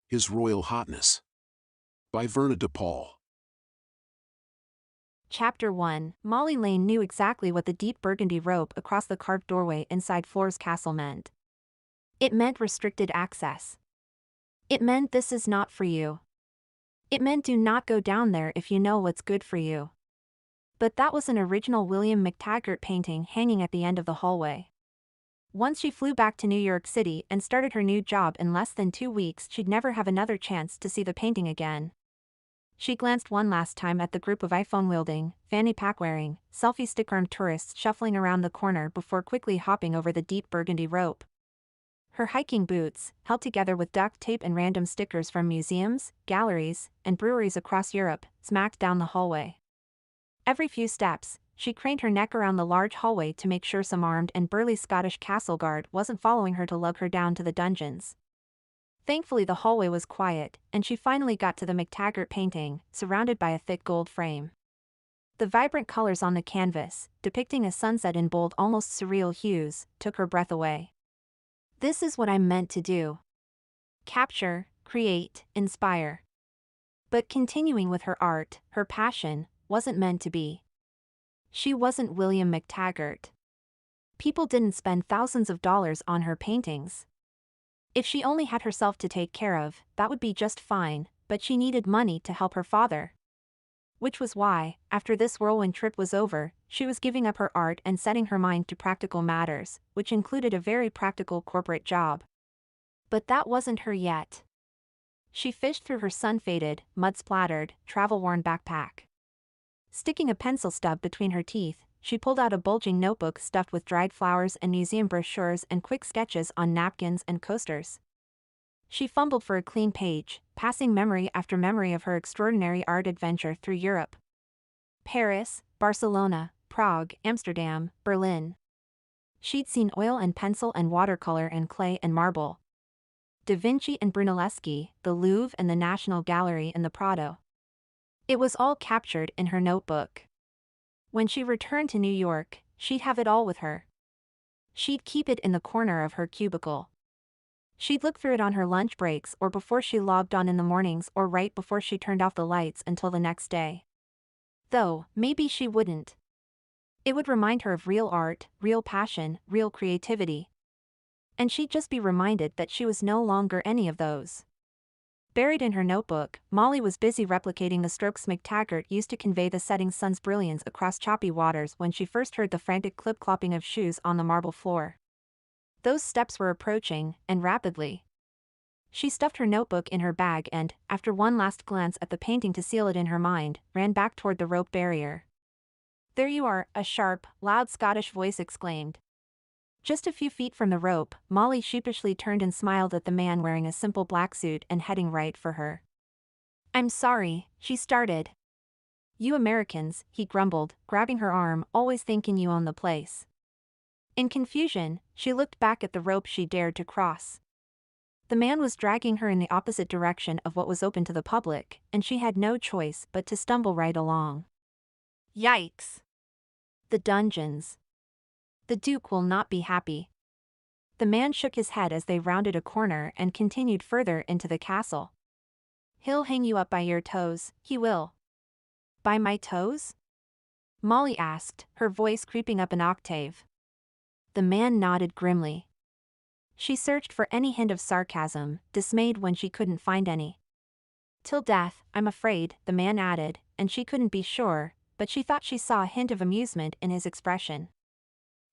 His Royal Hotness. By Verna de Paul. Chapter 1. Molly Lane knew exactly what the deep burgundy rope across the carved doorway inside Flore's castle meant. It meant restricted access. It meant this is not for you. It meant do not go down there if you know what's good for you. But that was an original William McTaggart painting hanging at the end of the hallway. Once she flew back to New York City and started her new job in less than 2 weeks, she'd never have another chance to see the painting again. She glanced one last time at the group of iPhone-wielding, fanny pack-wearing, selfie-stick-armed tourists shuffling around the corner before quickly hopping over the deep burgundy rope. Her hiking boots, held together with duct tape and random stickers from museums, galleries, and breweries across Europe, smacked down the hallway. Every few steps, she craned her neck around the large hallway to make sure some armed and burly Scottish castle guard wasn't following her to lug her down to the dungeons. Thankfully the hallway was quiet, and she finally got to the McTaggart painting, surrounded by a thick gold frame. The vibrant colors on the canvas, depicting a sunset in bold, almost surreal hues, took her breath away. This is what I'm meant to do. Capture, create, inspire. But continuing with her art, her passion, wasn't meant to be. She wasn't William McTaggart. People didn't spend thousands of dollars on her paintings. If she only had herself to take care of, that would be just fine, but she needed money to help her father. Which was why, after this whirlwind trip was over, she was giving up her art and setting her mind to practical matters, which included a very practical corporate job. But that wasn't her yet. She fished through her sun-faded, mud-splattered, travel-worn backpack. Sticking a pencil stub between her teeth, she pulled out a bulging notebook stuffed with dried flowers and museum brochures and quick sketches on napkins and coasters. She fumbled for a clean page, passing memory after memory of her extraordinary art adventure through Europe. Paris, Barcelona, Prague, Amsterdam, Berlin. She'd seen oil and pencil and watercolor and clay and marble. Da Vinci and Brunelleschi, the Louvre and the National Gallery and the Prado. It was all captured in her notebook. When she returned to New York, she'd have it all with her. She'd keep it in the corner of her cubicle. She'd look through it on her lunch breaks or before she logged on in the mornings or right before she turned off the lights until the next day. Though, maybe she wouldn't. It would remind her of real art, real passion, real creativity. And she'd just be reminded that she was no longer any of those. Buried in her notebook, Molly was busy replicating the strokes McTaggart used to convey the setting sun's brilliance across choppy waters when she first heard the frantic clip-clopping of shoes on the marble floor. Those steps were approaching, and rapidly. She stuffed her notebook in her bag and, after one last glance at the painting to seal it in her mind, ran back toward the rope barrier. "There you are," a sharp, loud Scottish voice exclaimed. Just a few feet from the rope, Molly sheepishly turned and smiled at the man wearing a simple black suit and heading right for her. "I'm sorry," she started. "You Americans," he grumbled, grabbing her arm, "always thinking you own the place." In confusion, she looked back at the rope she dared to cross. The man was dragging her in the opposite direction of what was open to the public, and she had no choice but to stumble right along. Yikes! The dungeons. The Duke will not be happy. The man shook his head as they rounded a corner and continued further into the castle. "He'll hang you up by your toes, he will." "By my toes?" Molly asked, her voice creeping up an octave. The man nodded grimly. She searched for any hint of sarcasm, dismayed when she couldn't find any. "Till death, I'm afraid," the man added, and she couldn't be sure, but she thought she saw a hint of amusement in his expression.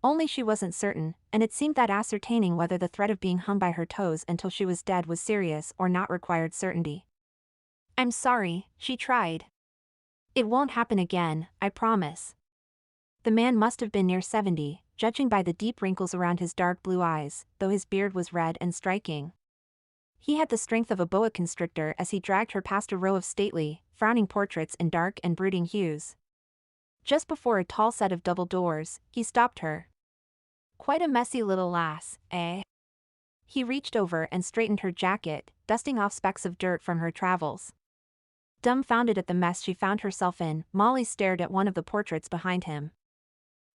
Only she wasn't certain, and it seemed that ascertaining whether the threat of being hung by her toes until she was dead was serious or not required certainty. "I'm sorry," she tried. "It won't happen again, I promise." The man must have been near 70, judging by the deep wrinkles around his dark blue eyes, though his beard was red and striking. He had the strength of a boa constrictor as he dragged her past a row of stately, frowning portraits in dark and brooding hues. Just before a tall set of double doors, he stopped her. "Quite a messy little lass, eh?" He reached over and straightened her jacket, dusting off specks of dirt from her travels. Dumbfounded at the mess she found herself in, Molly stared at one of the portraits behind him.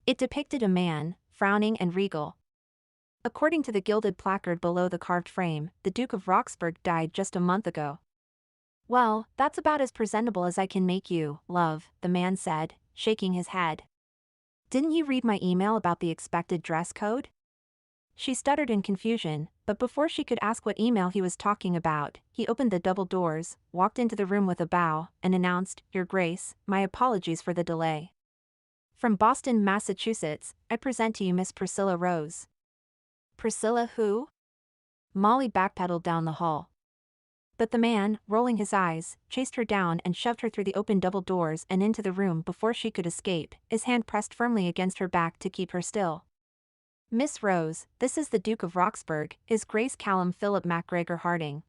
It depicted a man, frowning and regal. According to the gilded placard below the carved frame, the Duke of Roxburgh died just a month ago. Well, that's about as presentable as I can make you, love, the man said, shaking his head. Didn't you read my email about the expected dress code? She stuttered in confusion, but before she could ask what email he was talking about, he opened the double doors, walked into the room with a bow, and announced, Your Grace, my apologies for the delay. From Boston, Massachusetts, I present to you Miss Priscilla Rose. Priscilla who? Molly backpedaled down the hall. But the man, rolling his eyes, chased her down and shoved her through the open double doors and into the room before she could escape, his hand pressed firmly against her back to keep her still. Miss Rose, this is the Duke of Roxburgh, is Grace Callum Philip MacGregor Harding.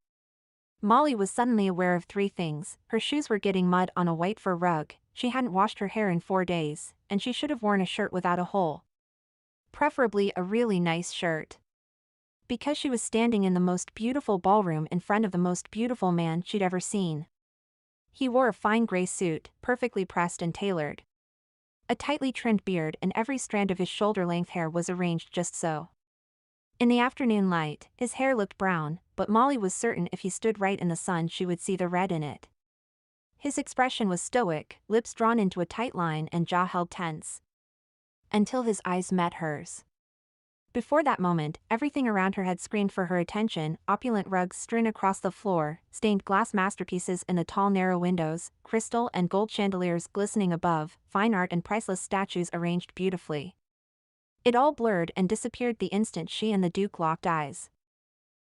Molly was suddenly aware of three things: her shoes were getting mud on a white fur rug, she hadn't washed her hair in 4 days, and she should have worn a shirt without a hole. Preferably a really nice shirt. Because she was standing in the most beautiful ballroom in front of the most beautiful man she'd ever seen. He wore a fine gray suit, perfectly pressed and tailored. A tightly trimmed beard and every strand of his shoulder-length hair was arranged just so. In the afternoon light, his hair looked brown, but Molly was certain if he stood right in the sun she would see the red in it. His expression was stoic, lips drawn into a tight line and jaw held tense. Until his eyes met hers. Before that moment, everything around her had screamed for her attention: opulent rugs strewn across the floor, stained glass masterpieces in the tall narrow windows, crystal and gold chandeliers glistening above, fine art and priceless statues arranged beautifully. It all blurred and disappeared the instant she and the Duke locked eyes.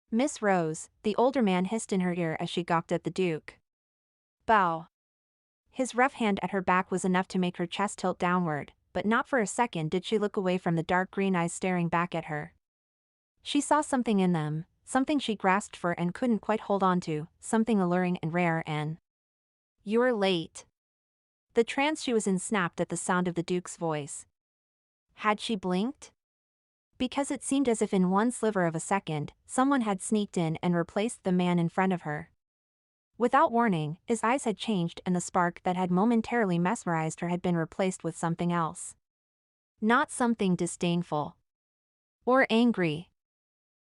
Miss Rose, the older man hissed in her ear as she gawked at the Duke. Bow. His rough hand at her back was enough to make her chest tilt downward, but not for a second did she look away from the dark green eyes staring back at her. She saw something in them, something she grasped for and couldn't quite hold on to, something alluring and rare and... You're late. The trance she was in snapped at the sound of the Duke's voice. Had she blinked? Because it seemed as if in one sliver of a second, someone had sneaked in and replaced the man in front of her. Without warning, his eyes had changed and the spark that had momentarily mesmerized her had been replaced with something else. Not something disdainful. Or angry.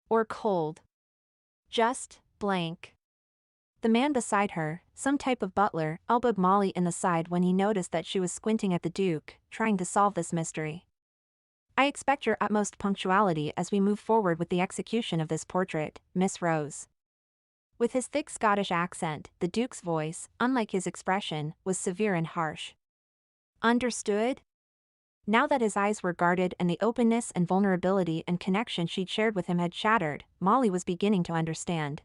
Or cold. Just blank. The man beside her, some type of butler, elbowed Molly in the side when he noticed that she was squinting at the Duke, trying to solve this mystery. I expect your utmost punctuality as we move forward with the execution of this portrait, Miss Rose. With his thick Scottish accent, the Duke's voice, unlike his expression, was severe and harsh. Understood? Now that his eyes were guarded and the openness and vulnerability and connection she'd shared with him had shattered, Molly was beginning to understand.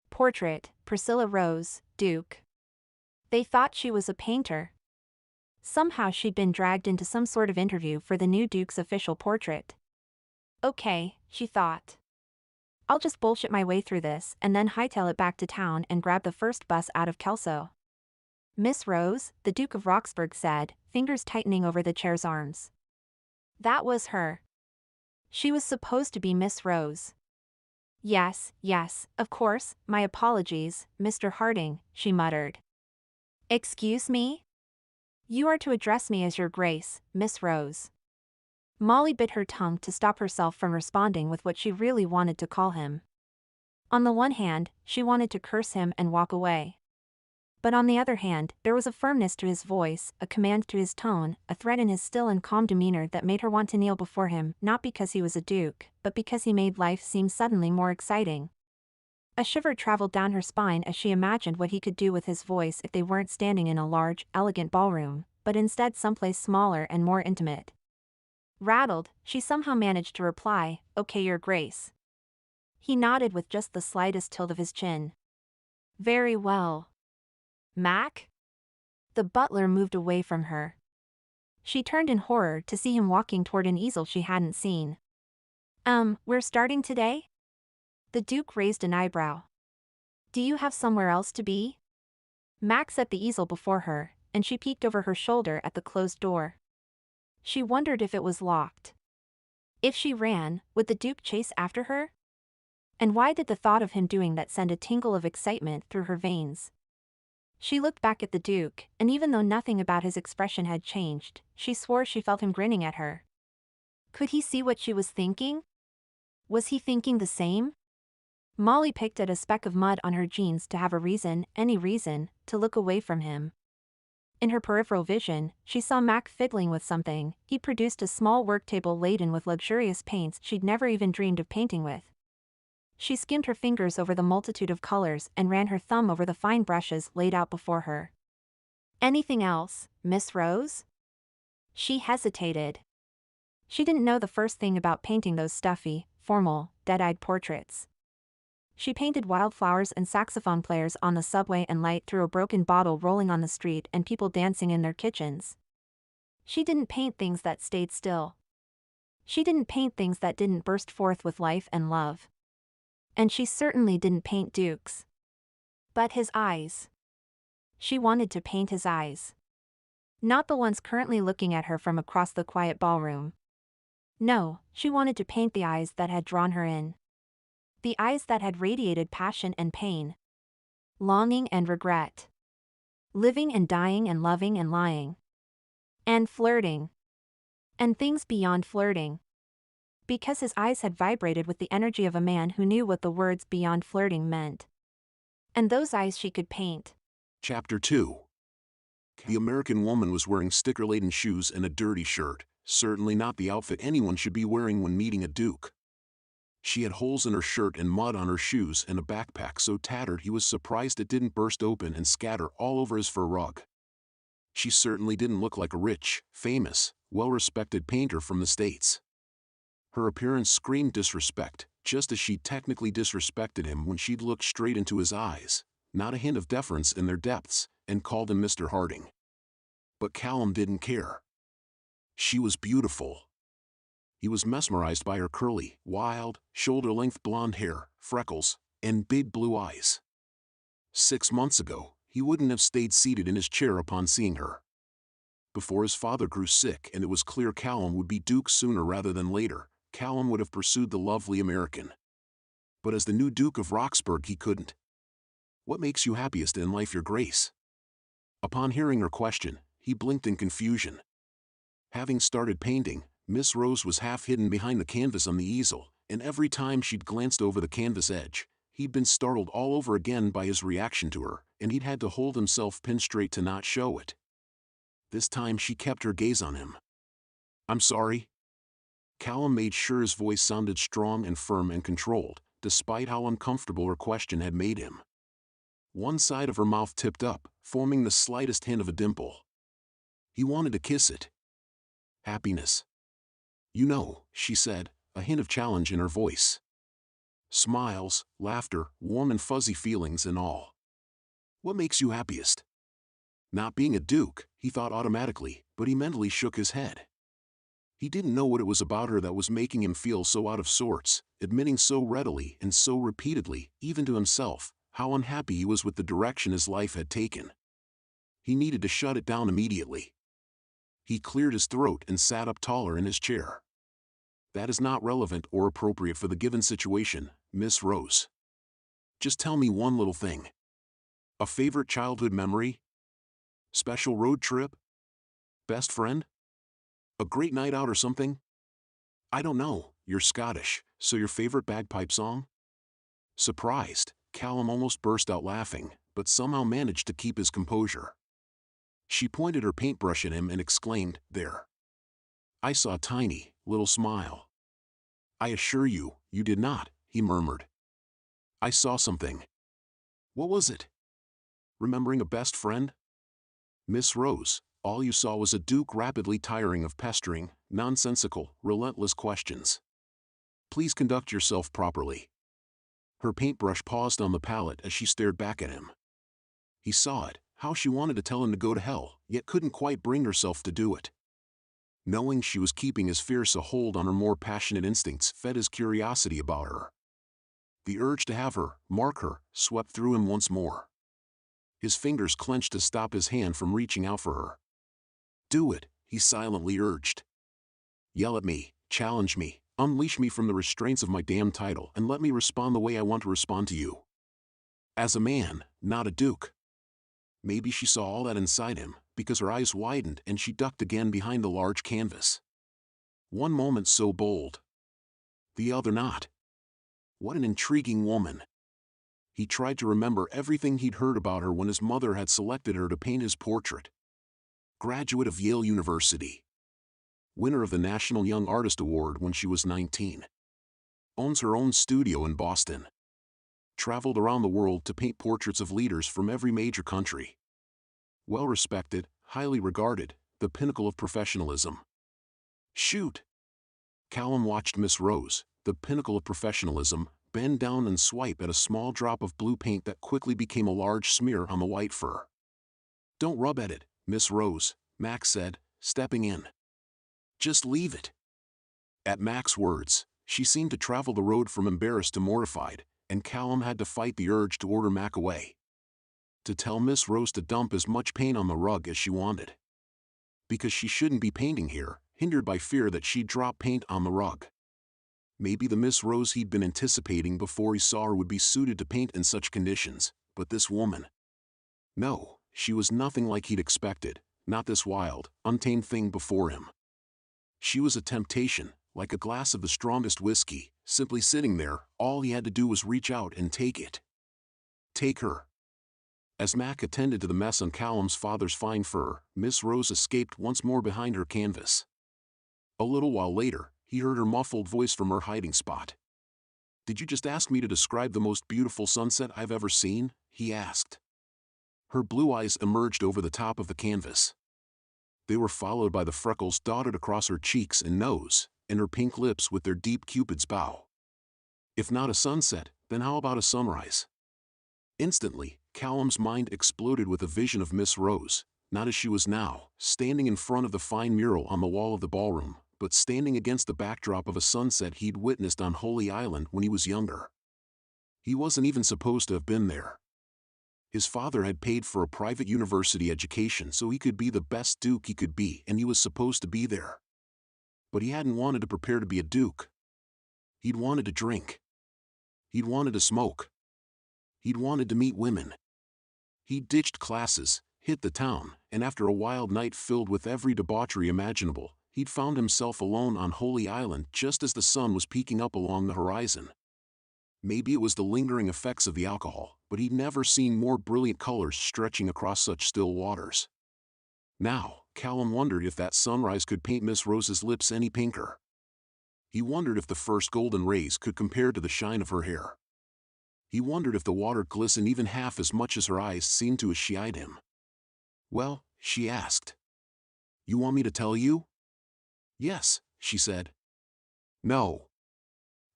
Portrait, Priscilla Rose, Duke. They thought she was a painter. Somehow she'd been dragged into some sort of interview for the new Duke's official portrait. Okay, she thought. I'll just bullshit my way through this and then hightail it back to town and grab the first bus out of Kelso. Miss Rose, the Duke of Roxburgh said, fingers tightening over the chair's arms. That was her. She was supposed to be Miss Rose. Yes, of course, my apologies, Mr. Harding, she muttered. Excuse me? You are to address me as Your Grace, Miss Rose. Molly bit her tongue to stop herself from responding with what she really wanted to call him. On the one hand, she wanted to curse him and walk away. But on the other hand, there was a firmness to his voice, a command to his tone, a threat in his still and calm demeanor that made her want to kneel before him, not because he was a duke, but because he made life seem suddenly more exciting. A shiver traveled down her spine as she imagined what he could do with his voice if they weren't standing in a large, elegant ballroom, but instead someplace smaller and more intimate. Rattled, she somehow managed to reply, Okay, Your Grace. He nodded with just the slightest tilt of his chin. Very well. Mac? The butler moved away from her. She turned in horror to see him walking toward an easel she hadn't seen. We're starting today? The Duke raised an eyebrow. Do you have somewhere else to be? Mac set the easel before her, and she peeked over her shoulder at the closed door. She wondered if it was locked. If she ran, would the Duke chase after her? And why did the thought of him doing that send a tingle of excitement through her veins? She looked back at the Duke, and even though nothing about his expression had changed, she swore she felt him grinning at her. Could he see what she was thinking? Was he thinking the same? Molly picked at a speck of mud on her jeans to have a reason, any reason, to look away from him. In her peripheral vision, she saw Mac fiddling with something. He produced a small work table laden with luxurious paints she'd never even dreamed of painting with. She skimmed her fingers over the multitude of colors and ran her thumb over the fine brushes laid out before her. Anything else, Miss Rose? She hesitated. She didn't know the first thing about painting those stuffy, formal, dead-eyed portraits. She painted wildflowers and saxophone players on the subway and light through a broken bottle rolling on the street and people dancing in their kitchens. She didn't paint things that stayed still. She didn't paint things that didn't burst forth with life and love. And she certainly didn't paint dukes. But his eyes. She wanted to paint his eyes. Not the ones currently looking at her from across the quiet ballroom. No, she wanted to paint the eyes that had drawn her in. The eyes that had radiated passion and pain. Longing and regret. Living and dying and loving and lying. And flirting. And things beyond flirting. Because his eyes had vibrated with the energy of a man who knew what the words beyond flirting meant. And those eyes she could paint. Chapter 2. The American woman was wearing sticker-laden shoes and a dirty shirt, certainly not the outfit anyone should be wearing when meeting a duke. She had holes in her shirt and mud on her shoes and a backpack so tattered he was surprised it didn't burst open and scatter all over his fur rug. She certainly didn't look like a rich, famous, well-respected painter from the States. Her appearance screamed disrespect, just as she technically disrespected him when she'd looked straight into his eyes, not a hint of deference in their depths, and called him Mr. Harding. But Callum didn't care. She was beautiful. He was mesmerized by her curly, wild, shoulder-length blonde hair, freckles, and big blue eyes. 6 months ago, he wouldn't have stayed seated in his chair upon seeing her. Before his father grew sick and it was clear Callum would be Duke sooner rather than later, Callum would have pursued the lovely American. But as the new Duke of Roxburgh he couldn't. What makes you happiest in life, Your Grace? Upon hearing her question, he blinked in confusion. Having started painting, Miss Rose was half hidden behind the canvas on the easel, and every time she'd glanced over the canvas edge, he'd been startled all over again by his reaction to her, and he'd had to hold himself pin straight to not show it. This time she kept her gaze on him. "I'm sorry." Callum made sure his voice sounded strong and firm and controlled, despite how uncomfortable her question had made him. One side of her mouth tipped up, forming the slightest hint of a dimple. He wanted to kiss it. Happiness. "You know," she said, a hint of challenge in her voice. Smiles, laughter, warm and fuzzy feelings and all. What makes you happiest? Not being a duke, he thought automatically, but he mentally shook his head. He didn't know what it was about her that was making him feel so out of sorts, admitting so readily and so repeatedly, even to himself, how unhappy he was with the direction his life had taken. He needed to shut it down immediately. He cleared his throat and sat up taller in his chair. "That is not relevant or appropriate for the given situation, Miss Rose. Just tell me one little thing. A favorite childhood memory? Special road trip? Best friend? A great night out or something? I don't know, you're Scottish, so your favorite bagpipe song?" Surprised, Callum almost burst out laughing, but somehow managed to keep his composure. She pointed her paintbrush at him and exclaimed, "There." I saw a tiny, little smile. "I assure you, you did not," he murmured. "I saw something." "What was it? Remembering a best friend?" "Miss Rose, all you saw was a duke rapidly tiring of pestering, nonsensical, relentless questions. Please conduct yourself properly." Her paintbrush paused on the palette as she stared back at him. He saw it, how she wanted to tell him to go to hell, yet couldn't quite bring herself to do it. Knowing she was keeping as fierce a hold on her more passionate instincts fed his curiosity about her. The urge to have her, mark her, swept through him once more. His fingers clenched to stop his hand from reaching out for her. "Do it," he silently urged. "Yell at me, challenge me, unleash me from the restraints of my damn title and let me respond the way I want to respond to you. As a man, not a duke." Maybe she saw all that inside him, because her eyes widened and she ducked again behind the large canvas. One moment so bold. The other not. What an intriguing woman. He tried to remember everything he'd heard about her when his mother had selected her to paint his portrait. Graduate of Yale University. Winner of the National Young Artist Award when she was 19. Owns her own studio in Boston. Traveled around the world to paint portraits of leaders from every major country. Well-respected, highly regarded, the pinnacle of professionalism. Shoot! Callum watched Miss Rose, the pinnacle of professionalism, bend down and swipe at a small drop of blue paint that quickly became a large smear on the white fur. "Don't rub at it, Miss Rose," Max said, stepping in. "Just leave it." At Mac's words, she seemed to travel the road from embarrassed to mortified, and Callum had to fight the urge to order Mac away. To tell Miss Rose to dump as much paint on the rug as she wanted. Because she shouldn't be painting here, hindered by fear that she'd drop paint on the rug. Maybe the Miss Rose he'd been anticipating before he saw her would be suited to paint in such conditions, but this woman. No, she was nothing like he'd expected, not this wild, untamed thing before him. She was a temptation, like a glass of the strongest whiskey, simply sitting there. All he had to do was reach out and take it. Take her. As Mac attended to the mess on Callum's father's fine fur, Miss Rose escaped once more behind her canvas. A little while later, he heard her muffled voice from her hiding spot. "Did you just ask me to describe the most beautiful sunset I've ever seen?" he asked. Her blue eyes emerged over the top of the canvas. They were followed by the freckles dotted across her cheeks and nose, and her pink lips with their deep Cupid's bow. If not a sunset, then how about a sunrise? Instantly, Callum's mind exploded with a vision of Miss Rose, not as she was now, standing in front of the fine mural on the wall of the ballroom, but standing against the backdrop of a sunset he'd witnessed on Holy Island when he was younger. He wasn't even supposed to have been there. His father had paid for a private university education so he could be the best duke he could be, and he was supposed to be there. But he hadn't wanted to prepare to be a duke. He'd wanted to drink. He'd wanted to smoke. He'd wanted to meet women. He ditched classes, hit the town, and after a wild night filled with every debauchery imaginable, he'd found himself alone on Holy Island just as the sun was peeking up along the horizon. Maybe it was the lingering effects of the alcohol, but he'd never seen more brilliant colors stretching across such still waters. Now, Callum wondered if that sunrise could paint Miss Rose's lips any pinker. He wondered if the first golden rays could compare to the shine of her hair. He wondered if the water glistened even half as much as her eyes seemed to as she eyed him. "Well," she asked. "You want me to tell you?" "Yes," she said. "No."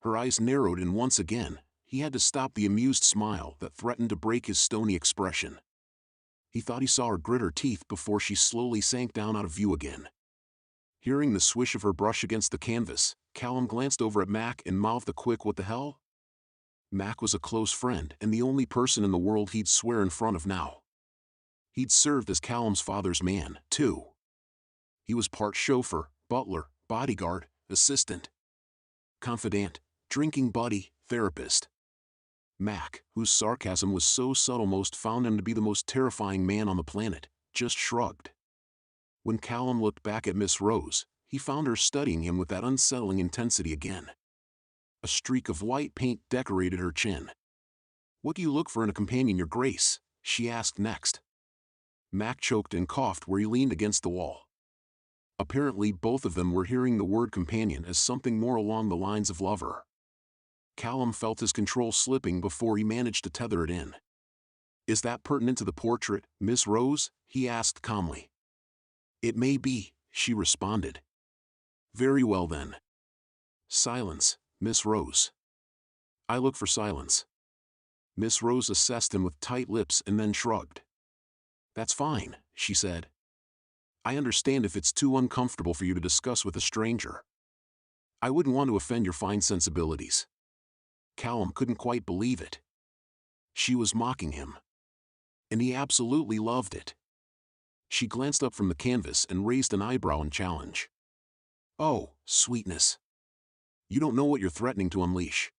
Her eyes narrowed, and once again, he had to stop the amused smile that threatened to break his stony expression. He thought he saw her grit her teeth before she slowly sank down out of view again. Hearing the swish of her brush against the canvas, Callum glanced over at Mac and mouthed a quick "What the hell?" Mac was a close friend and the only person in the world he'd swear in front of now. He'd served as Callum's father's man, too. He was part chauffeur, butler, bodyguard, assistant, confidant, drinking buddy, therapist. Mac, whose sarcasm was so subtle most found him to be the most terrifying man on the planet, just shrugged. When Callum looked back at Miss Rose, he found her studying him with that unsettling intensity again. A streak of white paint decorated her chin. "What do you look for in a companion, Your Grace?" she asked next. Mac choked and coughed where he leaned against the wall. Apparently both of them were hearing the word companion as something more along the lines of lover. Callum felt his control slipping before he managed to tether it in. "Is that pertinent to the portrait, Miss Rose?" he asked calmly. "It may be," she responded. "Very well then. Silence, Miss Rose." "I look for silence." Miss Rose assessed him with tight lips and then shrugged. "That's fine," she said. "I understand if it's too uncomfortable for you to discuss with a stranger. I wouldn't want to offend your fine sensibilities." Callum couldn't quite believe it. She was mocking him. And he absolutely loved it. She glanced up from the canvas and raised an eyebrow in challenge. "Oh, sweetness. You don't know what you're threatening to unleash."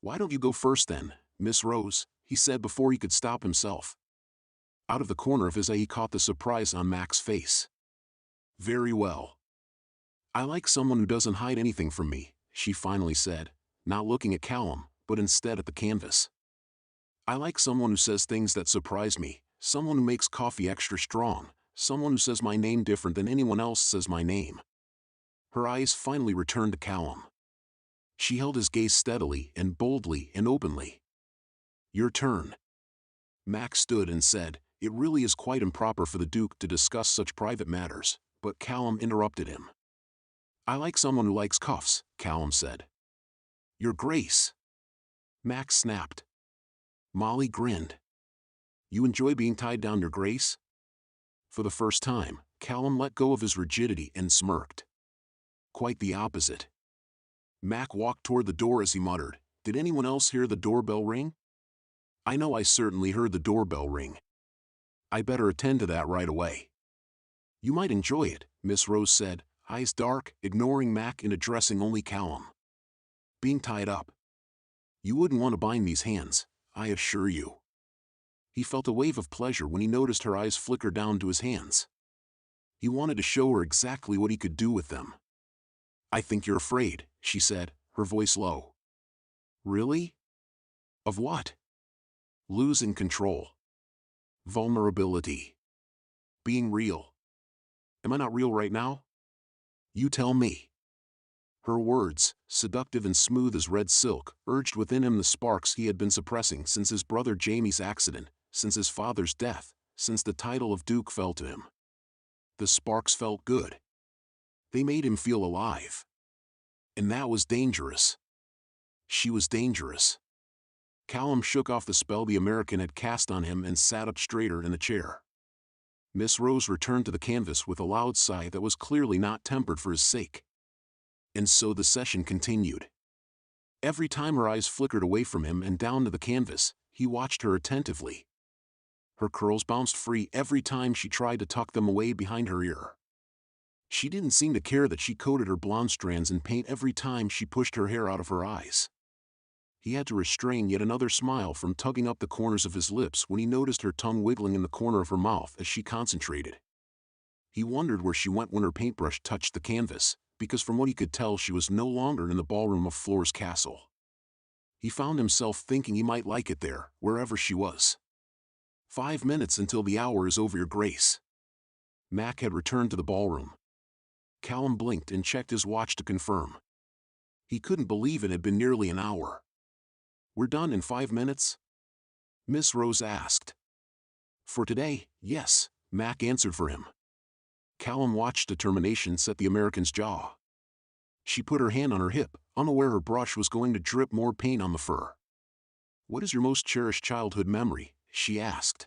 "Why don't you go first then, Miss Rose?" he said before he could stop himself. Out of the corner of his eye he caught the surprise on Mac's face. "Very well. I like someone who doesn't hide anything from me," she finally said, not looking at Callum, but instead at the canvas. I like someone who says things that surprise me, someone who makes coffee extra strong, someone who says my name different than anyone else says my name. Her eyes finally returned to Callum. She held his gaze steadily and boldly and openly. Your turn. Mac stood and said, it really is quite improper for the Duke to discuss such private matters, but Callum interrupted him. I like someone who likes cuffs, Callum said. Your Grace. Mac snapped. Molly grinned. You enjoy being tied down, Your Grace? For the first time, Callum let go of his rigidity and smirked. Quite the opposite. Mac walked toward the door as he muttered, did anyone else hear the doorbell ring? I know I certainly heard the doorbell ring. I better attend to that right away. You might enjoy it, Miss Rose said, eyes dark, ignoring Mac and addressing only Callum. Being tied up. You wouldn't want to bind these hands, I assure you. He felt a wave of pleasure when he noticed her eyes flicker down to his hands. He wanted to show her exactly what he could do with them. I think you're afraid, she said, her voice low. Really? Of what? Losing control. Vulnerability. Being real. Am I not real right now? You tell me. Her words, seductive and smooth as red silk, urged within him the sparks he had been suppressing since his brother Jamie's accident, since his father's death, since the title of Duke fell to him. The sparks felt good. They made him feel alive. And that was dangerous. She was dangerous. Callum shook off the spell the American had cast on him and sat up straighter in the chair. Miss Rose returned to the canvas with a loud sigh that was clearly not tempered for his sake. And so the session continued. Every time her eyes flickered away from him and down to the canvas, he watched her attentively. Her curls bounced free every time she tried to tuck them away behind her ear. She didn't seem to care that she coated her blonde strands in paint every time she pushed her hair out of her eyes. He had to restrain yet another smile from tugging up the corners of his lips when he noticed her tongue wiggling in the corner of her mouth as she concentrated. He wondered where she went when her paintbrush touched the canvas, because from what he could tell she was no longer in the ballroom of Floor's castle. He found himself thinking he might like it there, wherever she was. 5 minutes until the hour is over, Your Grace. Mac had returned to the ballroom. Callum blinked and checked his watch to confirm. He couldn't believe it had been nearly an hour. We're done in 5 minutes? Miss Rose asked. For today, yes, Mac answered for him. Callum watched determination set the American's jaw. She put her hand on her hip, unaware her brush was going to drip more paint on the fur. What is your most cherished childhood memory? She asked.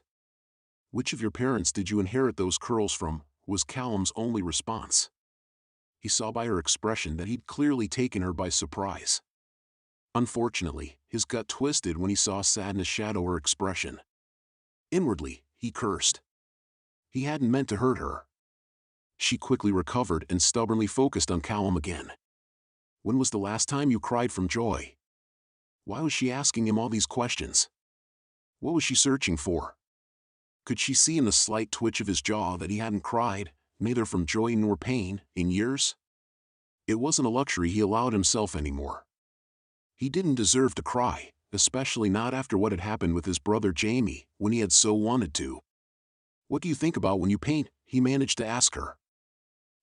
Which of your parents did you inherit those curls from? Was Callum's only response. He saw by her expression that he'd clearly taken her by surprise. Unfortunately, his gut twisted when he saw sadness shadow her expression. Inwardly, he cursed. He hadn't meant to hurt her. She quickly recovered and stubbornly focused on Callum again. When was the last time you cried from joy? Why was she asking him all these questions? What was she searching for? Could she see in the slight twitch of his jaw that he hadn't cried, neither from joy nor pain, in years? It wasn't a luxury he allowed himself anymore. He didn't deserve to cry, especially not after what had happened with his brother Jamie, when he had so wanted to. What do you think about when you paint? He managed to ask her.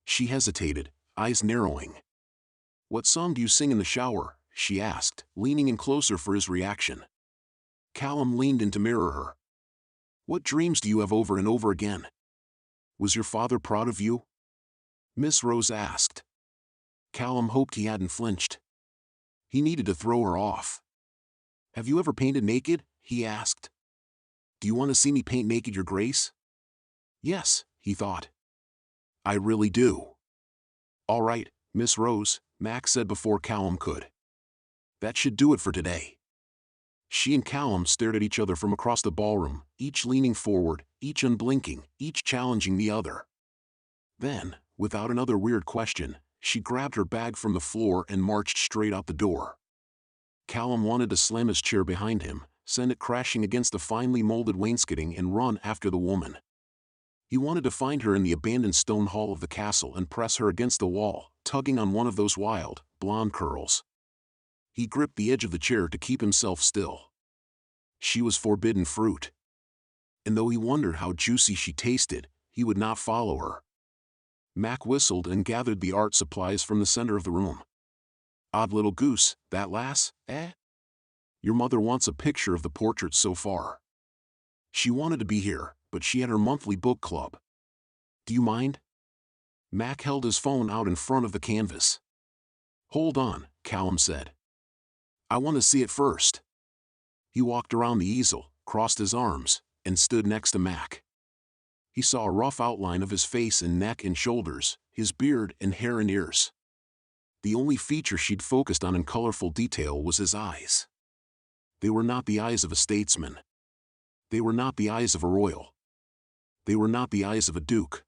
She hesitated, eyes narrowing. What song do you sing in the shower? She asked, leaning in closer for his reaction. Callum leaned in to mirror her. What dreams do you have over and over again? Was your father proud of you? Miss Rose asked. Callum hoped he hadn't flinched. He needed to throw her off. Have you ever painted naked? He asked. Do you want to see me paint naked, Your Grace? Yes, he thought. I really do. All right, Miss Rose, Mac said before Callum could. That should do it for today. She and Callum stared at each other from across the ballroom, each leaning forward, each unblinking, each challenging the other. Then, without another weird question, she grabbed her bag from the floor and marched straight out the door. Callum wanted to slam his chair behind him, send it crashing against the finely molded wainscoting and run after the woman. He wanted to find her in the abandoned stone hall of the castle and press her against the wall, tugging on one of those wild, blonde curls. He gripped the edge of the chair to keep himself still. She was forbidden fruit. And though he wondered how juicy she tasted, he would not follow her. Mac whistled and gathered the art supplies from the center of the room. Odd little goose, that lass, eh? Your mother wants a picture of the portrait so far. She wanted to be here, but she had her monthly book club. Do you mind? Mac held his phone out in front of the canvas. Hold on, Callum said. I want to see it first. He walked around the easel, crossed his arms, and stood next to Mac. He saw a rough outline of his face and neck and shoulders, his beard and hair and ears. The only feature she'd focused on in colorful detail was his eyes. They were not the eyes of a statesman. They were not the eyes of a royal. They were not the eyes of a duke.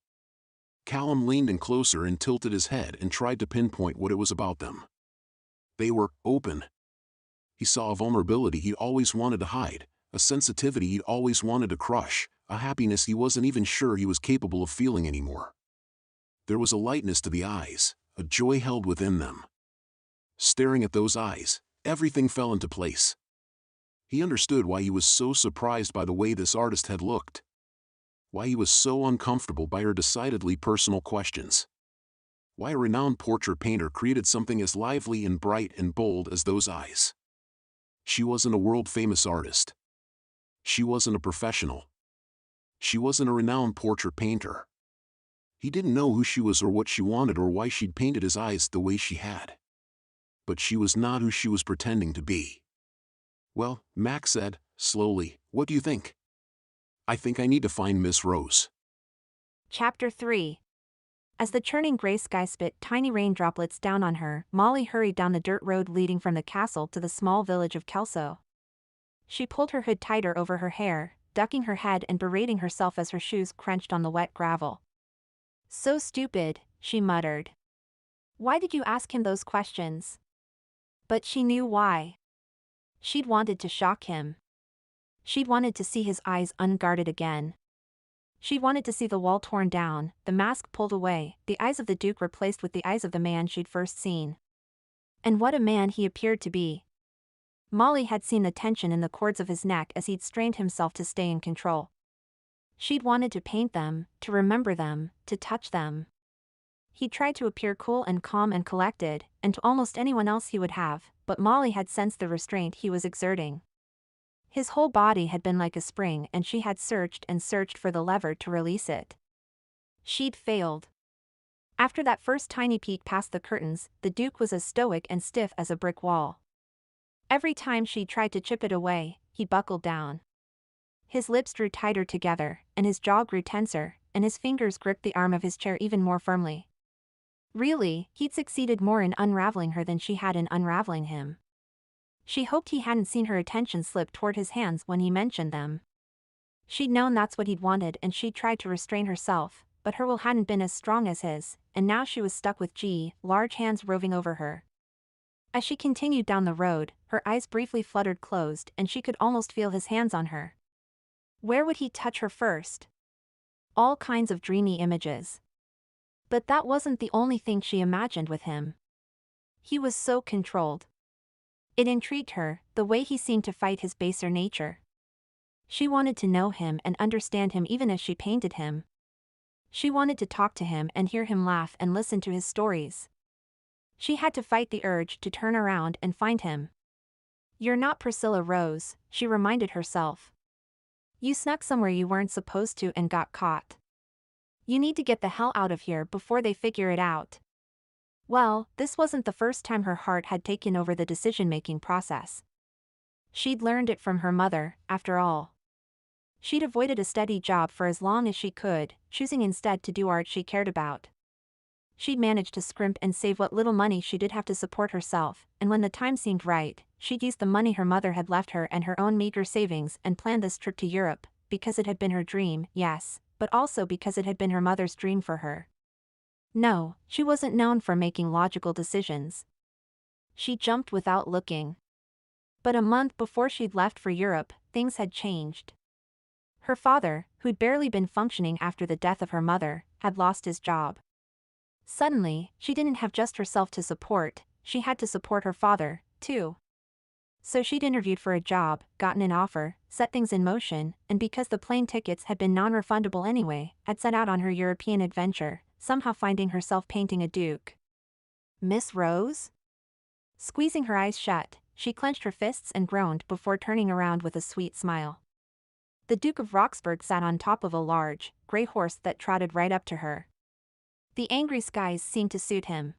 Callum leaned in closer and tilted his head and tried to pinpoint what it was about them. They were open. He saw a vulnerability he'd always wanted to hide, a sensitivity he'd always wanted to crush, a happiness he wasn't even sure he was capable of feeling anymore. There was a lightness to the eyes, a joy held within them. Staring at those eyes, everything fell into place. He understood why he was so surprised by the way this artist had looked. Why he was so uncomfortable by her decidedly personal questions. Why a renowned portrait painter created something as lively and bright and bold as those eyes. She wasn't a world-famous artist. She wasn't a professional. She wasn't a renowned portrait painter. He didn't know who she was or what she wanted or why she'd painted his eyes the way she had. But she was not who she was pretending to be. Well, Mac said, slowly, what do you think? I think I need to find Miss Rose. Chapter 3. As the churning gray sky spit tiny rain droplets down on her, Molly hurried down the dirt road leading from the castle to the small village of Kelso. She pulled her hood tighter over her hair, ducking her head and berating herself as her shoes crunched on the wet gravel. So stupid, she muttered. Why did you ask him those questions? But she knew why. She'd wanted to shock him. She'd wanted to see his eyes unguarded again. She wanted to see the wall torn down, the mask pulled away, the eyes of the Duke replaced with the eyes of the man she'd first seen. And what a man he appeared to be. Molly had seen the tension in the cords of his neck as he'd strained himself to stay in control. She'd wanted to paint them, to remember them, to touch them. He tried to appear cool and calm and collected, and to almost anyone else he would have, but Molly had sensed the restraint he was exerting. His whole body had been like a spring and she had searched and searched for the lever to release it. She'd failed. After that first tiny peek past the curtains, the Duke was as stoic and stiff as a brick wall. Every time she tried to chip it away, he buckled down. His lips drew tighter together, and his jaw grew tenser, and his fingers gripped the arm of his chair even more firmly. Really, he'd succeeded more in unraveling her than she had in unraveling him. She hoped he hadn't seen her attention slip toward his hands when he mentioned them. She'd known that's what he'd wanted and she'd tried to restrain herself, but her will hadn't been as strong as his, and now she was stuck with large hands roving over her. As she continued down the road, her eyes briefly fluttered closed and she could almost feel his hands on her. Where would he touch her first? All kinds of dreamy images. But that wasn't the only thing she imagined with him. He was so controlled. It intrigued her, the way he seemed to fight his baser nature. She wanted to know him and understand him even as she painted him. She wanted to talk to him and hear him laugh and listen to his stories. She had to fight the urge to turn around and find him. You're not Priscilla Rose, she reminded herself. You snuck somewhere you weren't supposed to and got caught. You need to get the hell out of here before they figure it out. Well, this wasn't the first time her heart had taken over the decision-making process. She'd learned it from her mother, after all. She'd avoided a steady job for as long as she could, choosing instead to do art she cared about. She'd managed to scrimp and save what little money she did have to support herself, and when the time seemed right, she'd used the money her mother had left her and her own meager savings and planned this trip to Europe, because it had been her dream, yes, but also because it had been her mother's dream for her. No, she wasn't known for making logical decisions. She jumped without looking. But a month before she'd left for Europe, things had changed. Her father, who'd barely been functioning after the death of her mother, had lost his job. Suddenly, she didn't have just herself to support, she had to support her father, too. So she'd interviewed for a job, gotten an offer, set things in motion, and because the plane tickets had been non-refundable anyway, had set out on her European adventure, somehow finding herself painting a duke. Miss Rose? Squeezing her eyes shut, she clenched her fists and groaned before turning around with a sweet smile. The Duke of Roxburgh sat on top of a large, grey horse that trotted right up to her. The angry skies seemed to suit him.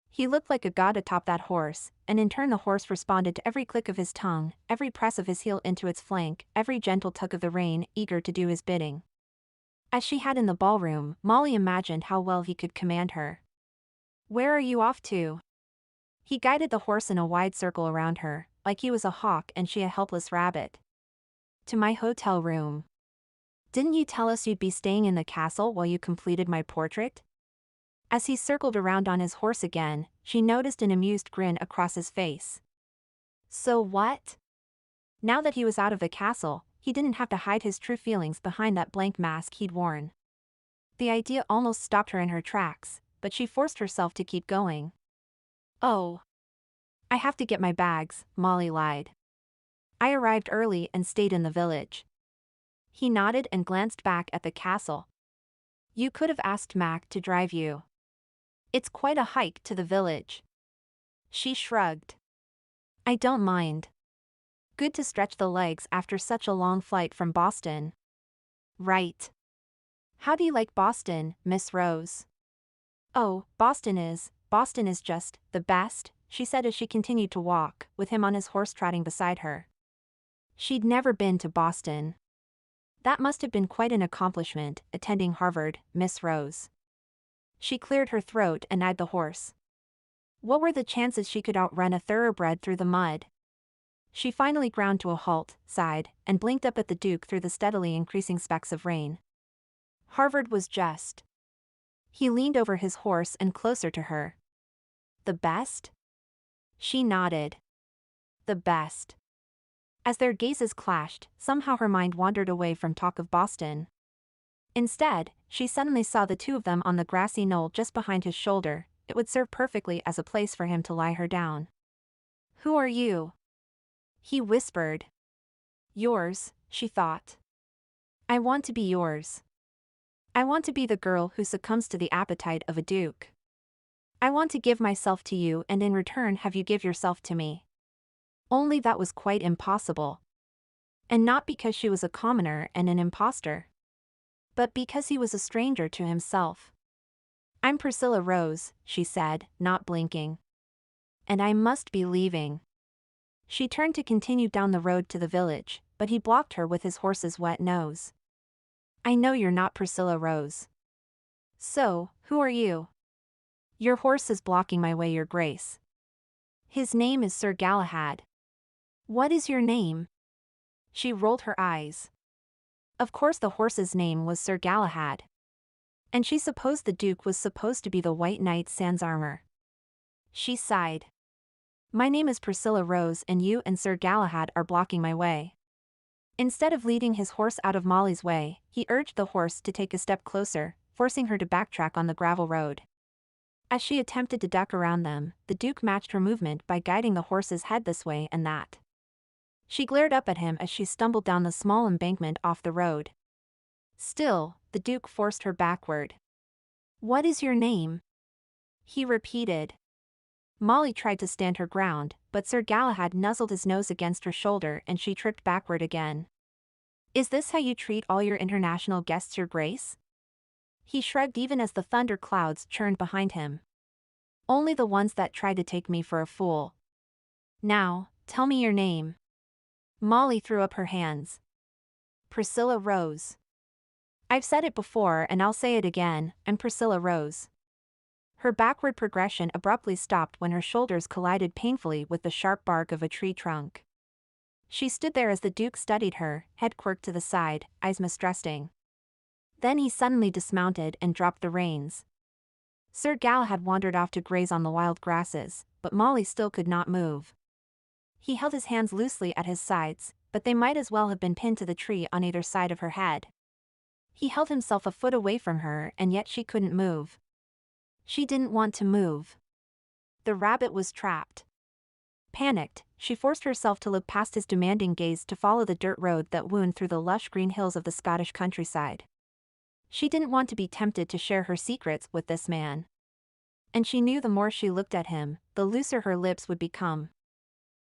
He looked like a god atop that horse, and in turn the horse responded to every click of his tongue, every press of his heel into its flank, every gentle tug of the rein, eager to do his bidding. As she had in the ballroom, Molly imagined how well he could command her. "Where are you off to?" He guided the horse in a wide circle around her, like he was a hawk and she a helpless rabbit. "To my hotel room. Didn't you tell us you'd be staying in the castle while you completed my portrait?" As he circled around on his horse again, she noticed an amused grin across his face. So what? Now that he was out of the castle, he didn't have to hide his true feelings behind that blank mask he'd worn. The idea almost stopped her in her tracks, but she forced herself to keep going. "Oh. I have to get my bags," Molly lied. "I arrived early and stayed in the village." He nodded and glanced back at the castle. "You could have asked Mac to drive you. It's quite a hike to the village." She shrugged. "I don't mind. Good to stretch the legs after such a long flight from Boston." "Right. How do you like Boston, Miss Rose?" "Oh, Boston is just the best," she said as she continued to walk, with him on his horse trotting beside her. She'd never been to Boston. That must have been quite an accomplishment, attending Harvard, Miss Rose. She cleared her throat and eyed the horse. What were the chances she could outrun a thoroughbred through the mud? She finally ground to a halt, sighed, and blinked up at the Duke through the steadily increasing specks of rain. Harvard was just. He leaned over his horse and closer to her. "The best?" She nodded. "The best." As their gazes clashed, somehow her mind wandered away from talk of Boston. Instead, she suddenly saw the two of them on the grassy knoll just behind his shoulder. It would serve perfectly as a place for him to lie her down. "Who are you?" he whispered. "Yours," she thought. "I want to be yours. I want to be the girl who succumbs to the appetite of a duke. I want to give myself to you and in return have you give yourself to me." Only that was quite impossible. And not because she was a commoner and an imposter, but because he was a stranger to himself. "I'm Priscilla Rose," she said, not blinking. "And I must be leaving." She turned to continue down the road to the village, but he blocked her with his horse's wet nose. "I know you're not Priscilla Rose." "So, who are you?" "Your horse is blocking my way, Your Grace." "His name is Sir Galahad." "What is your name?" She rolled her eyes. Of course the horse's name was Sir Galahad. And she supposed the Duke was supposed to be the White Knight sans armor. She sighed. "My name is Priscilla Rose and you and Sir Galahad are blocking my way." Instead of leading his horse out of Molly's way, he urged the horse to take a step closer, forcing her to backtrack on the gravel road. As she attempted to duck around them, the Duke matched her movement by guiding the horse's head this way and that. She glared up at him as she stumbled down the small embankment off the road. Still, the Duke forced her backward. "What is your name?" he repeated. Molly tried to stand her ground, but Sir Galahad nuzzled his nose against her shoulder and she tripped backward again. "Is this how you treat all your international guests, Your Grace?" He shrugged even as the thunder clouds churned behind him. "Only the ones that try to take me for a fool. Now, tell me your name." Molly threw up her hands. "Priscilla Rose. I've said it before and I'll say it again, I'm Priscilla Rose." Her backward progression abruptly stopped when her shoulders collided painfully with the sharp bark of a tree trunk. She stood there as the Duke studied her, head quirked to the side, eyes mistrusting. Then he suddenly dismounted and dropped the reins. Sir Galahad wandered off to graze on the wild grasses, but Molly still could not move. He held his hands loosely at his sides, but they might as well have been pinned to the tree on either side of her head. He held himself a foot away from her and yet she couldn't move. She didn't want to move. The rabbit was trapped. Panicked, she forced herself to look past his demanding gaze to follow the dirt road that wound through the lush green hills of the Scottish countryside. She didn't want to be tempted to share her secrets with this man. And she knew the more she looked at him, the looser her lips would become.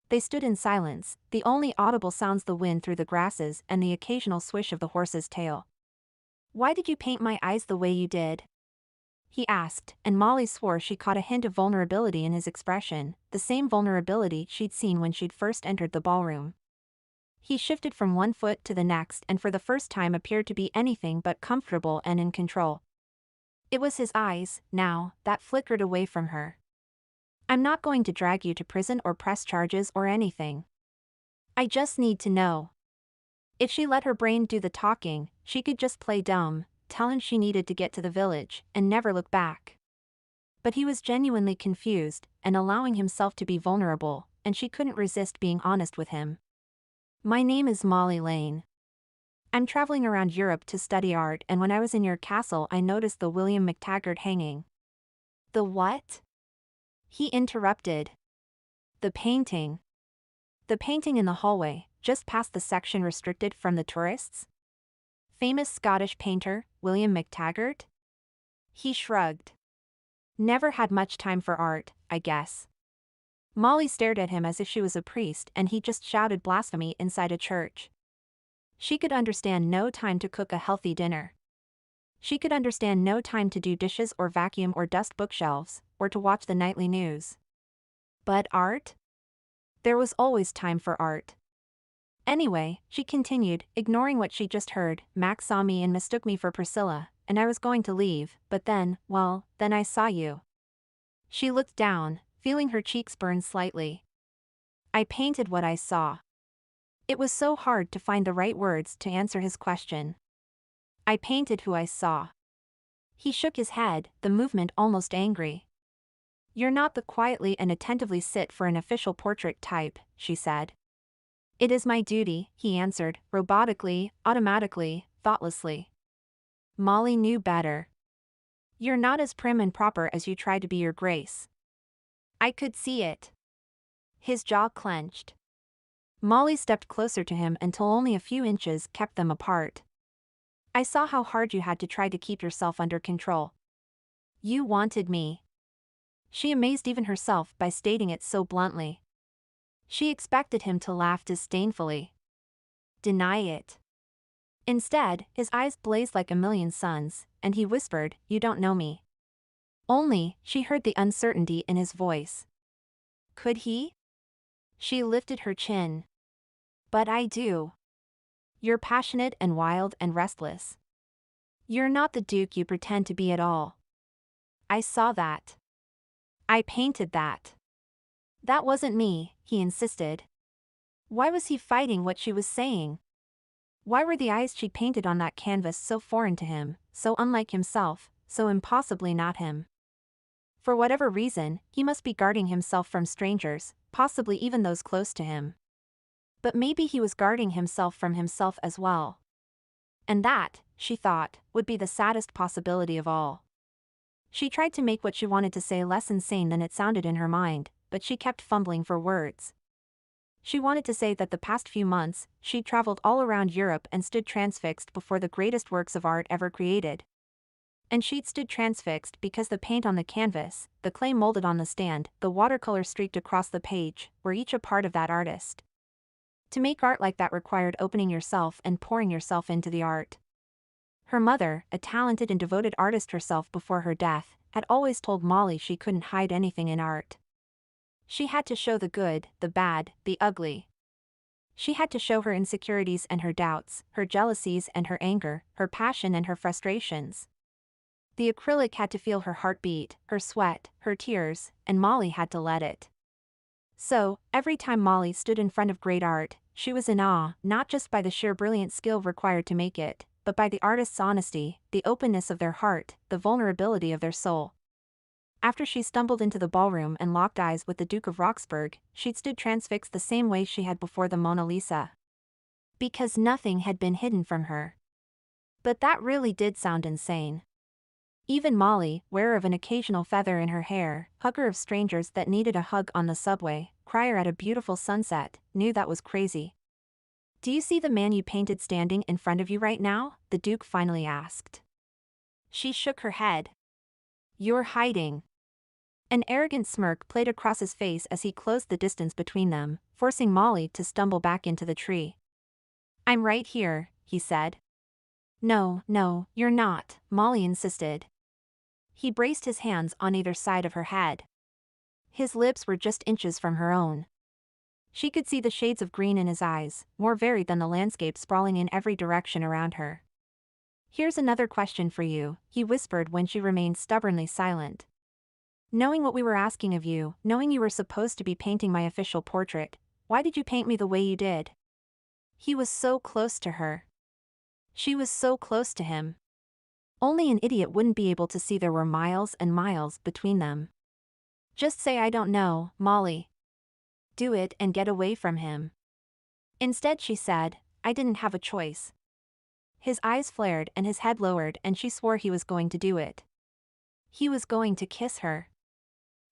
They stood in silence, the only audible sounds the wind through the grasses and the occasional swish of the horse's tail. "Why did you paint my eyes the way you did?" he asked, and Molly swore she caught a hint of vulnerability in his expression, the same vulnerability she'd seen when she'd first entered the ballroom. He shifted from one foot to the next and for the first time appeared to be anything but comfortable and in control. It was his eyes, now, that flickered away from her. "I'm not going to drag you to prison or press charges or anything. I just need to know." If she let her brain do the talking, she could just play dumb, tell him she needed to get to the village, and never look back. But he was genuinely confused, and allowing himself to be vulnerable, and she couldn't resist being honest with him. "My name is Molly Lane. I'm traveling around Europe to study art, and when I was in your castle I noticed the William McTaggart hanging." "The what?" he interrupted. "The painting. The painting in the hallway, just past the section restricted from the tourists. Famous Scottish painter, William McTaggart?" He shrugged. "Never had much time for art, I guess." Molly stared at him as if she was a priest and he just shouted blasphemy inside a church. She could understand no time to cook a healthy dinner. She could understand no time to do dishes or vacuum or dust bookshelves, or to watch the nightly news. But art? There was always time for art. "Anyway," she continued, ignoring what she just heard, "Max saw me and mistook me for Priscilla, and I was going to leave, but then, well, then I saw you." She looked down, feeling her cheeks burn slightly. "I painted what I saw." It was so hard to find the right words to answer his question. "I painted who I saw." He shook his head, the movement almost angry. "You're not the quietly and attentively sit for an official portrait type," she said. "It is my duty," he answered, robotically, automatically, thoughtlessly. Molly knew better. "You're not as prim and proper as you try to be, Your Grace." "I could see it." His jaw clenched. Molly stepped closer to him until only a few inches kept them apart. "I saw how hard you had to try to keep yourself under control. You wanted me." She amazed even herself by stating it so bluntly. She expected him to laugh disdainfully. Deny it. Instead, his eyes blazed like a million suns, and he whispered, "You don't know me." Only, she heard the uncertainty in his voice. Could he? She lifted her chin. "But I do. You're passionate and wild and restless. You're not the Duke you pretend to be at all. I saw that. I painted that." "That wasn't me," he insisted. Why was he fighting what she was saying? Why were the eyes she'd painted on that canvas so foreign to him, so unlike himself, so impossibly not him? For whatever reason, he must be guarding himself from strangers, possibly even those close to him. But maybe he was guarding himself from himself as well. And that, she thought, would be the saddest possibility of all. She tried to make what she wanted to say less insane than it sounded in her mind, but she kept fumbling for words. She wanted to say that the past few months, she'd traveled all around Europe and stood transfixed before the greatest works of art ever created. And she'd stood transfixed because the paint on the canvas, the clay molded on the stand, the watercolor streaked across the page, were each a part of that artist. To make art like that required opening yourself and pouring yourself into the art. Her mother, a talented and devoted artist herself before her death, had always told Molly she couldn't hide anything in art. She had to show the good, the bad, the ugly. She had to show her insecurities and her doubts, her jealousies and her anger, her passion and her frustrations. The acrylic had to feel her heartbeat, her sweat, her tears, and Molly had to let it. So, every time Molly stood in front of great art, she was in awe, not just by the sheer brilliant skill required to make it, but by the artist's honesty, the openness of their heart, the vulnerability of their soul. After she stumbled into the ballroom and locked eyes with the Duke of Roxburgh, she'd stood transfixed the same way she had before the Mona Lisa. Because nothing had been hidden from her. But that really did sound insane. Even Molly, wearer of an occasional feather in her hair, hugger of strangers that needed a hug on the subway, crier at a beautiful sunset, knew that was crazy. Do you see the man you painted standing in front of you right now? The Duke finally asked. She shook her head. You're hiding. An arrogant smirk played across his face as he closed the distance between them, forcing Molly to stumble back into the tree. I'm right here, he said. No, you're not, Molly insisted. He braced his hands on either side of her head. His lips were just inches from her own. She could see the shades of green in his eyes, more varied than the landscape sprawling in every direction around her. Here's another question for you, he whispered when she remained stubbornly silent. Knowing what we were asking of you, knowing you were supposed to be painting my official portrait, why did you paint me the way you did? He was so close to her. She was so close to him. Only an idiot wouldn't be able to see there were miles and miles between them. Just say I don't know, Molly. Do it and get away from him. Instead she said, I didn't have a choice. His eyes flared and his head lowered and she swore he was going to do it. He was going to kiss her.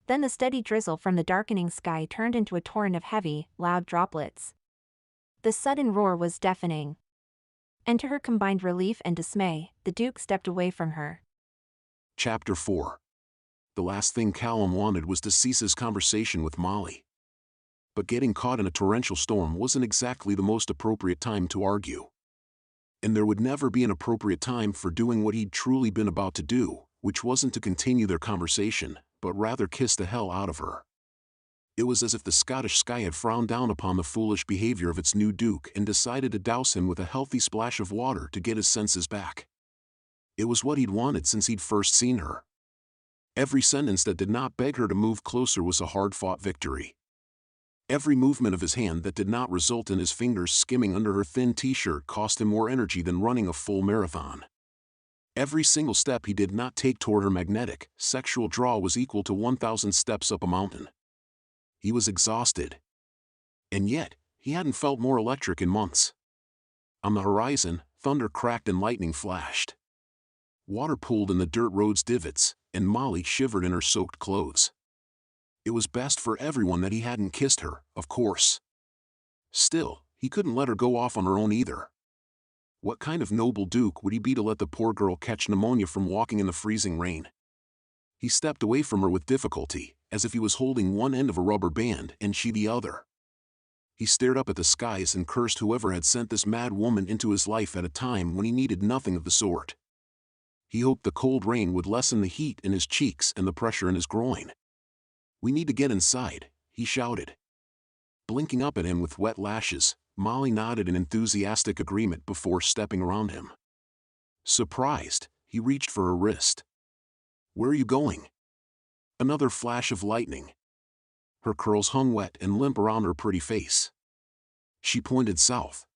Then the steady drizzle from the darkening sky turned into a torrent of heavy, loud droplets. The sudden roar was deafening. And to her combined relief and dismay, the Duke stepped away from her. Chapter 4. The last thing Callum wanted was to cease his conversation with Molly. But getting caught in a torrential storm wasn't exactly the most appropriate time to argue. And there would never be an appropriate time for doing what he'd truly been about to do, which wasn't to continue their conversation, but rather kiss the hell out of her. It was as if the Scottish sky had frowned down upon the foolish behavior of its new duke and decided to douse him with a healthy splash of water to get his senses back. It was what he'd wanted since he'd first seen her. Every sentence that did not beg her to move closer was a hard-fought victory. Every movement of his hand that did not result in his fingers skimming under her thin t-shirt cost him more energy than running a full marathon. Every single step he did not take toward her magnetic, sexual draw was equal to 1,000 steps up a mountain. He was exhausted. And yet, he hadn't felt more electric in months. On the horizon, thunder cracked and lightning flashed. Water pooled in the dirt road's divots, and Molly shivered in her soaked clothes. It was best for everyone that he hadn't kissed her, of course. Still, he couldn't let her go off on her own either. What kind of noble duke would he be to let the poor girl catch pneumonia from walking in the freezing rain? He stepped away from her with difficulty, as if he was holding one end of a rubber band and she the other. He stared up at the skies and cursed whoever had sent this mad woman into his life at a time when he needed nothing of the sort. He hoped the cold rain would lessen the heat in his cheeks and the pressure in his groin. We need to get inside, he shouted. Blinking up at him with wet lashes, Molly nodded in enthusiastic agreement before stepping around him. Surprised, he reached for her wrist. Where are you going? Another flash of lightning. Her curls hung wet and limp around her pretty face. She pointed south.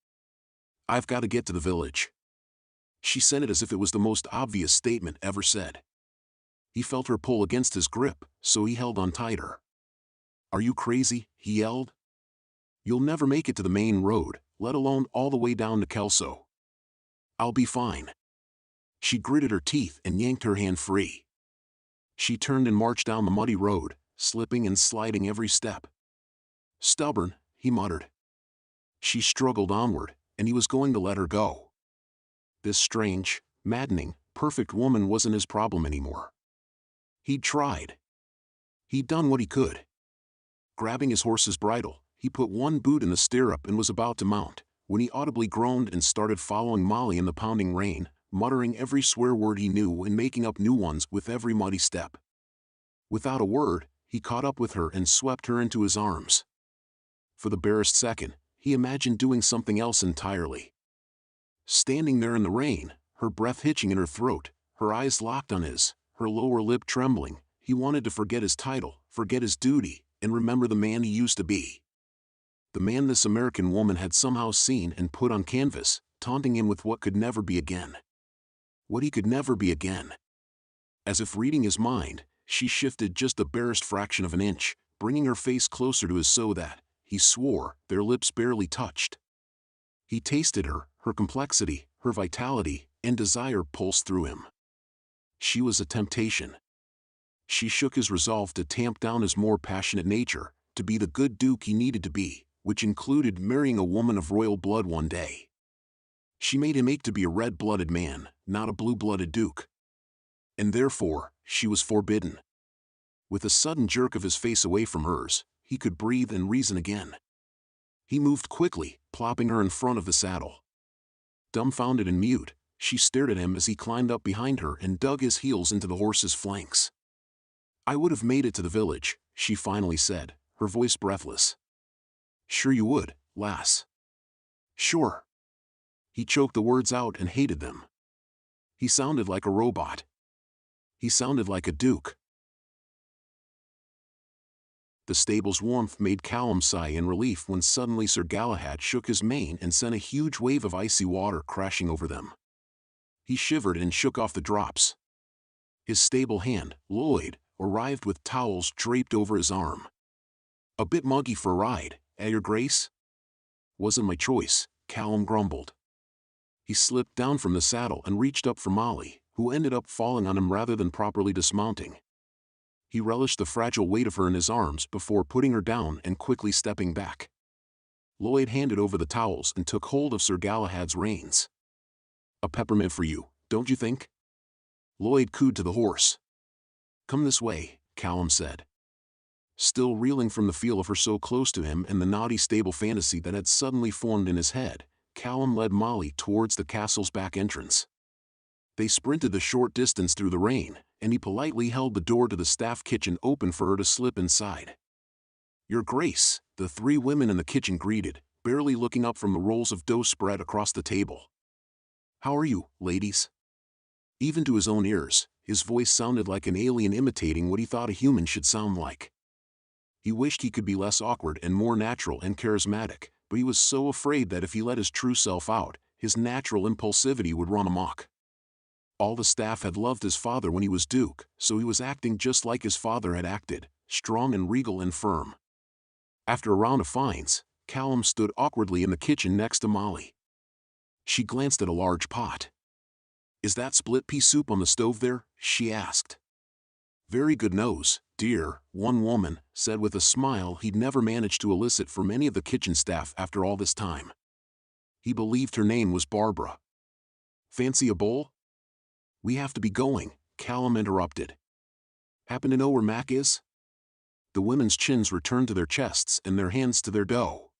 I've got to get to the village. She said it as if it was the most obvious statement ever said. He felt her pull against his grip, so he held on tighter. Are you crazy? He yelled. You'll never make it to the main road, let alone all the way down to Kelso. I'll be fine. She gritted her teeth and yanked her hand free. She turned and marched down the muddy road, slipping and sliding every step. Stubborn, he muttered. She struggled onward, and he was going to let her go. This strange, maddening, perfect woman wasn't his problem anymore. He'd tried. He'd done what he could. Grabbing his horse's bridle, he put one boot in the stirrup and was about to mount, when he audibly groaned and started following Molly in the pounding rain, muttering every swear word he knew and making up new ones with every muddy step. Without a word, he caught up with her and swept her into his arms. For the barest second, he imagined doing something else entirely. Standing there in the rain, her breath hitching in her throat, her eyes locked on his, her lower lip trembling, he wanted to forget his title, forget his duty, and remember the man he used to be. The man this American woman had somehow seen and put on canvas, taunting him with what could never be again. What he could never be again. As if reading his mind, she shifted just the barest fraction of an inch, bringing her face closer to his so that, he swore, their lips barely touched. He tasted her complexity, her vitality, and desire pulsed through him. She was a temptation. She shook his resolve to tamp down his more passionate nature, to be the good duke he needed to be, which included marrying a woman of royal blood one day. She made him ache to be a red-blooded man, not a blue-blooded duke. And therefore, she was forbidden. With a sudden jerk of his face away from hers, he could breathe and reason again. He moved quickly, plopping her in front of the saddle. Dumbfounded and mute, she stared at him as he climbed up behind her and dug his heels into the horse's flanks. "I would have made it to the village," she finally said, her voice breathless. "Sure you would, lass." "Sure." He choked the words out and hated them. He sounded like a robot. He sounded like a duke. The stable's warmth made Callum sigh in relief when suddenly Sir Galahad shook his mane and sent a huge wave of icy water crashing over them. He shivered and shook off the drops. His stable hand, Lloyd, arrived with towels draped over his arm. "A bit muggy for a ride, your grace?" "Wasn't my choice," Callum grumbled. He slipped down from the saddle and reached up for Molly, who ended up falling on him rather than properly dismounting. He relished the fragile weight of her in his arms before putting her down and quickly stepping back. Lloyd handed over the towels and took hold of Sir Galahad's reins. "A peppermint for you, don't you think?" Lloyd cooed to the horse. "Come this way," Callum said. Still reeling from the feel of her so close to him and the naughty stable fantasy that had suddenly formed in his head, Callum led Molly towards the castle's back entrance. They sprinted the short distance through the rain, and he politely held the door to the staff kitchen open for her to slip inside. "Your Grace," the three women in the kitchen greeted, barely looking up from the rolls of dough spread across the table. "How are you, ladies?" Even to his own ears, his voice sounded like an alien imitating what he thought a human should sound like. He wished he could be less awkward and more natural and charismatic, but he was so afraid that if he let his true self out, his natural impulsivity would run amok. All the staff had loved his father when he was duke, so he was acting just like his father had acted, strong and regal and firm. After a round of fines, Callum stood awkwardly in the kitchen next to Molly. She glanced at a large pot. "Is that split pea soup on the stove there?" she asked. "Very good nose, dear," one woman said with a smile he'd never managed to elicit from any of the kitchen staff after all this time. He believed her name was Barbara. "Fancy a bowl?" "We have to be going," Callum interrupted. "Happen to know where Mac is?" The women's chins returned to their chests and their hands to their dough.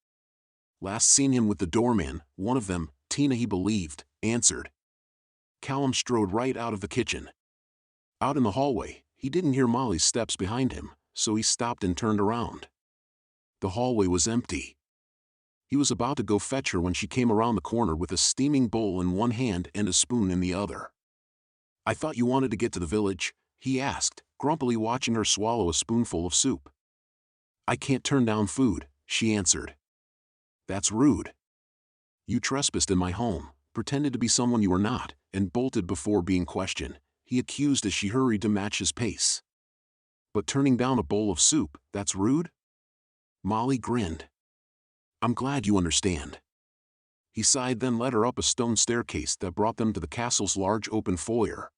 "Last seen him with the doorman," one of them, Tina he believed, answered. Callum strode right out of the kitchen. Out in the hallway, he didn't hear Molly's steps behind him, so he stopped and turned around. The hallway was empty. He was about to go fetch her when she came around the corner with a steaming bowl in one hand and a spoon in the other. "I thought you wanted to get to the village?" he asked, grumpily watching her swallow a spoonful of soup. "I can't turn down food," she answered. "That's rude. You trespassed in my home, pretended to be someone you were not, and bolted before being questioned," he accused as she hurried to match his pace. "But turning down a bowl of soup, that's rude?" Molly grinned. "I'm glad you understand." He sighed, then led her up a stone staircase that brought them to the castle's large open foyer.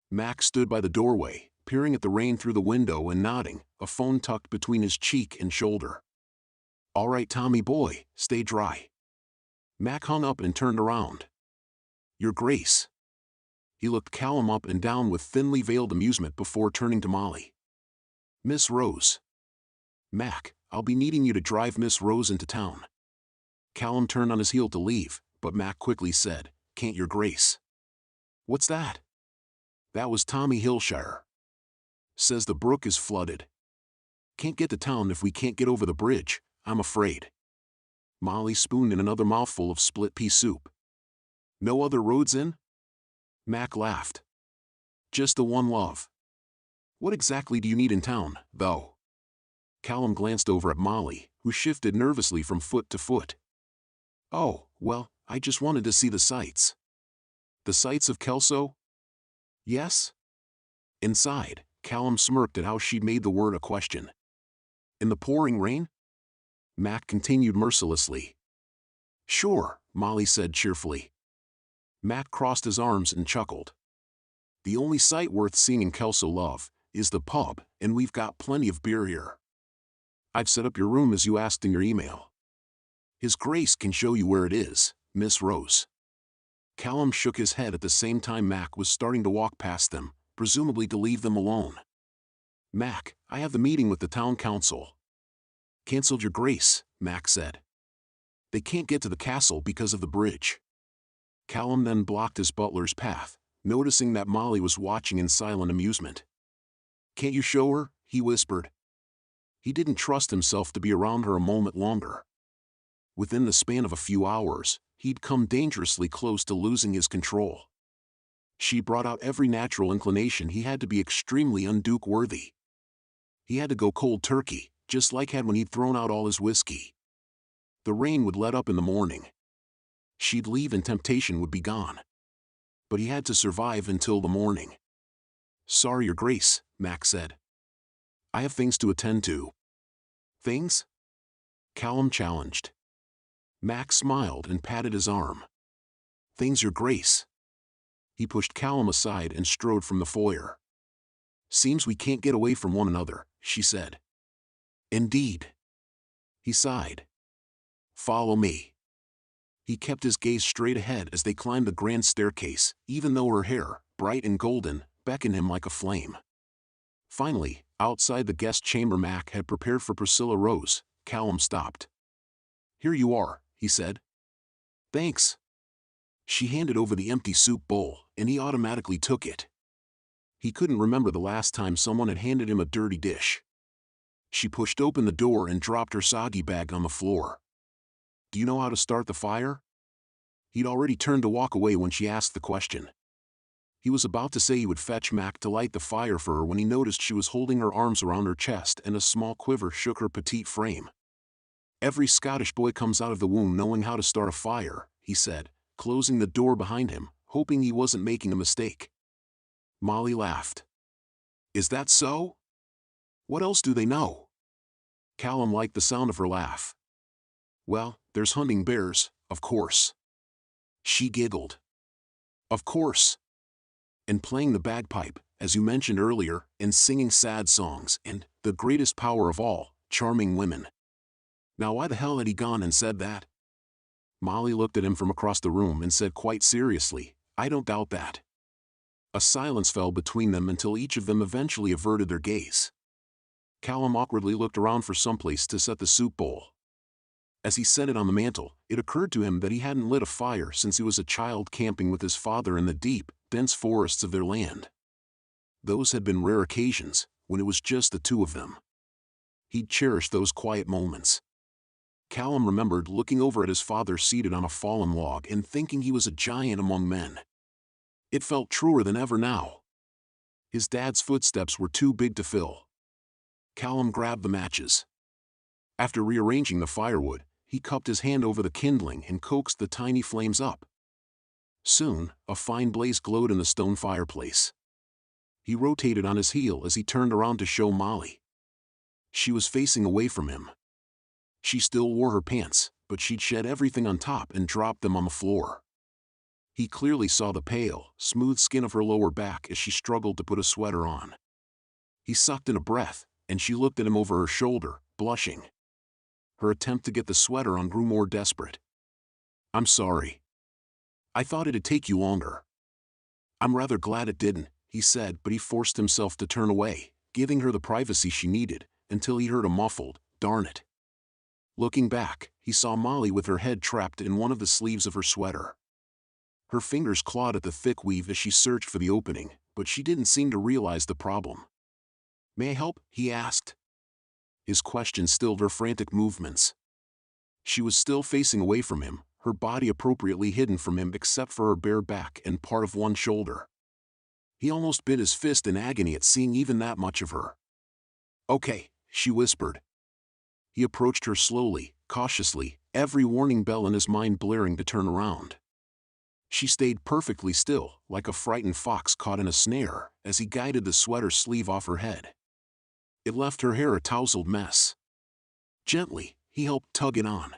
Mac stood by the doorway, peering at the rain through the window and nodding, a phone tucked between his cheek and shoulder. "All right, Tommy boy, stay dry." Mac hung up and turned around. "Your Grace." He looked Callum up and down with thinly veiled amusement before turning to Molly. "Miss Rose." "Mac, I'll be needing you to drive Miss Rose into town." Callum turned on his heel to leave, but Mac quickly said, "Can't your Grace?" "What's that?" "That was Tommy Hillshire. Says the brook is flooded. Can't get to town if we can't get over the bridge, I'm afraid." Molly spooned in another mouthful of split pea soup. "No other roads in?" Mac laughed. "Just the one love." "What exactly do you need in town, though?" Callum glanced over at Molly, who shifted nervously from foot to foot. "Oh, well, I just wanted to see the sights." "The sights of Kelso?" "Yes?" Inside, Callum smirked at how she'd made the word a question. "In the pouring rain?" Mac continued mercilessly. "Sure," Molly said cheerfully. Mac crossed his arms and chuckled. "The only sight worth seeing in Kelso, love, is the pub, and we've got plenty of beer here." I've set up your room as you asked in your email. His Grace can show you where it is, Miss Rose. Callum shook his head at the same time Mac was starting to walk past them, presumably to leave them alone. Mac, I have the meeting with the town council. Cancelled, Your Grace, Mac said. They can't get to the castle because of the bridge. Callum then blocked his butler's path, noticing that Molly was watching in silent amusement. Can't you show her? He whispered. He didn't trust himself to be around her a moment longer. Within the span of a few hours, he'd come dangerously close to losing his control. She brought out every natural inclination he had to be extremely un-Duke worthy. He had to go cold turkey, just like had when he'd thrown out all his whiskey. The rain would let up in the morning. She'd leave and temptation would be gone. But he had to survive until the morning. Sorry, Your Grace, Mac said. I have things to attend to. Things? Callum challenged. Mac smiled and patted his arm. Things, Your Grace. He pushed Callum aside and strode from the foyer. Seems we can't get away from one another, she said. Indeed. He sighed. Follow me. He kept his gaze straight ahead as they climbed the grand staircase, even though her hair, bright and golden, beckoned him like a flame. Finally, outside the guest chamber Mac had prepared for Priscilla Rose, Callum stopped. Here you are, he said. Thanks. She handed over the empty soup bowl, and he automatically took it. He couldn't remember the last time someone had handed him a dirty dish. She pushed open the door and dropped her soggy bag on the floor. Do you know how to start the fire? He'd already turned to walk away when she asked the question. He was about to say he would fetch Mac to light the fire for her when he noticed she was holding her arms around her chest and a small quiver shook her petite frame. Every Scottish boy comes out of the womb knowing how to start a fire, he said, closing the door behind him, hoping he wasn't making a mistake. Molly laughed. Is that so? What else do they know? Callum liked the sound of her laugh. Well, there's hunting bears, of course. She giggled. Of course. And playing the bagpipe, as you mentioned earlier, and singing sad songs, and, the greatest power of all, charming women. Now why the hell had he gone and said that? Molly looked at him from across the room and said quite seriously, I don't doubt that. A silence fell between them until each of them eventually averted their gaze. Callum awkwardly looked around for someplace to set the soup bowl. As he set it on the mantel, it occurred to him that he hadn't lit a fire since he was a child camping with his father in the deep, dense forests of their land. Those had been rare occasions, when it was just the two of them. He'd cherished those quiet moments. Callum remembered looking over at his father seated on a fallen log and thinking he was a giant among men. It felt truer than ever now. His dad's footsteps were too big to fill. Callum grabbed the matches. After rearranging the firewood, he cupped his hand over the kindling and coaxed the tiny flames up. Soon, a fine blaze glowed in the stone fireplace. He rotated on his heel as he turned around to show Molly. She was facing away from him. She still wore her pants, but she'd shed everything on top and dropped them on the floor. He clearly saw the pale, smooth skin of her lower back as she struggled to put a sweater on. He sucked in a breath, and she looked at him over her shoulder, blushing. Her attempt to get the sweater on grew more desperate. I'm sorry. I thought it'd take you longer. I'm rather glad it didn't, he said, but he forced himself to turn away, giving her the privacy she needed, until he heard a muffled, darn it. Looking back, he saw Molly with her head trapped in one of the sleeves of her sweater. Her fingers clawed at the thick weave as she searched for the opening, but she didn't seem to realize the problem. May I help? He asked. His question stilled her frantic movements. She was still facing away from him, her body appropriately hidden from him except for her bare back and part of one shoulder. He almost bit his fist in agony at seeing even that much of her. Okay, she whispered. He approached her slowly, cautiously, every warning bell in his mind blaring to turn around. She stayed perfectly still, like a frightened fox caught in a snare, as he guided the sweater sleeve off her head. It left her hair a tousled mess. Gently, he helped tug it on.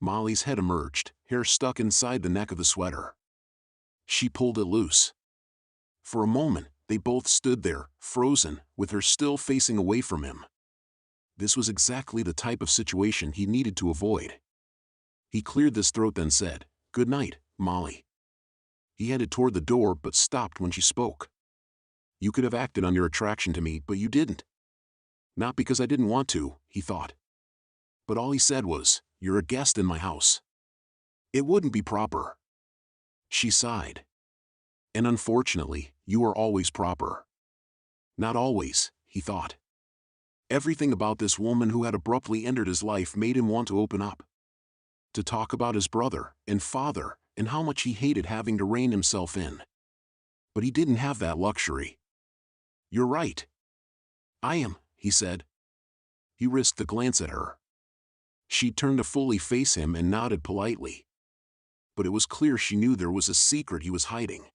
Molly's head emerged, hair stuck inside the neck of the sweater. She pulled it loose. For a moment, they both stood there, frozen, with her still facing away from him. This was exactly the type of situation he needed to avoid. He cleared his throat then said, "Good night, Molly." He headed toward the door but stopped when she spoke. "You could have acted on your attraction to me, but you didn't." "Not because I didn't want to," he thought. But all he said was, "You're a guest in my house. It wouldn't be proper." She sighed. "And unfortunately, you are always proper." Not always, he thought. Everything about this woman who had abruptly entered his life made him want to open up. To talk about his brother and father and how much he hated having to rein himself in. But he didn't have that luxury. "You're right. I am," he said. He risked a glance at her. She turned to fully face him and nodded politely. But it was clear she knew there was a secret he was hiding.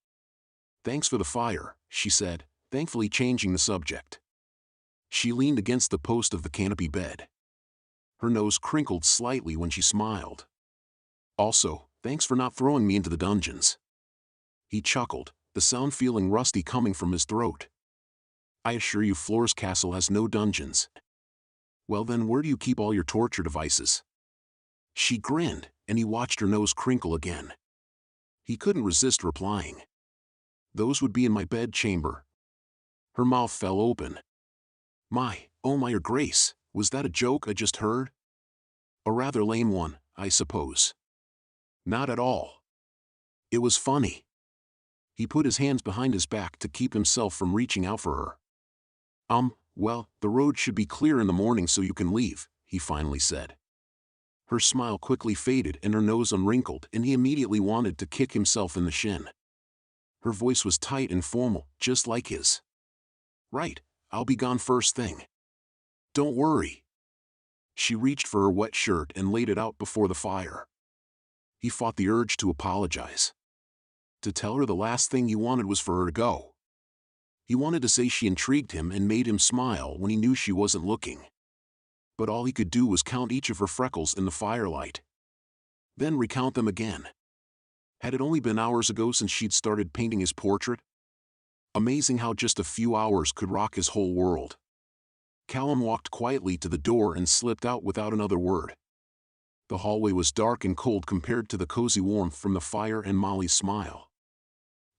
"Thanks for the fire," she said, thankfully changing the subject. She leaned against the post of the canopy bed. Her nose crinkled slightly when she smiled. "Also, thanks for not throwing me into the dungeons." He chuckled, the sound feeling rusty coming from his throat. "I assure you Floor's castle has no dungeons." "Well then, where do you keep all your torture devices?" She grinned, and he watched her nose crinkle again. He couldn't resist replying. "Those would be in my bed chamber." Her mouth fell open. Oh my, your grace, was that a joke I just heard?" "A rather lame one, I suppose." "Not at all. It was funny." He put his hands behind his back to keep himself from reaching out for her. Well, the road should be clear in the morning so you can leave," he finally said. Her smile quickly faded and her nose unwrinkled, and he immediately wanted to kick himself in the shin. Her voice was tight and formal, just like his. "Right, I'll be gone first thing. Don't worry." She reached for her wet shirt and laid it out before the fire. He fought the urge to apologize. To tell her the last thing he wanted was for her to go. He wanted to say she intrigued him and made him smile when he knew she wasn't looking. But all he could do was count each of her freckles in the firelight. Then recount them again. Had it only been hours ago since she'd started painting his portrait? Amazing how just a few hours could rock his whole world. Callum walked quietly to the door and slipped out without another word. The hallway was dark and cold compared to the cozy warmth from the fire and Molly's smile.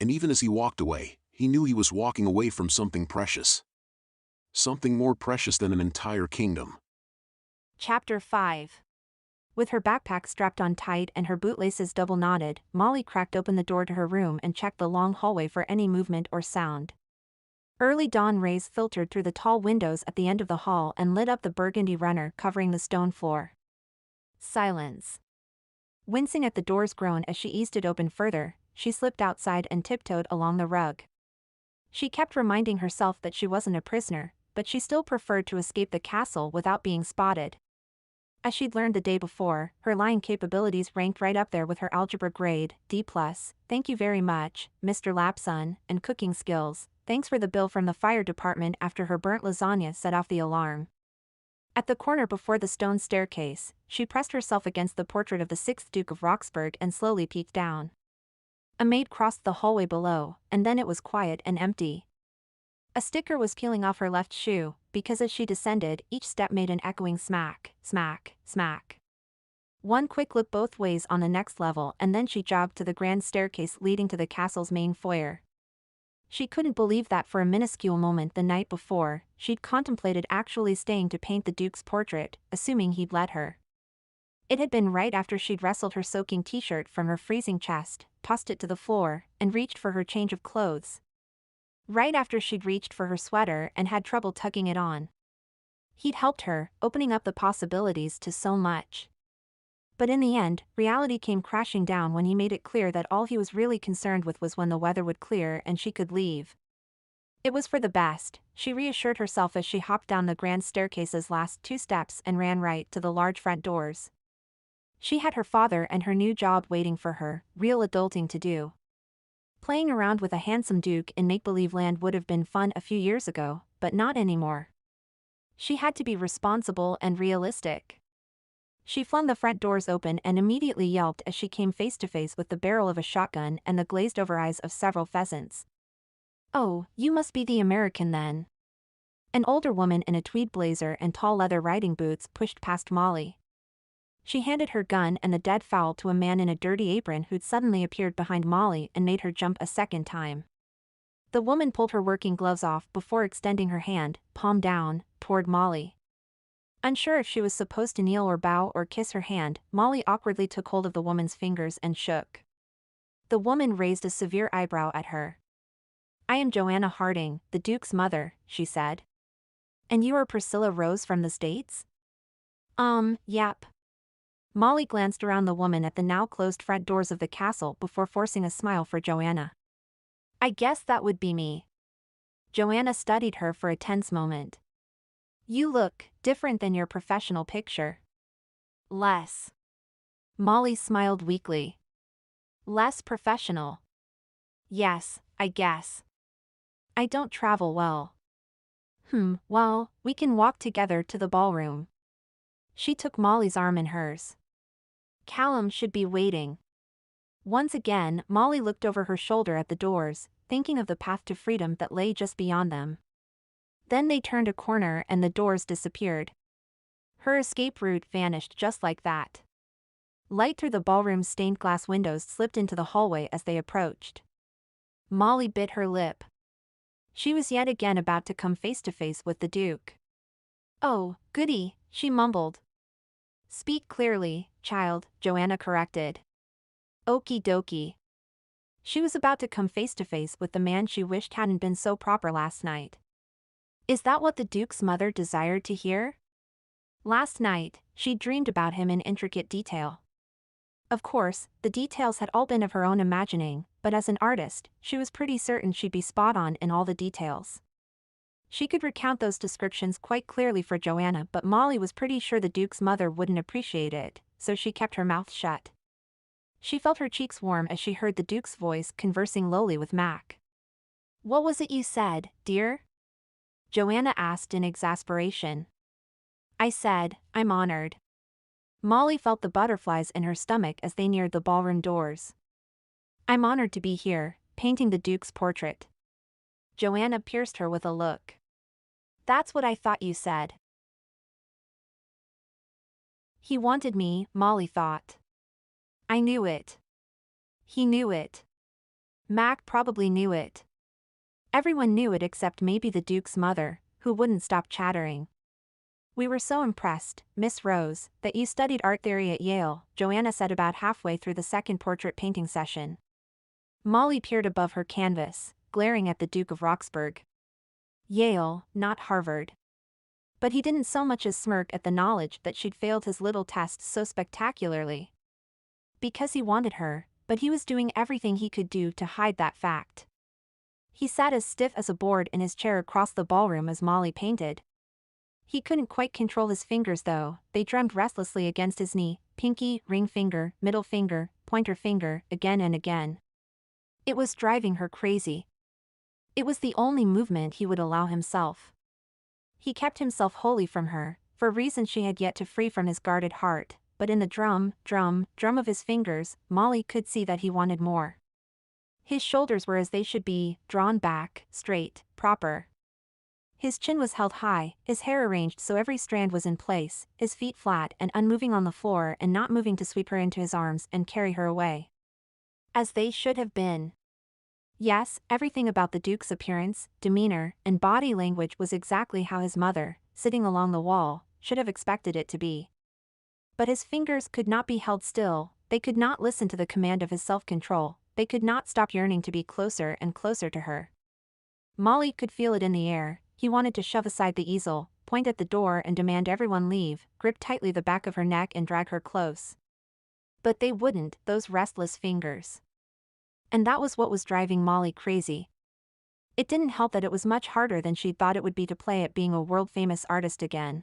And even as he walked away, he knew he was walking away from something precious. Something more precious than an entire kingdom. Chapter 5. With her backpack strapped on tight and her bootlaces double knotted, Molly cracked open the door to her room and checked the long hallway for any movement or sound. Early dawn rays filtered through the tall windows at the end of the hall and lit up the burgundy runner covering the stone floor. Silence. Wincing at the door's groan as she eased it open further, she slipped outside and tiptoed along the rug. She kept reminding herself that she wasn't a prisoner, but she still preferred to escape the castle without being spotted. As she'd learned the day before, her lying capabilities ranked right up there with her algebra grade, D+, thank you very much, Mr. Lapson, and cooking skills, thanks for the bill from the fire department after her burnt lasagna set off the alarm. At the corner before the stone staircase, she pressed herself against the portrait of the 6th Duke of Roxburgh and slowly peeked down. A maid crossed the hallway below, and then it was quiet and empty. A sticker was peeling off her left shoe, because as she descended, each step made an echoing smack, smack, smack. One quick look both ways on the next level and then she jogged to the grand staircase leading to the castle's main foyer. She couldn't believe that for a minuscule moment the night before, she'd contemplated actually staying to paint the Duke's portrait, assuming he'd let her. It had been right after she'd wrestled her soaking t-shirt from her freezing chest, tossed it to the floor, and reached for her change of clothes. Right after she'd reached for her sweater and had trouble tucking it on. He'd helped her, opening up the possibilities to so much. But in the end, reality came crashing down when he made it clear that all he was really concerned with was when the weather would clear and she could leave. It was for the best, she reassured herself as she hopped down the grand staircase's last 2 steps and ran right to the large front doors. She had her father and her new job waiting for her, real adulting to do. Playing around with a handsome duke in make-believe land would have been fun a few years ago, but not anymore. She had to be responsible and realistic. She flung the front doors open and immediately yelped as she came face to face with the barrel of a shotgun and the glazed-over eyes of several pheasants. "Oh, you must be the American then." An older woman in a tweed blazer and tall leather riding boots pushed past Molly. She handed her gun and the dead fowl to a man in a dirty apron who'd suddenly appeared behind Molly and made her jump a second time. The woman pulled her working gloves off before extending her hand, palm down, toward Molly. Unsure if she was supposed to kneel or bow or kiss her hand, Molly awkwardly took hold of the woman's fingers and shook. The woman raised a severe eyebrow at her. "I am Joanna Harding, the Duke's mother," she said. "And you are Priscilla Rose from the States?" Yep." Molly glanced around the woman at the now closed front doors of the castle before forcing a smile for Joanna. "I guess that would be me." Joanna studied her for a tense moment. "You look different than your professional picture." "Less." Molly smiled weakly. "Less professional?" "Yes, I guess. I don't travel well." Well, we can walk together to the ballroom." She took Molly's arm in hers. "Callum should be waiting." Once again, Molly looked over her shoulder at the doors, thinking of the path to freedom that lay just beyond them. Then they turned a corner and the doors disappeared. Her escape route vanished just like that. Light through the ballroom's stained glass windows slipped into the hallway as they approached. Molly bit her lip. She was yet again about to come face to face with the Duke. "Oh, goody," she mumbled. "Speak clearly, child," Joanna corrected. "Okie dokie." She was about to come face to face with the man she wished hadn't been so proper last night. Is that what the Duke's mother desired to hear? Last night, she dreamed about him in intricate detail. Of course, the details had all been of her own imagining, but as an artist, she was pretty certain she'd be spot on in all the details. She could recount those descriptions quite clearly for Joanna, but Molly was pretty sure the Duke's mother wouldn't appreciate it, so she kept her mouth shut. She felt her cheeks warm as she heard the Duke's voice conversing lowly with Mac. "What was it you said, dear?" Joanna asked in exasperation. "I said, I'm honored." Molly felt the butterflies in her stomach as they neared the ballroom doors. "I'm honored to be here, painting the Duke's portrait." Joanna pierced her with a look. "That's what I thought you said." He wanted me, Molly thought. I knew it. He knew it. Mac probably knew it. Everyone knew it except maybe the Duke's mother, who wouldn't stop chattering. "We were so impressed, Miss Rose, that you studied art theory at Yale," Joanna said about halfway through the second portrait painting session. Molly peered above her canvas, glaring at the Duke of Roxburgh. Yale, not Harvard. But he didn't so much as smirk at the knowledge that she'd failed his little test so spectacularly. Because he wanted her, but he was doing everything he could do to hide that fact. He sat as stiff as a board in his chair across the ballroom as Molly painted. He couldn't quite control his fingers though, they drummed restlessly against his knee, pinky, ring finger, middle finger, pointer finger, again and again. It was driving her crazy. It was the only movement he would allow himself. He kept himself wholly from her, for reasons she had yet to free from his guarded heart, but in the drum of his fingers, Molly could see that he wanted more. His shoulders were as they should be, drawn back, straight, proper. His chin was held high, his hair arranged so every strand was in place, his feet flat and unmoving on the floor and not moving to sweep her into his arms and carry her away. As they should have been. Yes, everything about the Duke's appearance, demeanor, and body language was exactly how his mother, sitting along the wall, should have expected it to be. But his fingers could not be held still, they could not listen to the command of his self-control, they could not stop yearning to be closer and closer to her. Molly could feel it in the air. He wanted to shove aside the easel, point at the door and demand everyone leave, grip tightly the back of her neck and drag her close. But they wouldn't, those restless fingers. And that was what was driving Molly crazy. It didn't help that it was much harder than she'd thought it would be to play at being a world-famous artist again.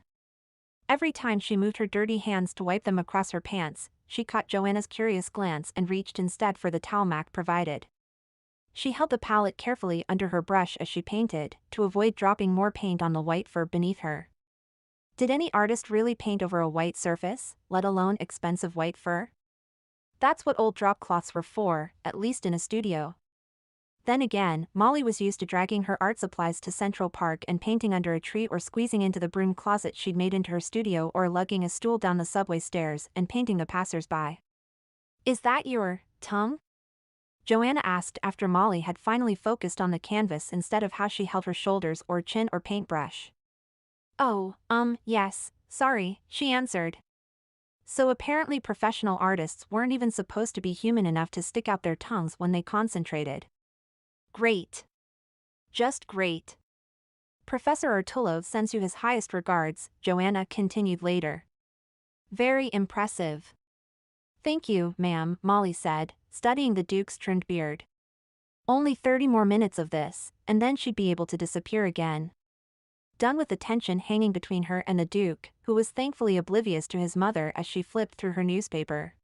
Every time she moved her dirty hands to wipe them across her pants, she caught Joanna's curious glance and reached instead for the towel Mac provided. She held the palette carefully under her brush as she painted, to avoid dropping more paint on the white fur beneath her. Did any artist really paint over a white surface, let alone expensive white fur? That's what old drop cloths were for, at least in a studio. Then again, Molly was used to dragging her art supplies to Central Park and painting under a tree or squeezing into the broom closet she'd made into her studio or lugging a stool down the subway stairs and painting the passers-by. "Is that your tongue?" Joanna asked after Molly had finally focused on the canvas instead of how she held her shoulders or chin or paintbrush. "Oh, yes, sorry," she answered. So apparently professional artists weren't even supposed to be human enough to stick out their tongues when they concentrated. "Great. Just great. Professor Artullo sends you his highest regards," Joanna continued later. "Very impressive." "Thank you, ma'am," Molly said, studying the Duke's trimmed beard. Only 30 more minutes of this, and then she'd be able to disappear again. Done with the tension hanging between her and the Duke, who was thankfully oblivious to his mother as she flipped through her newspaper.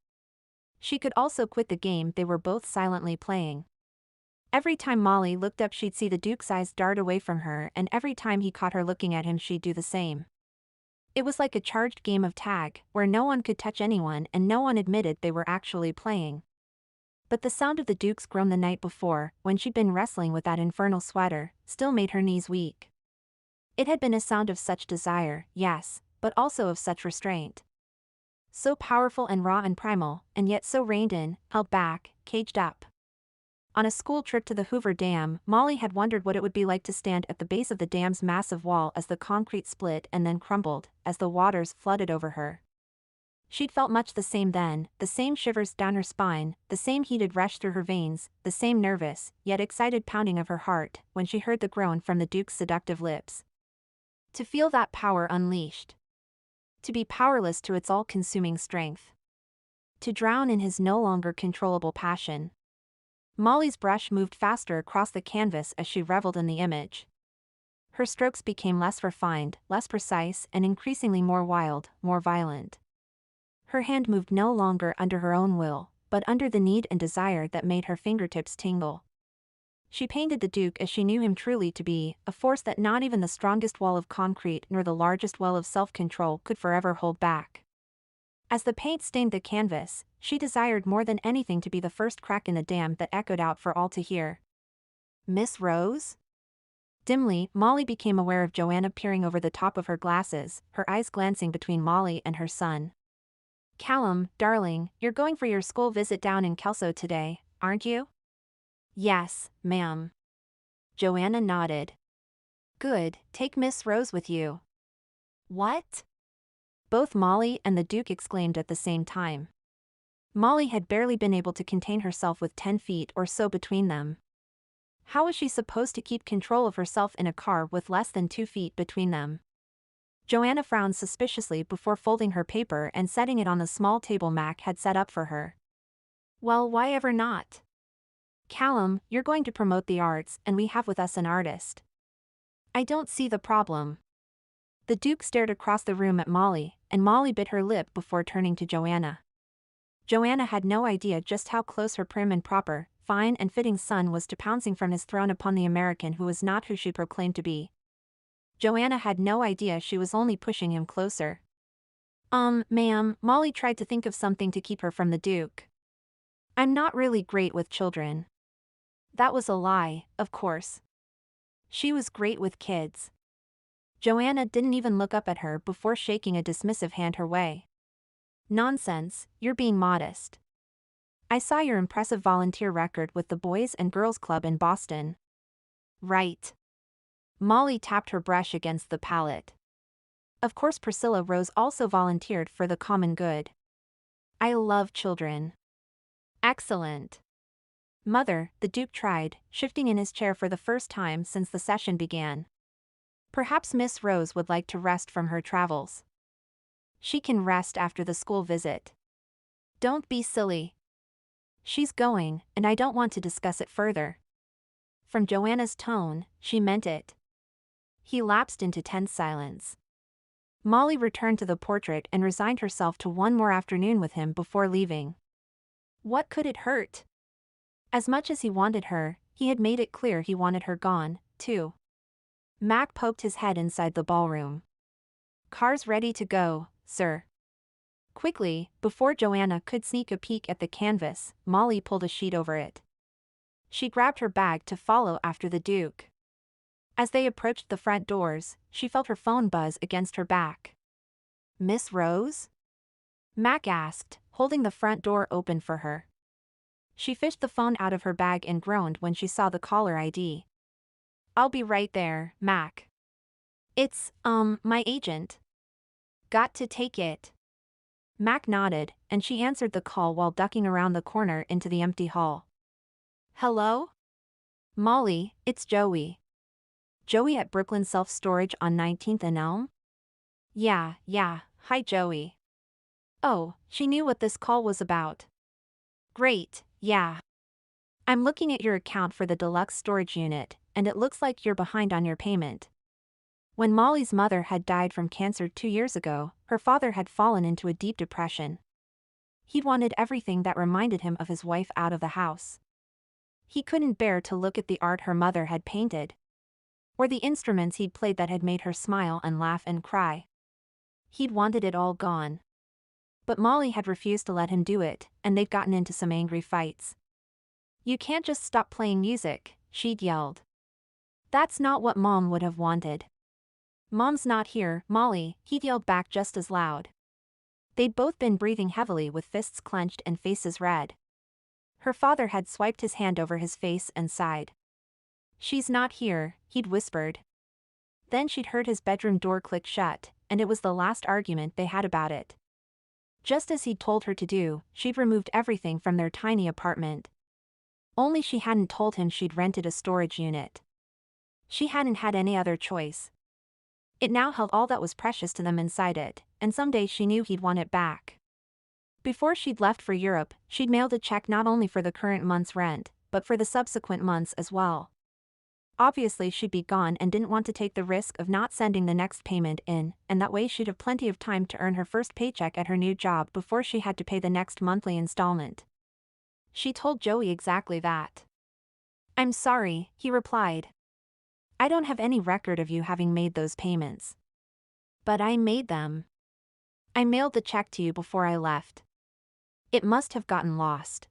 She could also quit the game they were both silently playing. Every time Molly looked up she'd see the Duke's eyes dart away from her, and every time he caught her looking at him she'd do the same. It was like a charged game of tag, where no one could touch anyone and no one admitted they were actually playing. But the sound of the Duke's groan the night before, when she'd been wrestling with that infernal sweater, still made her knees weak. It had been a sound of such desire, yes, but also of such restraint. So powerful and raw and primal, and yet so reined in, held back, caged up. On a school trip to the Hoover Dam, Molly had wondered what it would be like to stand at the base of the dam's massive wall as the concrete split and then crumbled, as the waters flooded over her. She'd felt much the same then, the same shivers down her spine, the same heated rush through her veins, the same nervous, yet excited pounding of her heart, when she heard the groan from the Duke's seductive lips. To feel that power unleashed. To be powerless to its all-consuming strength. To drown in his no longer controllable passion. Molly's brush moved faster across the canvas as she reveled in the image. Her strokes became less refined, less precise, and increasingly more wild, more violent. Her hand moved no longer under her own will, but under the need and desire that made her fingertips tingle. She painted the Duke as she knew him truly to be, a force that not even the strongest wall of concrete nor the largest well of self-control could forever hold back. As the paint stained the canvas, she desired more than anything to be the first crack in the dam that echoed out for all to hear. "Miss Rose?" Dimly, Molly became aware of Joanna peering over the top of her glasses, her eyes glancing between Molly and her son. "Callum, darling, you're going for your school visit down in Kelso today, aren't you?" "Yes, ma'am." Joanna nodded. "Good, take Miss Rose with you." "What?" Both Molly and the Duke exclaimed at the same time. Molly had barely been able to contain herself with 10 feet or so between them. How was she supposed to keep control of herself in a car with less than 2 feet between them? Joanna frowned suspiciously before folding her paper and setting it on the small table Mac had set up for her. "Well, why ever not? Callum, you're going to promote the arts, and we have with us an artist. I don't see the problem." The Duke stared across the room at Molly, and Molly bit her lip before turning to Joanna. Joanna had no idea just how close her prim and proper, fine and fitting son was to pouncing from his throne upon the American who was not who she proclaimed to be. Joanna had no idea she was only pushing him closer. Ma'am," Molly tried to think of something to keep her from the Duke. "I'm not really great with children." That was a lie, of course. She was great with kids. Joanna didn't even look up at her before shaking a dismissive hand her way. "Nonsense, you're being modest. I saw your impressive volunteer record with the Boys and Girls Club in Boston." "Right." Molly tapped her brush against the palette. "Of course Priscilla Rose also volunteered for the common good. I love children." "Excellent." "Mother," the Duke tried, shifting in his chair for the first time since the session began. "Perhaps Miss Rose would like to rest from her travels." "She can rest after the school visit." "Don't be silly. She's going, and I don't want to discuss it further." From Joanna's tone, she meant it. He lapsed into tense silence. Molly returned to the portrait and resigned herself to one more afternoon with him before leaving. What could it hurt? As much as he wanted her, he had made it clear he wanted her gone, too. Mac poked his head inside the ballroom. "Car's ready to go, sir." Quickly, before Joanna could sneak a peek at the canvas, Molly pulled a sheet over it. She grabbed her bag to follow after the Duke. As they approached the front doors, she felt her phone buzz against her back. "Miss Rose?" Mac asked, holding the front door open for her. She fished the phone out of her bag and groaned when she saw the caller ID. "I'll be right there, Mac." "It's, my agent." "Got to take it." Mac nodded, and she answered the call while ducking around the corner into the empty hall. "Hello? Molly, it's Joey." "Joey at Brooklyn Self-Storage on 19th and Elm?" Yeah, hi Joey." Oh, she knew what this call was about. "Great, yeah. I'm looking at your account for the deluxe storage unit, and it looks like you're behind on your payment." When Molly's mother had died from cancer 2 years ago, her father had fallen into a deep depression. He'd wanted everything that reminded him of his wife out of the house. He couldn't bear to look at the art her mother had painted, or the instruments he'd played that had made her smile and laugh and cry. He'd wanted it all gone. But Molly had refused to let him do it, and they'd gotten into some angry fights. "You can't just stop playing music," she'd yelled. "That's not what Mom would have wanted." "Mom's not here, Molly," he'd yelled back just as loud. They'd both been breathing heavily with fists clenched and faces red. Her father had swiped his hand over his face and sighed. "She's not here," he'd whispered. Then she'd heard his bedroom door click shut, and it was the last argument they had about it. Just as he'd told her to do, she'd removed everything from their tiny apartment. Only she hadn't told him she'd rented a storage unit. She hadn't had any other choice. It now held all that was precious to them inside it, and someday she knew he'd want it back. Before she'd left for Europe, she'd mailed a check not only for the current month's rent, but for the subsequent months as well. Obviously she'd be gone and didn't want to take the risk of not sending the next payment in, and that way she'd have plenty of time to earn her first paycheck at her new job before she had to pay the next monthly installment. She told Joey exactly that. "I'm sorry," he replied. "I don't have any record of you having made those payments. But I made them. I mailed the check to you before I left. It must have gotten lost.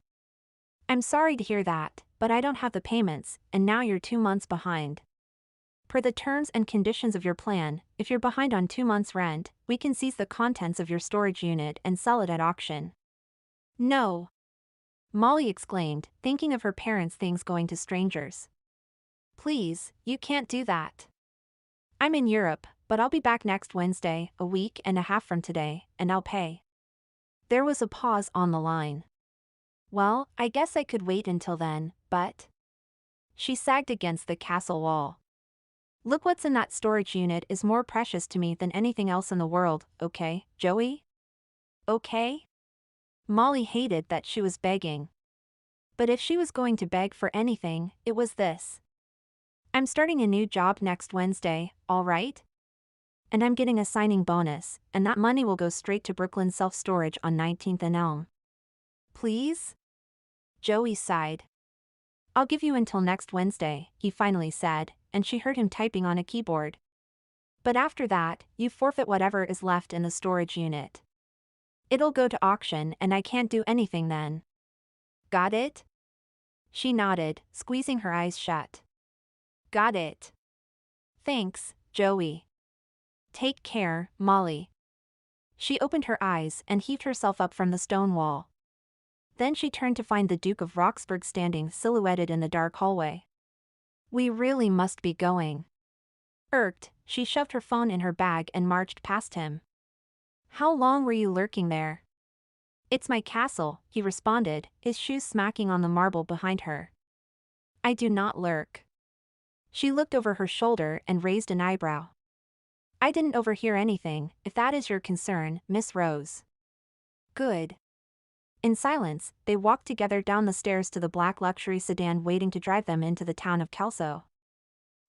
I'm sorry to hear that, but I don't have the payments, and now you're 2 months behind. Per the terms and conditions of your plan, if you're behind on 2 months' rent, we can seize the contents of your storage unit and sell it at auction." "No!" Molly exclaimed, thinking of her parents' things going to strangers. "Please, you can't do that. I'm in Europe, but I'll be back next Wednesday, a week and a half from today, and I'll pay." There was a pause on the line. "Well, I guess I could wait until then, but..." She sagged against the castle wall. "Look, what's in that storage unit is more precious to me than anything else in the world, okay, Joey? Okay?" Molly hated that she was begging. But if she was going to beg for anything, it was this. "I'm starting a new job next Wednesday, all right? And I'm getting a signing bonus, and that money will go straight to Brooklyn Self-Storage on 19th and Elm. Please?" Joey sighed. "I'll give you until next Wednesday," he finally said, and she heard him typing on a keyboard. "But after that, you forfeit whatever is left in the storage unit. It'll go to auction and I can't do anything then. Got it?" She nodded, squeezing her eyes shut. "Got it. Thanks, Joey. Take care, Molly." She opened her eyes and heaved herself up from the stone wall. Then she turned to find the Duke of Roxburgh standing silhouetted in the dark hallway. "We really must be going." Irked, she shoved her phone in her bag and marched past him. "How long were you lurking there?" "It's my castle," he responded, his shoes smacking on the marble behind her. "I do not lurk." She looked over her shoulder and raised an eyebrow. "I didn't overhear anything, if that is your concern, Miss Rose." "Good." In silence, they walked together down the stairs to the black luxury sedan waiting to drive them into the town of Kelso.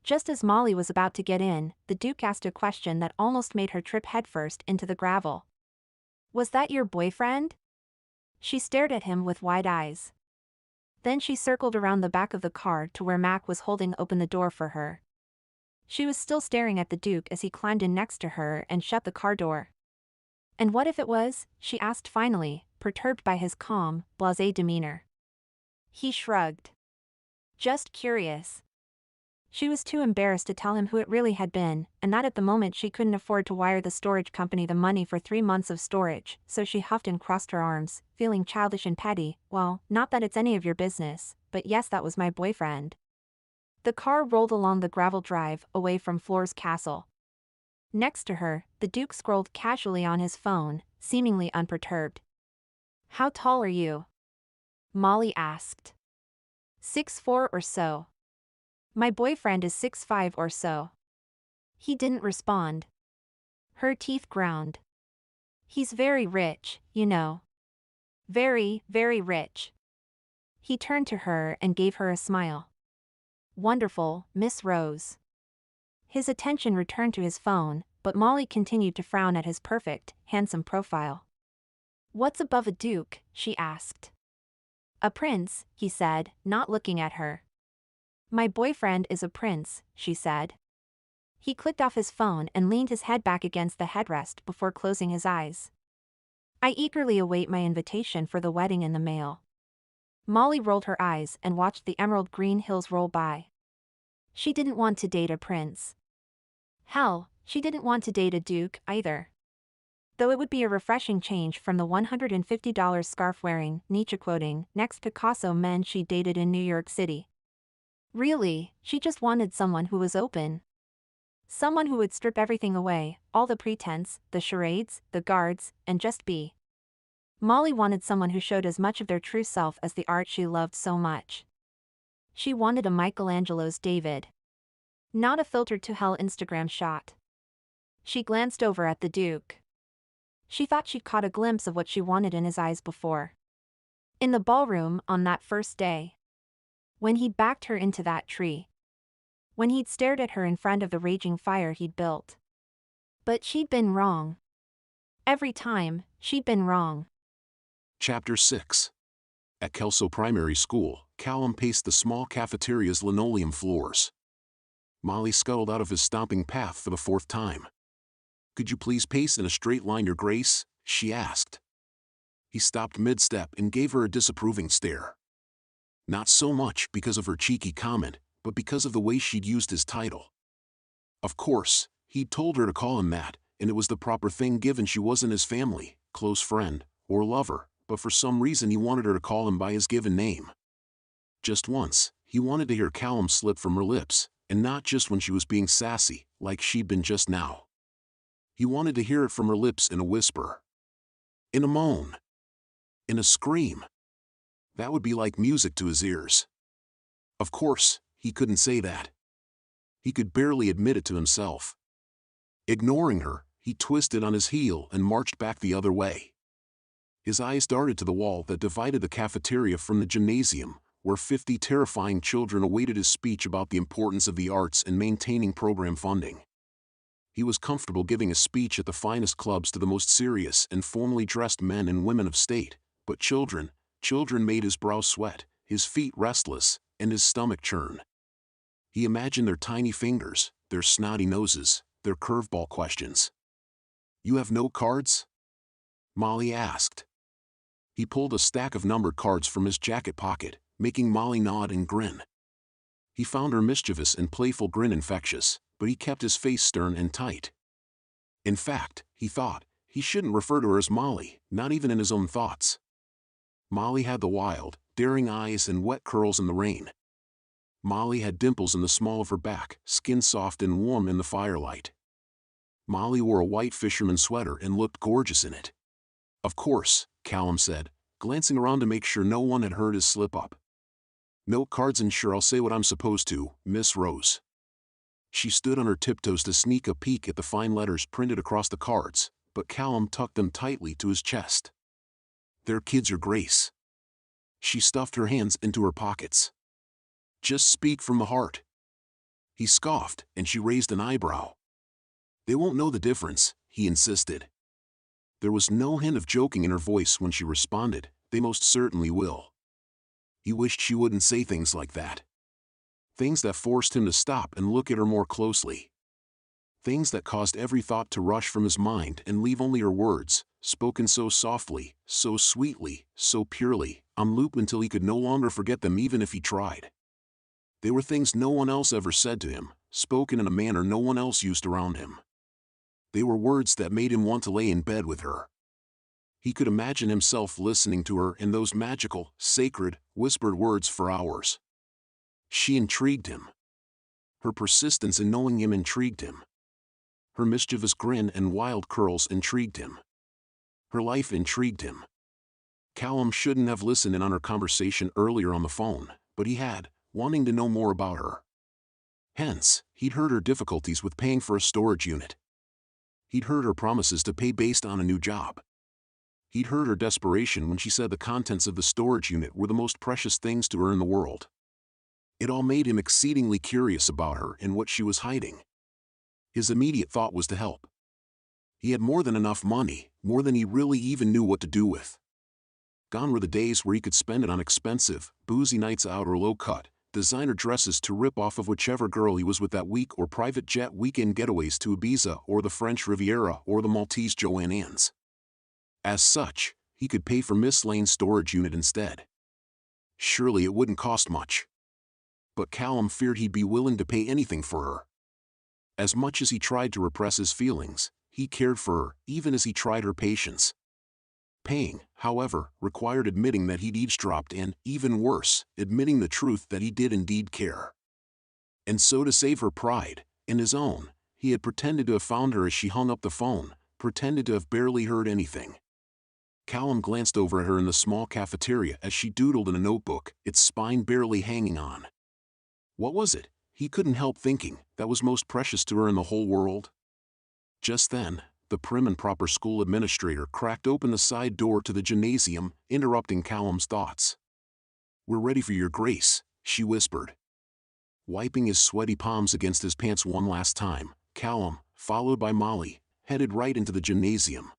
Just as Molly was about to get in, the Duke asked a question that almost made her trip headfirst into the gravel. "Was that your boyfriend?" She stared at him with wide eyes. Then she circled around the back of the car to where Mac was holding open the door for her. She was still staring at the Duke as he climbed in next to her and shut the car door. "And what if it was?" she asked finally, perturbed by his calm, blasé demeanor. He shrugged. Just curious. She was too embarrassed to tell him who it really had been, and that at the moment she couldn't afford to wire the storage company the money for 3 months of storage, so she huffed and crossed her arms, feeling childish and petty. Well, not that it's any of your business, but yes, that was my boyfriend. The car rolled along the gravel drive, away from Floor's castle. Next to her, the Duke scrolled casually on his phone, seemingly unperturbed. How tall are you? Molly asked. 6'4" or so. My boyfriend is 6'5" or so. He didn't respond. Her teeth ground. He's very rich, you know. Very, very rich. He turned to her and gave her a smile. Wonderful, Miss Rose. His attention returned to his phone, but Molly continued to frown at his perfect, handsome profile. What's above a duke? She asked. A prince, he said, not looking at her. My boyfriend is a prince, she said. He clicked off his phone and leaned his head back against the headrest before closing his eyes. I eagerly await my invitation for the wedding in the mail. Molly rolled her eyes and watched the emerald green hills roll by. She didn't want to date a prince. Hell, she didn't want to date a duke, either. Though it would be a refreshing change from the $150 scarf-wearing, Nietzsche-quoting, next Picasso men she dated in New York City. Really, she just wanted someone who was open. Someone who would strip everything away, all the pretense, the charades, the guards, and just be. Molly wanted someone who showed as much of their true self as the art she loved so much. She wanted a Michelangelo's David. Not a filtered to hell Instagram shot. She glanced over at the Duke. She thought she caught a glimpse of what she wanted in his eyes before. In the ballroom, on that first day. When he'd backed her into that tree. When he'd stared at her in front of the raging fire he'd built. But she'd been wrong. Every time, she'd been wrong. Chapter 6. At Kelso Primary School, Callum paced the small cafeteria's linoleum floors. Molly scuttled out of his stomping path for the 4th time. Could you please pace in a straight line, Your Grace? She asked. He stopped mid-step and gave her a disapproving stare. Not so much because of her cheeky comment, but because of the way she'd used his title. Of course, he'd told her to call him that, and it was the proper thing given she wasn't his family, close friend, or lover, but for some reason he wanted her to call him by his given name. Just once, he wanted to hear Callum slip from her lips, and not just when she was being sassy, like she'd been just now. He wanted to hear it from her lips in a whisper. In a moan. In a scream. That would be like music to his ears. Of course, he couldn't say that. He could barely admit it to himself. Ignoring her, he twisted on his heel and marched back the other way. His eyes darted to the wall that divided the cafeteria from the gymnasium, where 50 terrifying children awaited his speech about the importance of the arts and maintaining program funding. He was comfortable giving a speech at the finest clubs to the most serious and formally dressed men and women of state, but children made his brow sweat, his feet restless, and his stomach churn. He imagined their tiny fingers, their snotty noses, their curveball questions. You have no cards? Molly asked. He pulled a stack of numbered cards from his jacket pocket, making Molly nod and grin. He found her mischievous and playful grin infectious, but he kept his face stern and tight. In fact, he thought, he shouldn't refer to her as Molly, not even in his own thoughts. Molly had the wild, daring eyes and wet curls in the rain. Molly had dimples in the small of her back, skin soft and warm in the firelight. Molly wore a white fisherman sweater and looked gorgeous in it. Of course, Callum said, glancing around to make sure no one had heard his slip-up. No cards, and sure I'll say what I'm supposed to, Miss Rose. She stood on her tiptoes to sneak a peek at the fine letters printed across the cards, but Callum tucked them tightly to his chest. They're kids, Your Grace. She stuffed her hands into her pockets. Just speak from the heart. He scoffed, and she raised an eyebrow. They won't know the difference, he insisted. There was no hint of joking in her voice when she responded, they most certainly will. He wished she wouldn't say things like that. Things that forced him to stop and look at her more closely. Things that caused every thought to rush from his mind and leave only her words, spoken so softly, so sweetly, so purely, on loop until he could no longer forget them even if he tried. They were things no one else ever said to him, spoken in a manner no one else used around him. They were words that made him want to lay in bed with her. He could imagine himself listening to her in those magical, sacred, whispered words for hours. She intrigued him. Her persistence in knowing him intrigued him. Her mischievous grin and wild curls intrigued him. Her life intrigued him. Callum shouldn't have listened in on her conversation earlier on the phone, but he had, wanting to know more about her. Hence, he'd heard her difficulties with paying for a storage unit. He'd heard her promises to pay based on a new job. He'd heard her desperation when she said the contents of the storage unit were the most precious things to her in the world. It all made him exceedingly curious about her and what she was hiding. His immediate thought was to help. He had more than enough money, more than he really even knew what to do with. Gone were the days where he could spend it on expensive, boozy nights out or low-cut, designer dresses to rip off of whichever girl he was with that week, or private jet weekend getaways to Ibiza or the French Riviera or the Maltese Joanne Ann's. As such, he could pay for Miss Lane's storage unit instead. Surely it wouldn't cost much. But Callum feared he'd be willing to pay anything for her. As much as he tried to repress his feelings, he cared for her, even as he tried her patience. Paying, however, required admitting that he'd eavesdropped and, even worse, admitting the truth that he did indeed care. And so, to save her pride, and his own, he had pretended to have found her as she hung up the phone, pretended to have barely heard anything. Callum glanced over at her in the small cafeteria as she doodled in a notebook, its spine barely hanging on. What was it, he couldn't help thinking, that was most precious to her in the whole world? Just then, the prim and proper school administrator cracked open the side door to the gymnasium, interrupting Callum's thoughts. "We're ready for your grace," she whispered. Wiping his sweaty palms against his pants one last time, Callum, followed by Molly, headed right into the gymnasium.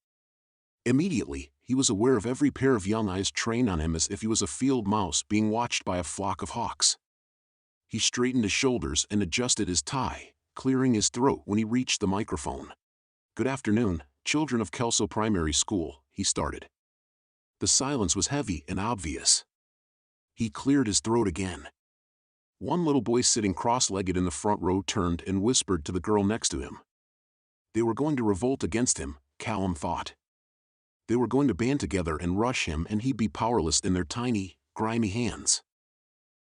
Immediately, he was aware of every pair of young eyes trained on him as if he was a field mouse being watched by a flock of hawks. He straightened his shoulders and adjusted his tie, clearing his throat when he reached the microphone. "Good afternoon, children of Kelso Primary School," he started. The silence was heavy and obvious. He cleared his throat again. One little boy sitting cross-legged in the front row turned and whispered to the girl next to him. They were going to revolt against him, Callum thought. They were going to band together and rush him, and he'd be powerless in their tiny, grimy hands.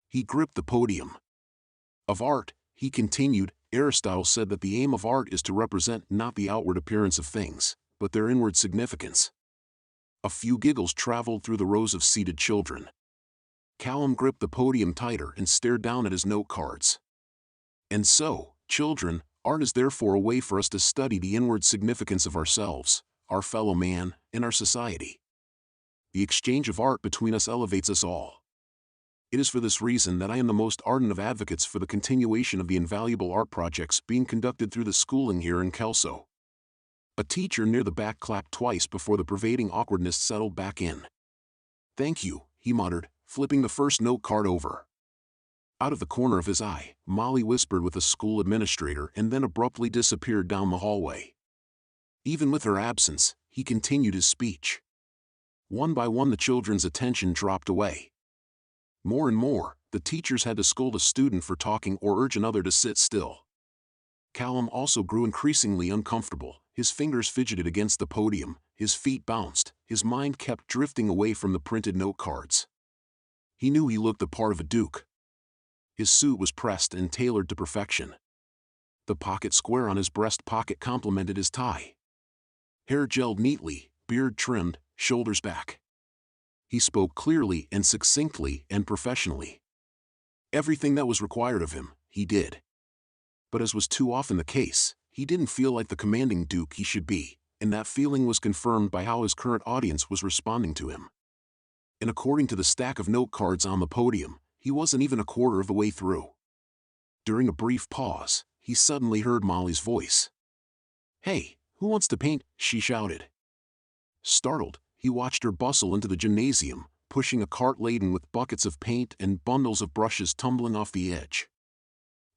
He gripped the podium. "Of art," he continued, "Aristotle said that the aim of art is to represent not the outward appearance of things, but their inward significance." A few giggles traveled through the rows of seated children. Callum gripped the podium tighter and stared down at his note cards. "And so, children, art is therefore a way for us to study the inward significance of ourselves, our fellow man, and our society. The exchange of art between us elevates us all. It is for this reason that I am the most ardent of advocates for the continuation of the invaluable art projects being conducted through the schooling here in Kelso." A teacher near the back clapped twice before the pervading awkwardness settled back in. "Thank you," he muttered, flipping the first note card over. Out of the corner of his eye, Molly whispered with the school administrator and then abruptly disappeared down the hallway. Even with her absence, he continued his speech. One by one the children's attention dropped away. More and more, the teachers had to scold a student for talking or urge another to sit still. Callum also grew increasingly uncomfortable. His fingers fidgeted against the podium, his feet bounced, his mind kept drifting away from the printed note cards. He knew he looked the part of a duke. His suit was pressed and tailored to perfection. The pocket square on his breast pocket complemented his tie. Hair gelled neatly, beard trimmed, shoulders back. He spoke clearly and succinctly and professionally. Everything that was required of him, he did. But as was too often the case, he didn't feel like the commanding duke he should be, and that feeling was confirmed by how his current audience was responding to him. And according to the stack of note cards on the podium, he wasn't even a quarter of the way through. During a brief pause, he suddenly heard Molly's voice. "Hey, who wants to paint?" she shouted. Startled, he watched her bustle into the gymnasium, pushing a cart laden with buckets of paint and bundles of brushes tumbling off the edge.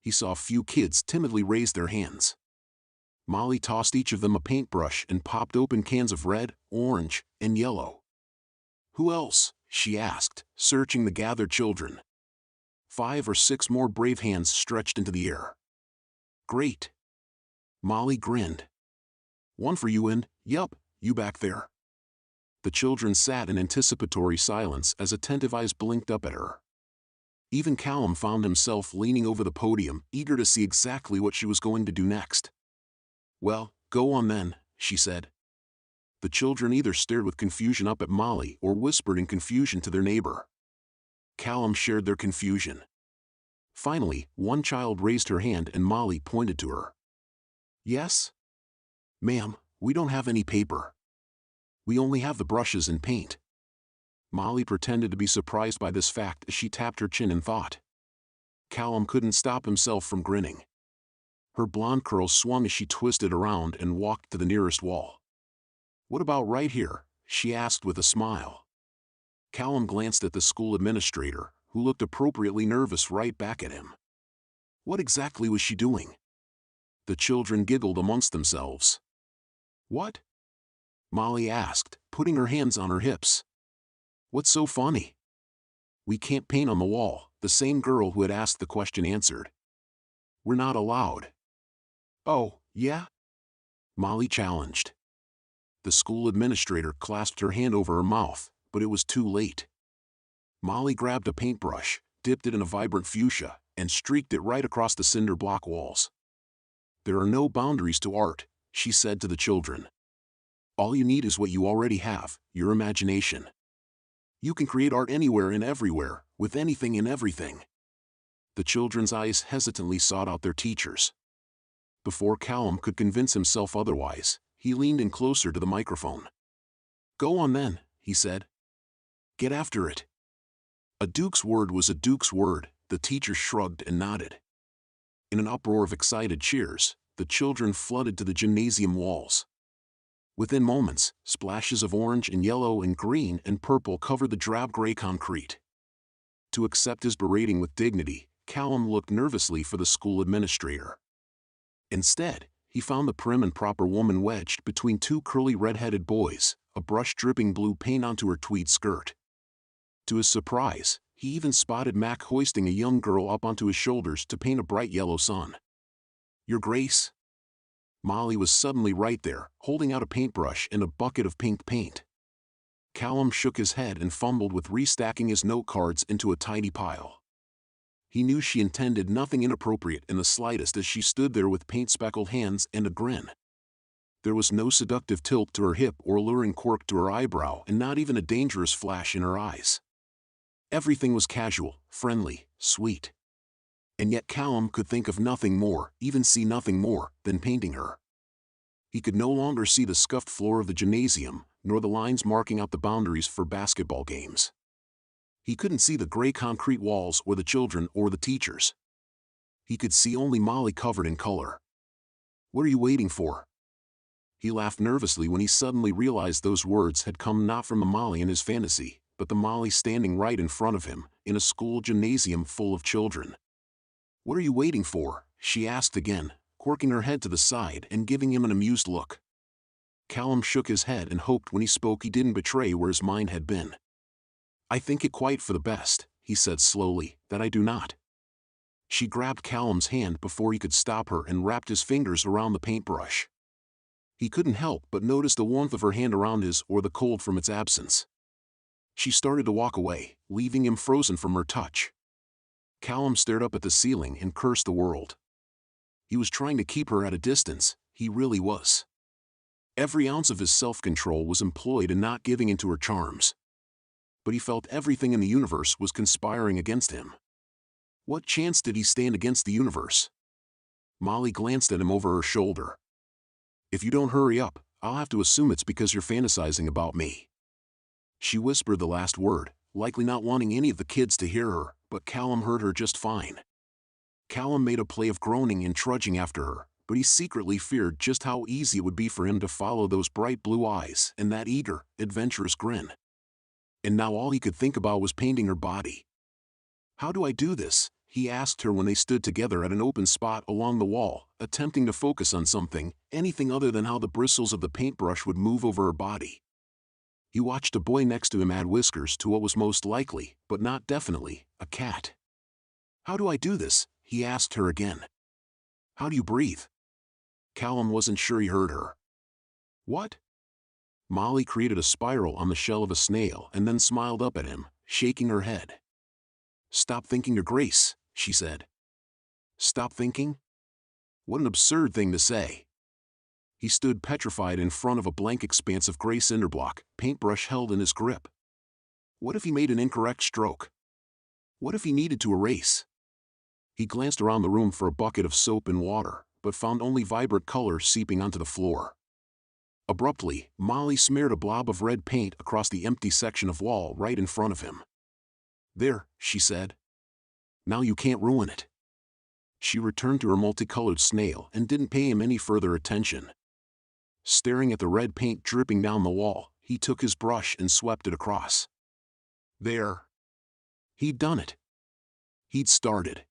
He saw a few kids timidly raise their hands. Molly tossed each of them a paintbrush and popped open cans of red, orange, and yellow. "Who else?" she asked, searching the gathered children. 5 or 6 more brave hands stretched into the air. "Great." Molly grinned. "One for you and, yup, you back there." The children sat in anticipatory silence as attentive eyes blinked up at her. Even Callum found himself leaning over the podium, eager to see exactly what she was going to do next. "Well, go on then," she said. The children either stared with confusion up at Molly or whispered in confusion to their neighbor. Callum shared their confusion. Finally, one child raised her hand and Molly pointed to her. "Yes? Ma'am, we don't have any paper. We only have the brushes and paint." Molly pretended to be surprised by this fact as she tapped her chin in thought. Callum couldn't stop himself from grinning. Her blonde curls swung as she twisted around and walked to the nearest wall. "What about right here?" she asked with a smile. Callum glanced at the school administrator, who looked appropriately nervous right back at him. What exactly was she doing? The children giggled amongst themselves. "What?" Molly asked, putting her hands on her hips. "What's so funny?" "We can't paint on the wall," the same girl who had asked the question answered. "We're not allowed." "Oh, yeah?" Molly challenged. The school administrator clasped her hand over her mouth, but it was too late. Molly grabbed a paintbrush, dipped it in a vibrant fuchsia, and streaked it right across the cinder block walls. "There are no boundaries to art," she said to the children. "All you need is what you already have, your imagination. You can create art anywhere and everywhere, with anything and everything." The children's eyes hesitantly sought out their teachers. Before Callum could convince himself otherwise, he leaned in closer to the microphone. "Go on then," he said. "Get after it." A duke's word was a duke's word, the teacher shrugged and nodded. In an uproar of excited cheers, the children flooded to the gymnasium walls. Within moments, splashes of orange and yellow and green and purple covered the drab gray concrete. To accept his berating with dignity, Callum looked nervously for the school administrator. Instead, he found the prim and proper woman wedged between two curly red-headed boys, a brush dripping blue paint onto her tweed skirt. To his surprise, he even spotted Mac hoisting a young girl up onto his shoulders to paint a bright yellow sun. "Your Grace?" Molly was suddenly right there, holding out a paintbrush and a bucket of pink paint. Callum shook his head and fumbled with restacking his note cards into a tidy pile. He knew she intended nothing inappropriate in the slightest as she stood there with paint-speckled hands and a grin. There was no seductive tilt to her hip or alluring quirk to her eyebrow and not even a dangerous flash in her eyes. Everything was casual, friendly, sweet. And yet Callum could think of nothing more, even see nothing more, than painting her. He could no longer see the scuffed floor of the gymnasium, nor the lines marking out the boundaries for basketball games. He couldn't see the gray concrete walls or the children or the teachers. He could see only Molly covered in color. "What are you waiting for?" He laughed nervously when he suddenly realized those words had come not from the Molly in his fantasy, but the Molly standing right in front of him, in a school gymnasium full of children. "What are you waiting for?" she asked again, quirking her head to the side and giving him an amused look. Callum shook his head and hoped when he spoke he didn't betray where his mind had been. "I think it quite for the best," he said slowly, "that I do not." She grabbed Callum's hand before he could stop her and wrapped his fingers around the paintbrush. He couldn't help but notice the warmth of her hand around his or the cold from its absence. She started to walk away, leaving him frozen from her touch. Callum stared up at the ceiling and cursed the world. He was trying to keep her at a distance, he really was. Every ounce of his self-control was employed in not giving in to her charms. But he felt everything in the universe was conspiring against him. What chance did he stand against the universe? Molly glanced at him over her shoulder. "If you don't hurry up, I'll have to assume it's because you're fantasizing about me." She whispered the last word, likely not wanting any of the kids to hear her, but Callum heard her just fine. Callum made a play of groaning and trudging after her, but he secretly feared just how easy it would be for him to follow those bright blue eyes and that eager, adventurous grin. And now all he could think about was painting her body. "How do I do this?" he asked her when they stood together at an open spot along the wall, attempting to focus on something, anything other than how the bristles of the paintbrush would move over her body. He watched a boy next to him add whiskers to what was most likely, but not definitely, a cat. How do I do this? He asked her again. How do you breathe? Callum wasn't sure he heard her. What? Molly created a spiral on the shell of a snail and then smiled up at him, shaking her head. Stop thinking, Your Grace, she said. Stop thinking? What an absurd thing to say. He stood petrified in front of a blank expanse of gray cinderblock, paintbrush held in his grip. What if he made an incorrect stroke? What if he needed to erase? He glanced around the room for a bucket of soap and water, but found only vibrant color seeping onto the floor. Abruptly, Molly smeared a blob of red paint across the empty section of wall right in front of him. There, she said. Now you can't ruin it. She returned to her multicolored snail and didn't pay him any further attention. Staring at the red paint dripping down the wall, he took his brush and swept it across. There. He'd done it. He'd started.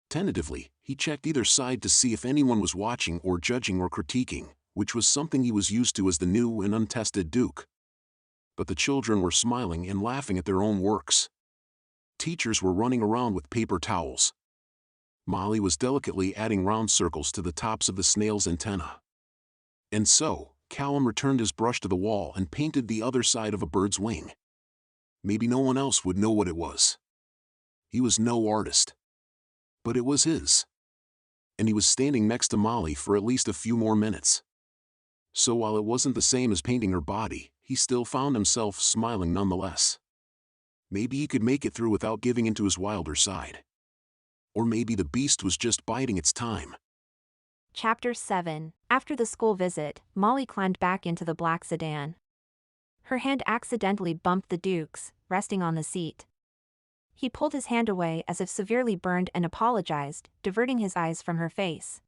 Tentatively, he checked either side to see if anyone was watching or judging or critiquing, which was something he was used to as the new and untested Duke. But the children were smiling and laughing at their own works. Teachers were running around with paper towels. Molly was delicately adding round circles to the tops of the snail's antenna. And so, Callum returned his brush to the wall and painted the other side of a bird's wing. Maybe no one else would know what it was. He was no artist. But it was his. And he was standing next to Molly for at least a few more minutes. So while it wasn't the same as painting her body, he still found himself smiling nonetheless. Maybe he could make it through without giving into his wilder side. Or maybe the beast was just biding its time. Chapter 7. After the school visit, Molly climbed back into the black sedan. Her hand accidentally bumped the Duke's, resting on the seat. He pulled his hand away as if severely burned and apologized, diverting his eyes from her face.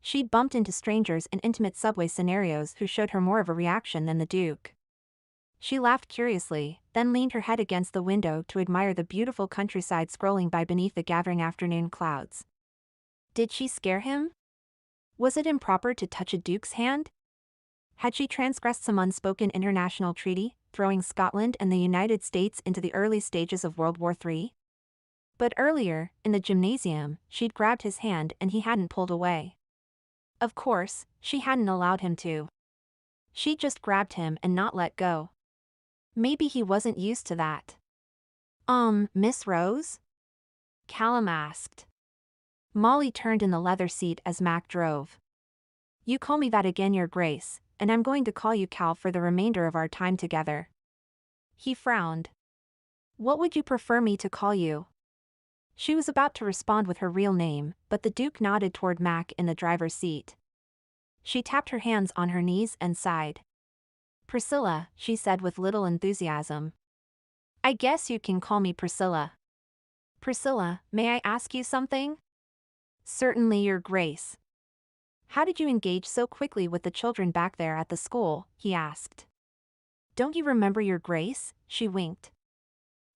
She'd bumped into strangers in intimate subway scenarios who showed her more of a reaction than the Duke. She laughed curiously, then leaned her head against the window to admire the beautiful countryside scrolling by beneath the gathering afternoon clouds. Did she scare him? Was it improper to touch a Duke's hand? Had she transgressed some unspoken international treaty, throwing Scotland and the United States into the early stages of World War III? But earlier, in the gymnasium, she'd grabbed his hand and he hadn't pulled away. Of course, she hadn't allowed him to. She'd just grabbed him and not let go. Maybe he wasn't used to that. Miss Rose? Callum asked. Molly turned in the leather seat as Mac drove. You call me that again, Your Grace, and I'm going to call you Cal for the remainder of our time together. He frowned. What would you prefer me to call you? She was about to respond with her real name, but the Duke nodded toward Mac in the driver's seat. She tapped her hands on her knees and sighed. Priscilla, she said with little enthusiasm. I guess you can call me Priscilla. Priscilla, may I ask you something? Certainly, Your Grace. How did you engage so quickly with the children back there at the school? He asked. Don't you remember, Your Grace? She winked.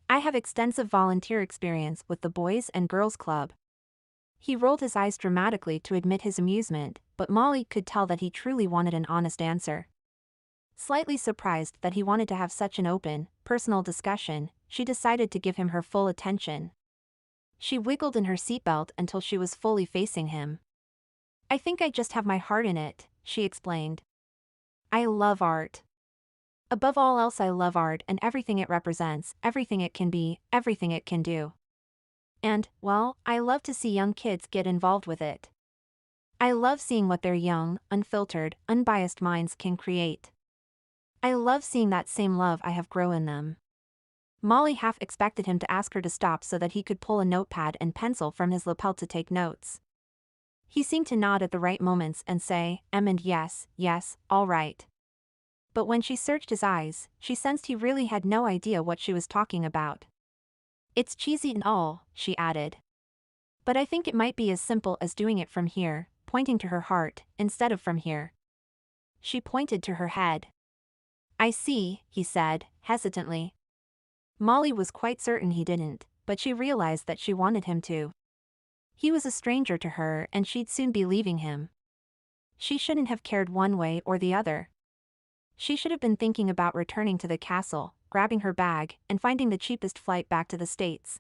I have extensive volunteer experience with the Boys and Girls Club. He rolled his eyes dramatically to admit his amusement, but Molly could tell that he truly wanted an honest answer. Slightly surprised that he wanted to have such an open, personal discussion, she decided to give him her full attention. She wiggled in her seatbelt until she was fully facing him. I think I just have my heart in it, she explained. I love art. Above all else, I love art and everything it represents, everything it can be, everything it can do. And, well, I love to see young kids get involved with it. I love seeing what their young, unfiltered, unbiased minds can create. I love seeing that same love I have grow in them. Molly half expected him to ask her to stop so that he could pull a notepad and pencil from his lapel to take notes. He seemed to nod at the right moments and say, and yes, all right. But when she searched his eyes, she sensed he really had no idea what she was talking about. It's cheesy and all, she added. But I think it might be as simple as doing it from here, pointing to her heart, instead of from here. She pointed to her head. I see, he said, hesitantly. Molly was quite certain he didn't, but she realized that she wanted him to. He was a stranger to her and she'd soon be leaving him. She shouldn't have cared one way or the other. She should have been thinking about returning to the castle, grabbing her bag, and finding the cheapest flight back to the States.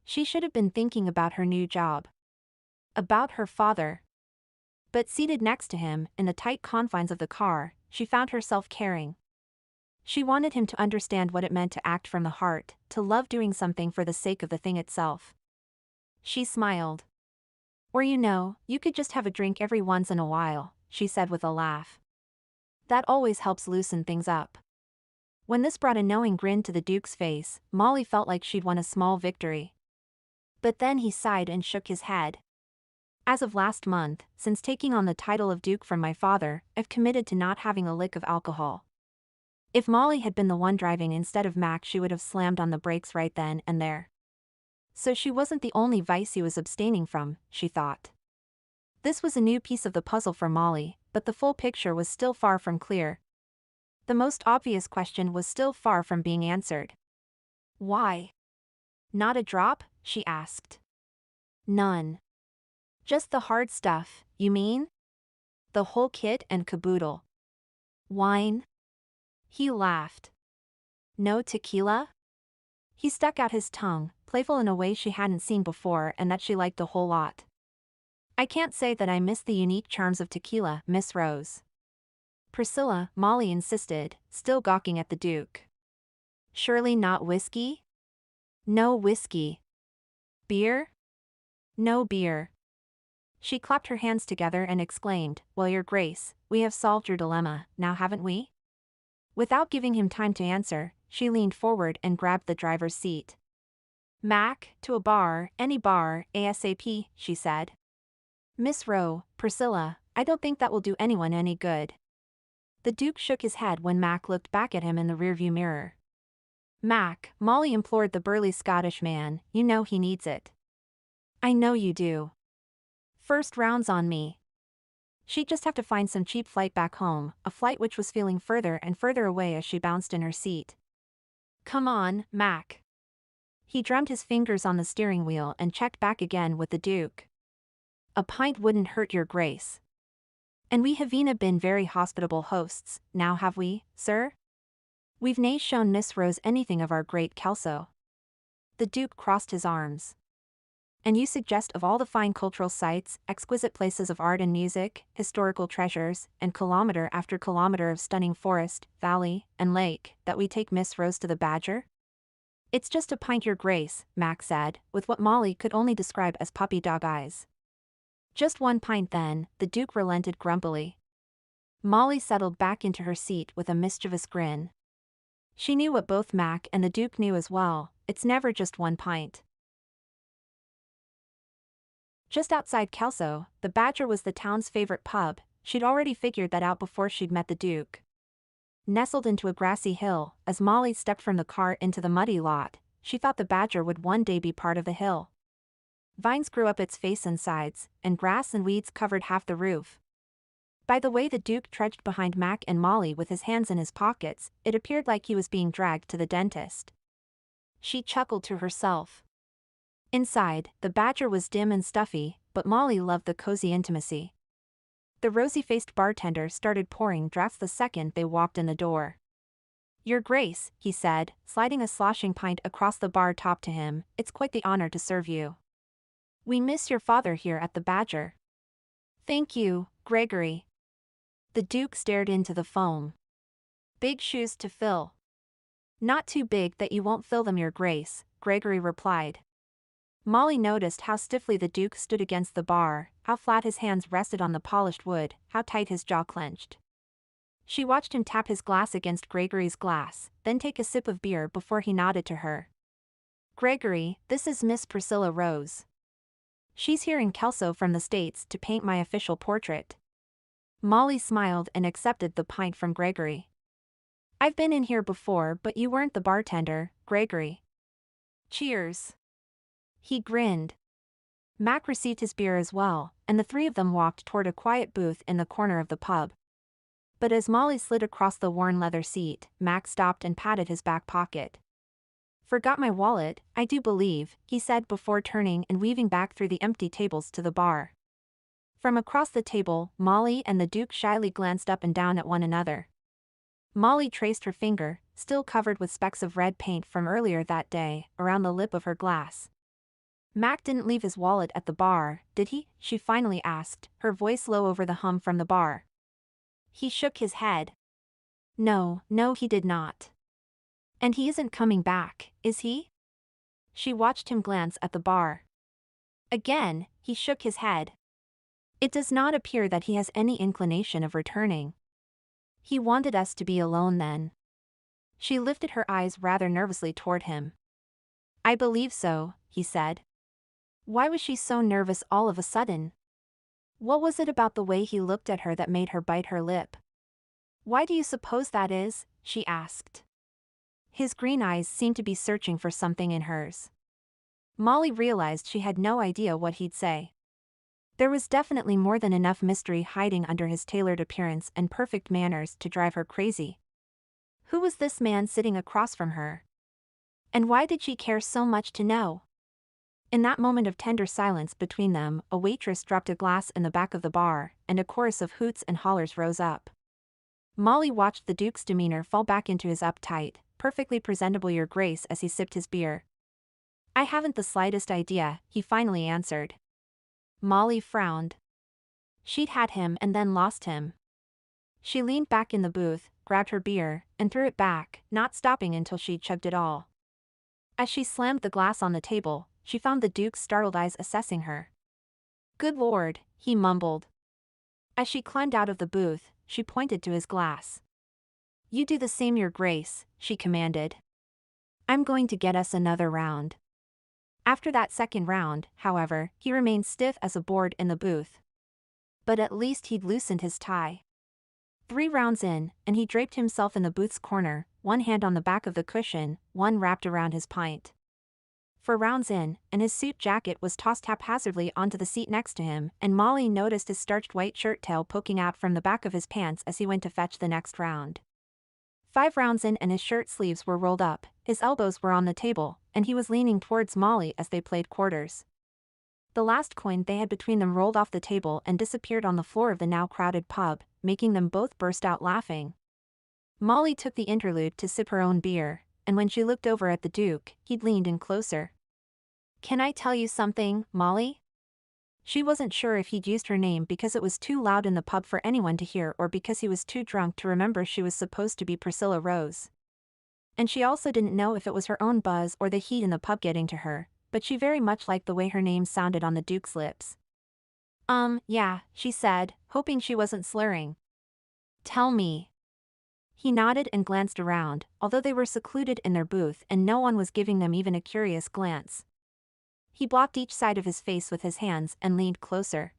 She should have been thinking about her new job. About her father. But seated next to him, in the tight confines of the car, she found herself caring. She wanted him to understand what it meant to act from the heart, to love doing something for the sake of the thing itself. She smiled. Or you could just have a drink every once in a while, she said with a laugh. That always helps loosen things up. When this brought a knowing grin to the Duke's face, Molly felt like she'd won a small victory. But then he sighed and shook his head. As of last month, since taking on the title of Duke from my father, I've committed to not having a lick of alcohol. If Molly had been the one driving instead of Mac, she would have slammed on the brakes right then and there. So she wasn't the only vice he was abstaining from, she thought. This was a new piece of the puzzle for Molly, but the full picture was still far from clear. The most obvious question was still far from being answered. Why? Not a drop? She asked. None. Just the hard stuff, you mean? The whole kit and caboodle. Wine? He laughed. No tequila? He stuck out his tongue, playful in a way she hadn't seen before and that she liked a whole lot. I can't say that I miss the unique charms of tequila, Miss Rose. Priscilla, Molly insisted, still gawking at the Duke. Surely not whiskey? No whiskey. Beer? No beer. She clapped her hands together and exclaimed, Well, Your Grace, we have solved your dilemma, now haven't we? Without giving him time to answer, she leaned forward and grabbed the driver's seat. Mac, to a bar, any bar, ASAP, she said. Miss Rowe, Priscilla, I don't think that will do anyone any good. The Duke shook his head when Mac looked back at him in the rearview mirror. Mac, Molly implored the burly Scottish man, you know he needs it. I know you do. First round's on me. She'd just have to find some cheap flight back home, a flight which was feeling further and further away as she bounced in her seat. Come on, Mac. He drummed his fingers on the steering wheel and checked back again with the Duke. A pint wouldn't hurt Your Grace. And we havena been very hospitable hosts, now have we, sir? We've nae shown Miss Rose anything of our great Kelso. The Duke crossed his arms. And you suggest of all the fine cultural sites, exquisite places of art and music, historical treasures, and kilometer after kilometer of stunning forest, valley, and lake, that we take Miss Rose to the Badger? It's just a pint, Your Grace, Mac said, with what Molly could only describe as puppy dog eyes. Just one pint then, the Duke relented grumpily. Molly settled back into her seat with a mischievous grin. She knew what both Mac and the Duke knew as well, it's never just one pint. Just outside Kelso, the Badger was the town's favorite pub. She'd already figured that out before she'd met the Duke. Nestled into a grassy hill, as Molly stepped from the car into the muddy lot, she thought the Badger would one day be part of the hill. Vines grew up its face and sides, and grass and weeds covered half the roof. By the way the Duke trudged behind Mac and Molly with his hands in his pockets, it appeared like he was being dragged to the dentist. She chuckled to herself. Inside, the Badger was dim and stuffy, but Molly loved the cozy intimacy. The rosy-faced bartender started pouring drafts the second they walked in the door. Your Grace, he said, sliding a sloshing pint across the bar top to him, it's quite the honor to serve you. We miss your father here at the Badger. Thank you, Gregory. The Duke stared into the foam. Big shoes to fill. Not too big that you won't fill them, Your Grace, Gregory replied. Molly noticed how stiffly the Duke stood against the bar, how flat his hands rested on the polished wood, how tight his jaw clenched. She watched him tap his glass against Gregory's glass, then take a sip of beer before he nodded to her. Gregory, this is Miss Priscilla Rose. She's here in Kelso from the States to paint my official portrait. Molly smiled and accepted the pint from Gregory. I've been in here before, but you weren't the bartender, Gregory. Cheers. He grinned. Mac received his beer as well, and the three of them walked toward a quiet booth in the corner of the pub. But as Molly slid across the worn leather seat, Mac stopped and patted his back pocket. Forgot my wallet, I do believe, he said before turning and weaving back through the empty tables to the bar. From across the table, Molly and the Duke shyly glanced up and down at one another. Molly traced her finger, still covered with specks of red paint from earlier that day, around the lip of her glass. Mac didn't leave his wallet at the bar, did he? She finally asked, her voice low over the hum from the bar. He shook his head. No, he did not. And he isn't coming back, is he? She watched him glance at the bar. Again, he shook his head. It does not appear that he has any inclination of returning. He wanted us to be alone then. She lifted her eyes rather nervously toward him. I believe so, he said. Why was she so nervous all of a sudden? What was it about the way he looked at her that made her bite her lip? Why do you suppose that is? She asked. His green eyes seemed to be searching for something in hers. Molly realized she had no idea what he'd say. There was definitely more than enough mystery hiding under his tailored appearance and perfect manners to drive her crazy. Who was this man sitting across from her? And why did she care so much to know? In that moment of tender silence between them, a waitress dropped a glass in the back of the bar, and a chorus of hoots and hollers rose up. Molly watched the Duke's demeanor fall back into his uptight, perfectly presentable Your Grace as he sipped his beer. I haven't the slightest idea, he finally answered. Molly frowned. She'd had him and then lost him. She leaned back in the booth, grabbed her beer, and threw it back, not stopping until she'd chugged it all. As she slammed the glass on the table, she found the Duke's startled eyes assessing her. Good Lord, he mumbled. As she climbed out of the booth, she pointed to his glass. You do the same, Your Grace, she commanded. I'm going to get us another round. After that second round, however, he remained stiff as a board in the booth. But at least he'd loosened his tie. 3 rounds in, and he draped himself in the booth's corner, one hand on the back of the cushion, one wrapped around his pint. 4 rounds in, and his suit jacket was tossed haphazardly onto the seat next to him, and Molly noticed his starched white shirt tail poking out from the back of his pants as he went to fetch the next round. 5 rounds in and his shirt sleeves were rolled up, his elbows were on the table, and he was leaning towards Molly as they played quarters. The last coin they had between them rolled off the table and disappeared on the floor of the now crowded pub, making them both burst out laughing. Molly took the interlude to sip her own beer, and when she looked over at the Duke, he'd leaned in closer. Can I tell you something, Molly? She wasn't sure if he'd used her name because it was too loud in the pub for anyone to hear or because he was too drunk to remember she was supposed to be Priscilla Rose. And she also didn't know if it was her own buzz or the heat in the pub getting to her, but she very much liked the way her name sounded on the Duke's lips. Yeah, she said, hoping she wasn't slurring. Tell me. He nodded and glanced around, although they were secluded in their booth and no one was giving them even a curious glance. He blocked each side of his face with his hands and leaned closer.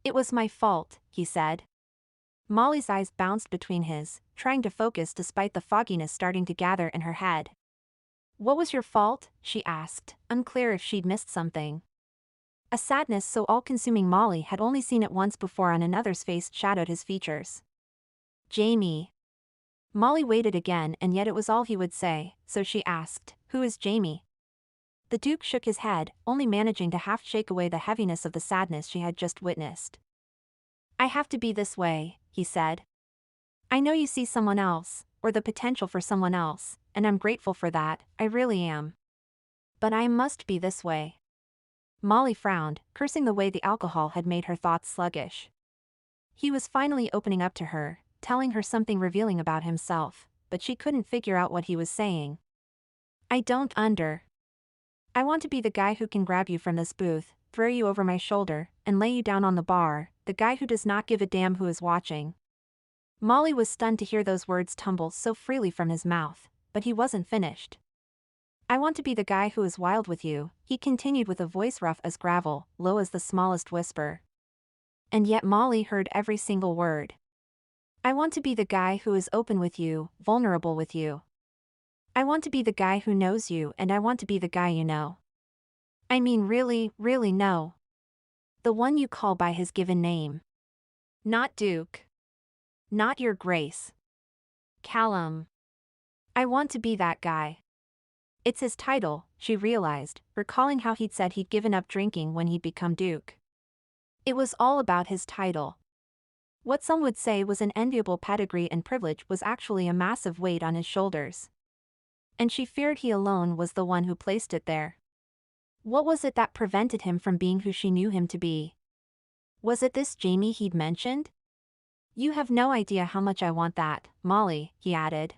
It was my fault, he said. Molly's eyes bounced between his, trying to focus despite the fogginess starting to gather in her head. What was your fault? She asked, unclear if she'd missed something. A sadness so all-consuming Molly had only seen it once before on another's face shadowed his features. Jamie. Molly waited again and yet it was all he would say, so she asked, Who is Jamie? The Duke shook his head, only managing to half shake away the heaviness of the sadness she had just witnessed. I have to be this way, he said. I know you see someone else, or the potential for someone else, and I'm grateful for that, I really am. But I must be this way. Molly frowned, cursing the way the alcohol had made her thoughts sluggish. He was finally opening up to her, telling her something revealing about himself, but she couldn't figure out what he was saying. I want to be the guy who can grab you from this booth, throw you over my shoulder, and lay you down on the bar, the guy who does not give a damn who is watching. Molly was stunned to hear those words tumble so freely from his mouth, but he wasn't finished. I want to be the guy who is wild with you, he continued with a voice rough as gravel, low as the smallest whisper. And yet Molly heard every single word. I want to be the guy who is open with you, vulnerable with you. I want to be the guy who knows you and I want to be the guy you know. I mean really, really know. The one you call by his given name. Not Duke. Not Your Grace. Callum. I want to be that guy. It's his title, she realized, recalling how he'd said he'd given up drinking when he'd become Duke. It was all about his title. What some would say was an enviable pedigree and privilege was actually a massive weight on his shoulders. And she feared he alone was the one who placed it there. What was it that prevented him from being who she knew him to be? Was it this Jamie he'd mentioned? You have no idea how much I want that, Molly, he added.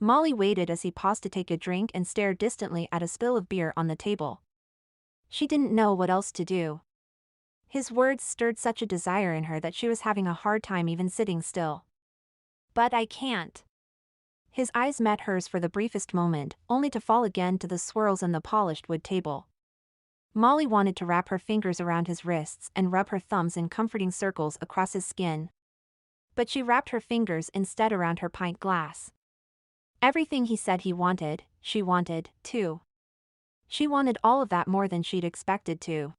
Molly waited as he paused to take a drink and stared distantly at a spill of beer on the table. She didn't know what else to do. His words stirred such a desire in her that she was having a hard time even sitting still. But I can't. His eyes met hers for the briefest moment, only to fall again to the swirls on the polished wood table. Molly wanted to wrap her fingers around his wrists and rub her thumbs in comforting circles across his skin. But she wrapped her fingers instead around her pint glass. Everything he said he wanted, she wanted, too. She wanted all of that more than she'd expected to.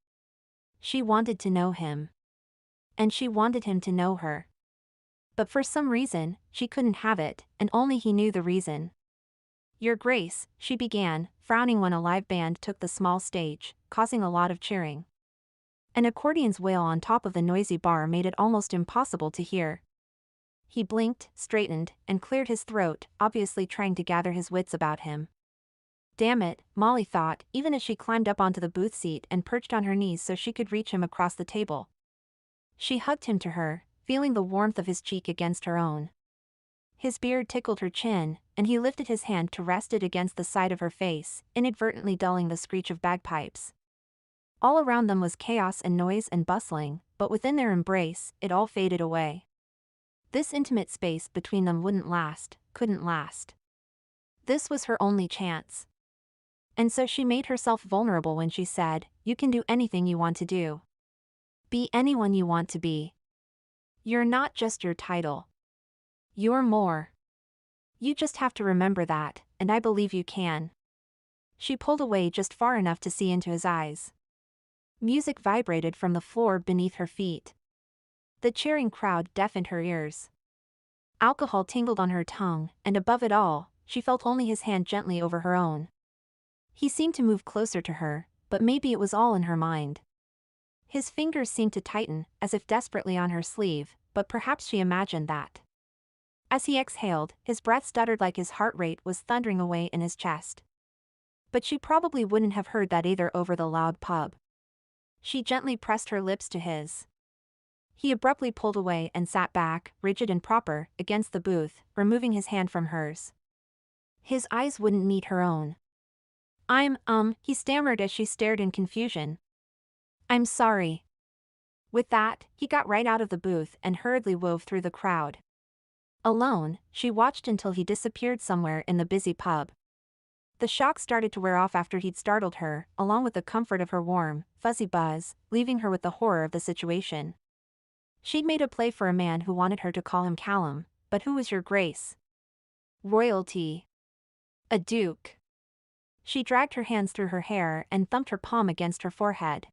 She wanted to know him. And she wanted him to know her. But for some reason, she couldn't have it, and only he knew the reason. Your Grace, she began, frowning when a live band took the small stage, causing a lot of cheering. An accordion's wail on top of the noisy bar made it almost impossible to hear. He blinked, straightened, and cleared his throat, obviously trying to gather his wits about him. Damn it, Molly thought, even as she climbed up onto the booth seat and perched on her knees so she could reach him across the table. She hugged him to her, feeling the warmth of his cheek against her own. His beard tickled her chin, and he lifted his hand to rest it against the side of her face, inadvertently dulling the screech of bagpipes. All around them was chaos and noise and bustling, but within their embrace, it all faded away. This intimate space between them wouldn't last, couldn't last. This was her only chance. And so she made herself vulnerable when she said, "You can do anything you want to do. Be anyone you want to be. You're not just your title. You're more. You just have to remember that, and I believe you can." She pulled away just far enough to see into his eyes. Music vibrated from the floor beneath her feet. The cheering crowd deafened her ears. Alcohol tingled on her tongue, and above it all, she felt only his hand gently over her own. He seemed to move closer to her, but maybe it was all in her mind. His fingers seemed to tighten, as if desperately on her sleeve, but perhaps she imagined that. As he exhaled, his breath stuttered like his heart rate was thundering away in his chest. But she probably wouldn't have heard that either over the loud pub. She gently pressed her lips to his. He abruptly pulled away and sat back, rigid and proper, against the booth, removing his hand from hers. His eyes wouldn't meet her own. He stammered as she stared in confusion. "I'm sorry." With that, he got right out of the booth and hurriedly wove through the crowd. Alone, she watched until he disappeared somewhere in the busy pub. The shock started to wear off after he'd startled her, along with the comfort of her warm, fuzzy buzz, leaving her with the horror of the situation. She'd made a play for a man who wanted her to call him Callum, but who was your Grace? Royalty. A duke. She dragged her hands through her hair and thumped her palm against her forehead.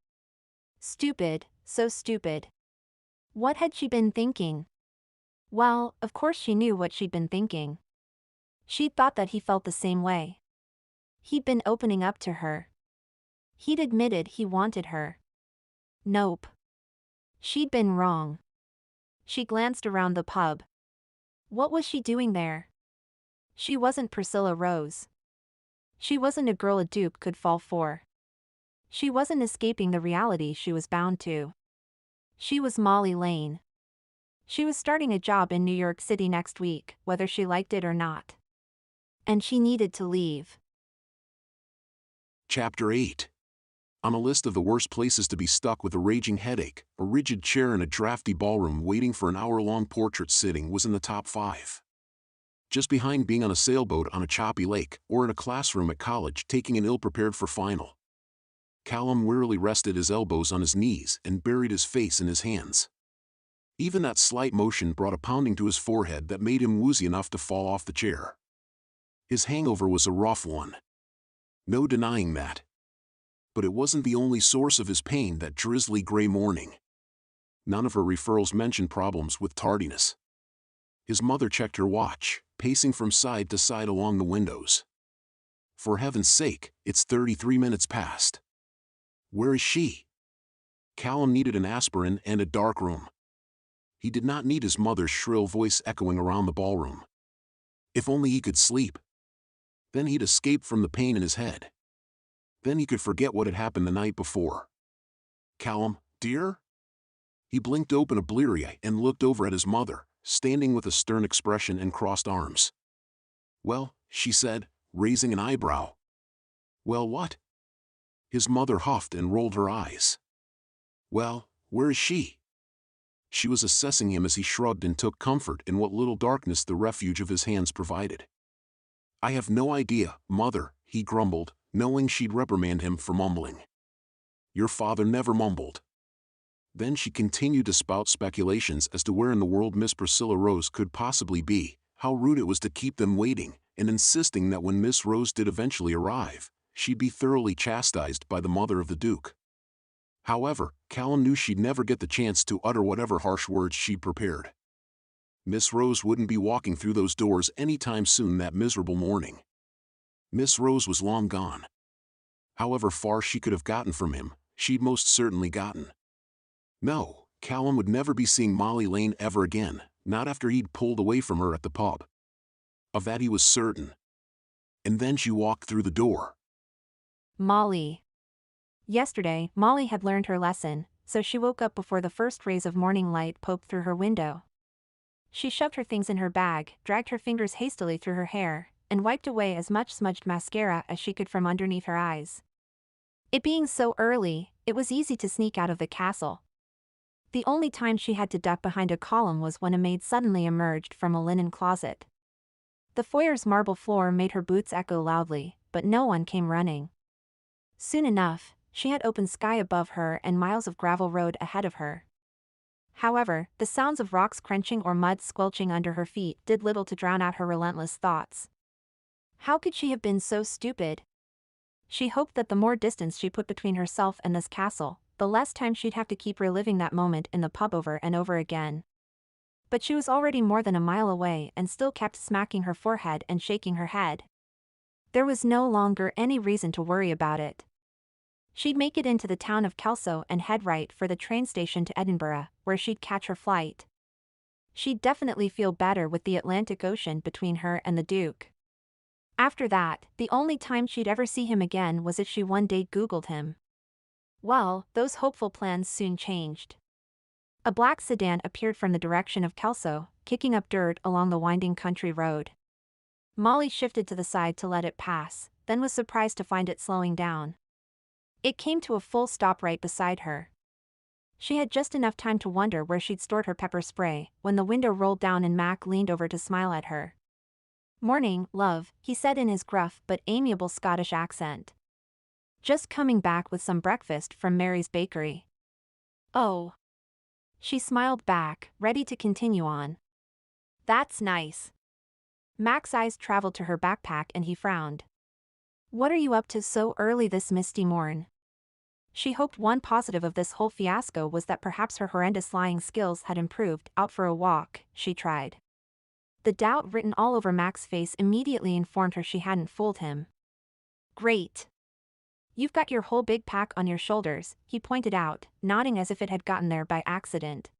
Stupid, so stupid. What had she been thinking? Well, of course she knew what she'd been thinking. She'd thought that he felt the same way. He'd been opening up to her. He'd admitted he wanted her. Nope. She'd been wrong. She glanced around the pub. What was she doing there? She wasn't Priscilla Rose. She wasn't a girl a duke could fall for. She wasn't escaping the reality she was bound to. She was Molly Lane. She was starting a job in New York City next week, whether she liked it or not. And she needed to leave. Chapter 8. On a list of the worst places to be stuck with a raging headache, a rigid chair in a drafty ballroom waiting for an hour-long portrait sitting was in the top 5. Just behind being on a sailboat on a choppy lake, or in a classroom at college taking an ill-prepared for final. Callum wearily rested his elbows on his knees and buried his face in his hands. Even that slight motion brought a pounding to his forehead that made him woozy enough to fall off the chair. His hangover was a rough one. No denying that. But it wasn't the only source of his pain that drizzly gray morning. None of her referrals mentioned problems with tardiness. His mother checked her watch, pacing from side to side along the windows. For heaven's sake, it's 33 minutes past. Where is she? Callum needed an aspirin and a dark room. He did not need his mother's shrill voice echoing around the ballroom. If only he could sleep. Then he'd escape from the pain in his head. Then he could forget what had happened the night before. "Callum, dear?" He blinked open a bleary eye and looked over at his mother, standing with a stern expression and crossed arms. "Well," she said, raising an eyebrow. "Well, what?" His mother huffed and rolled her eyes. "Well, where is she?" She was assessing him as he shrugged and took comfort in what little darkness the refuge of his hands provided. "I have no idea, Mother," he grumbled, knowing she'd reprimand him for mumbling. "Your father never mumbled." Then she continued to spout speculations as to where in the world Miss Priscilla Rose could possibly be, how rude it was to keep them waiting, and insisting that when Miss Rose did eventually arrive, she'd be thoroughly chastised by the mother of the Duke. However, Callum knew she'd never get the chance to utter whatever harsh words she'd prepared. Miss Rose wouldn't be walking through those doors any time soon that miserable morning. Miss Rose was long gone. However far she could have gotten from him, she'd most certainly gotten. No, Callum would never be seeing Molly Lane ever again, not after he'd pulled away from her at the pub. Of that he was certain. And then she walked through the door. Molly. Yesterday, Molly had learned her lesson, so she woke up before the first rays of morning light poked through her window. She shoved her things in her bag, dragged her fingers hastily through her hair, and wiped away as much smudged mascara as she could from underneath her eyes. It being so early, it was easy to sneak out of the castle. The only time she had to duck behind a column was when a maid suddenly emerged from a linen closet. The foyer's marble floor made her boots echo loudly, but no one came running. Soon enough, she had open sky above her and miles of gravel road ahead of her. However, the sounds of rocks crunching or mud squelching under her feet did little to drown out her relentless thoughts. How could she have been so stupid? She hoped that the more distance she put between herself and this castle, the less time she'd have to keep reliving that moment in the pub over and over again. But she was already more than a mile away and still kept smacking her forehead and shaking her head. There was no longer any reason to worry about it. She'd make it into the town of Kelso and head right for the train station to Edinburgh, where she'd catch her flight. She'd definitely feel better with the Atlantic Ocean between her and the Duke. After that, the only time she'd ever see him again was if she one day Googled him. Well, those hopeful plans soon changed. A black sedan appeared from the direction of Kelso, kicking up dirt along the winding country road. Molly shifted to the side to let it pass, then was surprised to find it slowing down. It came to a full stop right beside her. She had just enough time to wonder where she'd stored her pepper spray, when the window rolled down and Mac leaned over to smile at her. "Morning, love," he said in his gruff but amiable Scottish accent. "Just coming back with some breakfast from Mary's bakery." "Oh." She smiled back, ready to continue on. "That's nice." Mac's eyes traveled to her backpack and he frowned. "What are you up to so early this misty morn?" She hoped one positive of this whole fiasco was that perhaps her horrendous lying skills had improved. "Out for a walk," she tried. The doubt written all over Mac's face immediately informed her she hadn't fooled him. "Great. You've got your whole big pack on your shoulders," he pointed out, nodding as if it had gotten there by accident.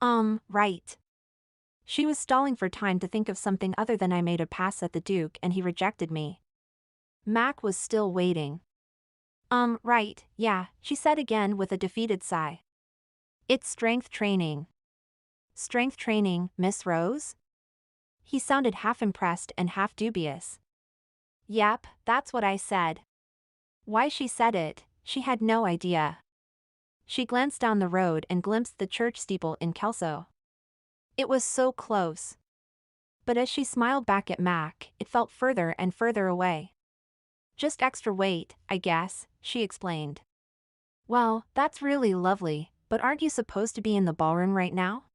Right." She was stalling for time to think of something other than "I made a pass at the Duke and he rejected me." Mac was still waiting. Right, yeah," she said again with a defeated sigh. "It's strength training." "Strength training, Miss Rose?" He sounded half impressed and half dubious. "Yep, that's what I said." Why she said it, she had no idea. She glanced down the road and glimpsed the church steeple in Kelso. It was so close. But as she smiled back at Mac, it felt further and further away. "Just extra weight, I guess," she explained. "Well, that's really lovely, but aren't you supposed to be in the ballroom right now?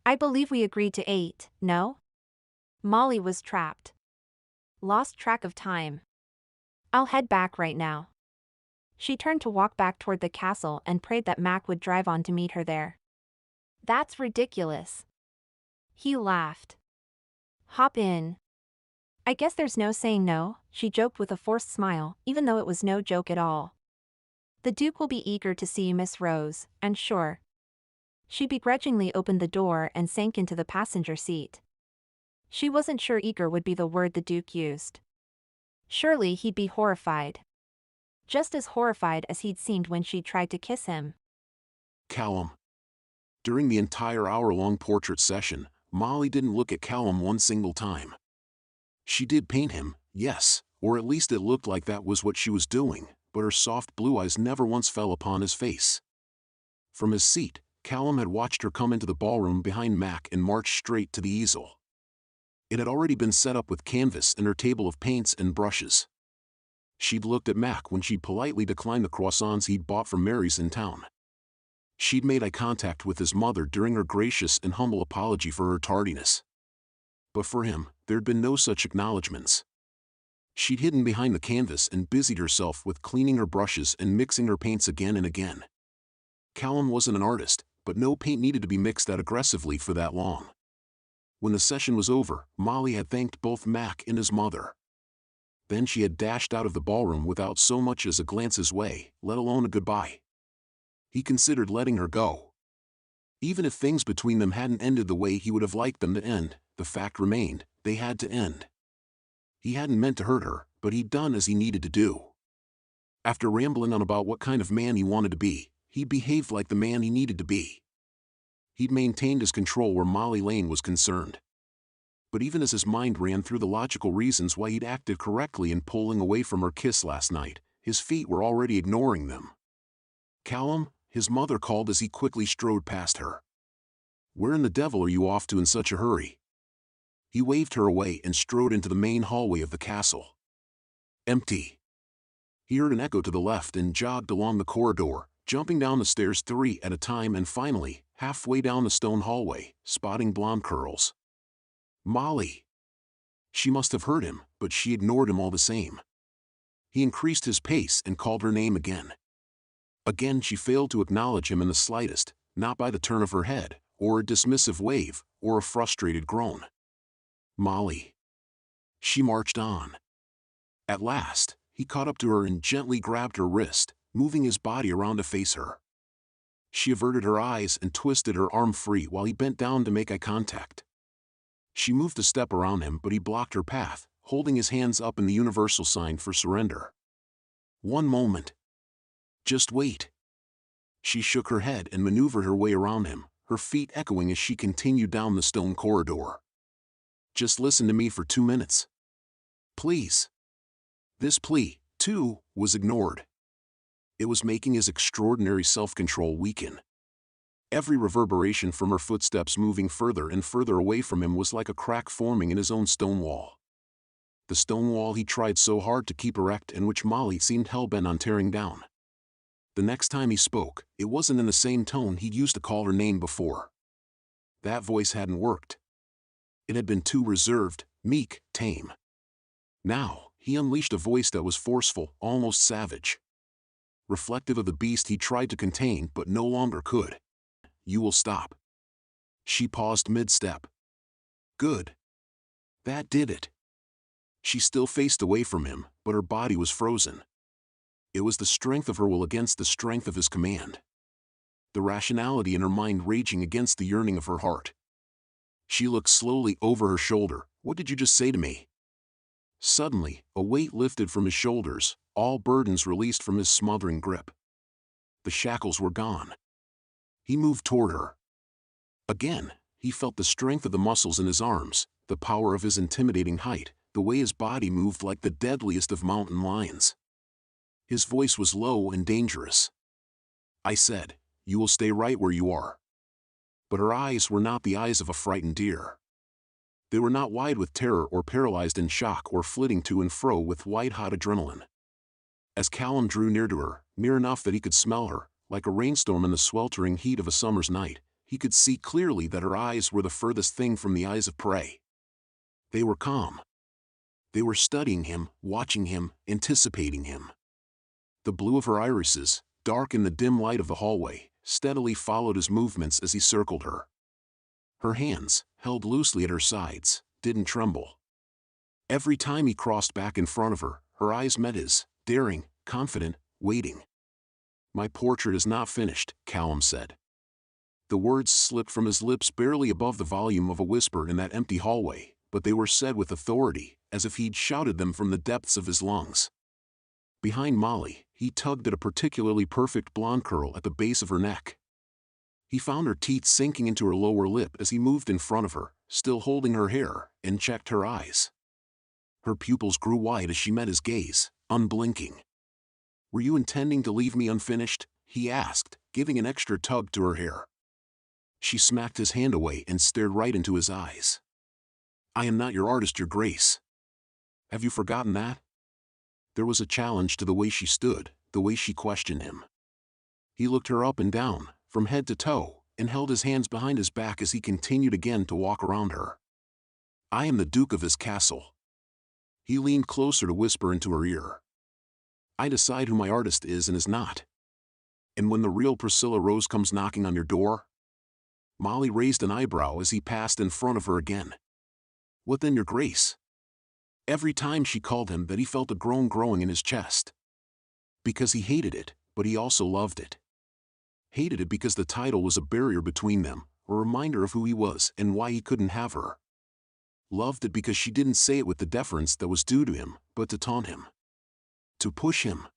I believe we agreed to 8, no?" Molly was trapped. Lost track of time. "I'll head back right now." She turned to walk back toward the castle and prayed that Mac would drive on to meet her there. "That's ridiculous." He laughed. "Hop in." "I guess there's no saying no," she joked with a forced smile, even though it was no joke at all. "The Duke will be eager to see you, Miss Rose, I'm sure." She begrudgingly opened the door and sank into the passenger seat. She wasn't sure eager would be the word the Duke used. Surely he'd be horrified. just as horrified as he'd seemed when she'd tried to kiss him. Callum. During the entire hour-long portrait session, Molly didn't look at Callum one single time. She did paint him, yes, or at least it looked like that was what she was doing, but her soft blue eyes never once fell upon his face. From his seat, Callum had watched her come into the ballroom behind Mac and march straight to the easel. It had already been set up with canvas and her table of paints and brushes. She'd looked at Mac when she'd politely declined the croissants he'd bought from Mary's in town. She'd made eye contact with his mother during her gracious and humble apology for her tardiness. But for him, there'd been no such acknowledgments. She'd hidden behind the canvas and busied herself with cleaning her brushes and mixing her paints again and again. Callum wasn't an artist, but no paint needed to be mixed that aggressively for that long. When the session was over, Molly had thanked both Mac and his mother. Then she had dashed out of the ballroom without so much as a glance his way, let alone a goodbye. He considered letting her go. Even if things between them hadn't ended the way he would have liked them to end, the fact remained, they had to end. He hadn't meant to hurt her, but he'd done as he needed to do. After rambling on about what kind of man he wanted to be, he behaved like the man he needed to be. He'd maintained his control where Molly Lane was concerned. But even as his mind ran through the logical reasons why he'd acted correctly in pulling away from her kiss last night, his feet were already ignoring them. "Callum," his mother called as he quickly strode past her. "Where in the devil are you off to in such a hurry?" He waved her away and strode into the main hallway of the castle. Empty. He heard an echo to the left and jogged along the corridor, jumping down the stairs 3 at a time and finally, halfway down the stone hallway, spotting blonde curls. Molly. She must have heard him, but she ignored him all the same. He increased his pace and called her name again. Again she failed to acknowledge him in the slightest, not by the turn of her head, or a dismissive wave, or a frustrated groan. Molly. She marched on. At last, he caught up to her and gently grabbed her wrist, moving his body around to face her. She averted her eyes and twisted her arm free while he bent down to make eye contact. She moved a step around him, but he blocked her path, holding his hands up in the universal sign for surrender. "One moment. Just wait." She shook her head and maneuvered her way around him, her feet echoing as she continued down the stone corridor. "Just listen to me for 2 minutes. Please." This plea, too, was ignored. It was making his extraordinary self-control weaken. Every reverberation from her footsteps moving further and further away from him was like a crack forming in his own stone wall. The stone wall he tried so hard to keep erect and which Molly seemed hell-bent on tearing down. The next time he spoke, it wasn't in the same tone he'd used to call her name before. That voice hadn't worked. It had been too reserved, meek, tame. Now, he unleashed a voice that was forceful, almost savage. Reflective of the beast he tried to contain but no longer could. "You will stop." She paused mid-step. "Good. That did it." She still faced away from him, but her body was frozen. It was the strength of her will against the strength of his command. The rationality in her mind raging against the yearning of her heart. She looked slowly over her shoulder. "What did you just say to me?" Suddenly, a weight lifted from his shoulders, all burdens released from his smothering grip. The shackles were gone. He moved toward her. Again, he felt the strength of the muscles in his arms, the power of his intimidating height, the way his body moved like the deadliest of mountain lions. His voice was low and dangerous. "I said, you will stay right where you are." But her eyes were not the eyes of a frightened deer. They were not wide with terror or paralyzed in shock or flitting to and fro with white-hot adrenaline. As Callum drew near to her, near enough that he could smell her, like a rainstorm in the sweltering heat of a summer's night, he could see clearly that her eyes were the furthest thing from the eyes of prey. They were calm. They were studying him, watching him, anticipating him. The blue of her irises, dark in the dim light of the hallway, steadily followed his movements as he circled her. Her hands, held loosely at her sides, didn't tremble. Every time he crossed back in front of her, her eyes met his, daring, confident, waiting. "My portrait is not finished," Callum said. The words slipped from his lips barely above the volume of a whisper in that empty hallway, but they were said with authority, as if he'd shouted them from the depths of his lungs. Behind Molly, He tugged at a particularly perfect blonde curl at the base of her neck. He found her teeth sinking into her lower lip as he moved in front of her, still holding her hair, and checked her eyes. Her pupils grew wide as she met his gaze, unblinking. "Were you intending to leave me unfinished?" he asked, giving an extra tug to her hair. She smacked his hand away and stared right into his eyes. "I am not your artist, Your Grace. Have you forgotten that?" There was a challenge to the way she stood, the way she questioned him. He looked her up and down, from head to toe, and held his hands behind his back as he continued again to walk around her. "I am the Duke of this castle." He leaned closer to whisper into her ear. "I decide who my artist is and is not. And when the real Priscilla Rose comes knocking on your door?" Molly raised an eyebrow as he passed in front of her again. "What then, Your Grace?" Every time she called him that he felt a groan growing in his chest. Because he hated it, but he also loved it. Hated it because the title was a barrier between them, a reminder of who he was and why he couldn't have her. Loved it because she didn't say it with the deference that was due to him, but to taunt him. To push him.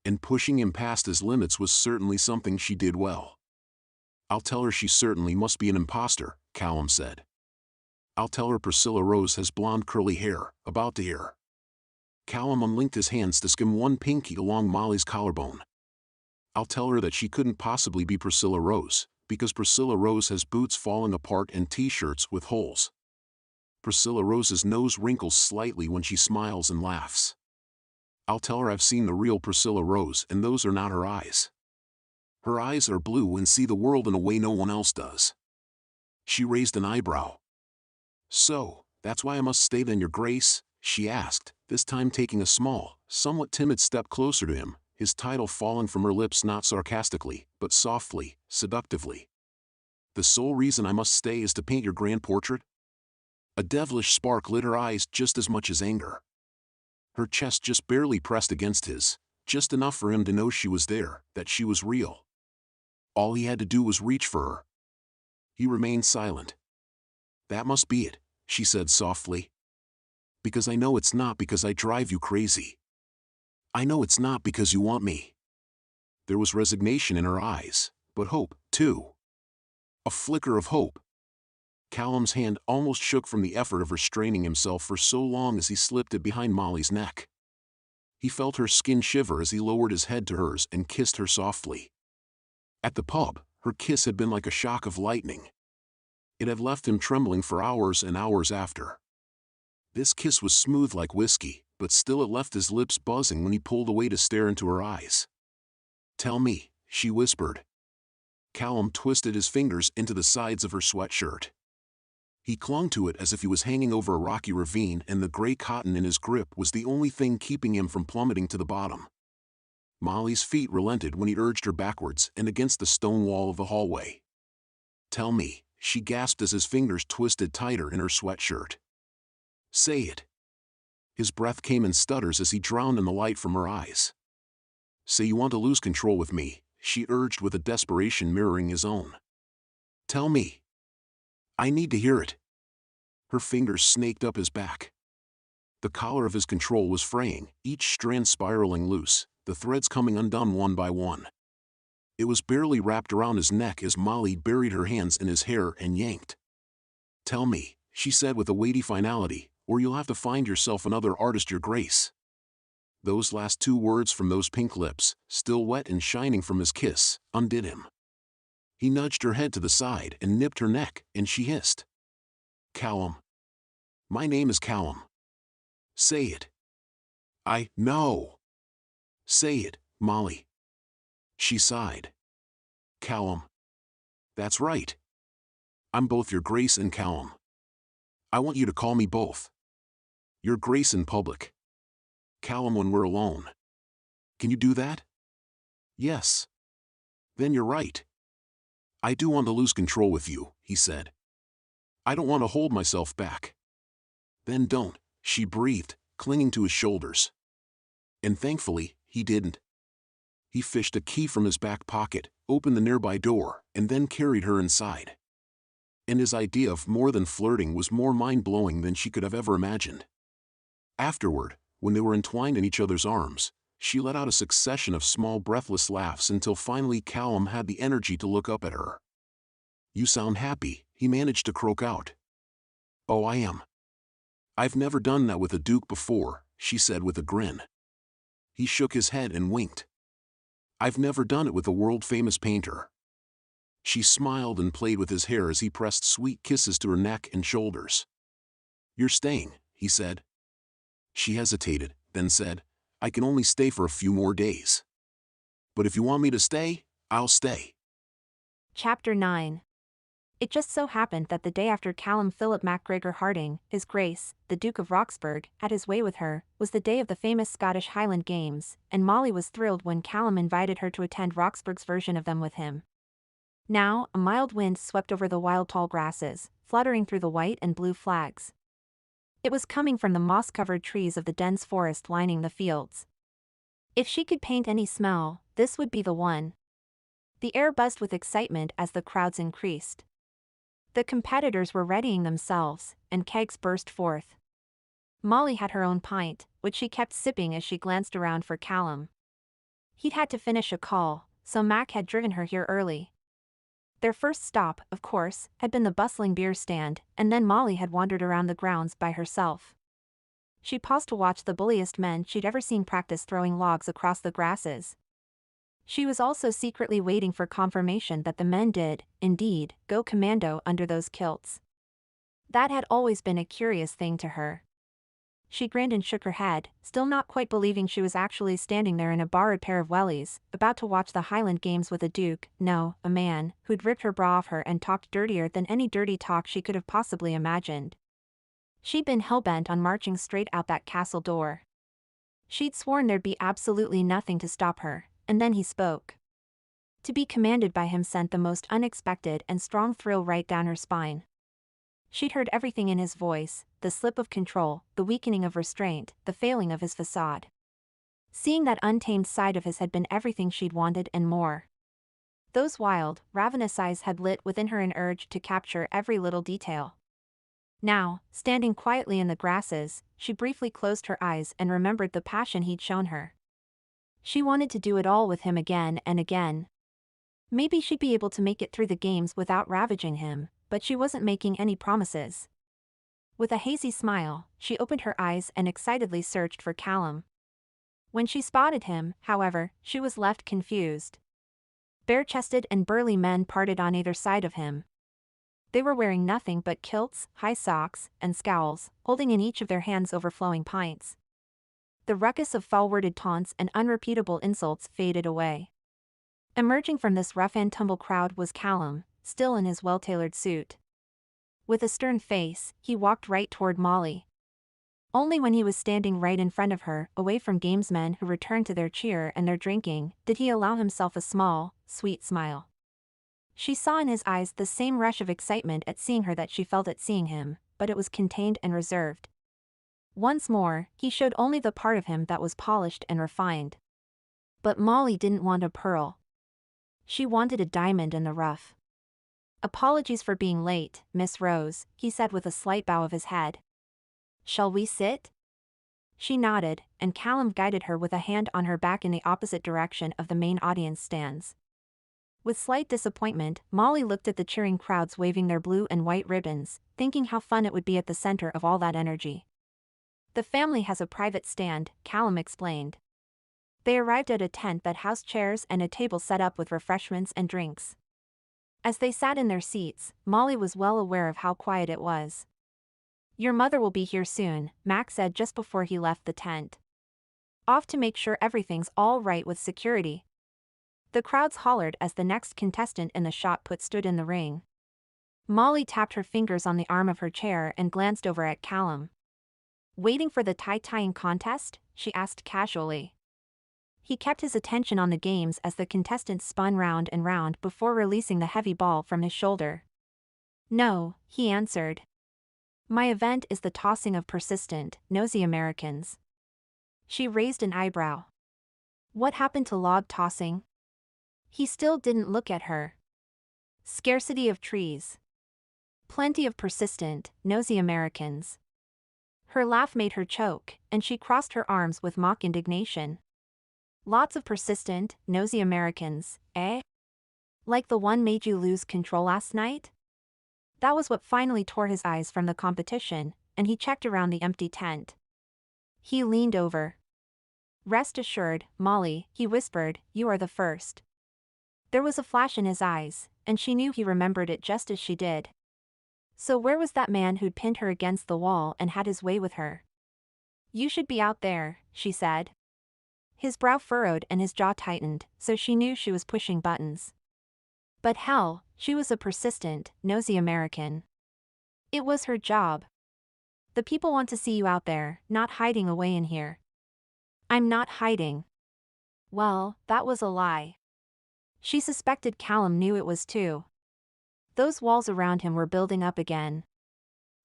And pushing him past his limits was certainly something she did well. "I'll tell her she certainly must be an imposter," Callum said. "I'll tell her Priscilla Rose has blonde curly hair, about to hear." Callum unlinked his hands to skim one pinky along Molly's collarbone. "I'll tell her that she couldn't possibly be Priscilla Rose, because Priscilla Rose has boots falling apart and t-shirts with holes. Priscilla Rose's nose wrinkles slightly when she smiles and laughs. I'll tell her I've seen the real Priscilla Rose and those are not her eyes. Her eyes are blue and see the world in a way no one else does." She raised an eyebrow. "So, that's why I must stay then, Your Grace?" she asked, this time taking a small, somewhat timid step closer to him, his title falling from her lips not sarcastically, but softly, seductively. "The sole reason I must stay is to paint your grand portrait?" A devilish spark lit her eyes just as much as anger. Her chest just barely pressed against his, just enough for him to know she was there, that she was real. All he had to do was reach for her. He remained silent. "That must be it," she said softly. "Because I know it's not because I drive you crazy. I know it's not because you want me." There was resignation in her eyes, but hope, too. A flicker of hope. Callum's hand almost shook from the effort of restraining himself for so long as he slipped it behind Molly's neck. He felt her skin shiver as he lowered his head to hers and kissed her softly. At the pub, her kiss had been like a shock of lightning. It had left him trembling for hours and hours after. This kiss was smooth like whiskey, but still it left his lips buzzing when he pulled away to stare into her eyes. "Tell me," she whispered. Callum twisted his fingers into the sides of her sweatshirt. He clung to it as if he was hanging over a rocky ravine and the gray cotton in his grip was the only thing keeping him from plummeting to the bottom. Molly's feet relented when he urged her backwards and against the stone wall of the hallway. "Tell me," she gasped as his fingers twisted tighter in her sweatshirt. "Say it." His breath came in stutters as he drowned in the light from her eyes. "Say you want to lose control with me," she urged with a desperation mirroring his own. "Tell me. I need to hear it." Her fingers snaked up his back. The collar of his control was fraying, each strand spiraling loose, the threads coming undone one by one. It was barely wrapped around his neck as Molly buried her hands in his hair and yanked. "Tell me," she said with a weighty finality, "or you'll have to find yourself another artist, Your Grace." Those last two words from those pink lips, still wet and shining from his kiss, undid him. He nudged her head to the side and nipped her neck, and she hissed. "Callum. My name is Callum. Say it." "I know." "Say it, Molly." She sighed. "Callum. That's right. I'm both Your Grace and Callum. I want you to call me both. Your Grace in public. Callum when we're alone. Can you do that?" "Yes." "Then you're right. I do want to lose control with you," he said. "I don't want to hold myself back." "Then don't," she breathed, clinging to his shoulders. And thankfully, he didn't. He fished a key from his back pocket, opened the nearby door, and then carried her inside. And his idea of more than flirting was more mind-blowing than she could have ever imagined. Afterward, when they were entwined in each other's arms, She let out a succession of small breathless laughs until finally Callum had the energy to look up at her. "You sound happy," he managed to croak out. "Oh, I am. I've never done that with a duke before," she said with a grin. He shook his head and winked. "I've never done it with a world-famous painter." She smiled and played with his hair as he pressed sweet kisses to her neck and shoulders. "You're staying," he said. She hesitated, then said, "I can only stay for a few more days. But if you want me to stay, I'll stay." Chapter 9. It just so happened that the day after Callum Philip MacGregor Harding, His Grace, the Duke of Roxburgh, had his way with her, was the day of the famous Scottish Highland Games, and Molly was thrilled when Callum invited her to attend Roxburgh's version of them with him. Now, a mild wind swept over the wild tall grasses, fluttering through the white and blue flags. It was coming from the moss-covered trees of the dense forest lining the fields. If she could paint any smell, this would be the one. The air buzzed with excitement as the crowds increased. The competitors were readying themselves, and kegs burst forth. Molly had her own pint, which she kept sipping as she glanced around for Callum. He'd had to finish a call, so Mac had driven her here early. Their first stop, of course, had been the bustling beer stand, and then Molly had wandered around the grounds by herself. She paused to watch the bulliest men she'd ever seen practice throwing logs across the grasses. She was also secretly waiting for confirmation that the men did, indeed, go commando under those kilts. That had always been a curious thing to her. She grinned and shook her head, still not quite believing she was actually standing there in a borrowed pair of wellies, about to watch the Highland Games with a duke, no, a man, who'd ripped her bra off her and talked dirtier than any dirty talk she could have possibly imagined. She'd been hell-bent on marching straight out that castle door. She'd sworn there'd be absolutely nothing to stop her, and then he spoke. To be commanded by him sent the most unexpected and strong thrill right down her spine. She'd heard everything in his voice, the slip of control, the weakening of restraint, the failing of his facade. Seeing that untamed side of his had been everything she'd wanted and more. Those wild, ravenous eyes had lit within her an urge to capture every little detail. Now, standing quietly in the grasses, she briefly closed her eyes and remembered the passion he'd shown her. She wanted to do it all with him again and again. Maybe she'd be able to make it through the games without ravaging him, but she wasn't making any promises. With a hazy smile, she opened her eyes and excitedly searched for Callum. When she spotted him, however, she was left confused. Bare-chested and burly men parted on either side of him. They were wearing nothing but kilts, high socks, and scowls, holding in each of their hands overflowing pints. The ruckus of foul-worded taunts and unrepeatable insults faded away. Emerging from this rough-and-tumble crowd was Callum, still in his well-tailored suit. With a stern face, he walked right toward Molly. Only when he was standing right in front of her, away from gamesmen who returned to their cheer and their drinking, did he allow himself a small, sweet smile. She saw in his eyes the same rush of excitement at seeing her that she felt at seeing him, but it was contained and reserved. Once more, he showed only the part of him that was polished and refined. But Molly didn't want a pearl. She wanted a diamond in the rough. "Apologies for being late, Miss Rose," he said with a slight bow of his head. "Shall we sit?" She nodded, and Callum guided her with a hand on her back in the opposite direction of the main audience stands. With slight disappointment, Molly looked at the cheering crowds waving their blue and white ribbons, thinking how fun it would be at the center of all that energy. "The family has a private stand," Callum explained. They arrived at a tent that housed chairs and a table set up with refreshments and drinks. As they sat in their seats, Molly was well aware of how quiet it was. "Your mother will be here soon," Mac said just before he left the tent. "Off to make sure everything's all right with security." The crowds hollered as the next contestant in the shot put stood in the ring. Molly tapped her fingers on the arm of her chair and glanced over at Callum. "Waiting for the tie-tying contest?" she asked casually. He kept his attention on the games as the contestants spun round and round before releasing the heavy ball from his shoulder. "No," he answered. "My event is the tossing of persistent, nosy Americans." She raised an eyebrow. What happened to log tossing? He still didn't look at her. "Scarcity of trees. Plenty of persistent, nosy Americans." Her laugh made her choke, and she crossed her arms with mock indignation. Lots of persistent, nosy Americans, eh? Like the one made you lose control last night? That was what finally tore his eyes from the competition, and he checked around the empty tent. He leaned over. Rest assured, Molly, he whispered, you are the first. There was a flash in his eyes, and she knew he remembered it just as she did. So where was that man who'd pinned her against the wall and had his way with her? You should be out there, she said. His brow furrowed and his jaw tightened, so she knew she was pushing buttons. But hell, she was a persistent, nosy American. It was her job. The people want to see you out there, not hiding away in here. I'm not hiding. Well, that was a lie. She suspected Callum knew it was too. Those walls around him were building up again.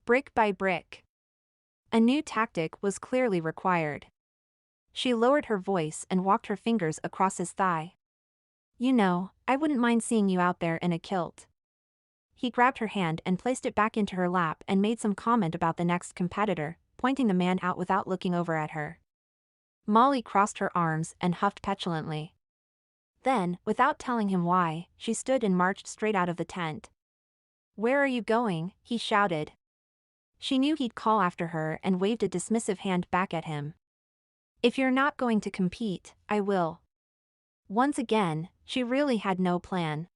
Brick by brick. A new tactic was clearly required. She lowered her voice and walked her fingers across his thigh. You know, I wouldn't mind seeing you out there in a kilt. He grabbed her hand and placed it back into her lap and made some comment about the next competitor, pointing the man out without looking over at her. Molly crossed her arms and huffed petulantly. Then, without telling him why, she stood and marched straight out of the tent. Where are you going? He shouted. She knew he'd call after her and waved a dismissive hand back at him. If you're not going to compete, I will. Once again, she really had no plan.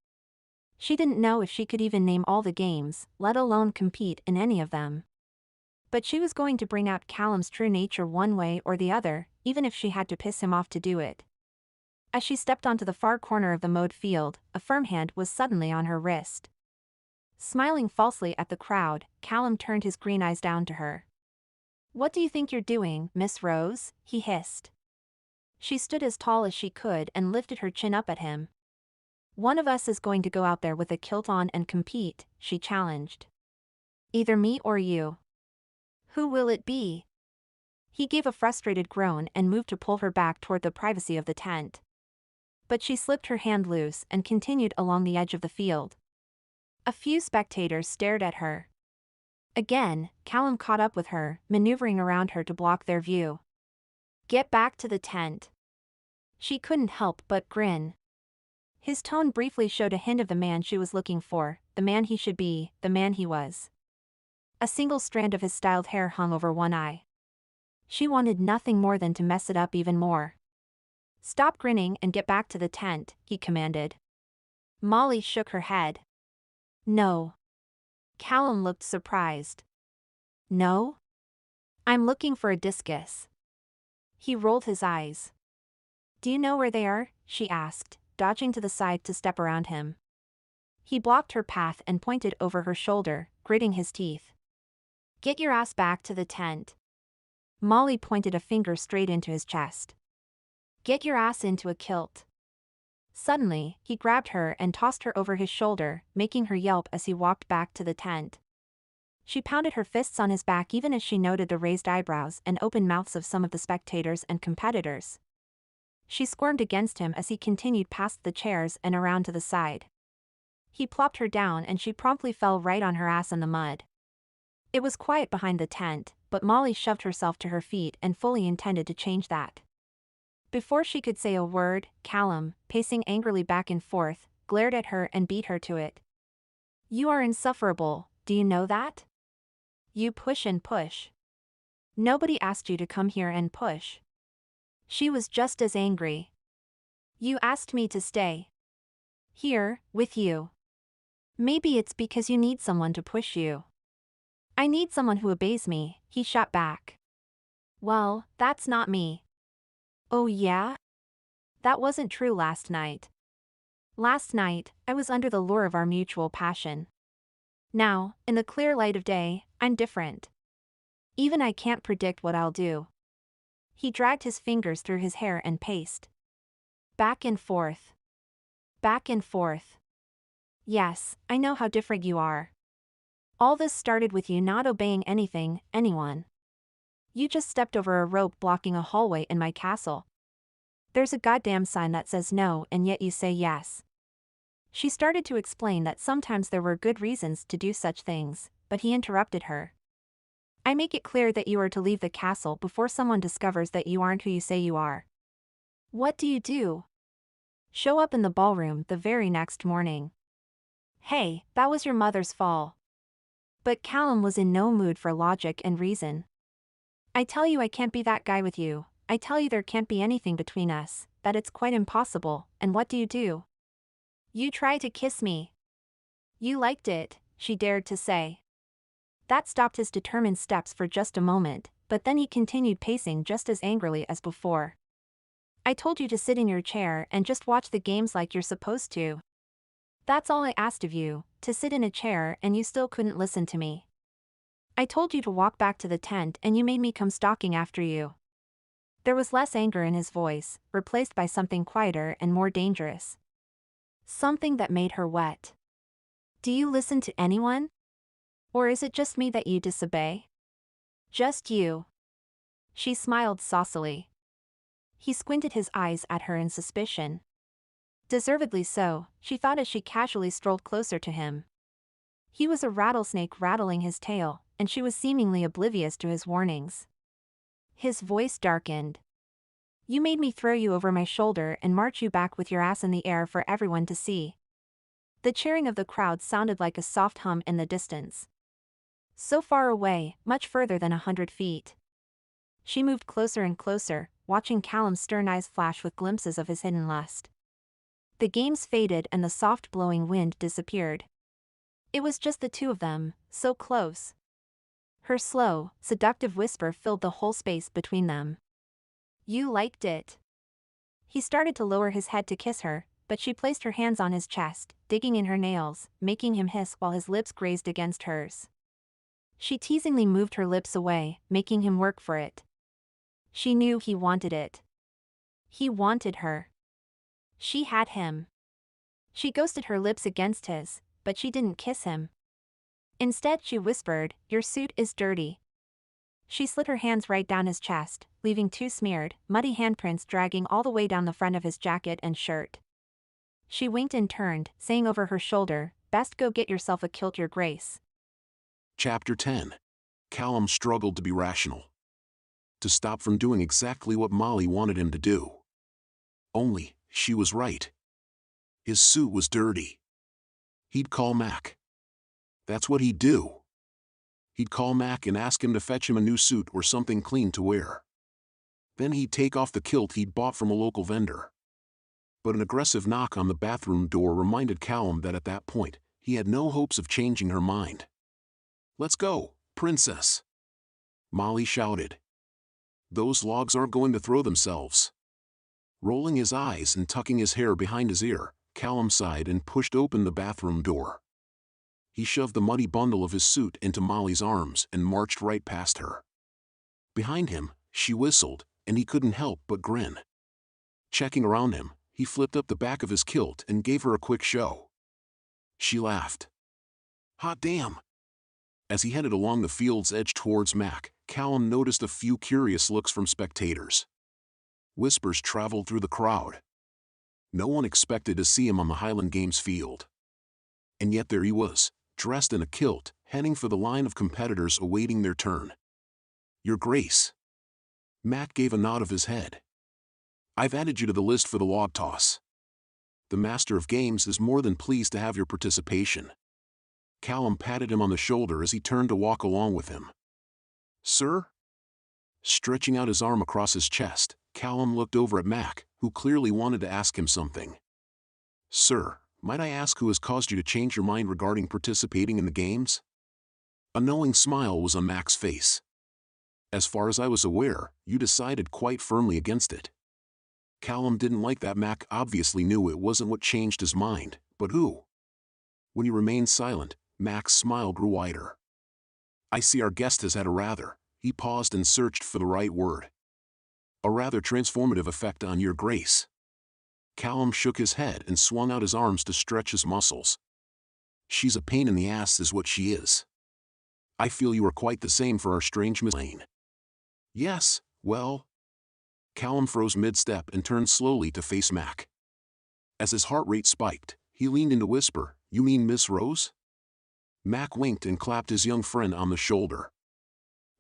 She didn't know if she could even name all the games, let alone compete in any of them. But she was going to bring out Callum's true nature one way or the other, even if she had to piss him off to do it. As she stepped onto the far corner of the mowed field, a firm hand was suddenly on her wrist. Smiling falsely at the crowd, Callum turned his green eyes down to her. What do you think you're doing, Miss Rose? He hissed. She stood as tall as she could and lifted her chin up at him. One of us is going to go out there with a kilt on and compete, she challenged. Either me or you. Who will it be? He gave a frustrated groan and moved to pull her back toward the privacy of the tent. But she slipped her hand loose and continued along the edge of the field. A few spectators stared at her. Again, Callum caught up with her, maneuvering around her to block their view. Get back to the tent. She couldn't help but grin. His tone briefly showed a hint of the man she was looking for, the man he should be, the man he was. A single strand of his styled hair hung over one eye. She wanted nothing more than to mess it up even more. Stop grinning and get back to the tent, he commanded. Molly shook her head. No. Callum looked surprised. No? I'm looking for a discus. He rolled his eyes. Do you know where they are? She asked, dodging to the side to step around him. He blocked her path and pointed over her shoulder, gritting his teeth. Get your ass back to the tent. Molly pointed a finger straight into his chest. Get your ass into a kilt. Suddenly, he grabbed her and tossed her over his shoulder, making her yelp as he walked back to the tent. She pounded her fists on his back even as she noted the raised eyebrows and open mouths of some of the spectators and competitors. She squirmed against him as he continued past the chairs and around to the side. He plopped her down and she promptly fell right on her ass in the mud. It was quiet behind the tent, but Molly shoved herself to her feet and fully intended to change that. Before she could say a word, Callum, pacing angrily back and forth, glared at her and beat her to it. You are insufferable, do you know that? You push and push. Nobody asked you to come here and push. She was just as angry. You asked me to stay. Here, with you. Maybe it's because you need someone to push you. I need someone who obeys me, he shot back. Well, that's not me. Oh yeah? That wasn't true last night. Last night, I was under the lure of our mutual passion. Now, in the clear light of day, I'm different. Even I can't predict what I'll do. He dragged his fingers through his hair and paced. Back and forth. Back and forth. Yes, I know how different you are. All this started with you not obeying anything, anyone. You just stepped over a rope blocking a hallway in my castle. There's a goddamn sign that says no and yet you say yes. She started to explain that sometimes there were good reasons to do such things, but he interrupted her. I make it clear that you are to leave the castle before someone discovers that you aren't who you say you are. What do you do? Show up in the ballroom the very next morning. Hey, that was your mother's fall. But Callum was in no mood for logic and reason. I tell you I can't be that guy with you, I tell you there can't be anything between us, that it's quite impossible, and what do? You try to kiss me. You liked it, she dared to say. That stopped his determined steps for just a moment, but then he continued pacing just as angrily as before. I told you to sit in your chair and just watch the games like you're supposed to. That's all I asked of you, to sit in a chair, and you still couldn't listen to me. I told you to walk back to the tent and you made me come stalking after you. There was less anger in his voice, replaced by something quieter and more dangerous. Something that made her wet. Do you listen to anyone? Or is it just me that you disobey? Just you. She smiled saucily. He squinted his eyes at her in suspicion. Deservedly so, she thought as she casually strolled closer to him. He was a rattlesnake rattling his tail, and she was seemingly oblivious to his warnings. His voice darkened. You made me throw you over my shoulder and march you back with your ass in the air for everyone to see. The cheering of the crowd sounded like a soft hum in the distance. So far away, much further than 100 feet. She moved closer and closer, watching Callum's stern eyes flash with glimpses of his hidden lust. The games faded and the soft blowing wind disappeared. It was just the two of them, so close. Her slow, seductive whisper filled the whole space between them. You liked it. He started to lower his head to kiss her, but she placed her hands on his chest, digging in her nails, making him hiss while his lips grazed against hers. She teasingly moved her lips away, making him work for it. She knew he wanted it. He wanted her. She had him. She ghosted her lips against his, but she didn't kiss him. Instead she whispered, "Your suit is dirty." She slid her hands right down his chest, leaving two smeared, muddy handprints dragging all the way down the front of his jacket and shirt. She winked and turned, saying over her shoulder, "Best go get yourself a kilt, your grace." Chapter 10. Callum struggled to be rational. To stop from doing exactly what Molly wanted him to do. Only, she was right. His suit was dirty. He'd call Mac. That's what he'd do. He'd call Mac and ask him to fetch him a new suit or something clean to wear. Then he'd take off the kilt he'd bought from a local vendor. But an aggressive knock on the bathroom door reminded Callum that at that point, he had no hopes of changing her mind. "Let's go, princess," Molly shouted. "Those logs aren't going to throw themselves." Rolling his eyes and tucking his hair behind his ear, Callum sighed and pushed open the bathroom door. He shoved the muddy bundle of his suit into Molly's arms and marched right past her. Behind him, she whistled, and he couldn't help but grin. Checking around him, he flipped up the back of his kilt and gave her a quick show. She laughed. "Hot damn." As he headed along the field's edge towards Mac, Callum noticed a few curious looks from spectators. Whispers traveled through the crowd. No one expected to see him on the Highland Games field. And yet there he was, dressed in a kilt, heading for the line of competitors awaiting their turn. "Your Grace." Mac gave a nod of his head. "I've added you to the list for the log toss. The Master of Games is more than pleased to have your participation." Callum patted him on the shoulder as he turned to walk along with him. "Sir?" Stretching out his arm across his chest, Callum looked over at Mac, who clearly wanted to ask him something. "Sir, might I ask who has caused you to change your mind regarding participating in the games?" A knowing smile was on Mac's face. "As far as I was aware, you decided quite firmly against it." Callum didn't like that Mac obviously knew it wasn't what changed his mind, but who? When he remained silent, Mac's smile grew wider. "I see our guest has had a rather," he paused and searched for the right word. "A rather transformative effect on your Grace." Callum shook his head and swung out his arms to stretch his muscles. "She's a pain in the ass is what she is. I feel you are quite the same for our strange Miss Lane." "Yes, well..." Callum froze mid-step and turned slowly to face Mac. As his heart rate spiked, he leaned in to whisper, "You mean Miss Rose?" Mac winked and clapped his young friend on the shoulder.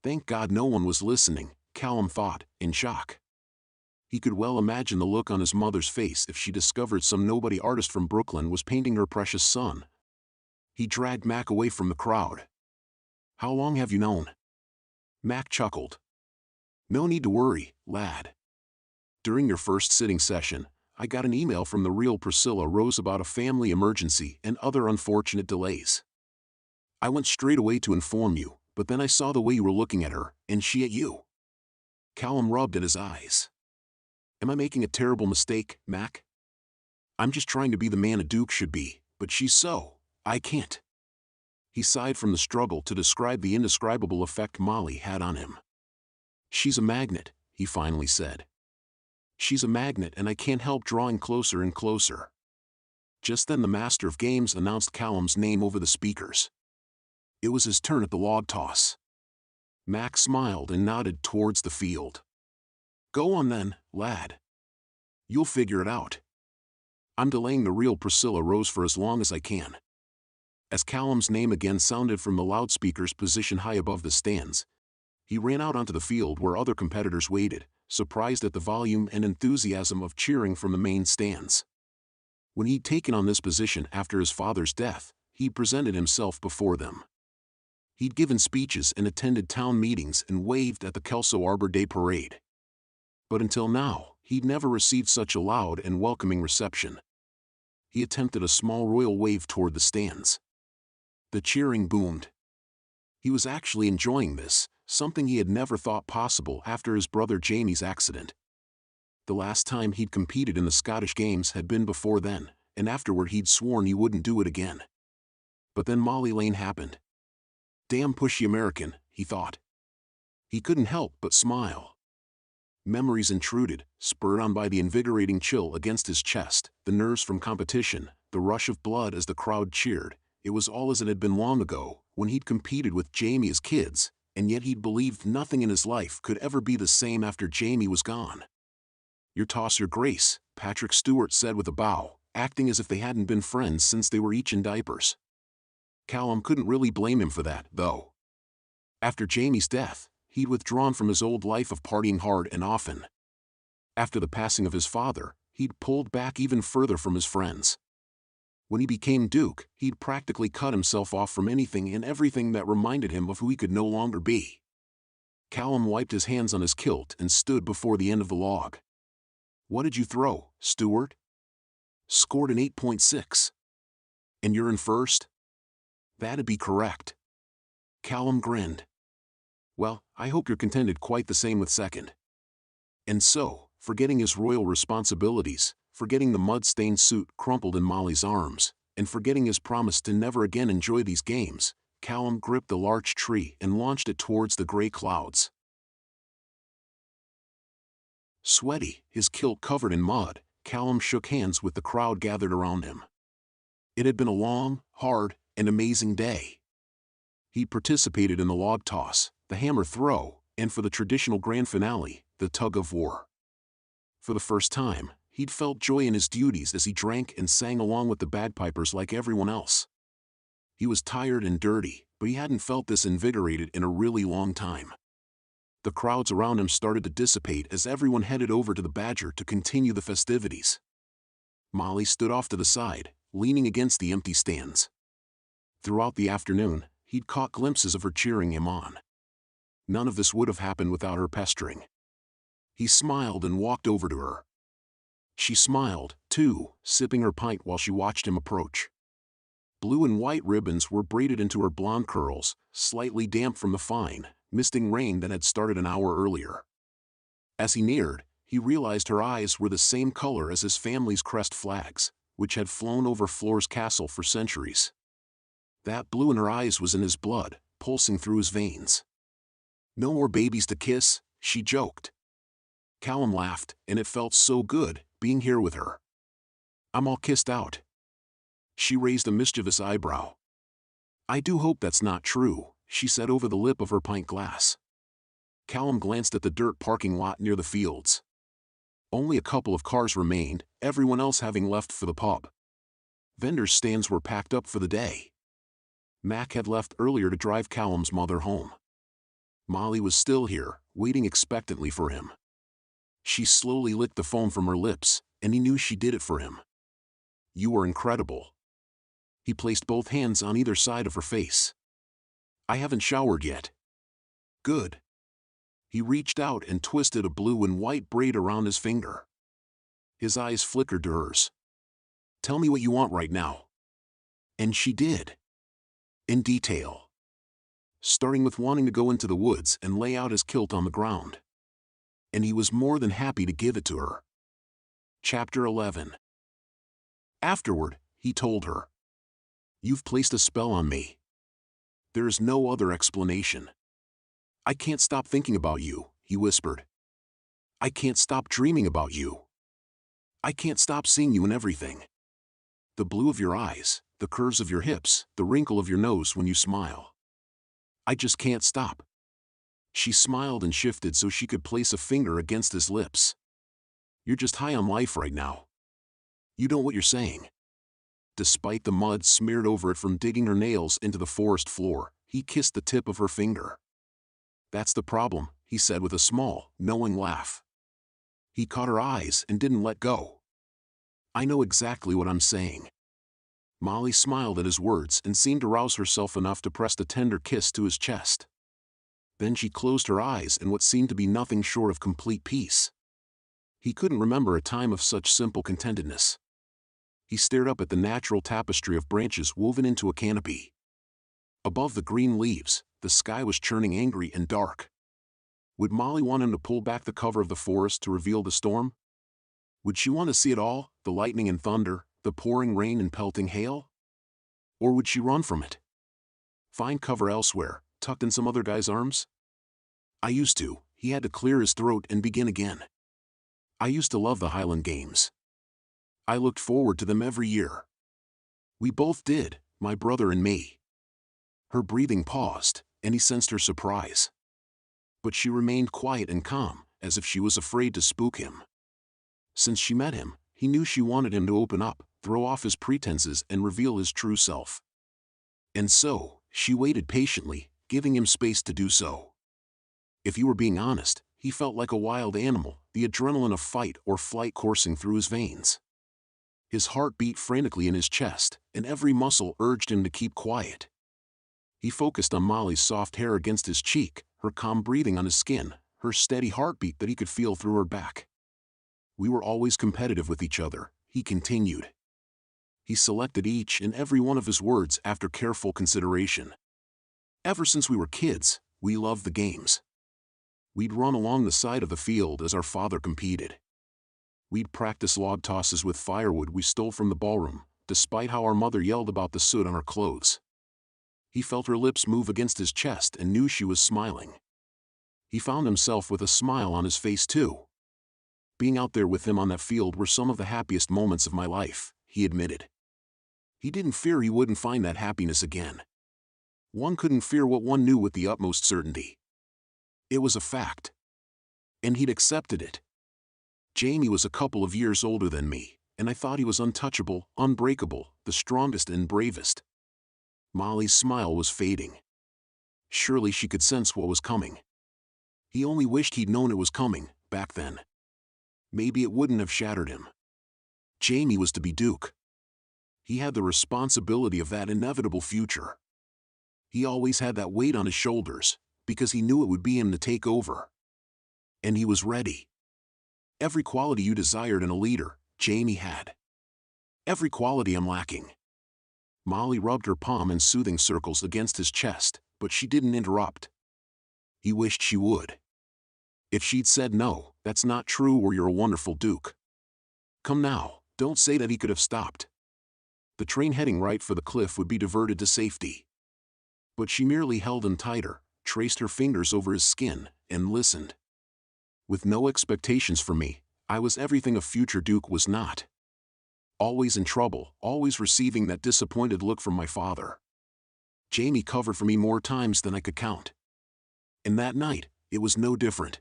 Thank God no one was listening, Callum thought, in shock. He could well imagine the look on his mother's face if she discovered some nobody artist from Brooklyn was painting her precious son. He dragged Mac away from the crowd. "How long have you known?" Mac chuckled. "No need to worry, lad. During your first sitting session, I got an email from the real Priscilla Rose about a family emergency and other unfortunate delays. I went straight away to inform you, but then I saw the way you were looking at her, and she at you." Callum rubbed at his eyes. "Am I making a terrible mistake, Mac? I'm just trying to be the man a duke should be, but she's so, I can't." He sighed from the struggle to describe the indescribable effect Molly had on him. "She's a magnet," he finally said. "She's a magnet and I can't help drawing closer and closer." Just then the master of games announced Callum's name over the speakers. It was his turn at the log toss. Mac smiled and nodded towards the field. "Go on then, lad. You'll figure it out. I'm delaying the real Priscilla Rose for as long as I can." As Callum's name again sounded from the loudspeakers positioned high above the stands, he ran out onto the field where other competitors waited, surprised at the volume and enthusiasm of cheering from the main stands. When he'd taken on this position after his father's death, he presented himself before them. He'd given speeches and attended town meetings and waved at the Kelso Arbor Day Parade. But until now, he'd never received such a loud and welcoming reception. He attempted a small royal wave toward the stands. The cheering boomed. He was actually enjoying this, something he had never thought possible after his brother Jamie's accident. The last time he'd competed in the Scottish Games had been before then, and afterward he'd sworn he wouldn't do it again. But then Molly Lane happened. Damn pushy American, he thought. He couldn't help but smile. Memories intruded, spurred on by the invigorating chill against his chest, the nerves from competition, the rush of blood as the crowd cheered. It was all as it had been long ago, when he'd competed with Jamie as kids, and yet he'd believed nothing in his life could ever be the same after Jamie was gone. "Your toss, your grace," Patrick Stewart said with a bow, acting as if they hadn't been friends since they were each in diapers. Callum couldn't really blame him for that, though. After Jamie's death, he'd withdrawn from his old life of partying hard and often. After the passing of his father, he'd pulled back even further from his friends. When he became Duke, he'd practically cut himself off from anything and everything that reminded him of who he could no longer be. Callum wiped his hands on his kilt and stood before the end of the log. "What did you throw, Stewart?" "Scored an 8.6. "And you're in first?" "That'd be correct." Callum grinned. "Well, I hope you're contented quite the same with second." And so, forgetting his royal responsibilities, forgetting the mud-stained suit crumpled in Molly's arms, and forgetting his promise to never again enjoy these games, Callum gripped the larch tree and launched it towards the gray clouds. Sweaty, his kilt covered in mud, Callum shook hands with the crowd gathered around him. It had been a long, hard, and amazing day. He participated in the log toss, the hammer throw, and for the traditional grand finale, the tug of war. For the first time, he'd felt joy in his duties as he drank and sang along with the bagpipers like everyone else. He was tired and dirty, but he hadn't felt this invigorated in a really long time. The crowds around him started to dissipate as everyone headed over to the Badger to continue the festivities. Molly stood off to the side, leaning against the empty stands. Throughout the afternoon, he'd caught glimpses of her cheering him on. None of this would have happened without her pestering. He smiled and walked over to her. She smiled, too, sipping her pint while she watched him approach. Blue and white ribbons were braided into her blonde curls, slightly damp from the fine, misting rain that had started an hour earlier. As he neared, he realized her eyes were the same color as his family's crest flags, which had flown over Flore's castle for centuries. That blue in her eyes was in his blood, pulsing through his veins. "No more babies to kiss," she joked. Callum laughed, and it felt so good, being here with her. "I'm all kissed out." She raised a mischievous eyebrow. "I do hope that's not true," she said over the lip of her pint glass. Callum glanced at the dirt parking lot near the fields. Only a couple of cars remained, everyone else having left for the pub. Vendors' stands were packed up for the day. Mac had left earlier to drive Callum's mother home. Molly was still here, waiting expectantly for him. She slowly licked the foam from her lips, and he knew she did it for him. "You are incredible." He placed both hands on either side of her face. "I haven't showered yet." "Good." He reached out and twisted a blue and white braid around his finger. His eyes flickered to hers. "Tell me what you want right now." And she did. In detail. Starting with wanting to go into the woods and lay out his kilt on the ground. And he was more than happy to give it to her. Chapter 11. Afterward, he told her, "You've placed a spell on me. There is no other explanation. I can't stop thinking about you," he whispered. "I can't stop dreaming about you. I can't stop seeing you in everything. The blue of your eyes, the curves of your hips, the wrinkle of your nose when you smile. I just can't stop." She smiled and shifted so she could place a finger against his lips. "You're just high on life right now. You know what you're saying." Despite the mud smeared over it from digging her nails into the forest floor, he kissed the tip of her finger. "That's the problem," he said with a small, knowing laugh. He caught her eyes and didn't let go. "I know exactly what I'm saying." Molly smiled at his words and seemed to rouse herself enough to press a tender kiss to his chest. Then she closed her eyes in what seemed to be nothing short of complete peace. He couldn't remember a time of such simple contentedness. He stared up at the natural tapestry of branches woven into a canopy. Above the green leaves, the sky was churning angry and dark. Would Molly want him to pull back the cover of the forest to reveal the storm? Would she want to see it all, the lightning and thunder, the pouring rain and pelting hail? Or would she run from it? Find cover elsewhere, tucked in some other guy's arms? "I used to," he had to clear his throat and begin again. "I used to love the Highland Games. I looked forward to them every year. We both did, my brother and me." Her breathing paused, and he sensed her surprise. But she remained quiet and calm, as if she was afraid to spook him. Since she met him, he knew she wanted him to open up, throw off his pretenses and reveal his true self. And so, she waited patiently, giving him space to do so. If he were being honest, he felt like a wild animal, the adrenaline of fight or flight coursing through his veins. His heart beat frantically in his chest, and every muscle urged him to keep quiet. He focused on Molly's soft hair against his cheek, her calm breathing on his skin, her steady heartbeat that he could feel through her back. "We were always competitive with each other," he continued. He selected each and every one of his words after careful consideration. "Ever since we were kids, we loved the games. We'd run along the side of the field as our father competed. We'd practice log tosses with firewood we stole from the ballroom, despite how our mother yelled about the soot on our clothes." He felt her lips move against his chest and knew she was smiling. He found himself with a smile on his face too. "Being out there with him on that field were some of the happiest moments of my life," he admitted. He didn't fear he wouldn't find that happiness again. One couldn't fear what one knew with the utmost certainty. It was a fact. And he'd accepted it. "Jamie was a couple of years older than me, and I thought he was untouchable, unbreakable, the strongest and bravest." Molly's smile was fading. Surely she could sense what was coming. He only wished he'd known it was coming, back then. Maybe it wouldn't have shattered him. Jamie was to be Duke. He had the responsibility of that inevitable future. He always had that weight on his shoulders, because he knew it would be him to take over. And he was ready. Every quality you desired in a leader, Jamie had. Every quality I'm lacking. Molly rubbed her palm in soothing circles against his chest, but she didn't interrupt. He wished she would. If she'd said no, "That's not true, or you're a wonderful Duke. Come now, don't say that," he could have stopped. The train heading right for the cliff would be diverted to safety. But she merely held him tighter, traced her fingers over his skin, and listened. "With no expectations from me, I was everything a future Duke was not. Always in trouble, always receiving that disappointed look from my father. Jamie covered for me more times than I could count. And that night, it was no different."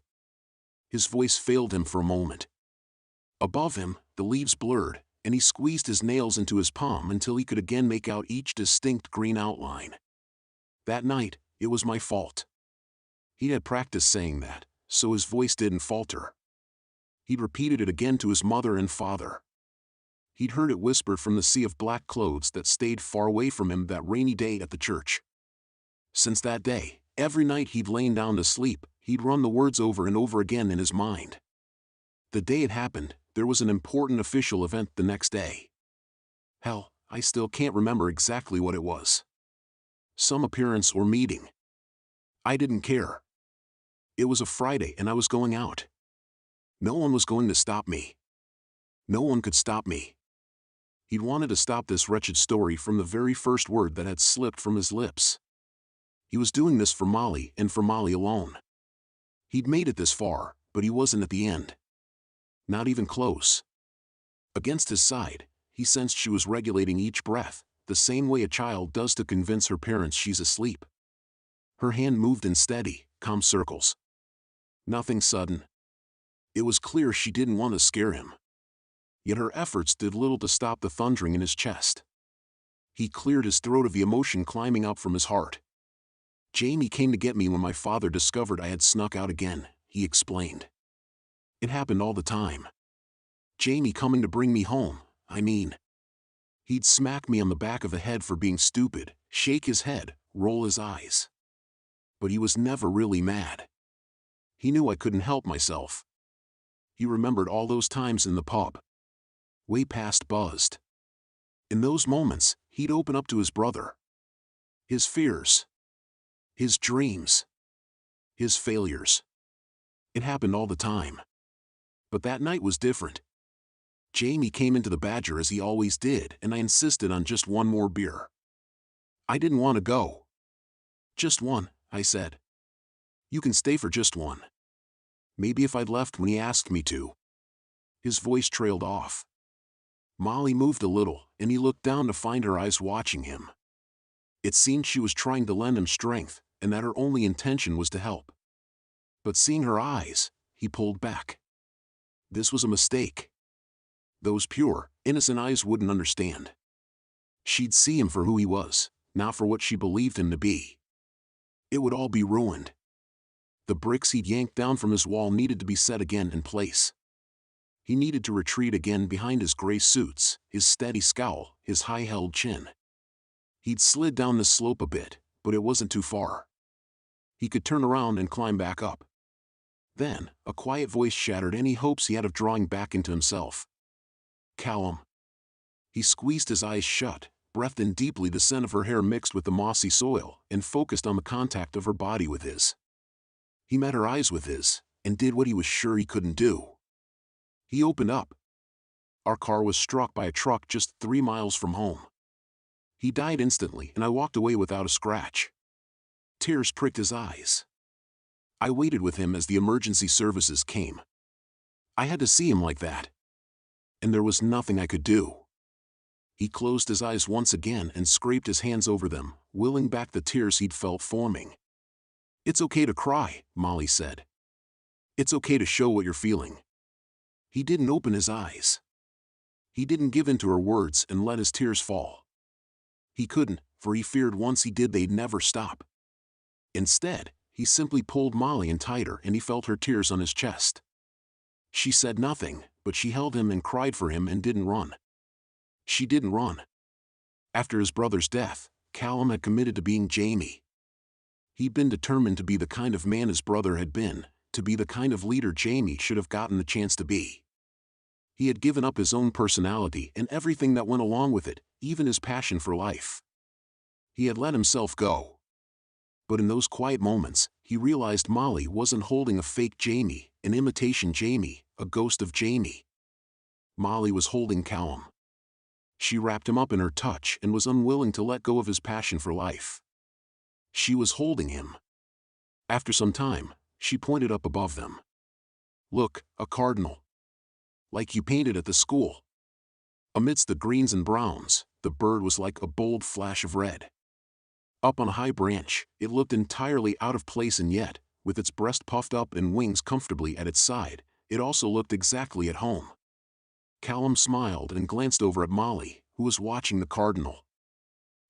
His voice failed him for a moment. Above him, the leaves blurred, and he squeezed his nails into his palm until he could again make out each distinct green outline. "That night, it was my fault." He had practiced saying that, so his voice didn't falter. He'd repeated it again to his mother and father. He'd heard it whispered from the sea of black clouds that stayed far away from him that rainy day at the church. Since that day, every night he'd lain down to sleep, he'd run the words over and over again in his mind. The day it happened, there was an important official event the next day. Hell, I still can't remember exactly what it was. Some appearance or meeting. I didn't care. It was a Friday and I was going out. No one was going to stop me. No one could stop me. He'd wanted to stop this wretched story from the very first word that had slipped from his lips. He was doing this for Molly and for Molly alone. He'd made it this far, but he wasn't at the end. Not even close. Against his side, he sensed she was regulating each breath, the same way a child does to convince her parents she's asleep. Her hand moved in steady, calm circles. Nothing sudden. It was clear she didn't want to scare him. Yet her efforts did little to stop the thundering in his chest. He cleared his throat of the emotion climbing up from his heart. Jamie came to get me when my father discovered I had snuck out again, he explained. It happened all the time. Jamie coming to bring me home, I mean. He'd smack me on the back of the head for being stupid, shake his head, roll his eyes. But he was never really mad. He knew I couldn't help myself. He remembered all those times in the pub. Way past buzzed. In those moments, he'd open up to his brother. His fears. His dreams. His failures. It happened all the time. But that night was different. Jamie came into the Badger as he always did, and I insisted on just one more beer. I didn't want to go. Just one, I said. You can stay for just one. Maybe if I'd left when he asked me to. His voice trailed off. Molly moved a little, and he looked down to find her eyes watching him. It seemed she was trying to lend him strength, and that her only intention was to help. But seeing her eyes, he pulled back. This was a mistake. Those pure, innocent eyes wouldn't understand. She'd see him for who he was, not for what she believed him to be. It would all be ruined. The bricks he'd yanked down from his wall needed to be set again in place. He needed to retreat again behind his gray suits, his steady scowl, his high-held chin. He'd slid down the slope a bit, but it wasn't too far. He could turn around and climb back up. Then, a quiet voice shattered any hopes he had of drawing back into himself. Callum. He squeezed his eyes shut, breathed in deeply the scent of her hair mixed with the mossy soil, and focused on the contact of her body with his. He met her eyes with his, and did what he was sure he couldn't do. He opened up. Our car was struck by a truck just 3 miles from home. He died instantly, and I walked away without a scratch. Tears pricked his eyes. I waited with him as the emergency services came. I had to see him like that. And there was nothing I could do. He closed his eyes once again and scraped his hands over them, willing back the tears he'd felt forming. It's okay to cry, Molly said. It's okay to show what you're feeling. He didn't open his eyes. He didn't give in to her words and let his tears fall. He couldn't, for he feared once he did they'd never stop. Instead, he simply pulled Molly in tighter and he felt her tears on his chest. She said nothing, but she held him and cried for him and didn't run. She didn't run. After his brother's death, Callum had committed to being Jamie. He'd been determined to be the kind of man his brother had been, to be the kind of leader Jamie should have gotten the chance to be. He had given up his own personality and everything that went along with it, even his passion for life. He had let himself go. But in those quiet moments, he realized Molly wasn't holding a fake Jamie, an imitation Jamie, a ghost of Jamie. Molly was holding Callum. She wrapped him up in her touch and was unwilling to let go of his passion for life. She was holding him. After some time, she pointed up above them. Look, a cardinal. Like you painted at the school. Amidst the greens and browns, the bird was like a bold flash of red. Up on a high branch, it looked entirely out of place, and yet, with its breast puffed up and wings comfortably at its side, it also looked exactly at home. Callum smiled and glanced over at Molly, who was watching the cardinal.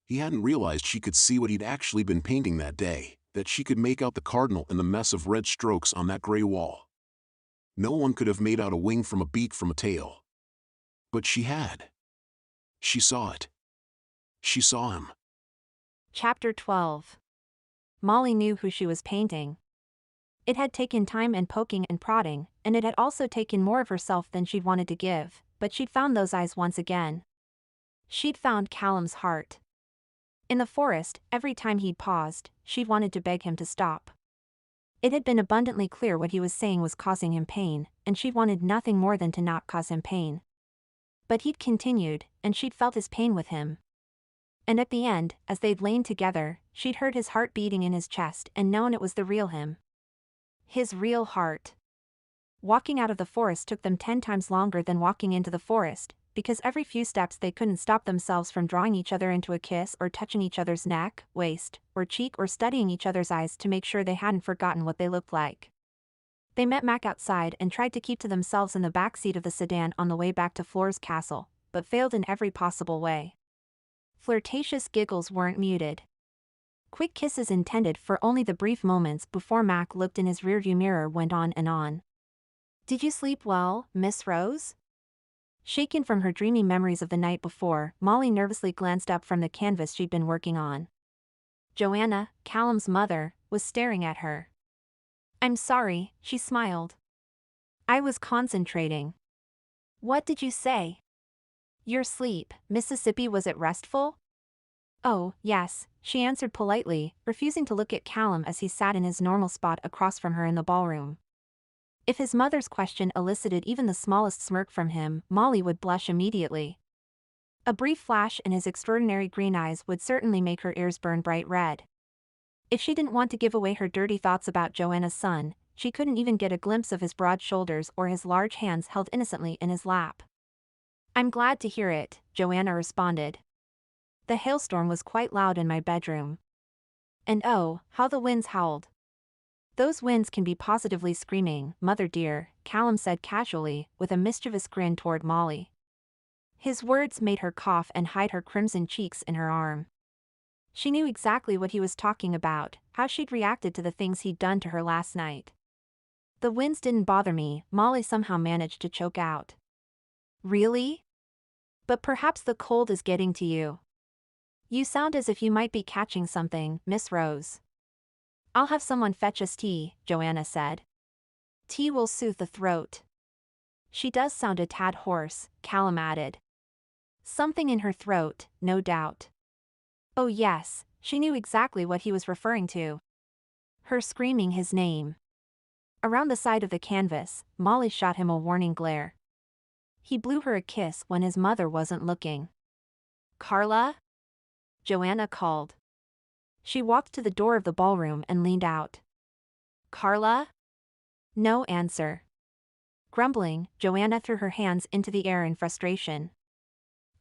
He hadn't realized she could see what he'd actually been painting that day, that she could make out the cardinal in the mess of red strokes on that gray wall. No one could have made out a wing from a beak from a tail. But she had. She saw it. She saw him. Chapter 12. Molly knew who she was painting. It had taken time and poking and prodding, and it had also taken more of herself than she'd wanted to give, but she'd found those eyes once again. She'd found Callum's heart. In the forest, every time he'd paused, she'd wanted to beg him to stop. It had been abundantly clear what he was saying was causing him pain, and she'd wanted nothing more than to not cause him pain. But he'd continued, and she'd felt his pain with him. And at the end, as they'd lain together, she'd heard his heart beating in his chest and known it was the real him. His real heart. Walking out of the forest took them 10 times longer than walking into the forest, because every few steps they couldn't stop themselves from drawing each other into a kiss or touching each other's neck, waist, or cheek or studying each other's eyes to make sure they hadn't forgotten what they looked like. They met Mac outside and tried to keep to themselves in the back seat of the sedan on the way back to Floor's castle, but failed in every possible way. Flirtatious giggles weren't muted. Quick kisses intended for only the brief moments before Mac looked in his rearview mirror went on and on. "Did you sleep well, Miss Rose?" Shaken from her dreamy memories of the night before, Molly nervously glanced up from the canvas she'd been working on. Joanna, Callum's mother, was staring at her. "I'm sorry," she smiled. "I was concentrating." "What did you say?" "Your sleep, Mississippi, was it restful?" "Oh, yes," she answered politely, refusing to look at Callum as he sat in his normal spot across from her in the ballroom. If his mother's question elicited even the smallest smirk from him, Molly would blush immediately. A brief flash in his extraordinary green eyes would certainly make her ears burn bright red. If she didn't want to give away her dirty thoughts about Joanna's son, she couldn't even get a glimpse of his broad shoulders or his large hands held innocently in his lap. "I'm glad to hear it," Joanna responded. "The hailstorm was quite loud in my bedroom. And oh, how the winds howled." "Those winds can be positively screaming, mother dear," Callum said casually, with a mischievous grin toward Molly. His words made her cough and hide her crimson cheeks in her arm. She knew exactly what he was talking about, how she'd reacted to the things he'd done to her last night. "The winds didn't bother me," Molly somehow managed to choke out. "Really? But perhaps the cold is getting to you. You sound as if you might be catching something, Miss Rose." "I'll have someone fetch us tea," Joanna said. "Tea will soothe the throat." "She does sound a tad hoarse," Callum added. "Something in her throat, no doubt." Oh yes, she knew exactly what he was referring to. Her screaming his name. Around the side of the canvas, Molly shot him a warning glare. He blew her a kiss when his mother wasn't looking. "Carla?" Joanna called. She walked to the door of the ballroom and leaned out. "Carla?" No answer. Grumbling, Joanna threw her hands into the air in frustration.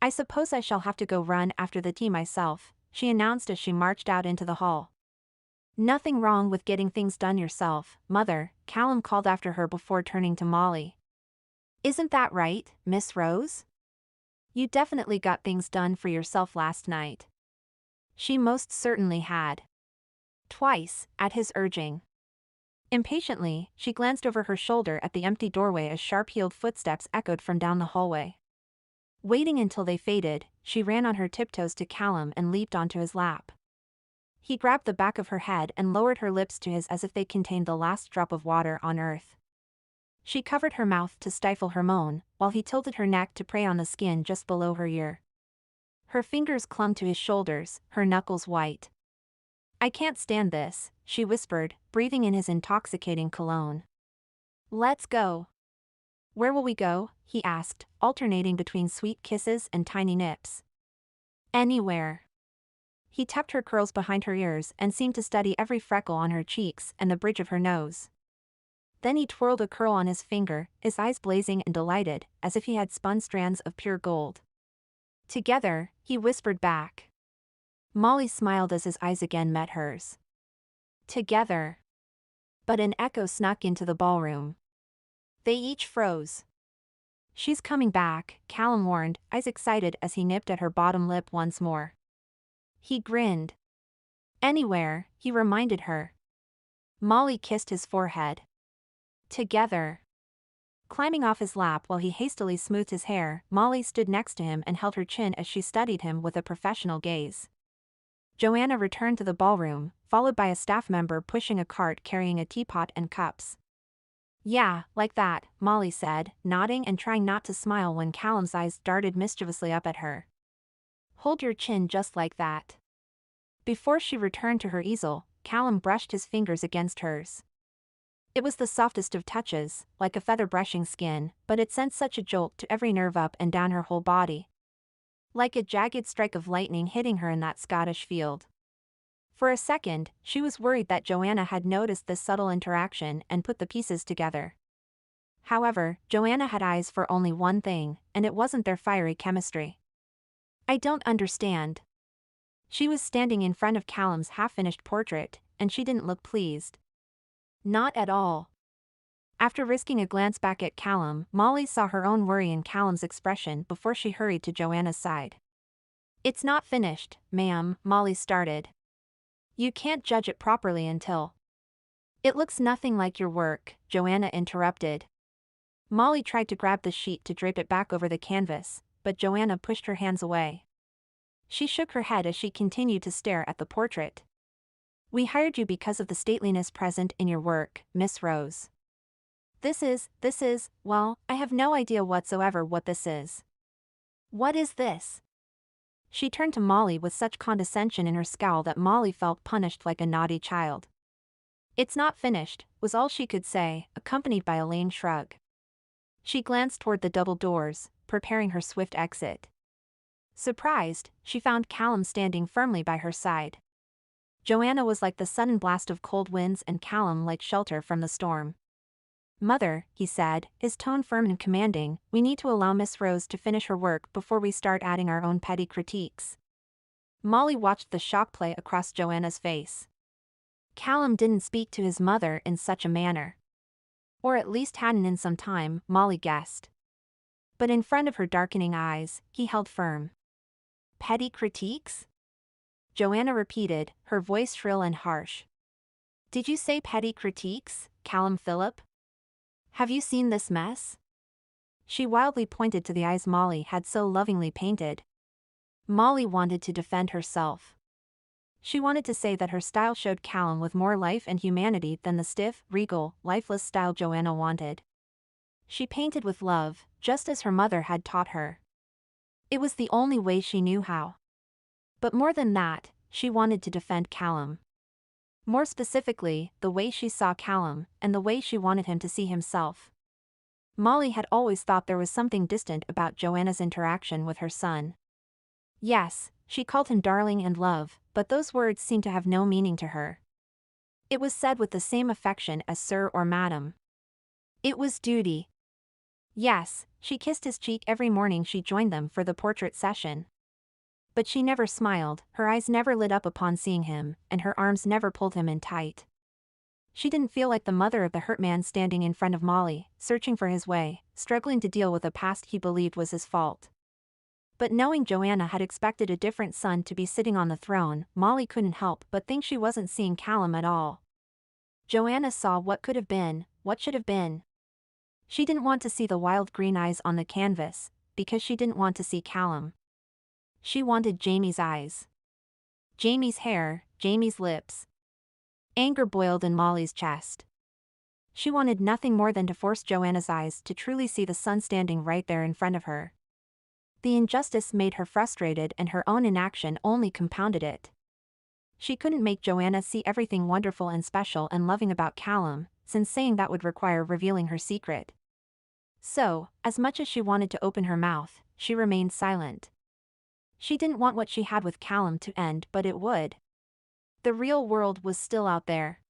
"I suppose I shall have to go run after the tea myself," she announced as she marched out into the hall. "Nothing wrong with getting things done yourself, Mother," Callum called after her before turning to Molly. "Isn't that right, Miss Rose? You definitely got things done for yourself last night." She most certainly had. Twice, at his urging. Impatiently, she glanced over her shoulder at the empty doorway as sharp-heeled footsteps echoed from down the hallway. Waiting until they faded, she ran on her tiptoes to Callum and leaped onto his lap. He grabbed the back of her head and lowered her lips to his as if they contained the last drop of water on earth. She covered her mouth to stifle her moan, while he tilted her neck to prey on the skin just below her ear. Her fingers clung to his shoulders, her knuckles white. "I can't stand this," she whispered, breathing in his intoxicating cologne. "Let's go." "Where will we go?" he asked, alternating between sweet kisses and tiny nips. "Anywhere." He tucked her curls behind her ears and seemed to study every freckle on her cheeks and the bridge of her nose. Then he twirled a curl on his finger, his eyes blazing and delighted, as if he had spun strands of pure gold. "Together," he whispered back. Molly smiled as his eyes again met hers. "Together." But an echo snuck into the ballroom. They each froze. "She's coming back," Callum warned, eyes excited as he nipped at her bottom lip once more. He grinned. "Anywhere," he reminded her. Molly kissed his forehead. "Together." Climbing off his lap while he hastily smoothed his hair, Molly stood next to him and held her chin as she studied him with a professional gaze. Joanna returned to the ballroom, followed by a staff member pushing a cart carrying a teapot and cups. "Yeah, like that," Molly said, nodding and trying not to smile when Callum's eyes darted mischievously up at her. "Hold your chin just like that." Before she returned to her easel, Callum brushed his fingers against hers. It was the softest of touches, like a feather brushing skin, but it sent such a jolt to every nerve up and down her whole body. Like a jagged strike of lightning hitting her in that Scottish field. For a second, she was worried that Joanna had noticed this subtle interaction and put the pieces together. However, Joanna had eyes for only one thing, and it wasn't their fiery chemistry. "I don't understand." She was standing in front of Callum's half-finished portrait, and she didn't look pleased. Not at all. After risking a glance back at Callum, Molly saw her own worry in Callum's expression before she hurried to Joanna's side. "It's not finished, ma'am," Molly started. "You can't judge it properly until—" "It looks nothing like your work," Joanna interrupted. Molly tried to grab the sheet to drape it back over the canvas, but Joanna pushed her hands away. She shook her head as she continued to stare at the portrait. "We hired you because of the stateliness present in your work, Miss Rose. This is, well, I have no idea whatsoever what this is." "What is this?" She turned to Molly with such condescension in her scowl that Molly felt punished like a naughty child. "It's not finished," was all she could say, accompanied by a lame shrug. She glanced toward the double doors, preparing her swift exit. Surprised, she found Callum standing firmly by her side. Joanna was like the sudden blast of cold winds and Callum like shelter from the storm. "Mother," he said, his tone firm and commanding, "we need to allow Miss Rose to finish her work before we start adding our own petty critiques." Molly watched the shock play across Joanna's face. Callum didn't speak to his mother in such a manner. Or at least hadn't in some time, Molly guessed. But in front of her darkening eyes, he held firm. "Petty critiques?" Joanna repeated, her voice shrill and harsh. "Did you say petty critiques, Callum Phillip? Have you seen this mess?" She wildly pointed to the eyes Molly had so lovingly painted. Molly wanted to defend herself. She wanted to say that her style showed Callum with more life and humanity than the stiff, regal, lifeless style Joanna wanted. She painted with love, just as her mother had taught her. It was the only way she knew how. But more than that, she wanted to defend Callum. More specifically, the way she saw Callum, and the way she wanted him to see himself. Molly had always thought there was something distant about Joanna's interaction with her son. Yes, she called him darling and love, but those words seemed to have no meaning to her. It was said with the same affection as sir or madam. It was duty. Yes, she kissed his cheek every morning she joined them for the portrait session. But she never smiled, her eyes never lit up upon seeing him, and her arms never pulled him in tight. She didn't feel like the mother of the hurt man standing in front of Molly, searching for his way, struggling to deal with a past he believed was his fault. But knowing Joanna had expected a different son to be sitting on the throne, Molly couldn't help but think she wasn't seeing Callum at all. Joanna saw what could have been, what should have been. She didn't want to see the wild green eyes on the canvas, because she didn't want to see Callum. She wanted Jamie's eyes. Jamie's hair, Jamie's lips. Anger boiled in Molly's chest. She wanted nothing more than to force Joanna's eyes to truly see the son standing right there in front of her. The injustice made her frustrated and her own inaction only compounded it. She couldn't make Joanna see everything wonderful and special and loving about Callum, since saying that would require revealing her secret. So, as much as she wanted to open her mouth, she remained silent. She didn't want what she had with Callum to end, but it would. The real world was still out there.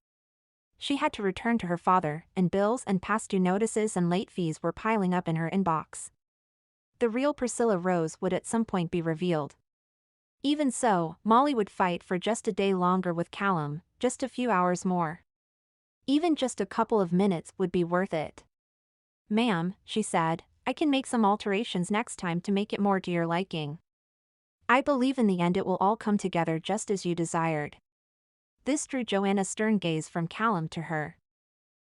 She had to return to her father, and bills and past due notices and late fees were piling up in her inbox. The real Priscilla Rose would at some point be revealed. Even so, Molly would fight for just a day longer with Callum, just a few hours more. Even just a couple of minutes would be worth it. "Ma'am," she said, "I can make some alterations next time to make it more to your liking. I believe in the end it will all come together just as you desired." This drew Joanna's stern gaze from Callum to her.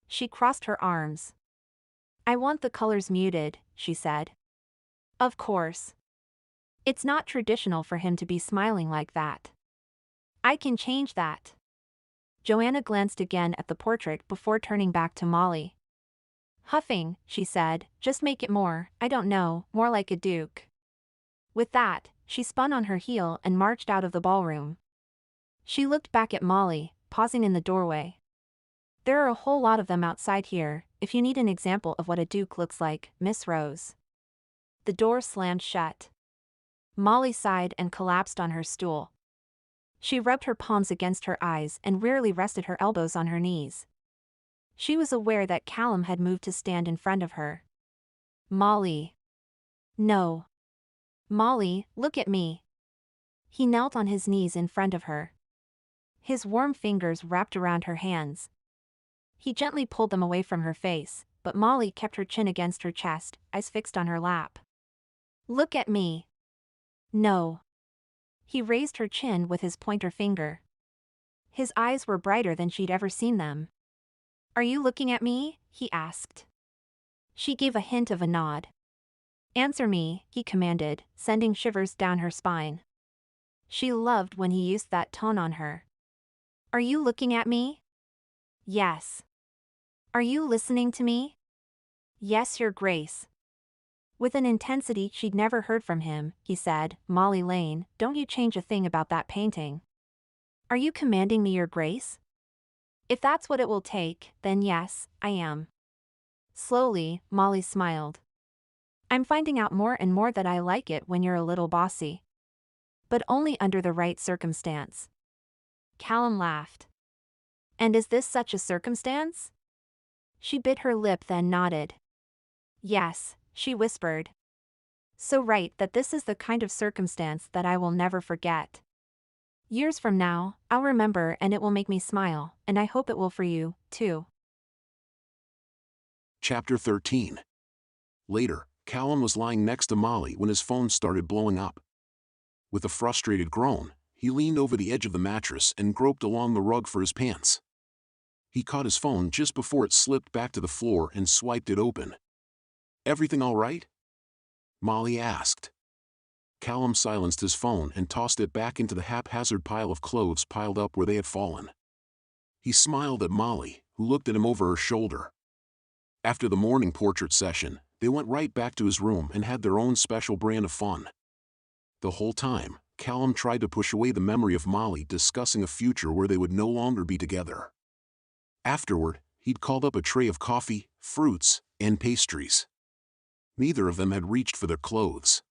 She crossed her arms. I want the colors muted, she said. Of course. It's not traditional for him to be smiling like that. I can change that. Joanna glanced again at the portrait before turning back to Molly. Huffing, she said, just make it more, I don't know, more like a duke. With that, she spun on her heel and marched out of the ballroom. She looked back at Molly, pausing in the doorway. There are a whole lot of them outside here, if you need an example of what a duke looks like, Miss Rose. The door slammed shut. Molly sighed and collapsed on her stool. She rubbed her palms against her eyes and wearily rested her elbows on her knees. She was aware that Callum had moved to stand in front of her. Molly. No. Molly, look at me. He knelt on his knees in front of her. His warm fingers wrapped around her hands. He gently pulled them away from her face, but Molly kept her chin against her chest, eyes fixed on her lap. Look at me. No. He raised her chin with his pointer finger. His eyes were brighter than she'd ever seen them. Are you looking at me? He asked. She gave a hint of a nod. Answer me, he commanded, sending shivers down her spine. She loved when he used that tone on her. Are you looking at me? Yes. Are you listening to me? Yes, Your Grace. With an intensity she'd never heard from him, he said, Molly Lane, don't you change a thing about that painting. Are you commanding me, Your Grace? If that's what it will take, then yes, I am. Slowly, Molly smiled. I'm finding out more and more that I like it when you're a little bossy. But only under the right circumstance. Callum laughed. And is this such a circumstance? She bit her lip then nodded. Yes, she whispered. So right that this is the kind of circumstance that I will never forget. Years from now, I'll remember and it will make me smile, and I hope it will for you, too. Chapter 13. Later, Callum was lying next to Molly when his phone started blowing up. With a frustrated groan, he leaned over the edge of the mattress and groped along the rug for his pants. He caught his phone just before it slipped back to the floor and swiped it open. Everything all right? Molly asked. Callum silenced his phone and tossed it back into the haphazard pile of clothes piled up where they had fallen. He smiled at Molly, who looked at him over her shoulder. After the morning portrait session, they went right back to his room and had their own special brand of fun. The whole time, Callum tried to push away the memory of Molly discussing a future where they would no longer be together. Afterward, he'd called up a tray of coffee, fruits, and pastries. Neither of them had reached for their clothes.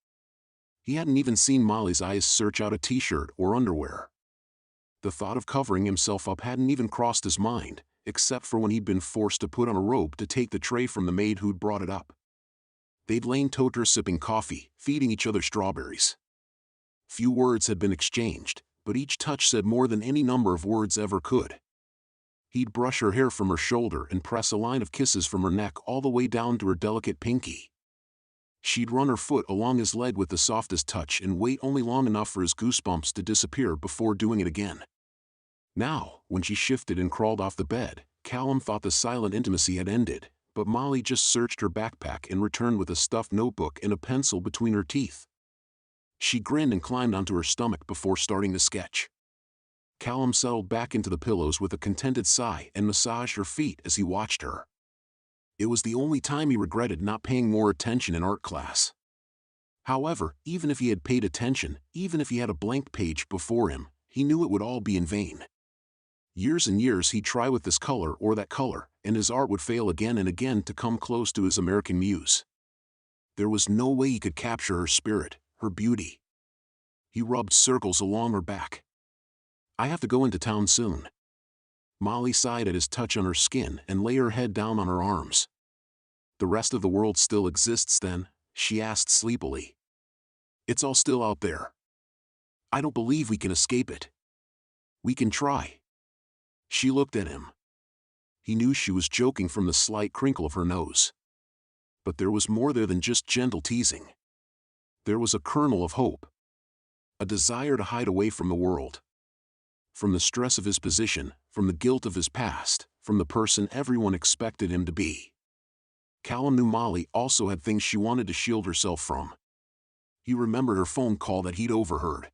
He hadn't even seen Molly's eyes search out a t-shirt or underwear. The thought of covering himself up hadn't even crossed his mind, except for when he'd been forced to put on a robe to take the tray from the maid who'd brought it up. They'd lain together sipping coffee, feeding each other strawberries. Few words had been exchanged, but each touch said more than any number of words ever could. He'd brush her hair from her shoulder and press a line of kisses from her neck all the way down to her delicate pinky. She'd run her foot along his leg with the softest touch and wait only long enough for his goosebumps to disappear before doing it again. Now, when she shifted and crawled off the bed, Callum thought the silent intimacy had ended, but Molly just searched her backpack and returned with a stuffed notebook and a pencil between her teeth. She grinned and climbed onto her stomach before starting to sketch. Callum settled back into the pillows with a contented sigh and massaged her feet as he watched her. It was the only time he regretted not paying more attention in art class. However, even if he had paid attention, even if he had a blank page before him, he knew it would all be in vain. Years and years he'd try with this color or that color, and his art would fail again and again to come close to his American muse. There was no way he could capture her spirit, her beauty. He rubbed circles along her back. I have to go into town soon. Molly sighed at his touch on her skin and lay her head down on her arms. The rest of the world still exists then? She asked sleepily. It's all still out there. I don't believe we can escape it. We can try. She looked at him. He knew she was joking from the slight crinkle of her nose. But there was more there than just gentle teasing. There was a kernel of hope. A desire to hide away from the world. From the stress of his position, from the guilt of his past, from the person everyone expected him to be. Callum knew Molly also had things she wanted to shield herself from. He remembered her phone call that he'd overheard.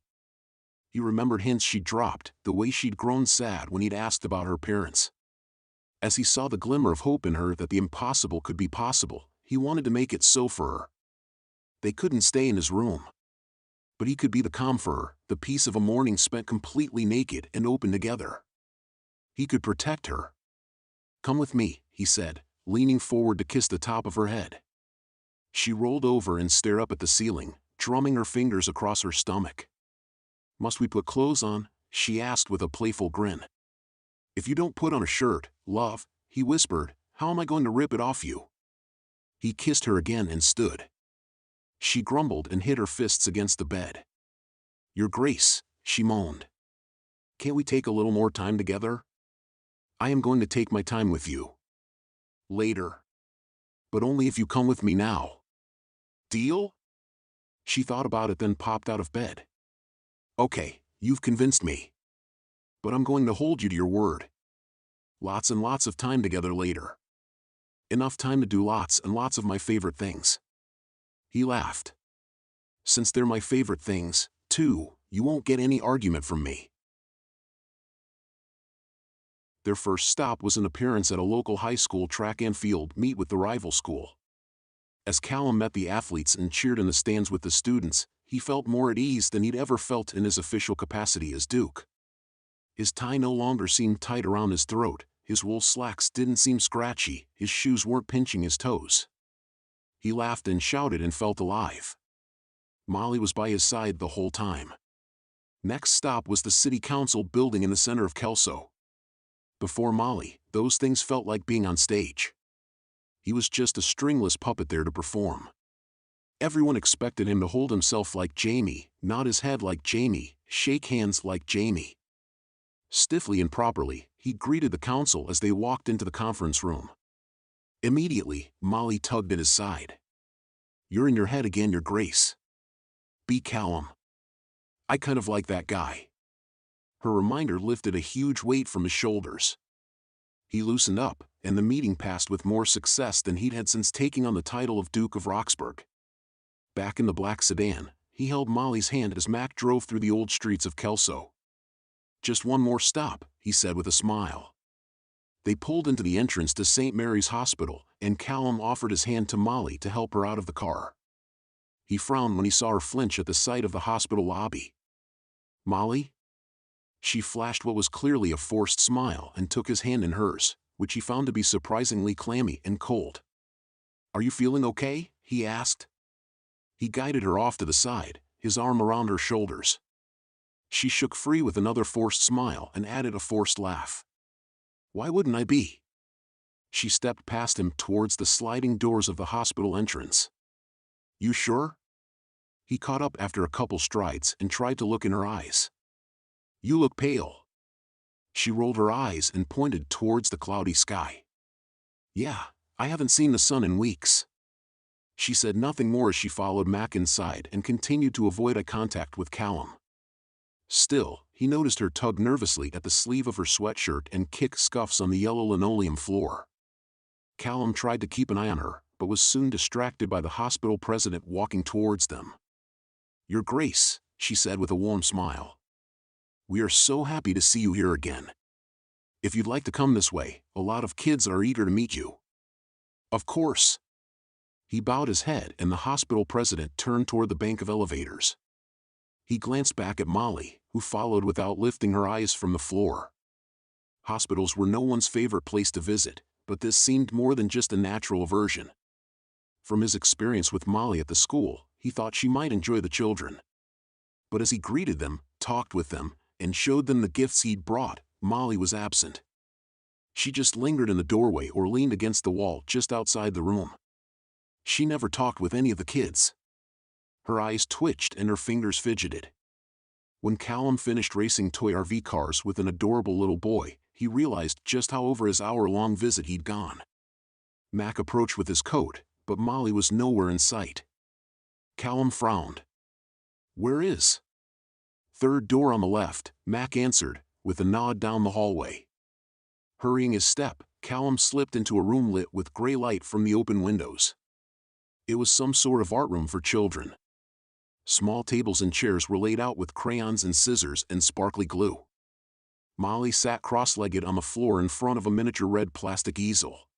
He remembered hints she'd dropped, the way she'd grown sad when he'd asked about her parents. As he saw the glimmer of hope in her that the impossible could be possible, he wanted to make it so for her. They couldn't stay in his room. But he could be the calm for her, the peace of a morning spent completely naked and open together. He could protect her. "Come with me," he said, leaning forward to kiss the top of her head. She rolled over and stared up at the ceiling, drumming her fingers across her stomach. "Must we put clothes on?" she asked with a playful grin. "If you don't put on a shirt, love," he whispered, "how am I going to rip it off you?" He kissed her again and stood. She grumbled and hit her fists against the bed. "Your Grace," she moaned. "Can't we take a little more time together?" "I am going to take my time with you. Later. But only if you come with me now. Deal?" She thought about it, then popped out of bed. "Okay, you've convinced me. But I'm going to hold you to your word. Lots and lots of time together later. Enough time to do lots and lots of my favorite things." He laughed. "Since they're my favorite things, too, you won't get any argument from me." Their first stop was an appearance at a local high school track and field meet with the rival school. As Callum met the athletes and cheered in the stands with the students, he felt more at ease than he'd ever felt in his official capacity as Duke. His tie no longer seemed tight around his throat, his wool slacks didn't seem scratchy, his shoes weren't pinching his toes. He laughed and shouted and felt alive. Molly was by his side the whole time. Next stop was the city council building in the center of Kelso. Before Molly, those things felt like being on stage. He was just a stringless puppet there to perform. Everyone expected him to hold himself like Jamie, nod his head like Jamie, shake hands like Jamie. Stiffly and properly, he greeted the council as they walked into the conference room. Immediately, Molly tugged at his side. "You're in your head again, Your Grace. Be Callum. I kind of like that guy." Her reminder lifted a huge weight from his shoulders. He loosened up, and the meeting passed with more success than he'd had since taking on the title of Duke of Roxburgh. Back in the black sedan, he held Molly's hand as Mac drove through the old streets of Kelso. "Just one more stop," he said with a smile. They pulled into the entrance to St. Mary's Hospital, and Callum offered his hand to Molly to help her out of the car. He frowned when he saw her flinch at the sight of the hospital lobby. "Molly?" She flashed what was clearly a forced smile and took his hand in hers, which he found to be surprisingly clammy and cold. "Are you feeling okay?" he asked. He guided her off to the side, his arm around her shoulders. She shook free with another forced smile and added a forced laugh. "Why wouldn't I be?" She stepped past him towards the sliding doors of the hospital entrance. "You sure?" He caught up after a couple strides and tried to look in her eyes. "You look pale." She rolled her eyes and pointed towards the cloudy sky. "Yeah, I haven't seen the sun in weeks." She said nothing more as she followed Mac inside and continued to avoid eye contact with Callum. Still, he noticed her tug nervously at the sleeve of her sweatshirt and kick scuffs on the yellow linoleum floor. Callum tried to keep an eye on her, but was soon distracted by the hospital president walking towards them. "Your Grace," she said with a warm smile. "We are so happy to see you here again. If you'd like to come this way, a lot of kids are eager to meet you." "Of course." He bowed his head and the hospital president turned toward the bank of elevators. He glanced back at Molly, who followed without lifting her eyes from the floor. Hospitals were no one's favorite place to visit, but this seemed more than just a natural aversion. From his experience with Molly at the school, he thought she might enjoy the children. But as he greeted them, talked with them, and showed them the gifts he'd brought, Molly was absent. She just lingered in the doorway or leaned against the wall just outside the room. She never talked with any of the kids. Her eyes twitched and her fingers fidgeted. When Callum finished racing toy RV cars with an adorable little boy, he realized just how over his hour-long visit he'd gone. Mac approached with his coat, but Molly was nowhere in sight. Callum frowned. "Where is?" "Third door on the left," Mac answered, with a nod down the hallway. Hurrying his step, Callum slipped into a room lit with gray light from the open windows. It was some sort of art room for children. Small tables and chairs were laid out with crayons and scissors and sparkly glue. Molly sat cross-legged on the floor in front of a miniature red plastic easel.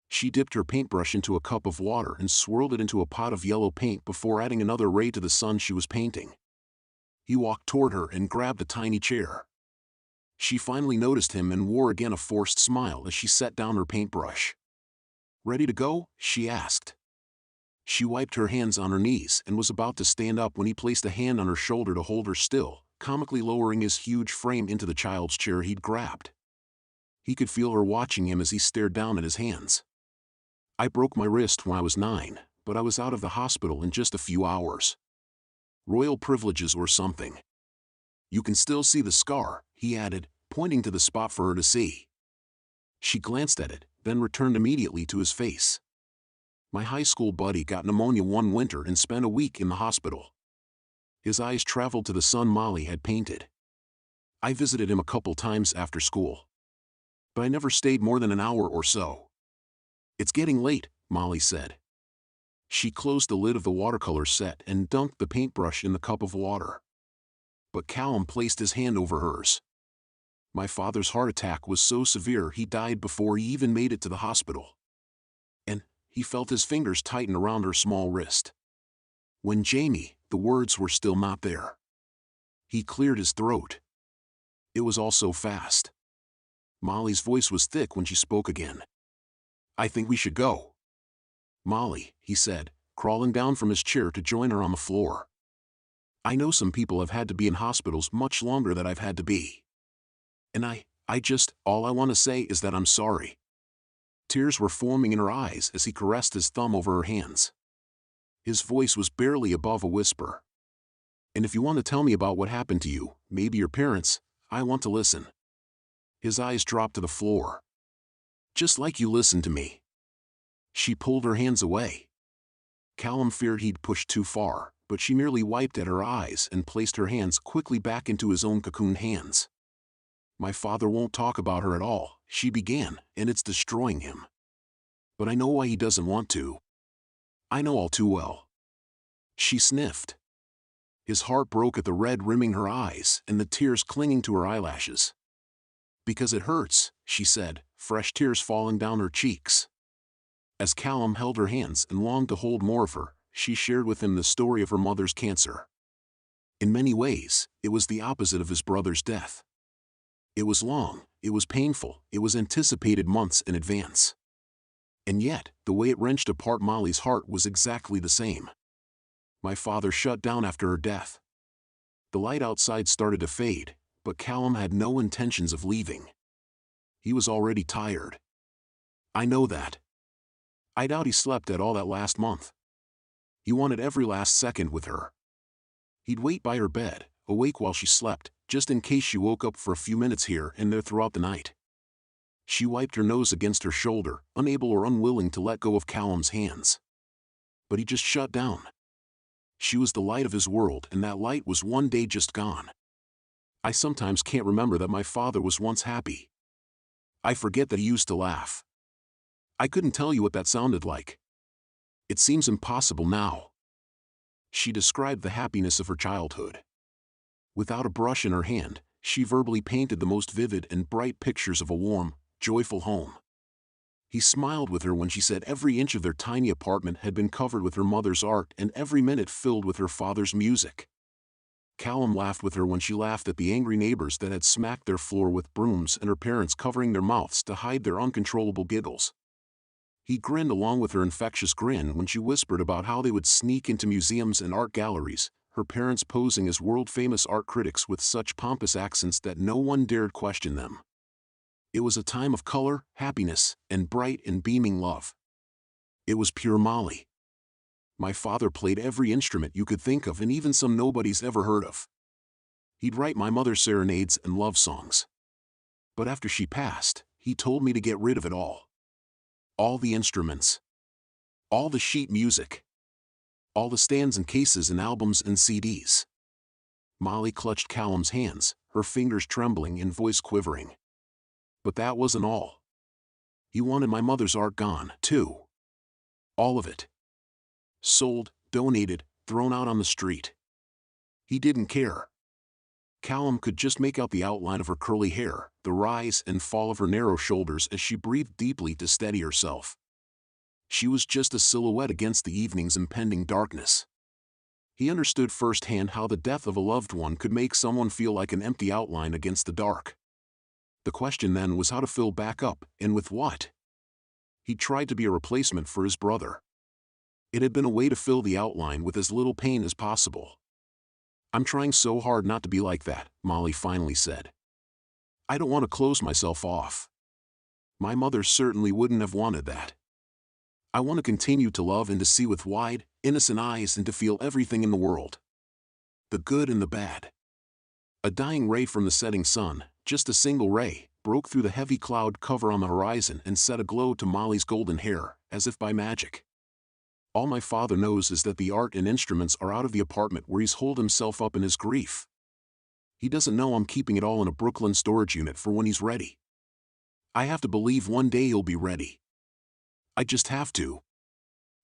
She dipped her paintbrush into a cup of water and swirled it into a pot of yellow paint before adding another ray to the sun she was painting. He walked toward her and grabbed the tiny chair. She finally noticed him and wore again a forced smile as she set down her paintbrush. "Ready to go?" she asked. She wiped her hands on her knees and was about to stand up when he placed a hand on her shoulder to hold her still, comically lowering his huge frame into the child's chair he'd grabbed. He could feel her watching him as he stared down at his hands. "I broke my wrist when I was 9, but I was out of the hospital in just a few hours. Royal privileges or something. You can still see the scar," he added, pointing to the spot for her to see. She glanced at it, then returned immediately to his face. "My high school buddy got pneumonia one winter and spent a week in the hospital." His eyes traveled to the son Molly had painted. "I visited him a couple times after school, but I never stayed more than an hour or so." "It's getting late," Molly said. She closed the lid of the watercolor set and dunked the paintbrush in the cup of water. But Callum placed his hand over hers. "My father's heart attack was so severe he died before he even made it to the hospital." And he felt his fingers tighten around her small wrist. "When Jamie," the words were still not there. He cleared his throat. It was all so fast. Molly's voice was thick when she spoke again. "I think we should go." "Molly," he said, crawling down from his chair to join her on the floor. "I know some people have had to be in hospitals much longer than I've had to be. And all I want to say is that I'm sorry." Tears were forming in her eyes as he caressed his thumb over her hands. His voice was barely above a whisper. "And if you want to tell me about what happened to you, maybe your parents, I want to listen." His eyes dropped to the floor. "Just like you listened to me." She pulled her hands away. Callum feared he'd pushed too far, but she merely wiped at her eyes and placed her hands quickly back into his own cocooned hands. "My father won't talk about her at all," she began, "and it's destroying him. But I know why he doesn't want to. I know all too well." She sniffed. His heart broke at the red rimming her eyes and the tears clinging to her eyelashes. "Because it hurts," she said, fresh tears falling down her cheeks. As Callum held her hands and longed to hold more of her, she shared with him the story of her mother's cancer. In many ways, it was the opposite of his brother's death. It was long, it was painful, it was anticipated months in advance. And yet, the way it wrenched apart Molly's heart was exactly the same. "My father shut down after her death." The light outside started to fade, but Callum had no intentions of leaving. He was already tired. "I know that. I doubt he slept at all that last month. He wanted every last second with her. He'd wait by her bed, awake while she slept, just in case she woke up for a few minutes here and there throughout the night." She wiped her nose against her shoulder, unable or unwilling to let go of Callum's hands. But he just shut down. She was the light of his world, and that light was one day just gone. "I sometimes can't remember that my father was once happy. I forget that he used to laugh. I couldn't tell you what that sounded like. It seems impossible now." She described the happiness of her childhood. Without a brush in her hand, she verbally painted the most vivid and bright pictures of a warm, joyful home. He smiled with her when she said every inch of their tiny apartment had been covered with her mother's art and every minute filled with her father's music. Callum laughed with her when she laughed at the angry neighbors that had smacked their floor with brooms and her parents covering their mouths to hide their uncontrollable giggles. He grinned along with her infectious grin when she whispered about how they would sneak into museums and art galleries, her parents posing as world-famous art critics with such pompous accents that no one dared question them. It was a time of color, happiness, and bright and beaming love. It was pure Molly. "My father played every instrument you could think of and even some nobody's ever heard of. He'd write my mother serenades and love songs. But after she passed, he told me to get rid of it all. All the instruments. All the sheet music. All the stands and cases and albums and CDs." Molly clutched Callum's hands, her fingers trembling and voice quivering. "But that wasn't all. He wanted my mother's art gone, too. All of it. Sold, donated, thrown out on the street. He didn't care. Callum could just make out the outline of her curly hair, the rise and fall of her narrow shoulders as she breathed deeply to steady herself. She was just a silhouette against the evening's impending darkness. He understood firsthand how the death of a loved one could make someone feel like an empty outline against the dark. The question then was how to fill back up, and with what? He tried to be a replacement for his brother. It had been a way to fill the outline with as little pain as possible. "I'm trying so hard not to be like that," Molly finally said. "I don't want to close myself off. My mother certainly wouldn't have wanted that. I want to continue to love and to see with wide, innocent eyes and to feel everything in the world. The good and the bad." A dying ray from the setting sun, just a single ray, broke through the heavy cloud cover on the horizon and set a glow to Molly's golden hair, as if by magic. "All my father knows is that the art and instruments are out of the apartment where he's holed himself up in his grief. He doesn't know I'm keeping it all in a Brooklyn storage unit for when he's ready. I have to believe one day he'll be ready. I just have to."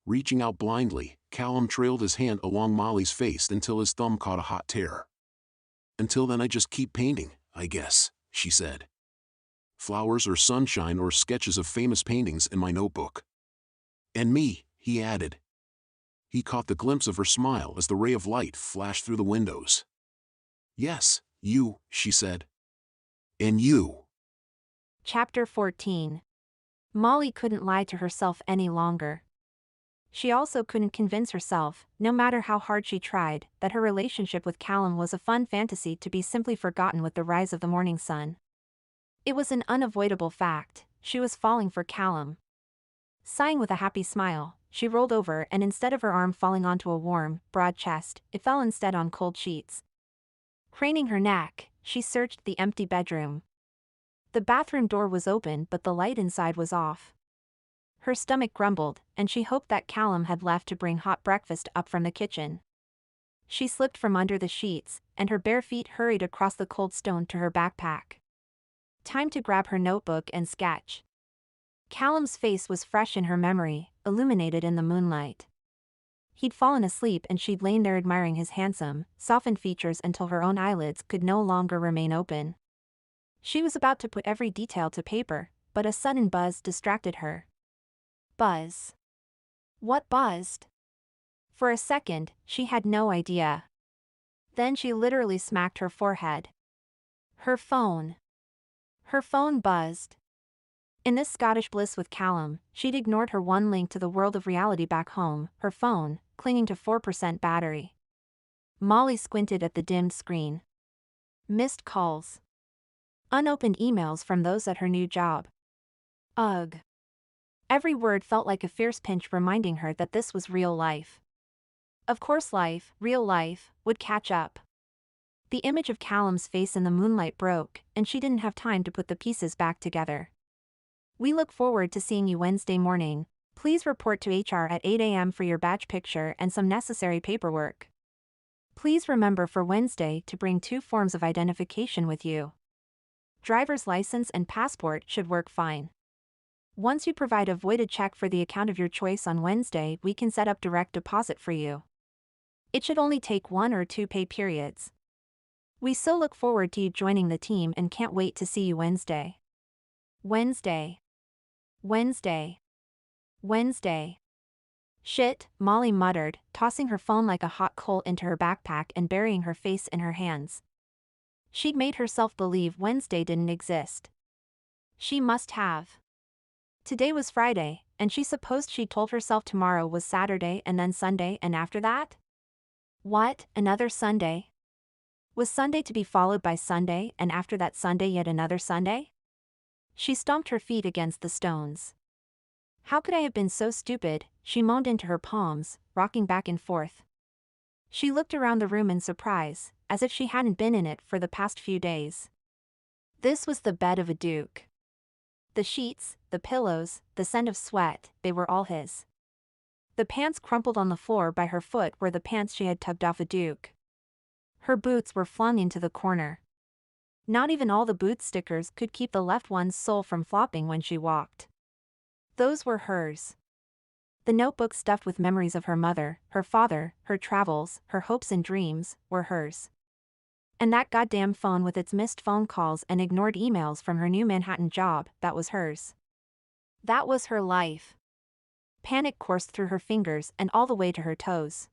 Reaching out blindly, Callum trailed his hand along Molly's face until his thumb caught a hot tear. "Until then I just keep painting, I guess," she said. "Flowers or sunshine or sketches of famous paintings in my notebook. And me," he added. He caught the glimpse of her smile as the ray of light flashed through the windows. "Yes, you," she said. "And you." Chapter 14. Molly couldn't lie to herself any longer. She also couldn't convince herself, no matter how hard she tried, that her relationship with Callum was a fun fantasy to be simply forgotten with the rise of the morning sun. It was an unavoidable fact, she was falling for Callum. Sighing with a happy smile, she rolled over and instead of her arm falling onto a warm, broad chest, it fell instead on cold sheets. Craning her neck, she searched the empty bedroom. The bathroom door was open but the light inside was off. Her stomach grumbled, and she hoped that Callum had left to bring hot breakfast up from the kitchen. She slipped from under the sheets, and her bare feet hurried across the cold stone to her backpack. Time to grab her notebook and sketch. Callum's face was fresh in her memory, illuminated in the moonlight. He'd fallen asleep and she'd lain there admiring his handsome, softened features until her own eyelids could no longer remain open. She was about to put every detail to paper, but a sudden buzz distracted her. Buzz. What buzzed? For a second, she had no idea. Then she literally smacked her forehead. Her phone. Her phone buzzed. In this Scottish bliss with Callum, she'd ignored her one link to the world of reality back home, her phone, clinging to 4% battery. Molly squinted at the dimmed screen. Missed calls. Unopened emails from those at her new job. Ugh. Every word felt like a fierce pinch reminding her that this was real life. Of course real life, would catch up. The image of Callum's face in the moonlight broke, and she didn't have time to put the pieces back together. "We look forward to seeing you Wednesday morning. Please report to HR at 8 a.m. for your badge picture and some necessary paperwork. Please remember for Wednesday to bring 2 forms of identification with you. Driver's license and passport should work fine. Once you provide a voided check for the account of your choice on Wednesday, we can set up direct deposit for you. It should only take 1 or 2 pay periods. We so look forward to you joining the team and can't wait to see you Wednesday. Wednesday. Wednesday. Wednesday. Shit, Molly muttered, tossing her phone like a hot coal into her backpack and burying her face in her hands. She'd made herself believe Wednesday didn't exist. She must have. Today was Friday, and she supposed she'd told herself tomorrow was Saturday and then Sunday and after that? What, another Sunday? Was Sunday to be followed by Sunday and after that Sunday yet another Sunday? She stomped her feet against the stones. How could I have been so stupid, she moaned into her palms, rocking back and forth. She looked around the room in surprise, as if she hadn't been in it for the past few days. This was the bed of a duke. The sheets, the pillows, the scent of sweat, they were all his. The pants crumpled on the floor by her foot were the pants she had tugged off a duke. Her boots were flung into the corner. Not even all the boot stickers could keep the left one's sole from flopping when she walked. Those were hers. The notebooks stuffed with memories of her mother, her father, her travels, her hopes and dreams, were hers. And that goddamn phone with its missed phone calls and ignored emails from her new Manhattan job, that was hers. That was her life. Panic coursed through her fingers and all the way to her toes.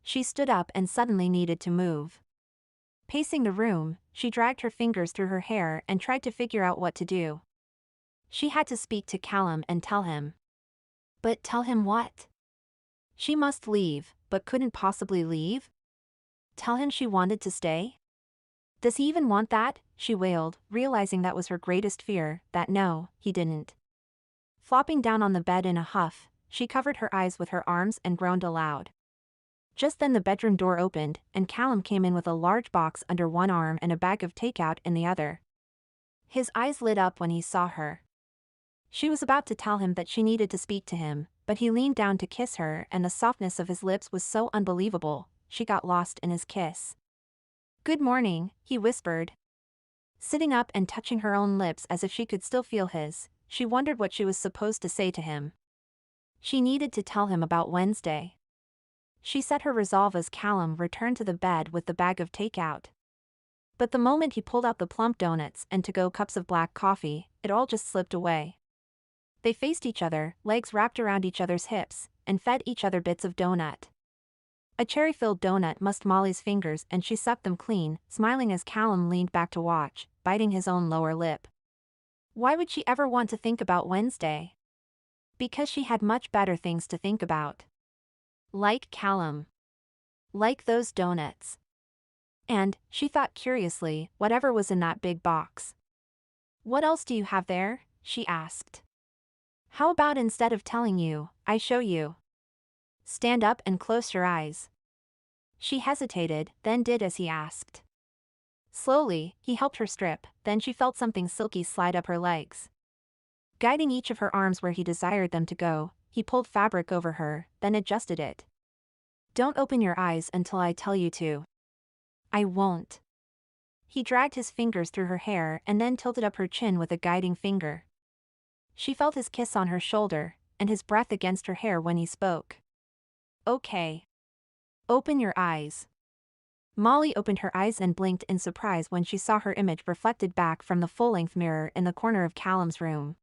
She stood up and suddenly needed to move. Pacing the room, she dragged her fingers through her hair and tried to figure out what to do. She had to speak to Callum and tell him. But tell him what? She must leave, but couldn't possibly leave? Tell him she wanted to stay? Does he even want that? She wailed, realizing that was her greatest fear, that no, he didn't. Flopping down on the bed in a huff, she covered her eyes with her arms and groaned aloud. Just then the bedroom door opened, and Callum came in with a large box under one arm and a bag of takeout in the other. His eyes lit up when he saw her. She was about to tell him that she needed to speak to him, but he leaned down to kiss her and the softness of his lips was so unbelievable, she got lost in his kiss. "Good morning," he whispered. Sitting up and touching her own lips as if she could still feel his, she wondered what she was supposed to say to him. She needed to tell him about Wednesday. She set her resolve as Callum returned to the bed with the bag of takeout. But the moment he pulled out the plump donuts and to-go cups of black coffee, it all just slipped away. They faced each other, legs wrapped around each other's hips, and fed each other bits of donut. A cherry-filled donut mussed Molly's fingers and she sucked them clean, smiling as Callum leaned back to watch, biting his own lower lip. Why would she ever want to think about Wednesday? Because she had much better things to think about. Like Callum. Like those donuts. And, she thought curiously, whatever was in that big box. "What else do you have there?" she asked. "How about instead of telling you, I show you? Stand up and close your eyes." She hesitated, then did as he asked. Slowly, he helped her strip, then she felt something silky slide up her legs. Guiding each of her arms where he desired them to go, he pulled fabric over her, then adjusted it. "Don't open your eyes until I tell you to." "I won't." He dragged his fingers through her hair and then tilted up her chin with a guiding finger. She felt his kiss on her shoulder, and his breath against her hair when he spoke. "Okay. Open your eyes." Molly opened her eyes and blinked in surprise when she saw her image reflected back from the full-length mirror in the corner of Callum's room.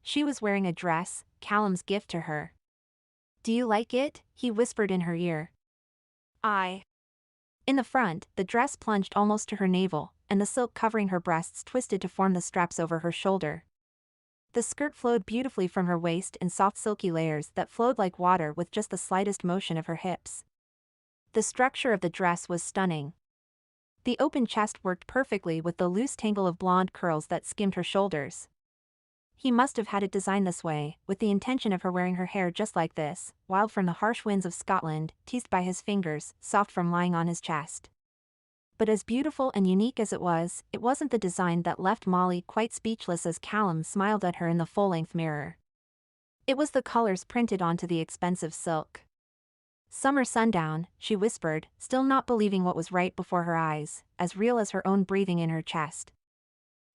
She was wearing a dress, Callum's gift to her. "Do you like it?" he whispered in her ear. In the front, the dress plunged almost to her navel, and the silk covering her breasts twisted to form the straps over her shoulder. The skirt flowed beautifully from her waist in soft silky layers that flowed like water with just the slightest motion of her hips. The structure of the dress was stunning. The open chest worked perfectly with the loose tangle of blonde curls that skimmed her shoulders. He must have had it designed this way, with the intention of her wearing her hair just like this, wild from the harsh winds of Scotland, teased by his fingers, soft from lying on his chest. But as beautiful and unique as it wasn't the design that left Molly quite speechless as Callum smiled at her in the full-length mirror. It was the colors printed onto the expensive silk. "Summer sundown," she whispered, still not believing what was right before her eyes, as real as her own breathing in her chest.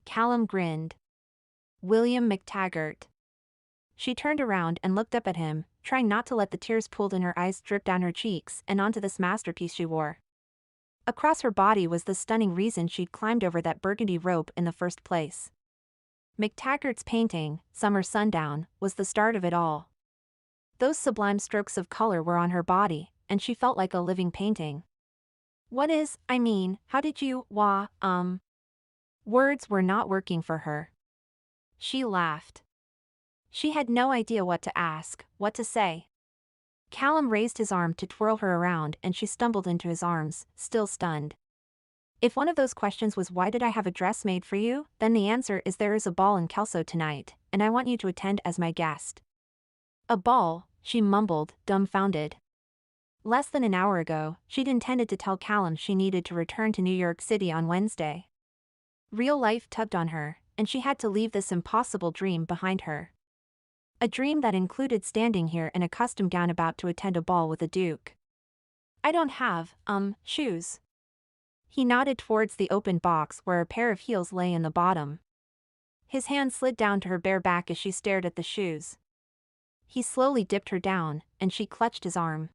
Callum grinned. "William McTaggart." She turned around and looked up at him, trying not to let the tears pooled in her eyes drip down her cheeks and onto this masterpiece she wore. Across her body was the stunning reason she'd climbed over that burgundy rope in the first place. McTaggart's painting, Summer Sundown, was the start of it all. Those sublime strokes of color were on her body, and she felt like a living painting. How did you, Words were not working for her. She laughed. She had no idea what to ask, what to say. Callum raised his arm to twirl her around and she stumbled into his arms, still stunned. "If one of those questions was why did I have a dress made for you, then the answer is there is a ball in Kelso tonight, and I want you to attend as my guest." "A ball," she mumbled, dumbfounded. Less than an hour ago, she'd intended to tell Callum she needed to return to New York City on Wednesday. Real life tugged on her, and she had to leave this impossible dream behind her. A dream that included standing here in a costume gown about to attend a ball with a duke. "I don't have, shoes." He nodded towards the open box where a pair of heels lay in the bottom. His hand slid down to her bare back as she stared at the shoes. He slowly dipped her down, and she clutched his arm.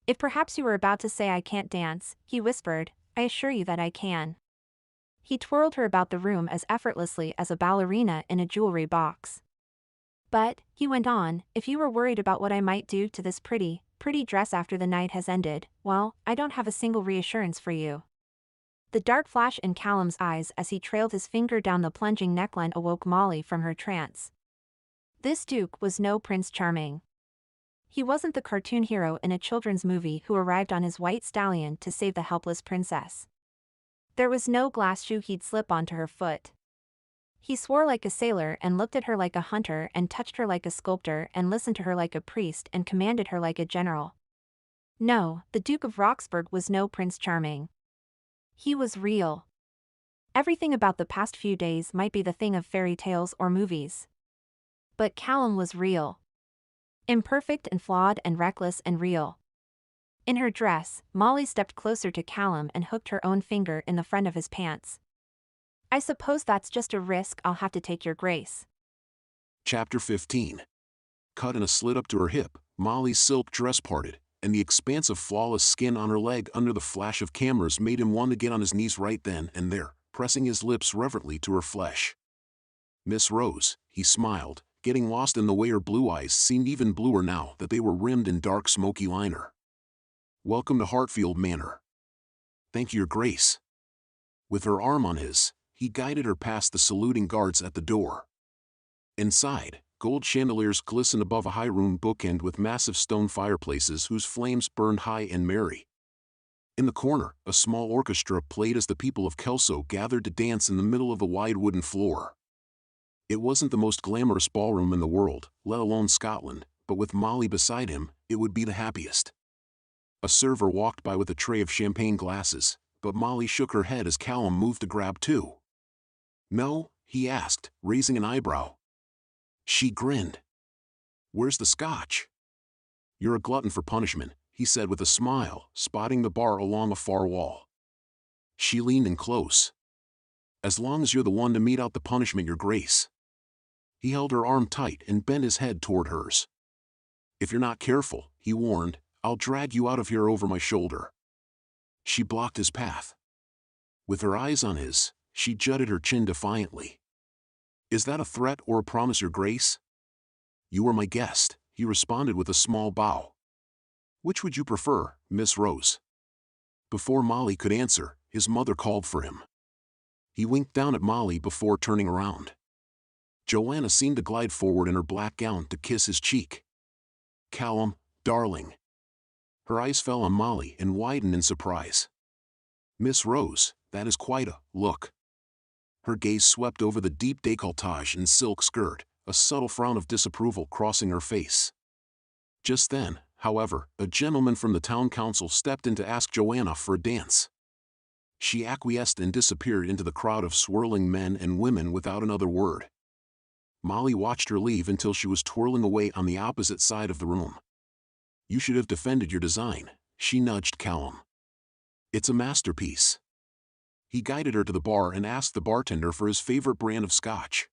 If perhaps you were about to say I can't dance, he whispered, I assure you that I can. He twirled her about the room as effortlessly as a ballerina in a jewelry box. But, he went on, if you were worried about what I might do to this pretty dress after the night has ended, well, I don't have a single reassurance for you. The dark flash in Callum's eyes as he trailed his finger down the plunging neckline awoke Molly from her trance. This Duke was no Prince Charming. He wasn't the cartoon hero in a children's movie who arrived on his white stallion to save the helpless princess. There was no glass shoe he'd slip onto her foot. He swore like a sailor and looked at her like a hunter and touched her like a sculptor and listened to her like a priest and commanded her like a general. No, the Duke of Roxburgh was no Prince Charming. He was real. Everything about the past few days might be the thing of fairy tales or movies. But Callum was real. Imperfect and flawed and reckless and real. In her dress, Molly stepped closer to Callum and hooked her own finger in the front of his pants. I suppose that's just a risk I'll have to take, Your Grace. Chapter 15. Cut in a slit up to her hip, Molly's silk dress parted, and the expanse of flawless skin on her leg under the flash of cameras made him want to get on his knees right then and there, pressing his lips reverently to her flesh. Miss Rose, he smiled, getting lost in the way her blue eyes seemed even bluer now that they were rimmed in dark smoky liner. Welcome to Hartfield Manor. Thank you, Your Grace. With her arm on his, he guided her past the saluting guards at the door. Inside, gold chandeliers glistened above a high-room bookend with massive stone fireplaces whose flames burned high and merry. In the corner, a small orchestra played as the people of Kelso gathered to dance in the middle of a wide wooden floor. It wasn't the most glamorous ballroom in the world, let alone Scotland, but with Molly beside him, it would be the happiest. A server walked by with a tray of champagne glasses, but Molly shook her head as Callum moved to grab two. No, he asked, raising an eyebrow. She grinned. Where's the scotch? You're a glutton for punishment, he said with a smile, spotting the bar along a far wall. She leaned in close. As long as you're the one to mete out the punishment, Your Grace. He held her arm tight and bent his head toward hers. If you're not careful, he warned, I'll drag you out of here over my shoulder. She blocked his path. With her eyes on his, she jutted her chin defiantly. Is that a threat or a promise, Your Grace? You are my guest, he responded with a small bow. Which would you prefer, Miss Rose? Before Molly could answer, his mother called for him. He winked down at Molly before turning around. Joanna seemed to glide forward in her black gown to kiss his cheek. Callum, darling. Her eyes fell on Molly and widened in surprise. Miss Rose, that is quite a look. Her gaze swept over the deep décolletage and silk skirt, a subtle frown of disapproval crossing her face. Just then, however, a gentleman from the town council stepped in to ask Joanna for a dance. She acquiesced and disappeared into the crowd of swirling men and women without another word. Molly watched her leave until she was twirling away on the opposite side of the room. You should have defended your design, she nudged Callum. It's a masterpiece. He guided her to the bar and asked the bartender for his favorite brand of scotch.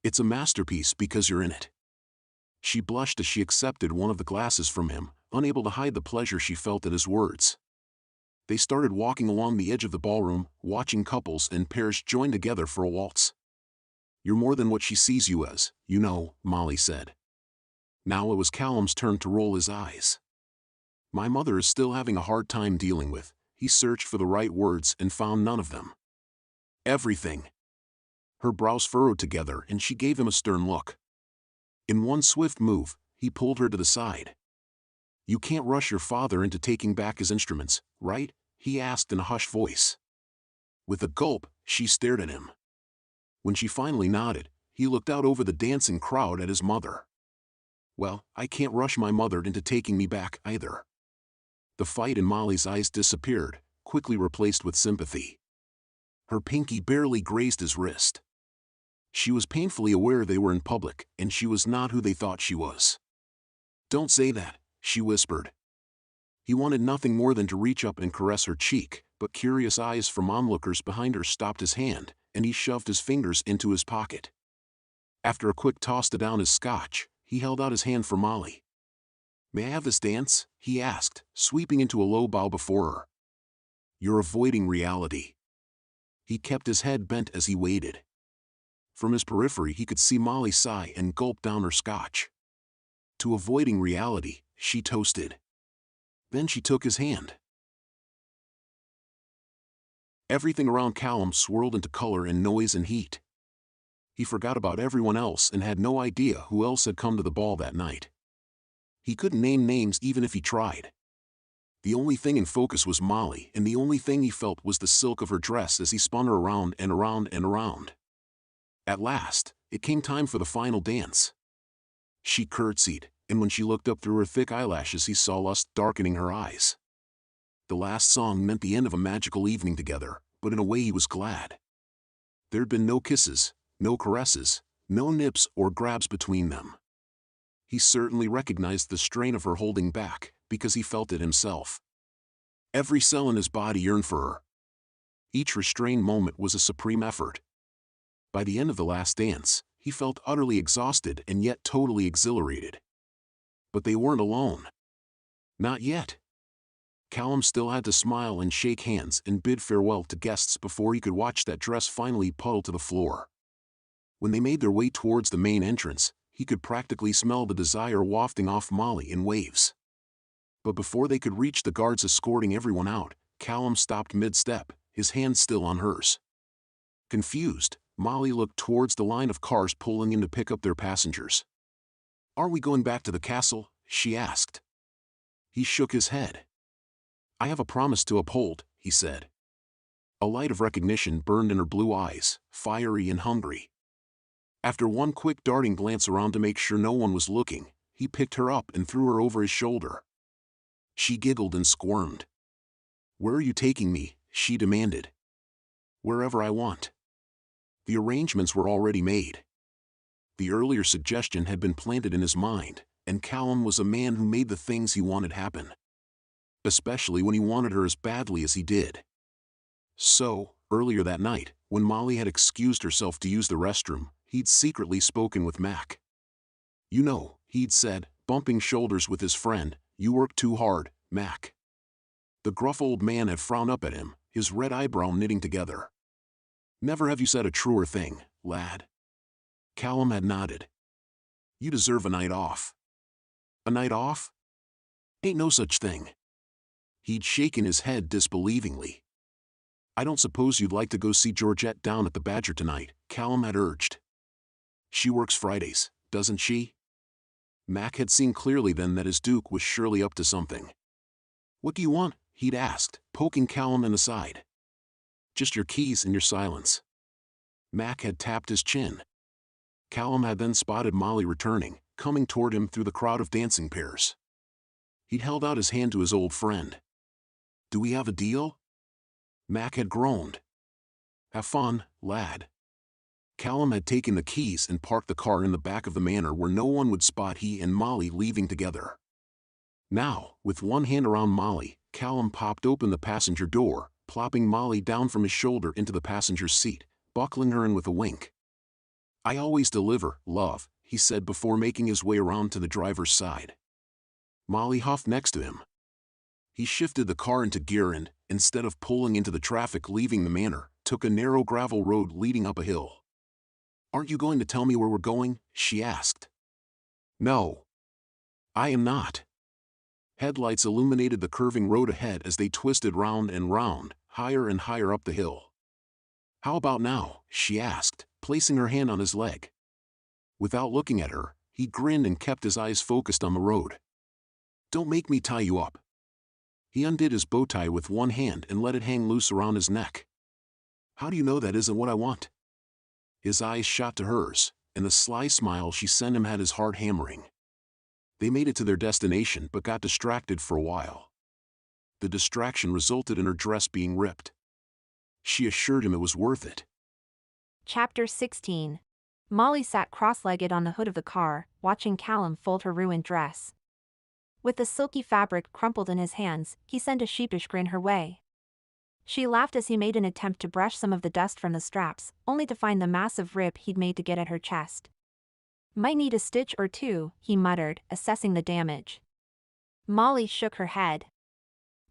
It's a masterpiece because you're in it. She blushed as she accepted one of the glasses from him, unable to hide the pleasure she felt at his words. They started walking along the edge of the ballroom, watching couples and pairs join together for a waltz. You're more than what she sees you as, you know, Molly said. Now it was Callum's turn to roll his eyes. My mother is still having a hard time dealing with. He searched for the right words and found none of them. Everything. Her brows furrowed together and she gave him a stern look. In one swift move, he pulled her to the side. You can't rush your father into taking back his instruments, right? He asked in a hushed voice. With a gulp, she stared at him. When she finally nodded, he looked out over the dancing crowd at his mother. Well, I can't rush my mother into taking me back either. The fight in Molly's eyes disappeared, quickly replaced with sympathy. Her pinky barely grazed his wrist. She was painfully aware they were in public, and she was not who they thought she was. Don't say that, she whispered. He wanted nothing more than to reach up and caress her cheek, but curious eyes from onlookers behind her stopped his hand, and he shoved his fingers into his pocket. After a quick toss to down his scotch, he held out his hand for Molly. "May I have this dance?" he asked, sweeping into a low bow before her. "You're avoiding reality." He kept his head bent as he waited. From his periphery he could see Molly sigh and gulp down her scotch. "To avoiding reality," she toasted. Then she took his hand. Everything around Callum swirled into color and noise and heat. He forgot about everyone else and had no idea who else had come to the ball that night. He couldn't name names even if he tried. The only thing in focus was Molly, and the only thing he felt was the silk of her dress as he spun her around and around and around. At last, it came time for the final dance. She curtsied, and when she looked up through her thick eyelashes he saw lust darkening her eyes. The last song meant the end of a magical evening together, but in a way he was glad. There'd been no kisses, no caresses, no nips or grabs between them. He certainly recognized the strain of her holding back, because he felt it himself. Every cell in his body yearned for her. Each restrained moment was a supreme effort. By the end of the last dance, he felt utterly exhausted and yet totally exhilarated. But they weren't alone. Not yet. Callum still had to smile and shake hands and bid farewell to guests before he could watch that dress finally puddle to the floor. When they made their way towards the main entrance, he could practically smell the desire wafting off Molly in waves. But before they could reach the guards escorting everyone out, Callum stopped mid-step, his hand still on hers. Confused, Molly looked towards the line of cars pulling in to pick up their passengers. "Are we going back to the castle?" she asked. He shook his head. "I have a promise to uphold," he said. A light of recognition burned in her blue eyes, fiery and hungry. After one quick darting glance around to make sure no one was looking, he picked her up and threw her over his shoulder. She giggled and squirmed. "Where are you taking me?" she demanded. "Wherever I want." The arrangements were already made. The earlier suggestion had been planted in his mind, and Callum was a man who made the things he wanted happen. Especially when he wanted her as badly as he did. So, earlier that night, when Molly had excused herself to use the restroom, he'd secretly spoken with Mac. "You know," he'd said, bumping shoulders with his friend, "you work too hard, Mac." The gruff old man had frowned up at him, his red eyebrow knitting together. "Never have you said a truer thing, lad." Callum had nodded. "You deserve a night off." "A night off? Ain't no such thing." He'd shaken his head disbelievingly. "I don't suppose you'd like to go see Georgette down at the Badger tonight," Callum had urged. "She works Fridays, doesn't she?" Mac had seen clearly then that his Duke was surely up to something. "What do you want?" he'd asked, poking Callum in the side. "Just your keys and your silence." Mac had tapped his chin. Callum had then spotted Molly returning, coming toward him through the crowd of dancing pairs. He'd held out his hand to his old friend. "Do we have a deal?" Mac had groaned. "Have fun, lad." Callum had taken the keys and parked the car in the back of the manor where no one would spot he and Molly leaving together. Now, with one hand around Molly, Callum popped open the passenger door, plopping Molly down from his shoulder into the passenger's seat, buckling her in with a wink. "I always deliver, love," he said before making his way around to the driver's side. Molly huffed next to him. He shifted the car into gear and, instead of pulling into the traffic leaving the manor, took a narrow gravel road leading up a hill. "Aren't you going to tell me where we're going?" she asked. "No. I am not." Headlights illuminated the curving road ahead as they twisted round and round, higher and higher up the hill. "How about now?" she asked, placing her hand on his leg. Without looking at her, he grinned and kept his eyes focused on the road. "Don't make me tie you up." He undid his bow tie with one hand and let it hang loose around his neck. "How do you know that isn't what I want?" His eyes shot to hers, and the sly smile she sent him had his heart hammering. They made it to their destination but got distracted for a while. The distraction resulted in her dress being ripped. She assured him it was worth it. Chapter 16. Molly sat cross-legged on the hood of the car, watching Callum fold her ruined dress. With the silky fabric crumpled in his hands, he sent a sheepish grin her way. She laughed as he made an attempt to brush some of the dust from the straps, only to find the massive rip he'd made to get at her chest. "Might need a stitch or two," he muttered, assessing the damage. Molly shook her head.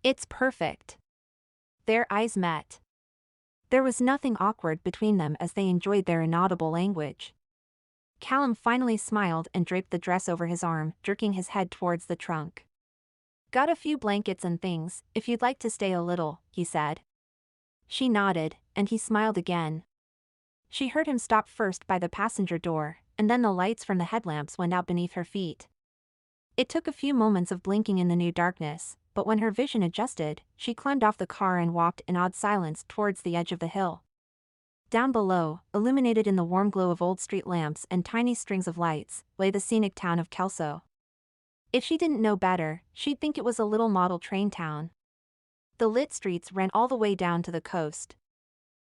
"It's perfect." Their eyes met. There was nothing awkward between them as they enjoyed their inaudible language. Callum finally smiled and draped the dress over his arm, jerking his head towards the trunk. "Got a few blankets and things, if you'd like to stay a little," he said. She nodded, and he smiled again. She heard him stop first by the passenger door, and then the lights from the headlamps went out beneath her feet. It took a few moments of blinking in the new darkness, but when her vision adjusted, she climbed off the car and walked in odd silence towards the edge of the hill. Down below, illuminated in the warm glow of old street lamps and tiny strings of lights, lay the scenic town of Kelso. If she didn't know better, she'd think it was a little model train town. The lit streets ran all the way down to the coast.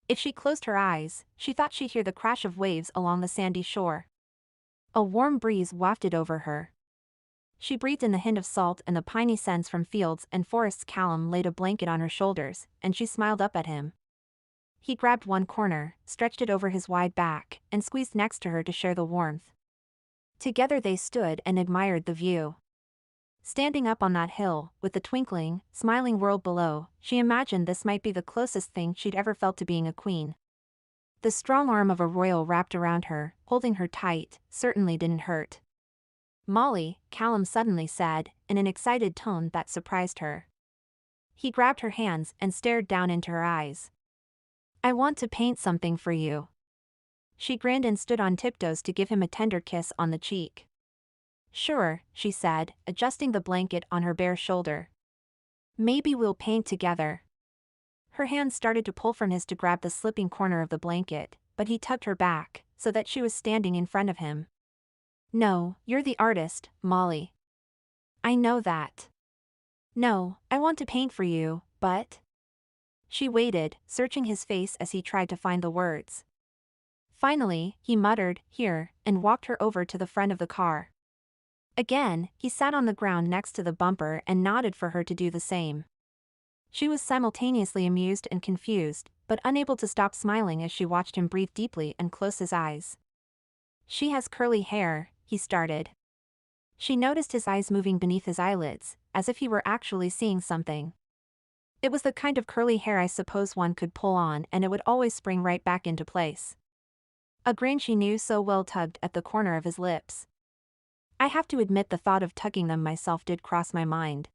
If she closed her eyes, she thought she'd hear the crash of waves along the sandy shore. A warm breeze wafted over her. She breathed in the hint of salt and the piney scents from fields and forests. Callum laid a blanket on her shoulders, and she smiled up at him. He grabbed one corner, stretched it over his wide back, and squeezed next to her to share the warmth. Together they stood and admired the view. Standing up on that hill, with the twinkling, smiling world below, she imagined this might be the closest thing she'd ever felt to being a queen. The strong arm of a royal wrapped around her, holding her tight, certainly didn't hurt. "Molly," Callum suddenly said, in an excited tone that surprised her. He grabbed her hands and stared down into her eyes. "I want to paint something for you." She grinned and stood on tiptoes to give him a tender kiss on the cheek. "Sure," she said, adjusting the blanket on her bare shoulder. "Maybe we'll paint together." Her hands started to pull from his to grab the slipping corner of the blanket, but he tugged her back, so that she was standing in front of him. "No, you're the artist, Molly." "I know that." "No, I want to paint for you, but..." She waited, searching his face as he tried to find the words. Finally, he muttered, "Here," and walked her over to the front of the car. Again, he sat on the ground next to the bumper and nodded for her to do the same. She was simultaneously amused and confused, but unable to stop smiling as she watched him breathe deeply and close his eyes. "She has curly hair," he started. She noticed his eyes moving beneath his eyelids, as if he were actually seeing something. It was the kind of curly hair I suppose one could pull on and it would always spring right back into place. A grin she knew so well tugged at the corner of his lips. I have to admit the thought of tugging them myself did cross my mind.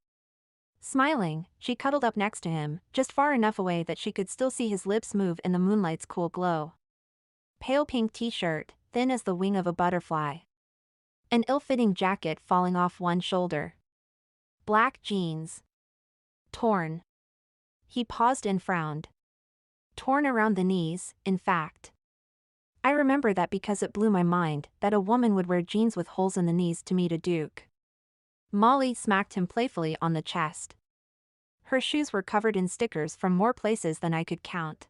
Smiling, she cuddled up next to him, just far enough away that she could still see his lips move in the moonlight's cool glow. Pale pink t-shirt, thin as the wing of a butterfly. An ill-fitting jacket falling off one shoulder. Black jeans. Torn. He paused and frowned. Torn around the knees, in fact. I remember that because it blew my mind that a woman would wear jeans with holes in the knees to meet a duke. Molly smacked him playfully on the chest. Her shoes were covered in stickers from more places than I could count.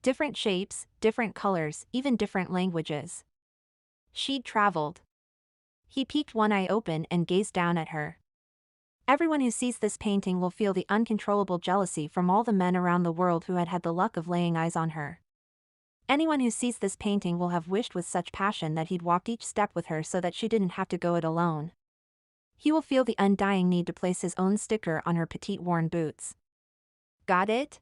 Different shapes, different colors, even different languages. She'd traveled. He peeked one eye open and gazed down at her. Everyone who sees this painting will feel the uncontrollable jealousy from all the men around the world who had had the luck of laying eyes on her. Anyone who sees this painting will have wished with such passion that he'd walked each step with her so that she didn't have to go it alone. He will feel the undying need to place his own sticker on her petite worn boots. Got it?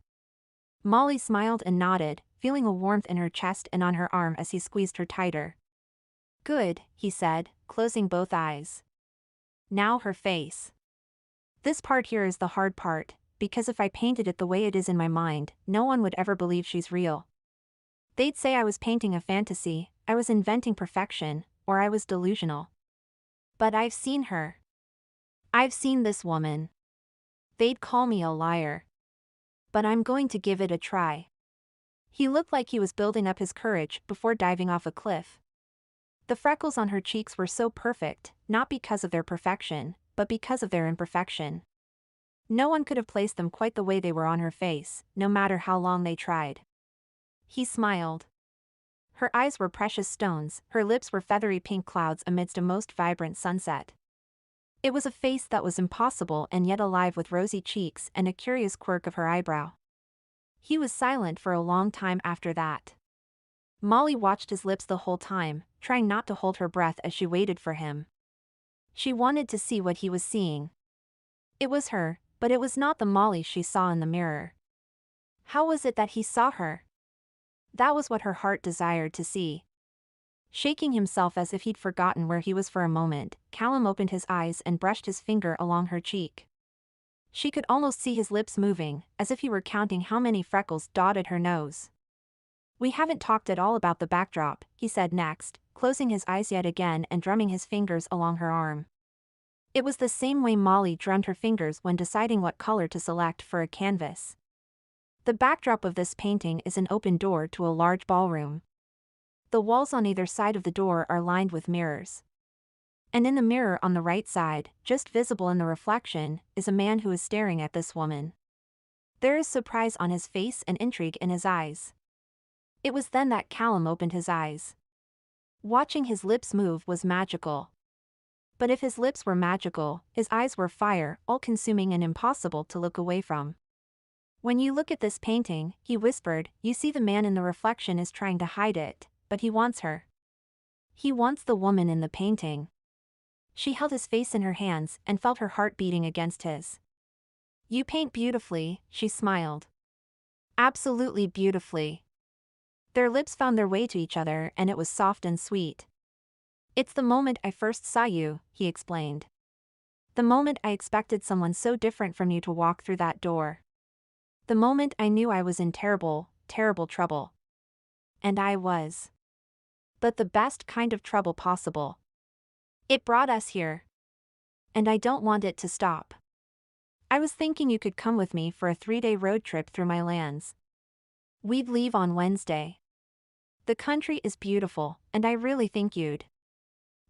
Molly smiled and nodded, feeling a warmth in her chest and on her arm as he squeezed her tighter. Good, he said, closing both eyes. Now her face. This part here is the hard part, because if I painted it the way it is in my mind, no one would ever believe she's real. They'd say I was painting a fantasy, I was inventing perfection, or I was delusional. But I've seen her. I've seen this woman. They'd call me a liar. But I'm going to give it a try. He looked like he was building up his courage before diving off a cliff. The freckles on her cheeks were so perfect, not because of their perfection, but because of their imperfection. No one could have placed them quite the way they were on her face, no matter how long they tried. He smiled. Her eyes were precious stones, her lips were feathery pink clouds amidst a most vibrant sunset. It was a face that was impossible and yet alive with rosy cheeks and a curious quirk of her eyebrow. He was silent for a long time after that. Molly watched his lips the whole time, trying not to hold her breath as she waited for him. She wanted to see what he was seeing. It was her, but it was not the Molly she saw in the mirror. How was it that he saw her? That was what her heart desired to see. Shaking himself as if he'd forgotten where he was for a moment, Callum opened his eyes and brushed his finger along her cheek. She could almost see his lips moving, as if he were counting how many freckles dotted her nose. "We haven't talked at all about the backdrop," he said next, closing his eyes yet again and drumming his fingers along her arm. It was the same way Molly drummed her fingers when deciding what color to select for a canvas. The backdrop of this painting is an open door to a large ballroom. The walls on either side of the door are lined with mirrors. And in the mirror on the right side, just visible in the reflection, is a man who is staring at this woman. There is surprise on his face and intrigue in his eyes. It was then that Callum opened his eyes. Watching his lips move was magical. But if his lips were magical, his eyes were fire, all-consuming and impossible to look away from. "When you look at this painting," he whispered, "you see the man in the reflection is trying to hide it, but he wants her. He wants the woman in the painting." She held his face in her hands and felt her heart beating against his. "You paint beautifully," she smiled. "Absolutely beautifully." Their lips found their way to each other and it was soft and sweet. "It's the moment I first saw you," he explained. "The moment I expected someone so different from you to walk through that door. The moment I knew I was in terrible, terrible trouble. And I was. But the best kind of trouble possible. It brought us here. And I don't want it to stop. I was thinking you could come with me for a 3-day road trip through my lands. We'd leave on Wednesday. The country is beautiful, and I really think you'd."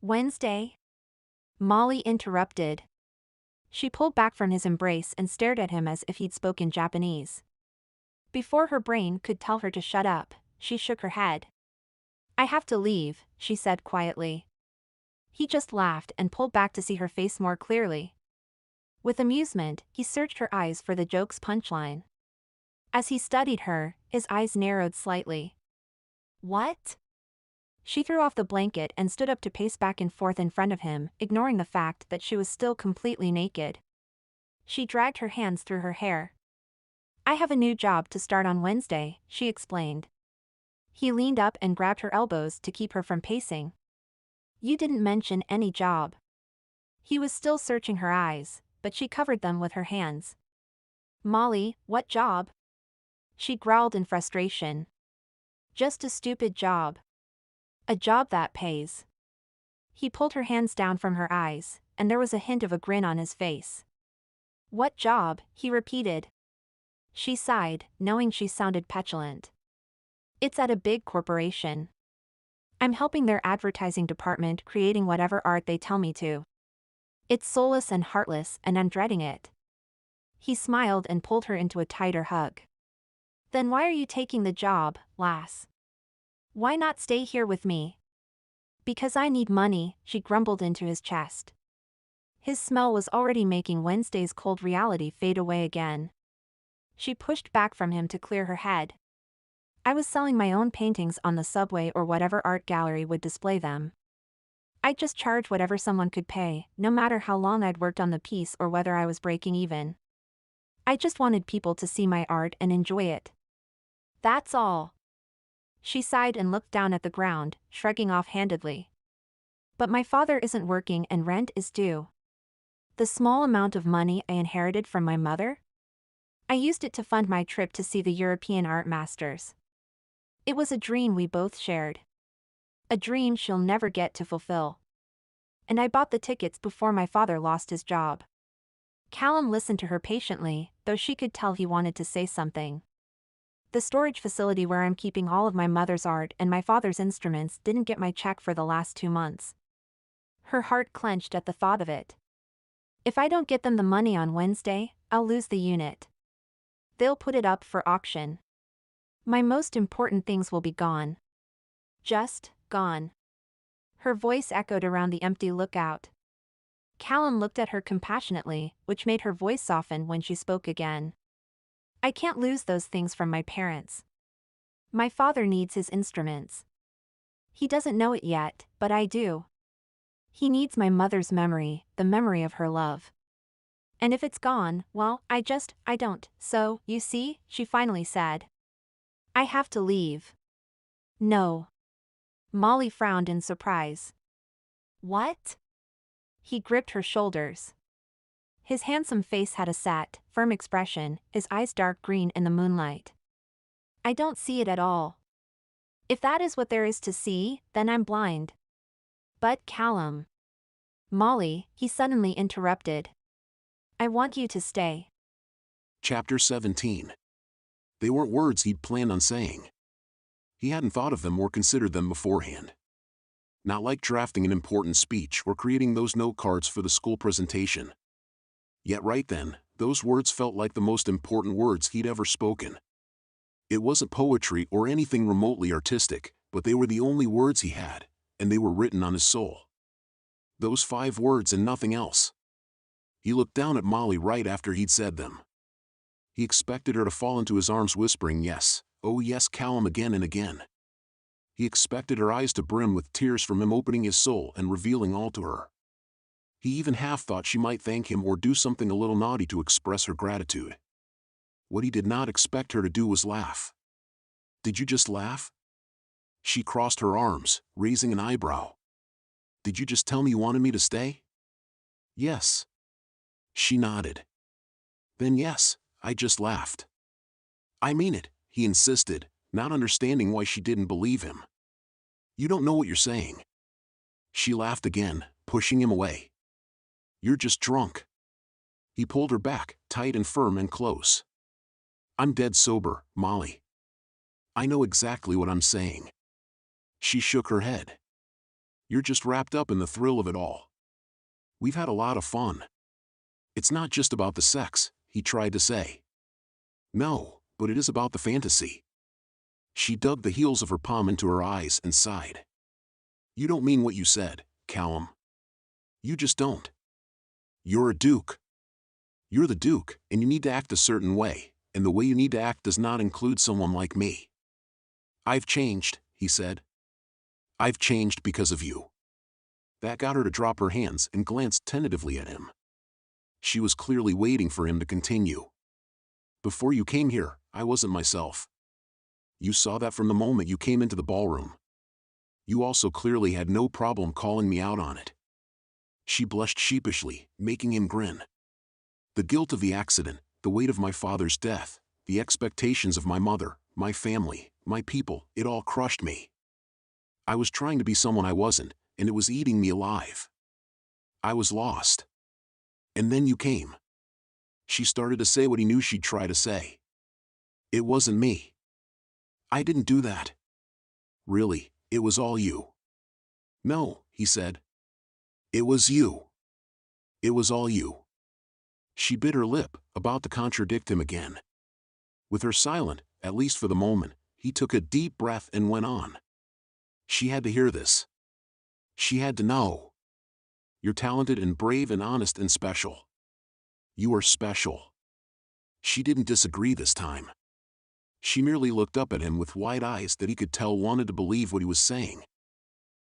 "Wednesday?" Molly interrupted. She pulled back from his embrace and stared at him as if he'd spoken Japanese. Before her brain could tell her to shut up, she shook her head. "I have to leave," she said quietly. He just laughed and pulled back to see her face more clearly. With amusement, he searched her eyes for the joke's punchline. As he studied her, his eyes narrowed slightly. "What?" She threw off the blanket and stood up to pace back and forth in front of him, ignoring the fact that she was still completely naked. She dragged her hands through her hair. "I have a new job to start on Wednesday," she explained. He leaned up and grabbed her elbows to keep her from pacing. "You didn't mention any job." He was still searching her eyes, but she covered them with her hands. "Molly, what job?" She growled in frustration. "Just a stupid job. A job that pays." He pulled her hands down from her eyes, and there was a hint of a grin on his face. "What job?" he repeated. She sighed, knowing she sounded petulant. "It's at a big corporation. I'm helping their advertising department creating whatever art they tell me to. It's soulless and heartless and I'm dreading it." He smiled and pulled her into a tighter hug. "Then why are you taking the job, lass? Why not stay here with me?" "Because I need money," she grumbled into his chest. His smell was already making Wednesday's cold reality fade away again. She pushed back from him to clear her head. "I was selling my own paintings on the subway or whatever art gallery would display them. I'd just charge whatever someone could pay, no matter how long I'd worked on the piece or whether I was breaking even. I just wanted people to see my art and enjoy it. That's all." She sighed and looked down at the ground, shrugging offhandedly. "But my father isn't working and rent is due. The small amount of money I inherited from my mother? I used it to fund my trip to see the European art masters. It was a dream we both shared. A dream she'll never get to fulfill. And I bought the tickets before my father lost his job." Callum listened to her patiently, though she could tell he wanted to say something. "The storage facility where I'm keeping all of my mother's art and my father's instruments didn't get my check for the last 2 months. Her heart clenched at the thought of it. "If I don't get them the money on Wednesday, I'll lose the unit. They'll put it up for auction. My most important things will be gone. Just gone." Her voice echoed around the empty lookout. Callum looked at her compassionately, which made her voice soften when she spoke again. I can't lose those things from my parents. My father needs his instruments. He doesn't know it yet, but I do. He needs my mother's memory, the memory of her love. And if it's gone, well, I don't. So, you see, she finally said. I have to leave. No. Molly frowned in surprise. What? He gripped her shoulders. His handsome face had a set, firm expression, his eyes dark green in the moonlight. I don't see it at all. If that is what there is to see, then I'm blind. But Callum. Molly, he suddenly interrupted. I want you to stay. Chapter 17. They weren't words he'd planned on saying. He hadn't thought of them or considered them beforehand. Not like drafting an important speech or creating those note cards for the school presentation. Yet right then, those words felt like the most important words he'd ever spoken. It wasn't poetry or anything remotely artistic, but they were the only words he had, and they were written on his soul. Those 5 words and nothing else. He looked down at Molly right after he'd said them. He expected her to fall into his arms whispering yes, oh yes Callum again and again. He expected her eyes to brim with tears from him opening his soul and revealing all to her. He even half thought she might thank him or do something a little naughty to express her gratitude. What he did not expect her to do was laugh. Did you just laugh? She crossed her arms, raising an eyebrow. Did you just tell me you wanted me to stay? Yes. She nodded. Then yes, I just laughed. I mean it, he insisted, not understanding why she didn't believe him. You don't know what you're saying. She laughed again, pushing him away. You're just drunk. He pulled her back, tight and firm and close. I'm dead sober, Molly. I know exactly what I'm saying. She shook her head. You're just wrapped up in the thrill of it all. We've had a lot of fun. It's not just about the sex, he tried to say. No, but it is about the fantasy. She dug the heels of her palm into her eyes and sighed. You don't mean what you said, Callum. You just don't. You're a duke. You're the duke, and you need to act a certain way, and the way you need to act does not include someone like me. I've changed, he said. I've changed because of you. That got her to drop her hands and glance tentatively at him. She was clearly waiting for him to continue. Before you came here, I wasn't myself. You saw that from the moment you came into the ballroom. You also clearly had no problem calling me out on it. She blushed sheepishly, making him grin. The guilt of the accident, the weight of my father's death, the expectations of my mother, my family, my people, it all crushed me. I was trying to be someone I wasn't, and it was eating me alive. I was lost. And then you came. She started to say what he knew she'd try to say. It wasn't me. I didn't do that. Really, it was all you. No, he said. It was you. It was all you. She bit her lip, about to contradict him again. With her silent, at least for the moment, he took a deep breath and went on. She had to hear this. She had to know. You're talented and brave and honest and special. You are special. She didn't disagree this time. She merely looked up at him with wide eyes that he could tell wanted to believe what he was saying.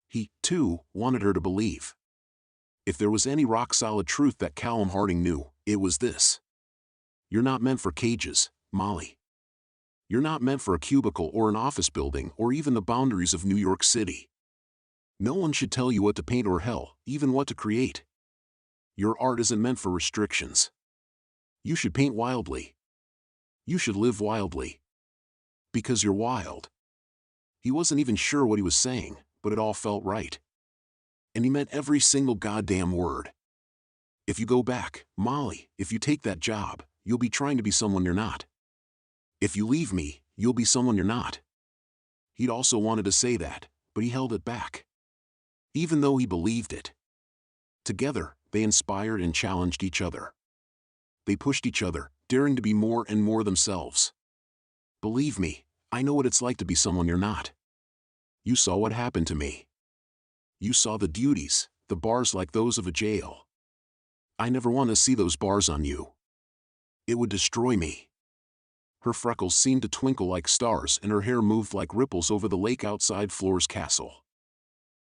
He, too, wanted her to believe. If there was any rock-solid truth that Callum Harding knew, it was this. You're not meant for cages, Molly. You're not meant for a cubicle or an office building or even the boundaries of New York City. No one should tell you what to paint or hell, even what to create. Your art isn't meant for restrictions. You should paint wildly. You should live wildly. Because you're wild. He wasn't even sure what he was saying, but it all felt right. And he meant every single goddamn word. If you go back, Molly, if you take that job, you'll be trying to be someone you're not. If you leave me, you'll be someone you're not. He'd also wanted to say that, but he held it back. Even though he believed it. Together, they inspired and challenged each other. They pushed each other, daring to be more and more themselves. Believe me, I know what it's like to be someone you're not. You saw what happened to me. You saw the duties, the bars like those of a jail. I never want to see those bars on you. It would destroy me. Her freckles seemed to twinkle like stars and her hair moved like ripples over the lake outside Floor's castle.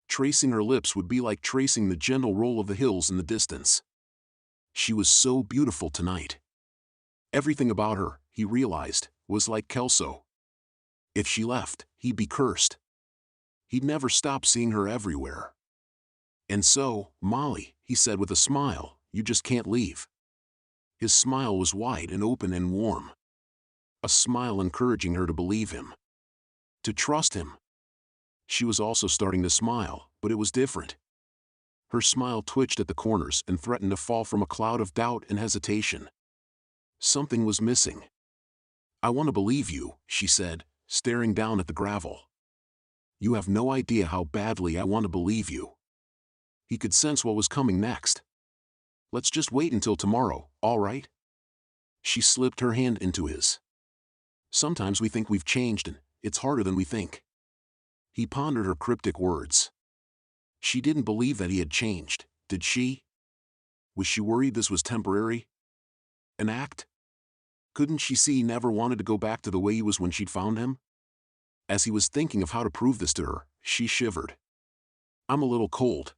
Tracing her lips would be like tracing the gentle roll of the hills in the distance. She was so beautiful tonight. Everything about her, he realized, was like Kelso. If she left, he'd be cursed. He'd never stop seeing her everywhere. And so, Molly, he said with a smile, you just can't leave. His smile was wide and open and warm. A smile encouraging her to believe him. To trust him. She was also starting to smile, but it was different. Her smile twitched at the corners and threatened to fall from a cloud of doubt and hesitation. Something was missing. I want to believe you, she said, staring down at the gravel. You have no idea how badly I want to believe you. He could sense what was coming next. Let's just wait until tomorrow, all right? She slipped her hand into his. Sometimes we think we've changed and it's harder than we think. He pondered her cryptic words. She didn't believe that he had changed, did she? Was she worried this was temporary? An act? Couldn't she see he never wanted to go back to the way he was when she'd found him? As he was thinking of how to prove this to her, she shivered. I'm a little cold.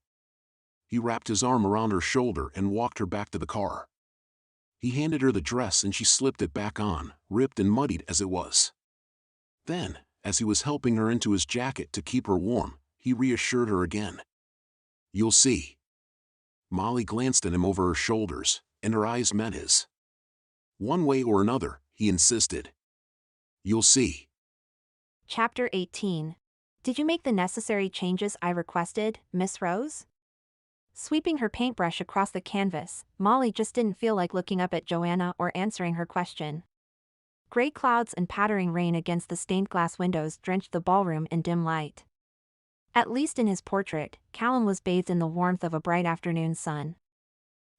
He wrapped his arm around her shoulder and walked her back to the car. He handed her the dress and she slipped it back on, ripped and muddied as it was. Then, as he was helping her into his jacket to keep her warm, he reassured her again. You'll see. Molly glanced at him over her shoulders, and her eyes met his. One way or another, he insisted. You'll see. Chapter 18. Did you make the necessary changes I requested, Miss Rose? Sweeping her paintbrush across the canvas, Molly just didn't feel like looking up at Joanna or answering her question. Gray clouds and pattering rain against the stained glass windows drenched the ballroom in dim light. At least in his portrait, Callum was bathed in the warmth of a bright afternoon sun.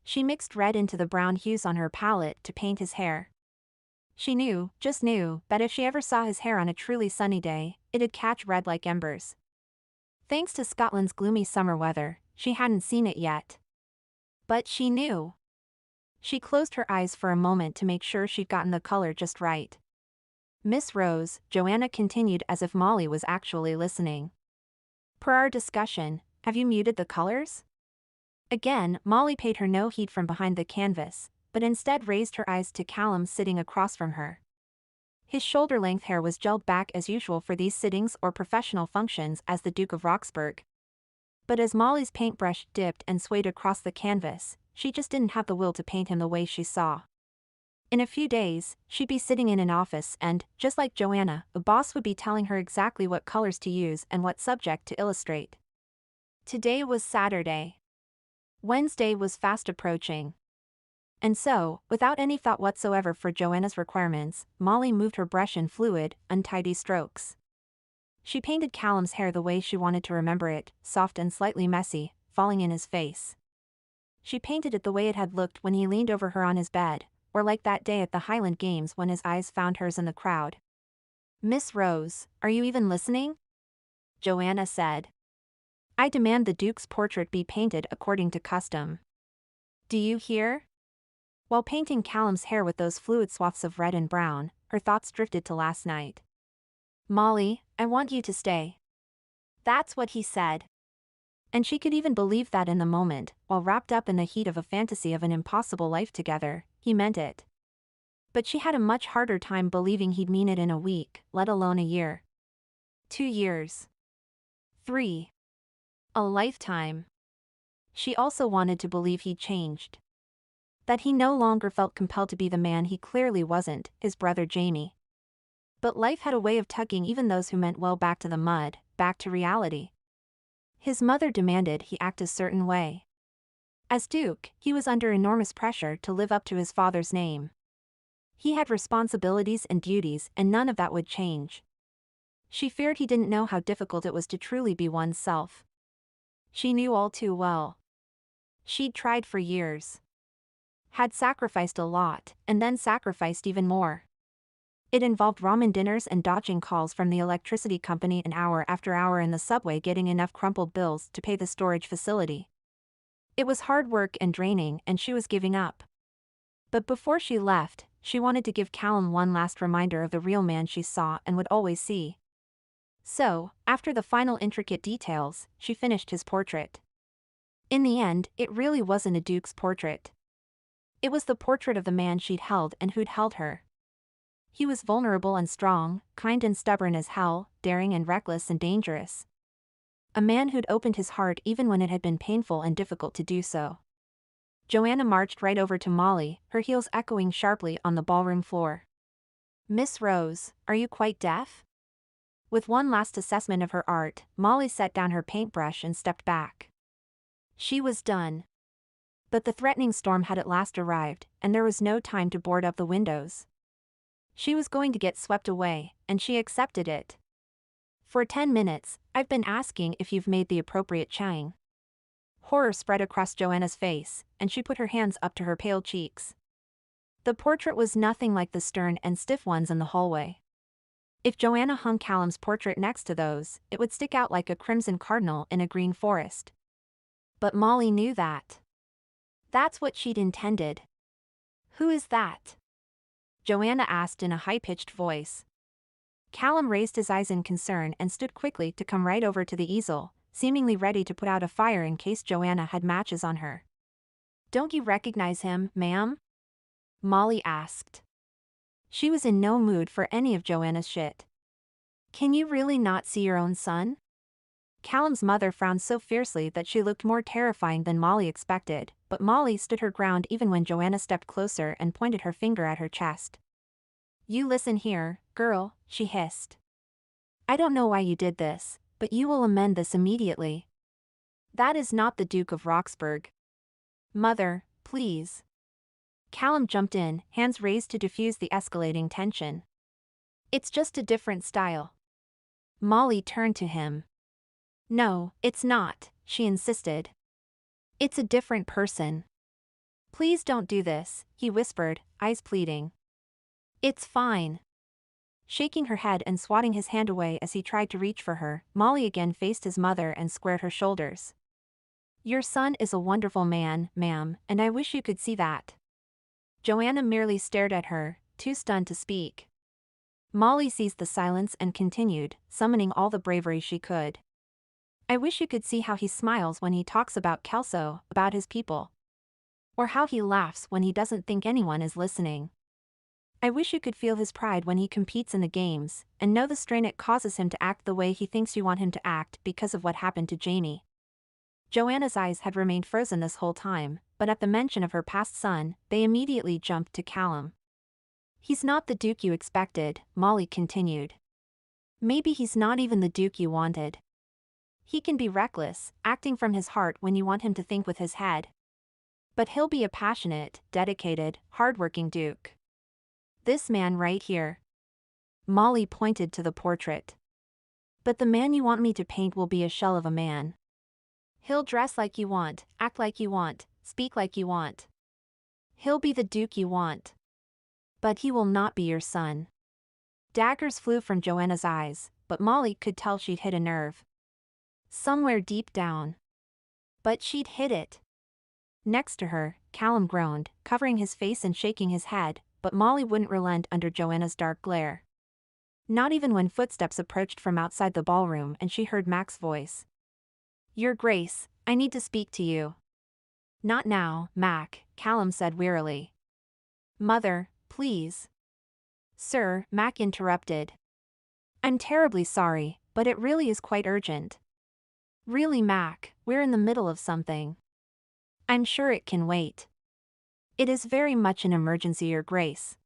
She mixed red into the brown hues on her palette to paint his hair. She knew, just knew, that if she ever saw his hair on a truly sunny day, it'd catch red like embers. Thanks to Scotland's gloomy summer weather, she hadn't seen it yet. But she knew. She closed her eyes for a moment to make sure she'd gotten the color just right. Miss Rose, Joanna continued as if Molly was actually listening. Per our discussion, have you muted the colors? Again, Molly paid her no heed from behind the canvas, but instead raised her eyes to Callum sitting across from her. His shoulder-length hair was gelled back as usual for these sittings or professional functions as the Duke of Roxburgh. But as Molly's paintbrush dipped and swayed across the canvas, she just didn't have the will to paint him the way she saw. In a few days, she'd be sitting in an office and, just like Joanna, the boss would be telling her exactly what colors to use and what subject to illustrate. Today was Saturday. Wednesday was fast approaching. And so, without any thought whatsoever for Joanna's requirements, Molly moved her brush in fluid, untidy strokes. She painted Callum's hair the way she wanted to remember it, soft and slightly messy, falling in his face. She painted it the way it had looked when he leaned over her on his bed, or like that day at the Highland Games when his eyes found hers in the crowd. Miss Rose, are you even listening? Joanna said. I demand the Duke's portrait be painted according to custom. Do you hear? While painting Callum's hair with those fluid swaths of red and brown, her thoughts drifted to last night. Molly, I want you to stay. That's what he said. And she could even believe that in the moment, while wrapped up in the heat of a fantasy of an impossible life together, he meant it. But she had a much harder time believing he'd mean it in a week, let alone a year. 2 years. 3. A lifetime. She also wanted to believe he'd changed. That he no longer felt compelled to be the man he clearly wasn't, his brother Jamie. But life had a way of tugging even those who meant well back to the mud, back to reality. His mother demanded he act a certain way. As Duke, he was under enormous pressure to live up to his father's name. He had responsibilities and duties and none of that would change. She feared he didn't know how difficult it was to truly be oneself. She knew all too well. She'd tried for years. Had sacrificed a lot, and then sacrificed even more. It involved ramen dinners and dodging calls from the electricity company an hour after hour in the subway getting enough crumpled bills to pay the storage facility. It was hard work and draining and she was giving up. But before she left, she wanted to give Callum one last reminder of the real man she saw and would always see. So, after the final intricate details, she finished his portrait. In the end, it really wasn't a duke's portrait. It was the portrait of the man she'd held and who'd held her. He was vulnerable and strong, kind and stubborn as hell, daring and reckless and dangerous. A man who'd opened his heart even when it had been painful and difficult to do so. Joanna marched right over to Molly, her heels echoing sharply on the ballroom floor. "Miss Rose, are you quite deaf?" With one last assessment of her art, Molly set down her paintbrush and stepped back. She was done. But the threatening storm had at last arrived, and there was no time to board up the windows. She was going to get swept away, and she accepted it. "For 10 minutes, I've been asking if you've made the appropriate chang." Horror spread across Joanna's face, and she put her hands up to her pale cheeks. The portrait was nothing like the stern and stiff ones in the hallway. If Joanna hung Callum's portrait next to those, it would stick out like a crimson cardinal in a green forest. But Molly knew that. That's what she'd intended. "Who is that?" Joanna asked in a high-pitched voice. Callum raised his eyes in concern and stood quickly to come right over to the easel, seemingly ready to put out a fire in case Joanna had matches on her. "Don't you recognize him, ma'am?" Molly asked. She was in no mood for any of Joanna's shit. "Can you really not see your own son?" Callum's mother frowned so fiercely that she looked more terrifying than Molly expected, but Molly stood her ground even when Joanna stepped closer and pointed her finger at her chest. "You listen here, girl," she hissed. "I don't know why you did this, but you will amend this immediately. That is not the Duke of Roxburgh." "Mother, please." Callum jumped in, hands raised to diffuse the escalating tension. "It's just a different style." Molly turned to him. "No, it's not," she insisted. "It's a different person." "Please don't do this," he whispered, eyes pleading. "It's fine." Shaking her head and swatting his hand away as he tried to reach for her, Molly again faced his mother and squared her shoulders. "Your son is a wonderful man, ma'am, and I wish you could see that." Joanna merely stared at her, too stunned to speak. Molly seized the silence and continued, summoning all the bravery she could. "I wish you could see how he smiles when he talks about Kelso, about his people. Or how he laughs when he doesn't think anyone is listening. I wish you could feel his pride when he competes in the games, and know the strain it causes him to act the way he thinks you want him to act because of what happened to Jamie." Joanna's eyes had remained frozen this whole time, but at the mention of her past son, they immediately jumped to Callum. "He's not the Duke you expected," Molly continued. "Maybe he's not even the Duke you wanted. He can be reckless, acting from his heart when you want him to think with his head. But he'll be a passionate, dedicated, hard-working Duke. This man right here." Molly pointed to the portrait. "But the man you want me to paint will be a shell of a man. He'll dress like you want, act like you want, speak like you want. He'll be the Duke you want. But he will not be your son." Daggers flew from Joanna's eyes, but Molly could tell she'd hit a nerve. Somewhere deep down. But she'd hit it. Next to her, Callum groaned, covering his face and shaking his head, but Molly wouldn't relent under Joanna's dark glare. Not even when footsteps approached from outside the ballroom and she heard Mac's voice. "Your Grace, I need to speak to you." "Not now, Mac," Callum said wearily. "Mother, please." "Sir," Mac interrupted. "I'm terribly sorry, but it really is quite urgent." "Really, Mac, we're in the middle of something." "I'm sure it can wait." "It is very much an emergency, Your Grace."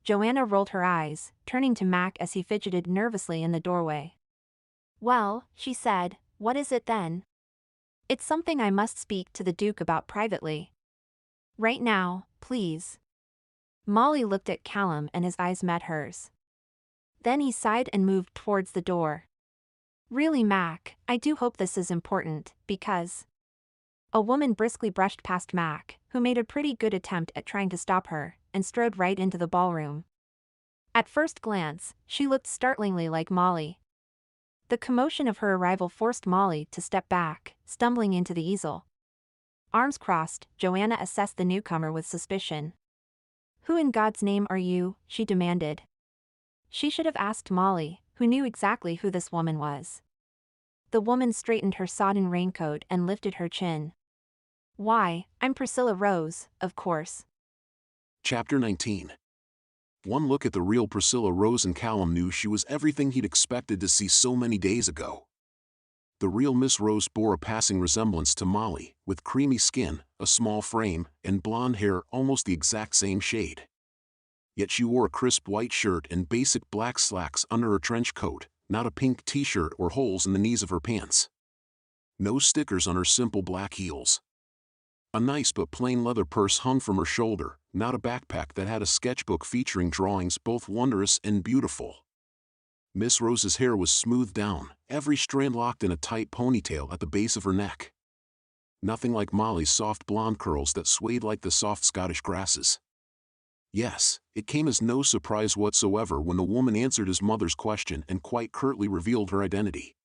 Joanna rolled her eyes, turning to Mac as he fidgeted nervously in the doorway. "Well," she said, "what is it then?" "It's something I must speak to the Duke about privately." "Right now, please." Molly looked at Callum and his eyes met hers. Then he sighed and moved towards the door. "Really, Mac, I do hope this is important, because..." A woman briskly brushed past Mac, who made a pretty good attempt at trying to stop her, and strode right into the ballroom. At first glance, she looked startlingly like Molly. The commotion of her arrival forced Molly to step back, stumbling into the easel. Arms crossed, Joanna assessed the newcomer with suspicion. Who in God's name are you? She demanded. She should have asked Molly, who knew exactly who this woman was. The woman straightened her sodden raincoat and lifted her chin. Why, I'm Priscilla Rose, of course. Chapter 19. One look at the real Priscilla Rose and Callum knew she was everything he'd expected to see so many days ago. The real Miss Rose bore a passing resemblance to Molly, with creamy skin, a small frame, and blonde hair almost the exact same shade. Yet she wore a crisp white shirt and basic black slacks under her trench coat, not a pink t-shirt or holes in the knees of her pants. No stickers on her simple black heels. A nice but plain leather purse hung from her shoulder, not a backpack that had a sketchbook featuring drawings both wondrous and beautiful. Miss Rose's hair was smoothed down, every strand locked in a tight ponytail at the base of her neck. Nothing like Molly's soft blonde curls that swayed like the soft Scottish grasses. Yes, it came as no surprise whatsoever when the woman answered his mother's question and quite curtly revealed her identity.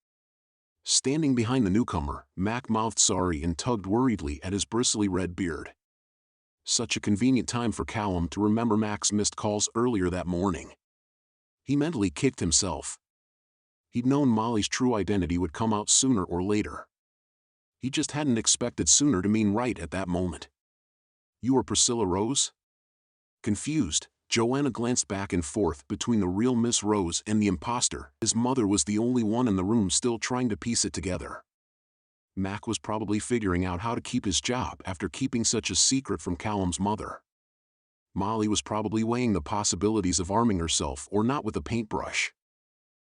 Standing behind the newcomer, Mac mouthed sorry and tugged worriedly at his bristly red beard. Such a convenient time for Callum to remember Mac's missed calls earlier that morning. He mentally kicked himself. He'd known Molly's true identity would come out sooner or later. He just hadn't expected sooner to mean right at that moment. You are Priscilla Rose? Confused, Joanna glanced back and forth between the real Miss Rose and the imposter. His mother was the only one in the room still trying to piece it together. Mac was probably figuring out how to keep his job after keeping such a secret from Callum's mother. Molly was probably weighing the possibilities of arming herself or not with a paintbrush.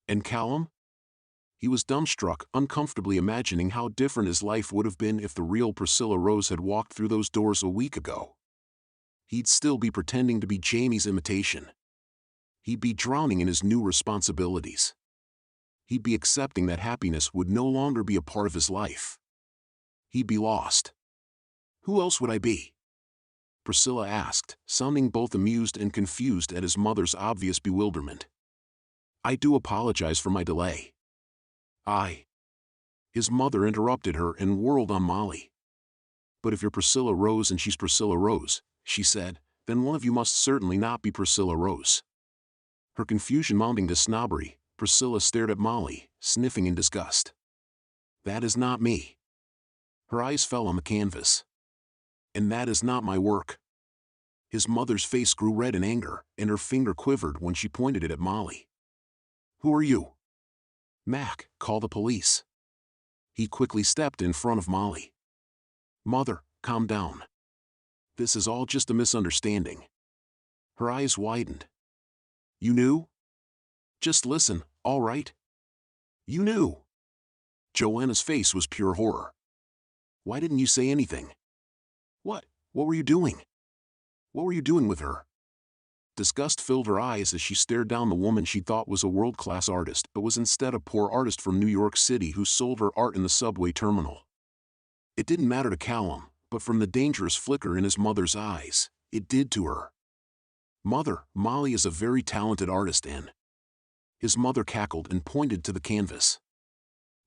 And Callum? He was dumbstruck, uncomfortably imagining how different his life would have been if the real Priscilla Rose had walked through those doors a week ago. He'd still be pretending to be Jamie's imitation. He'd be drowning in his new responsibilities. He'd be accepting that happiness would no longer be a part of his life. He'd be lost. Who else would I be? Priscilla asked, sounding both amused and confused at his mother's obvious bewilderment. I do apologize for my delay. His mother interrupted her and whirled on Molly. But if you're Priscilla Rose and she's Priscilla Rose, she said, then one of you must certainly not be Priscilla Rose. Her confusion mounting to snobbery, Priscilla stared at Molly, sniffing in disgust. That is not me. Her eyes fell on the canvas. And that is not my work. His mother's face grew red in anger, and her finger quivered when she pointed it at Molly. Who are you? Mac, call the police. He quickly stepped in front of Molly. Mother, calm down. This is all just a misunderstanding. Her eyes widened. You knew? Just listen, all right? You knew. Joanna's face was pure horror. Why didn't you say anything? What were you doing? What were you doing with her? Disgust filled her eyes as she stared down the woman she thought was a world-class artist but was instead a poor artist from New York City who sold her art in the subway terminal. It didn't matter to Callum, but from the dangerous flicker in his mother's eyes, it did to her. Mother, Molly is a very talented artist and... His mother cackled and pointed to the canvas.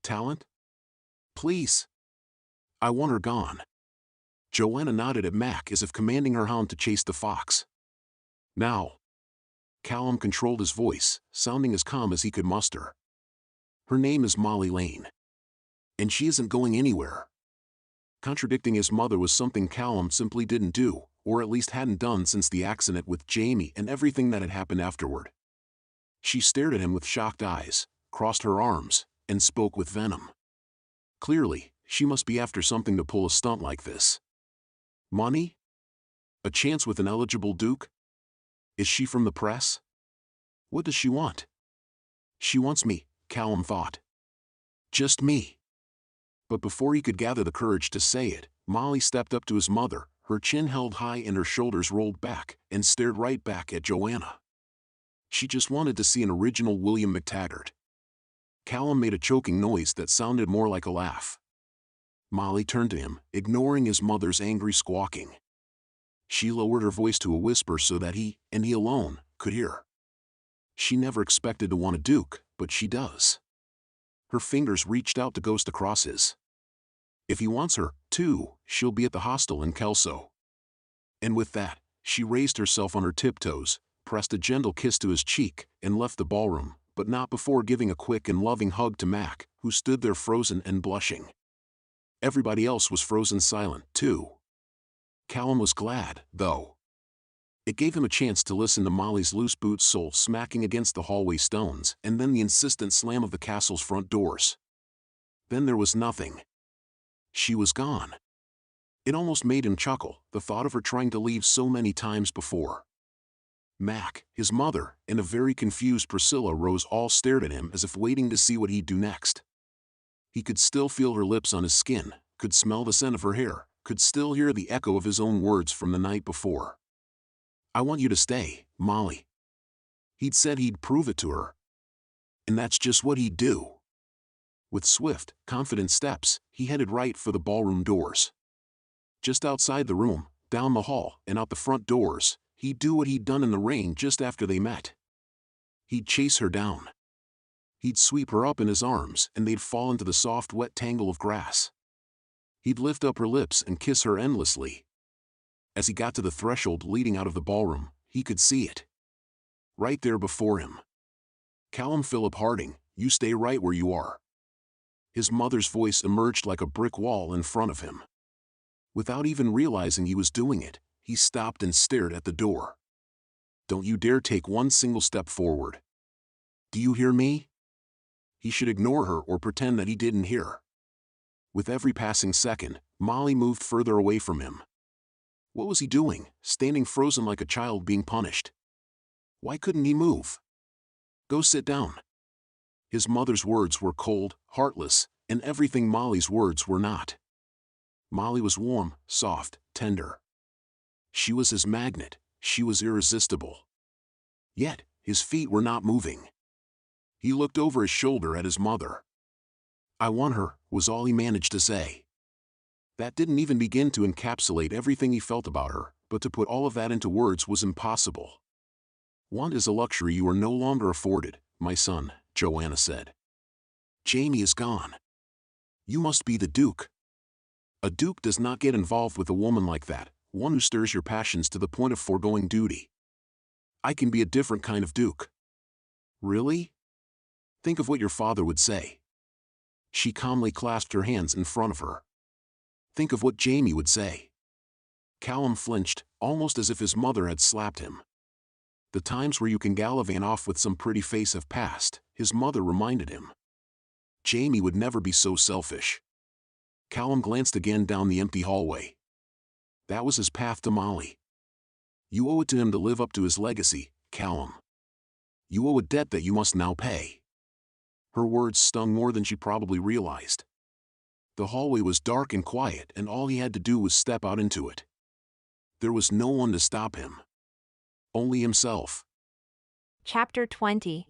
Talent? Please. I want her gone. Joanna nodded at Mac as if commanding her hound to chase the fox. Now. Callum controlled his voice, sounding as calm as he could muster. Her name is Molly Lane. And she isn't going anywhere. Contradicting his mother was something Callum simply didn't do, or at least hadn't done since the accident with Jamie and everything that had happened afterward. She stared at him with shocked eyes, crossed her arms, and spoke with venom. Clearly, she must be after something to pull a stunt like this. Money? A chance with an eligible duke? Is she from the press? What does she want? She wants me, Callum thought. Just me. But before he could gather the courage to say it, Molly stepped up to his mother, her chin held high and her shoulders rolled back, and stared right back at Joanna. She just wanted to see an original William McTaggart. Callum made a choking noise that sounded more like a laugh. Molly turned to him, ignoring his mother's angry squawking. She lowered her voice to a whisper so that he, and he alone, could hear. She never expected to want a duke, but she does. Her fingers reached out to ghost across his. If he wants her, too, she'll be at the hostel in Kelso. And with that, She raised herself on her tiptoes, pressed a gentle kiss to his cheek, and left the ballroom, but not before giving a quick and loving hug to Mac, who stood there frozen and blushing. Everybody else was frozen silent, too. Callum was glad, though. It gave him a chance to listen to Molly's loose boot sole smacking against the hallway stones, and then the insistent slam of the castle's front doors. Then there was nothing. She was gone. It almost made him chuckle, the thought of her trying to leave so many times before. Mac, his mother, and a very confused Priscilla Rose all stared at him as if waiting to see what he'd do next. He could still feel her lips on his skin, could smell the scent of her hair, could still hear the echo of his own words from the night before. "I want you to stay, Molly." He'd said he'd prove it to her. And that's just what he'd do. With swift, confident steps, he headed right for the ballroom doors. Just outside the room, down the hall, and out the front doors, he'd do what he'd done in the rain just after they met. He'd chase her down. He'd sweep her up in his arms, and they'd fall into the soft, wet tangle of grass. He'd lift up her lips and kiss her endlessly. As he got to the threshold leading out of the ballroom, he could see it. Right there before him. "Callum Philip Harding, you stay right where you are." His mother's voice emerged like a brick wall in front of him. Without even realizing he was doing it, he stopped and stared at the door. "Don't you dare take one single step forward. Do you hear me?" He should ignore her or pretend that he didn't hear. With every passing second, Molly moved further away from him. What was he doing, standing frozen like a child being punished? Why couldn't he move? "Go sit down." His mother's words were cold, heartless, and everything Molly's words were not. Molly was warm, soft, tender. She was his magnet, she was irresistible. Yet, his feet were not moving. He looked over his shoulder at his mother. "I want her," was all he managed to say. That didn't even begin to encapsulate everything he felt about her, but to put all of that into words was impossible. "Want is a luxury you are no longer afforded, my son," Joanna said. "Jamie is gone. You must be the Duke. A duke does not get involved with a woman like that, one who stirs your passions to the point of foregoing duty. I can be a different kind of duke." "Really? Think of what your father would say." She calmly clasped her hands in front of her. "Think of what Jamie would say." Callum flinched, almost as if his mother had slapped him. "The times where you can gallivant off with some pretty face have passed," his mother reminded him. "Jamie would never be so selfish." Callum glanced again down the empty hallway. That was his path to Molly. "You owe it to him to live up to his legacy, Callum. You owe a debt that you must now pay." Her words stung more than she probably realized. The hallway was dark and quiet, and all he had to do was step out into it. There was no one to stop him. Only himself. Chapter 20.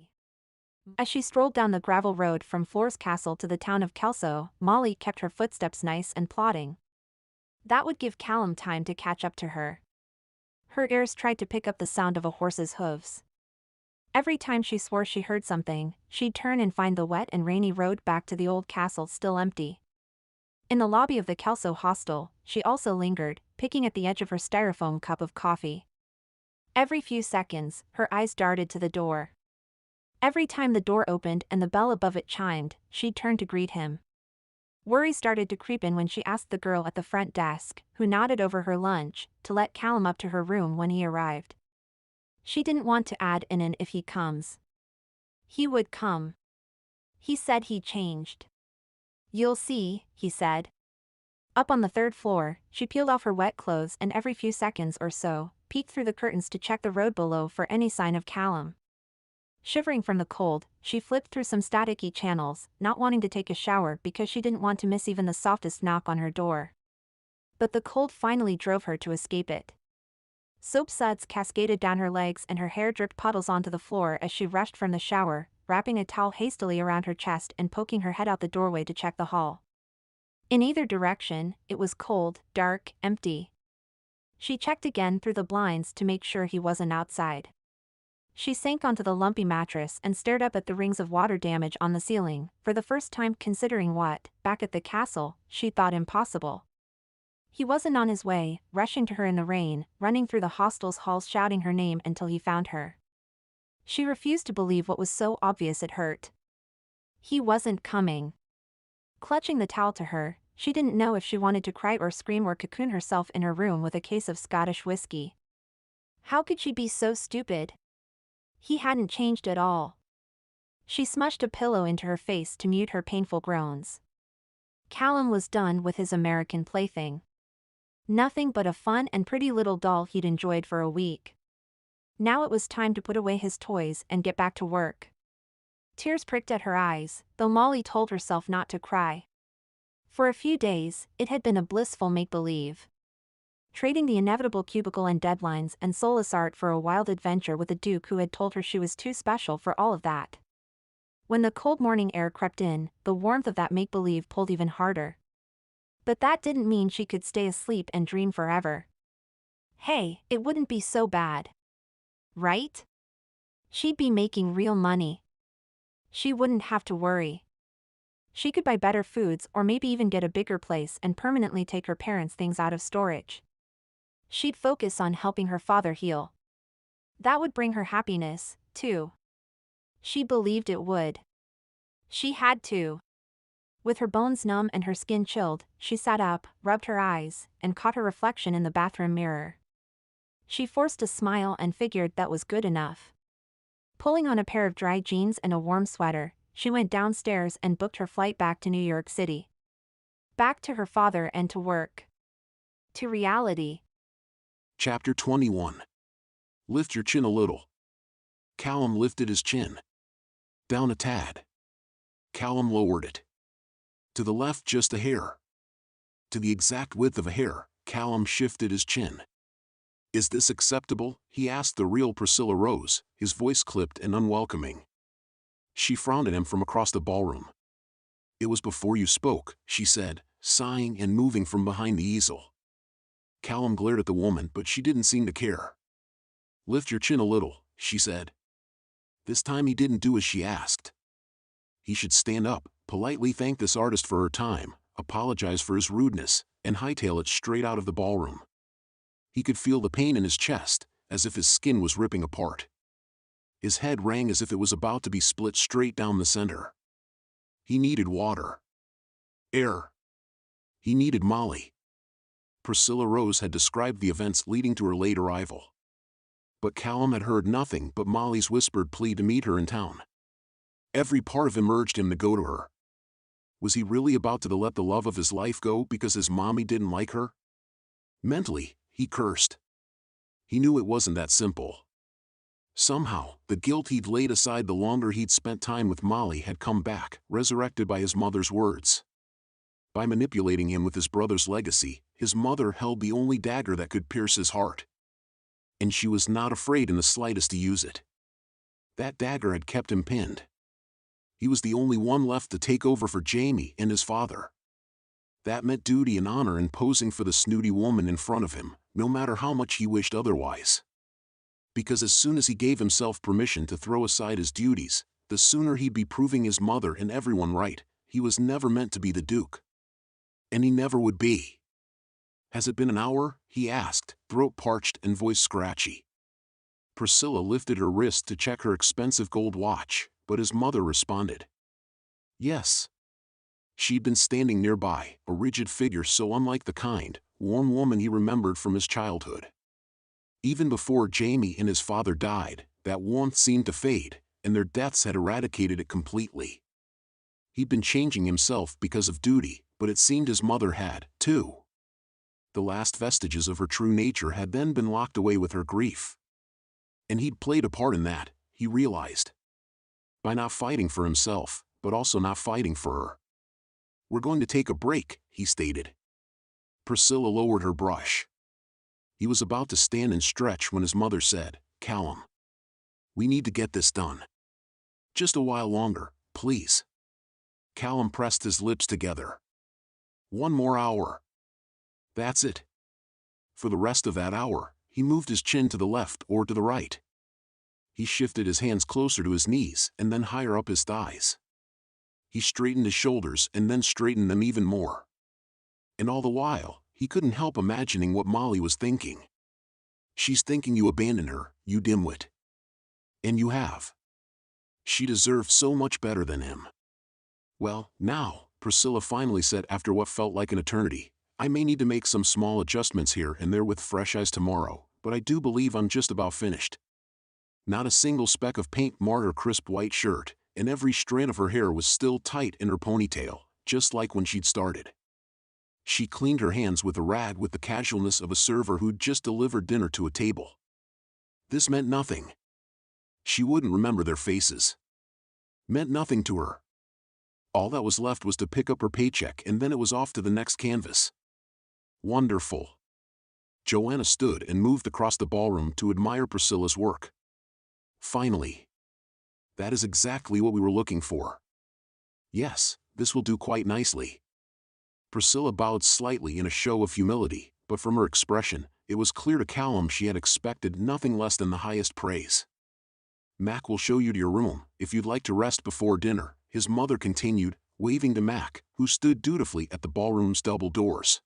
As she strolled down the gravel road from Floor's castle to the town of Kelso, Molly kept her footsteps nice and plodding. That would give Callum time to catch up to her. Her ears tried to pick up the sound of a horse's hooves. Every time she swore she heard something, she'd turn and find the wet and rainy road back to the old castle still empty. In the lobby of the Kelso hostel, she also lingered, picking at the edge of her styrofoam cup of coffee. Every few seconds, her eyes darted to the door. Every time the door opened and the bell above it chimed, she'd turn to greet him. Worry started to creep in when she asked the girl at the front desk, who nodded over her lunch, to let Callum up to her room when he arrived. She didn't want to add in an "if he comes." He would come. He said he'd changed. "You'll see," he said. Up on the third floor, she peeled off her wet clothes and every few seconds or so, peeked through the curtains to check the road below for any sign of Callum. Shivering from the cold, she flipped through some staticky channels, not wanting to take a shower because she didn't want to miss even the softest knock on her door. But the cold finally drove her to escape it. Soap suds cascaded down her legs and her hair dripped puddles onto the floor as she rushed from the shower, wrapping a towel hastily around her chest and poking her head out the doorway to check the hall. In either direction, it was cold, dark, empty. She checked again through the blinds to make sure he wasn't outside. She sank onto the lumpy mattress and stared up at the rings of water damage on the ceiling, for the first time considering what, back at the castle, she thought impossible. He wasn't on his way, rushing to her in the rain, running through the hostel's halls shouting her name until he found her. She refused to believe what was so obvious it hurt. He wasn't coming. Clutching the towel to her, she didn't know if she wanted to cry or scream or cocoon herself in her room with a case of Scottish whiskey. How could she be so stupid? He hadn't changed at all. She smushed a pillow into her face to mute her painful groans. Callum was done with his American plaything. Nothing but a fun and pretty little doll he'd enjoyed for a week. Now it was time to put away his toys and get back to work. Tears pricked at her eyes, though Molly told herself not to cry. For a few days, it had been a blissful make-believe. Trading the inevitable cubicle and deadlines and soulless art for a wild adventure with a duke who had told her she was too special for all of that. When the cold morning air crept in, the warmth of that make-believe pulled even harder. But that didn't mean she could stay asleep and dream forever. Hey, it wouldn't be so bad. Right? She'd be making real money. She wouldn't have to worry. She could buy better foods or maybe even get a bigger place and permanently take her parents' things out of storage. She'd focus on helping her father heal. That would bring her happiness, too. She believed it would. She had to. With her bones numb and her skin chilled, she sat up, rubbed her eyes, and caught her reflection in the bathroom mirror. She forced a smile and figured that was good enough. Pulling on a pair of dry jeans and a warm sweater, she went downstairs and booked her flight back to New York City. Back to her father and to work. To reality. Chapter 21. Lift your chin a little. Callum lifted his chin. Down a tad. Callum lowered it. To the left just a hair. To the exact width of a hair, Callum shifted his chin. Is this acceptable? He asked the real Priscilla Rose, his voice clipped and unwelcoming. She frowned at him from across the ballroom. It was before you spoke, she said, sighing and moving from behind the easel. Callum glared at the woman, but she didn't seem to care. Lift your chin a little, she said. This time he didn't do as she asked. He should stand up, politely thank this artist for her time, apologize for his rudeness, and hightail it straight out of the ballroom. He could feel the pain in his chest, as if his skin was ripping apart. His head rang as if it was about to be split straight down the center. He needed water. Air. He needed Molly. Priscilla Rose had described the events leading to her late arrival. But Callum had heard nothing but Molly's whispered plea to meet her in town. Every part of him urged him to go to her. Was he really about to let the love of his life go because his mommy didn't like her? Mentally, he cursed. He knew it wasn't that simple. Somehow, the guilt he'd laid aside the longer he'd spent time with Molly had come back, resurrected by his mother's words. By manipulating him with his brother's legacy, his mother held the only dagger that could pierce his heart. And she was not afraid in the slightest to use it. That dagger had kept him pinned. He was the only one left to take over for Jamie and his father. That meant duty and honor in posing for the snooty woman in front of him, no matter how much he wished otherwise. Because as soon as he gave himself permission to throw aside his duties, the sooner he'd be proving his mother and everyone right. He was never meant to be the Duke. And he never would be. Has it been an hour? He asked, throat parched and voice scratchy. Priscilla lifted her wrist to check her expensive gold watch, but his mother responded. Yes. She'd been standing nearby, a rigid figure so unlike the kind, warm woman he remembered from his childhood. Even before Jamie and his father died, that warmth seemed to fade, and their deaths had eradicated it completely. He'd been changing himself because of duty, but it seemed his mother had, too. The last vestiges of her true nature had then been locked away with her grief. And he'd played a part in that, he realized. By not fighting for himself, but also not fighting for her. We're going to take a break, he stated. Priscilla lowered her brush. He was about to stand and stretch when his mother said, Callum. We need to get this done. Just a while longer, please. Callum pressed his lips together. One more hour. That's it. For the rest of that hour, he moved his chin to the left or to the right. He shifted his hands closer to his knees and then higher up his thighs. He straightened his shoulders and then straightened them even more. And all the while, he He couldn't help imagining what Molly was thinking. She's thinking you abandoned her, you dimwit. And you have. She deserved so much better than him. Well, now, Priscilla finally said after what felt like an eternity, I may need to make some small adjustments here and there with fresh eyes tomorrow, but I do believe I'm just about finished. Not a single speck of paint marred her crisp white shirt, and every strand of her hair was still tight in her ponytail, just like when she'd started. She cleaned her hands with a rag with the casualness of a server who'd just delivered dinner to a table. This meant nothing. She wouldn't remember their faces. Meant nothing to her. All that was left was to pick up her paycheck, and then it was off to the next canvas. Wonderful. Joanna stood and moved across the ballroom to admire Priscilla's work. Finally. That is exactly what we were looking for. Yes, this will do quite nicely. Priscilla bowed slightly in a show of humility, but from her expression, it was clear to Callum she had expected nothing less than the highest praise. Mac will show you to your room, if you'd like to rest before dinner, his mother continued, waving to Mac, who stood dutifully at the ballroom's double doors.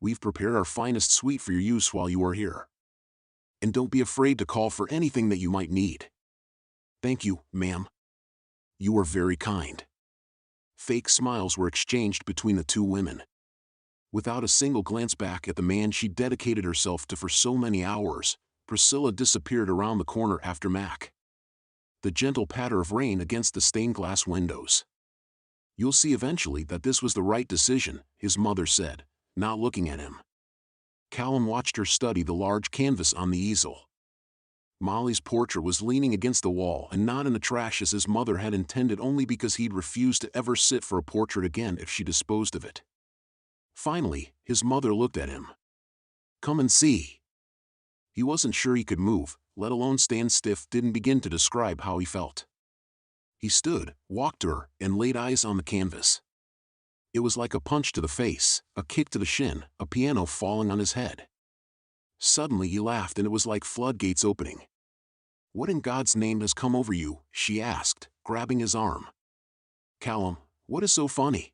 We've prepared our finest suite for your use while you are here. And don't be afraid to call for anything that you might need. Thank you, ma'am. You are very kind. Fake smiles were exchanged between the two women. Without a single glance back at the man she dedicated herself to for so many hours, Priscilla disappeared around the corner after Mac. The gentle patter of rain against the stained glass windows. You'll see eventually that this was the right decision, his mother said, not looking at him. Callum watched her study the large canvas on the easel. Molly's portrait was leaning against the wall and not in the trash as his mother had intended, only because he'd refused to ever sit for a portrait again if she disposed of it. Finally, his mother looked at him. Come and see. He wasn't sure he could move, let alone stand stiff, didn't begin to describe how he felt. He stood, walked to her, and laid eyes on the canvas. It was like a punch to the face, a kick to the shin, a piano falling on his head. Suddenly he laughed, and it was like floodgates opening. What in God's name has come over you? She asked, grabbing his arm. Callum, what is so funny?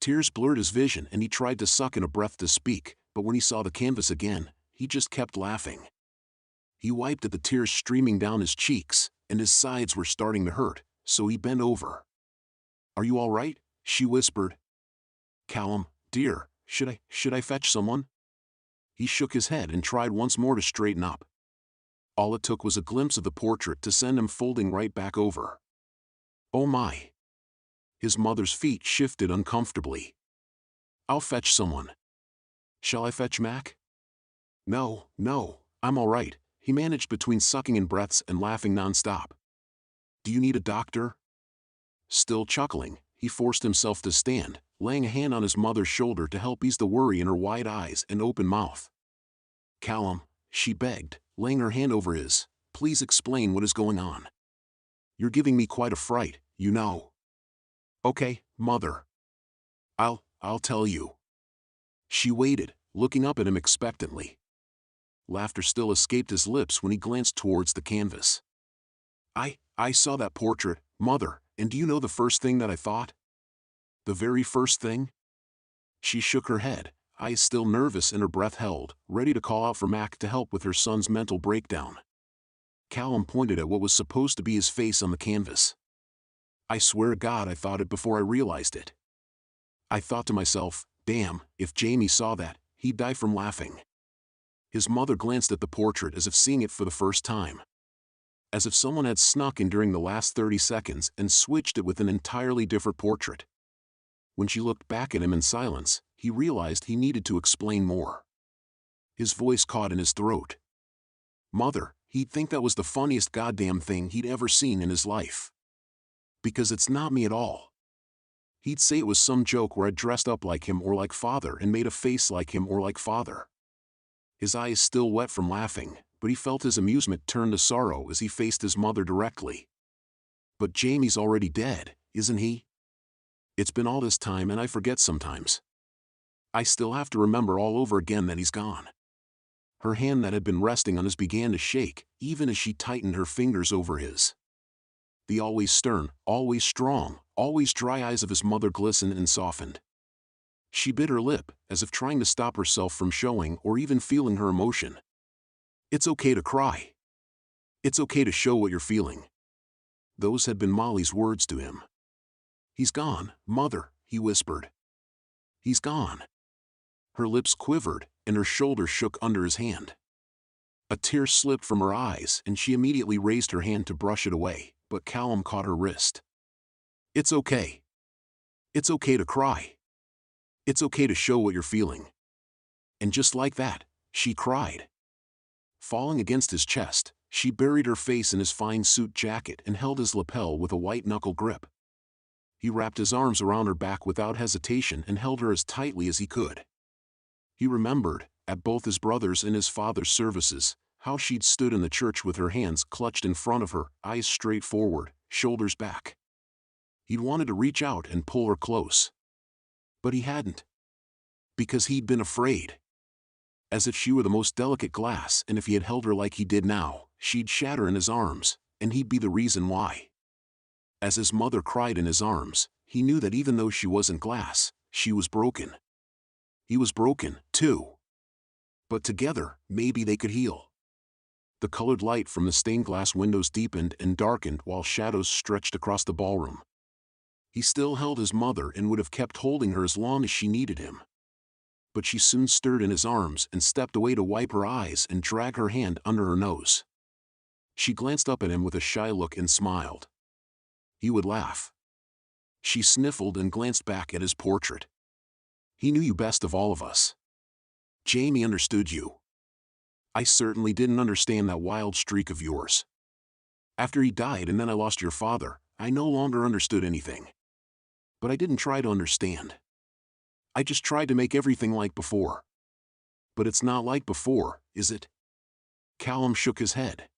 Tears blurred his vision and he tried to suck in a breath to speak, but when he saw the canvas again, he just kept laughing. He wiped at the tears streaming down his cheeks, and his sides were starting to hurt, so he bent over. Are you all right? She whispered. Callum, dear, should I fetch someone? He shook his head and tried once more to straighten up. All it took was a glimpse of the portrait to send him folding right back over. Oh my. His mother's feet shifted uncomfortably. I'll fetch someone. Shall I fetch Mac? No, I'm all right, he managed between sucking in breaths and laughing nonstop. Do you need a doctor? Still chuckling, he forced himself to stand, laying a hand on his mother's shoulder to help ease the worry in her wide eyes and open mouth. Callum, she begged, laying her hand over his, please explain what is going on. You're giving me quite a fright, you know. Okay, mother. I'll tell you. She waited, looking up at him expectantly. Laughter still escaped his lips when he glanced towards the canvas. I saw that portrait, mother, and do you know the first thing that I thought? The very first thing? She shook her head, eyes still nervous and her breath held, ready to call out for Mac to help with her son's mental breakdown. Callum pointed at what was supposed to be his face on the canvas. I swear to God I thought it before I realized it. I thought to myself, damn, if Jamie saw that, he'd die from laughing. His mother glanced at the portrait as if seeing it for the first time. As if someone had snuck in during the last 30 seconds and switched it with an entirely different portrait. When she looked back at him in silence, he realized he needed to explain more. His voice caught in his throat. Mother, he'd think that was the funniest goddamn thing he'd ever seen in his life. Because it's not me at all. He'd say it was some joke where I dressed up like him or like father and made a face like him or like father. His eyes still wet from laughing, but he felt his amusement turn to sorrow as he faced his mother directly. But Jamie's already dead, isn't he? It's been all this time and I forget sometimes. I still have to remember all over again that he's gone. Her hand that had been resting on his began to shake, even as she tightened her fingers over his. The always stern, always strong, always dry eyes of his mother glistened and softened. She bit her lip, as if trying to stop herself from showing or even feeling her emotion. It's okay to cry. It's okay to show what you're feeling. Those had been Molly's words to him. He's gone, Mother, he whispered. He's gone. Her lips quivered, and her shoulders shook under his hand. A tear slipped from her eyes, and she immediately raised her hand to brush it away, but Callum caught her wrist. It's okay. It's okay to cry. It's okay to show what you're feeling. And just like that, she cried. Falling against his chest, she buried her face in his fine suit jacket and held his lapel with a white-knuckle grip. He wrapped his arms around her back without hesitation and held her as tightly as he could. He remembered, at both his brother's and his father's services, how she'd stood in the church with her hands clutched in front of her, eyes straight forward, shoulders back. He'd wanted to reach out and pull her close. But he hadn't. Because he'd been afraid. As if she were the most delicate glass, and if he had held her like he did now, she'd shatter in his arms, and he'd be the reason why. As his mother cried in his arms, he knew that even though she wasn't glass, she was broken. He was broken, too. But together, maybe they could heal. The colored light from the stained glass windows deepened and darkened while shadows stretched across the ballroom. He still held his mother and would have kept holding her as long as she needed him. But she soon stirred in his arms and stepped away to wipe her eyes and drag her hand under her nose. She glanced up at him with a shy look and smiled. He would laugh. She sniffled and glanced back at his portrait. He knew you best of all of us. Jamie understood you. I certainly didn't understand that wild streak of yours. After he died and then I lost your father, I no longer understood anything. But I didn't try to understand. I just tried to make everything like before. But it's not like before, is it? Callum shook his head.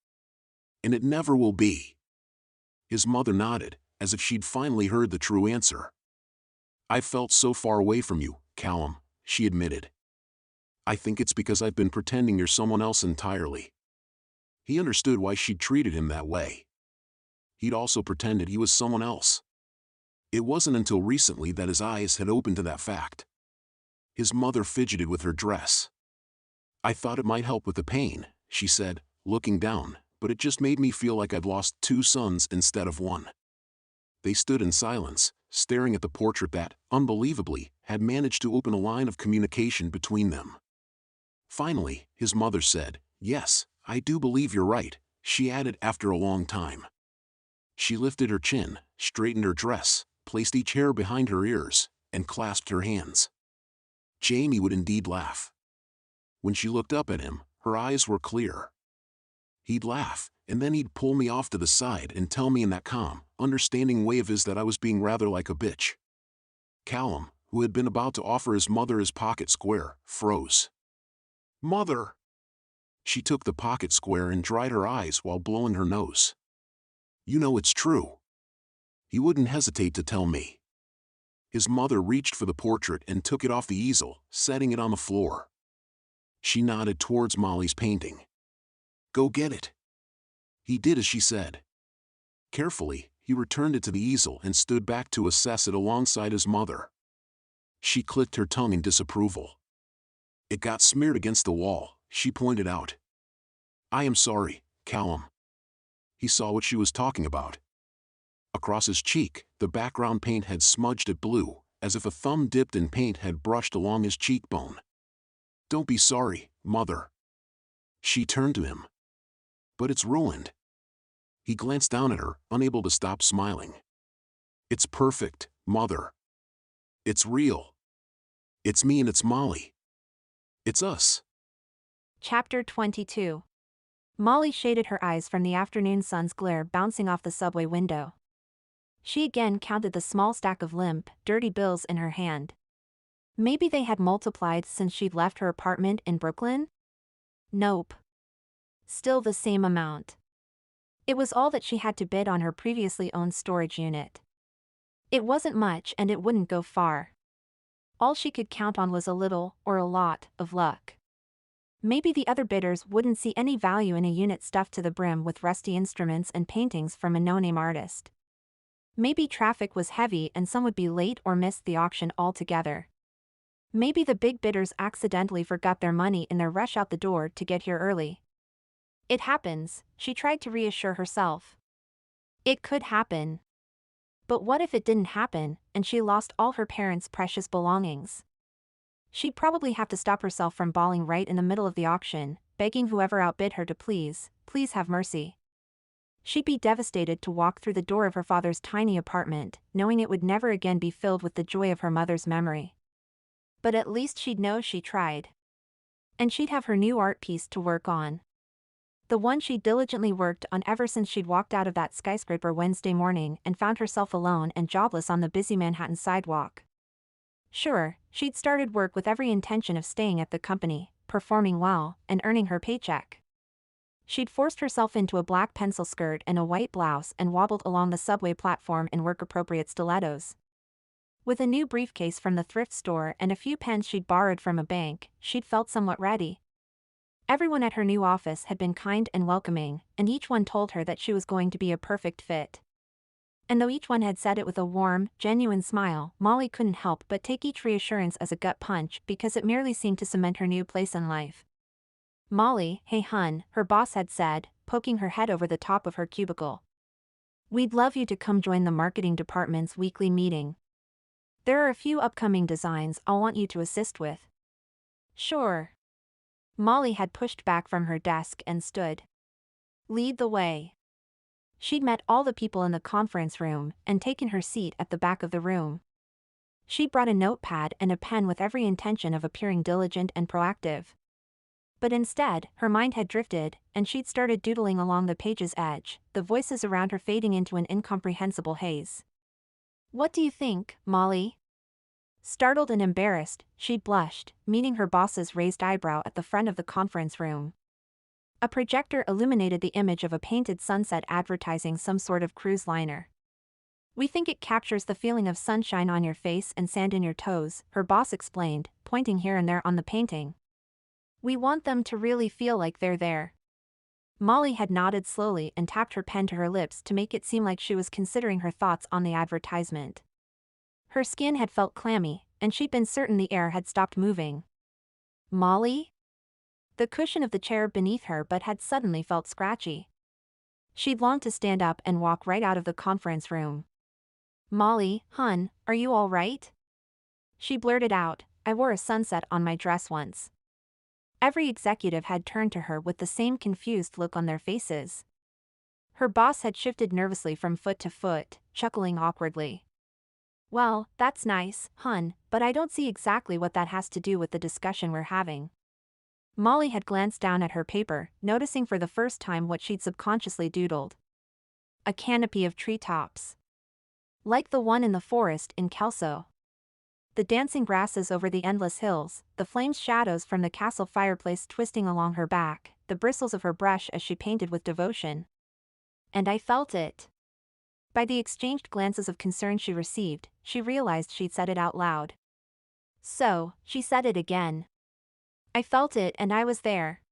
And it never will be. His mother nodded, as if she'd finally heard the true answer. I've felt so far away from you, Callum, she admitted. I think it's because I've been pretending you're someone else entirely. He understood why she'd treated him that way. He'd also pretended he was someone else. It wasn't until recently that his eyes had opened to that fact. His mother fidgeted with her dress. I thought it might help with the pain, she said, looking down, but it just made me feel like I'd lost 2 sons instead of 1. They stood in silence, staring at the portrait that, unbelievably, had managed to open a line of communication between them. Finally, his mother said, Yes, I do believe you're right, she added after a long time. She lifted her chin, straightened her dress, placed each hair behind her ears, and clasped her hands. Jamie would indeed laugh. When she looked up at him, her eyes were clear. He'd laugh, and then he'd pull me off to the side and tell me in that calm, understanding way of his that I was being rather like a bitch. Callum, who had been about to offer his mother his pocket square, froze. Mother! She took the pocket square and dried her eyes while blowing her nose. You know it's true. He wouldn't hesitate to tell me. His mother reached for the portrait and took it off the easel, setting it on the floor. She nodded towards Molly's painting. Go get it. He did as she said. Carefully, he returned it to the easel and stood back to assess it alongside his mother. She clicked her tongue in disapproval. It got smeared against the wall, she pointed out. I am sorry, Callum. He saw what she was talking about. Across his cheek, the background paint had smudged it blue, as if a thumb dipped in paint had brushed along his cheekbone. Don't be sorry, Mother. She turned to him. But it's ruined. He glanced down at her, unable to stop smiling. It's perfect, Mother. It's real. It's me and it's Molly. It's us. Chapter 22. Molly shaded her eyes from the afternoon sun's glare bouncing off the subway window. She again counted the small stack of limp, dirty bills in her hand. Maybe they had multiplied since she'd left her apartment in Brooklyn? Nope. Still the same amount. It was all that she had to bid on her previously owned storage unit. It wasn't much and it wouldn't go far. All she could count on was a little, or a lot, of luck. Maybe the other bidders wouldn't see any value in a unit stuffed to the brim with rusty instruments and paintings from a no-name artist. Maybe traffic was heavy and some would be late or miss the auction altogether. Maybe the big bidders accidentally forgot their money in their rush out the door to get here early. It happens, she tried to reassure herself. It could happen. But what if it didn't happen, and she lost all her parents' precious belongings? She'd probably have to stop herself from bawling right in the middle of the auction, begging whoever outbid her to please have mercy. She'd be devastated to walk through the door of her father's tiny apartment, knowing it would never again be filled with the joy of her mother's memory. But at least she'd know she tried. And she'd have her new art piece to work on. The one she'd diligently worked on ever since she'd walked out of that skyscraper Wednesday morning and found herself alone and jobless on the busy Manhattan sidewalk. Sure, she'd started work with every intention of staying at the company, performing well, and earning her paycheck. She'd forced herself into a black pencil skirt and a white blouse and wobbled along the subway platform in work-appropriate stilettos. With a new briefcase from the thrift store and a few pens she'd borrowed from a bank, she'd felt somewhat ready. Everyone at her new office had been kind and welcoming, and each one told her that she was going to be a perfect fit. And though each one had said it with a warm, genuine smile, Molly couldn't help but take each reassurance as a gut punch because it merely seemed to cement her new place in life. "Molly, hey hun," her boss had said, poking her head over the top of her cubicle. "We'd love you to come join the marketing department's weekly meeting. There are a few upcoming designs I'll want you to assist with." "Sure." Molly had pushed back from her desk and stood. "Lead the way." She'd met all the people in the conference room and taken her seat at the back of the room. She'd brought a notepad and a pen with every intention of appearing diligent and proactive. But instead, her mind had drifted, and she'd started doodling along the page's edge, the voices around her fading into an incomprehensible haze. "What do you think, Molly?" Startled and embarrassed, she'd blushed, meeting her boss's raised eyebrow at the front of the conference room. A projector illuminated the image of a painted sunset advertising some sort of cruise liner. "We think it captures the feeling of sunshine on your face and sand in your toes," her boss explained, pointing here and there on the painting. "We want them to really feel like they're there." Molly had nodded slowly and tapped her pen to her lips to make it seem like she was considering her thoughts on the advertisement. Her skin had felt clammy, and she'd been certain the air had stopped moving. "Molly?" The cushion of the chair beneath her but had suddenly felt scratchy. She'd longed to stand up and walk right out of the conference room. "Molly, hun, are you all right?" She blurted out, "I wore a sunset on my dress once." Every executive had turned to her with the same confused look on their faces. Her boss had shifted nervously from foot to foot, chuckling awkwardly. "Well, that's nice, hun, but I don't see exactly what that has to do with the discussion we're having." Molly had glanced down at her paper, noticing for the first time what she'd subconsciously doodled. A canopy of treetops. Like the one in the forest in Kelso. The dancing grasses over the endless hills, the flames shadows from the castle fireplace twisting along her back, the bristles of her brush as she painted with devotion. And I felt it. By the exchanged glances of concern she received, she realized she'd said it out loud. So, she said it again. "I felt it and I was there."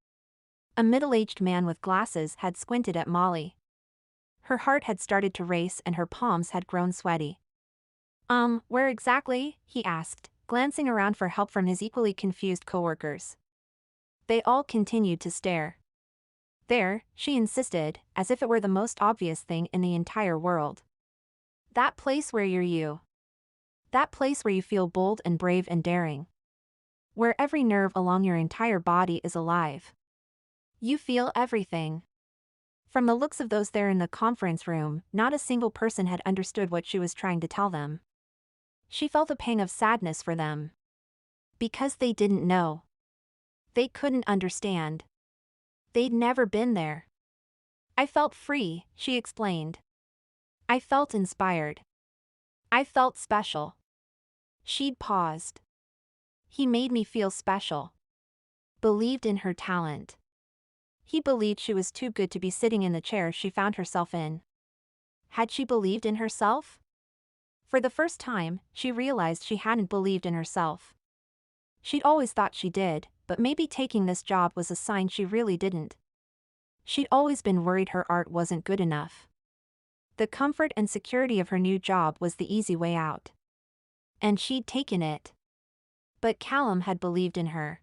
A middle-aged man with glasses had squinted at Molly. Her heart had started to race and her palms had grown sweaty. Where exactly?" he asked, glancing around for help from his equally confused coworkers. They all continued to stare. "There," she insisted, as if it were the most obvious thing in the entire world. "That place where you're you. That place where you feel bold and brave and daring. Where every nerve along your entire body is alive. You feel everything." From the looks of those there in the conference room, not a single person had understood what she was trying to tell them. She felt a pang of sadness for them. Because they didn't know. They couldn't understand. They'd never been there. "I felt free," she explained. "I felt inspired. I felt special." She'd paused. "He made me feel special." Believed in her talent. He believed she was too good to be sitting in the chair she found herself in. Had she believed in herself? For the first time, she realized she hadn't believed in herself. She'd always thought she did, but maybe taking this job was a sign she really didn't. She'd always been worried her art wasn't good enough. The comfort and security of her new job was the easy way out. And she'd taken it. But Callum had believed in her.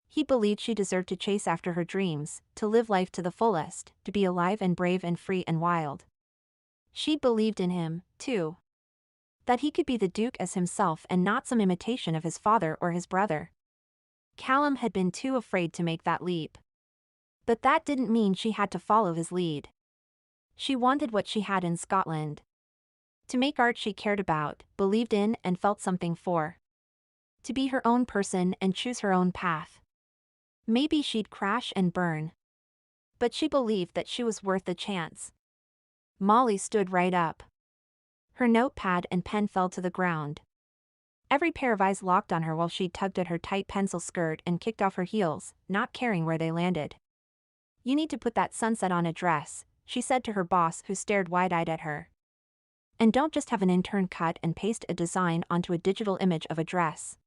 He believed she deserved to chase after her dreams, to live life to the fullest, to be alive and brave and free and wild. She believed in him, too. That he could be the Duke as himself and not some imitation of his father or his brother. Callum had been too afraid to make that leap. But that didn't mean she had to follow his lead. She wanted what she had in Scotland. To make art she cared about, believed in and felt something for. To be her own person and choose her own path. Maybe she'd crash and burn. But she believed that she was worth the chance. Molly stood right up. Her notepad and pen fell to the ground. Every pair of eyes locked on her while she tugged at her tight pencil skirt and kicked off her heels, not caring where they landed. "You need to put that sunset on a dress," she said to her boss, who stared wide-eyed at her. "And don't just have an intern cut and paste a design onto a digital image of a dress.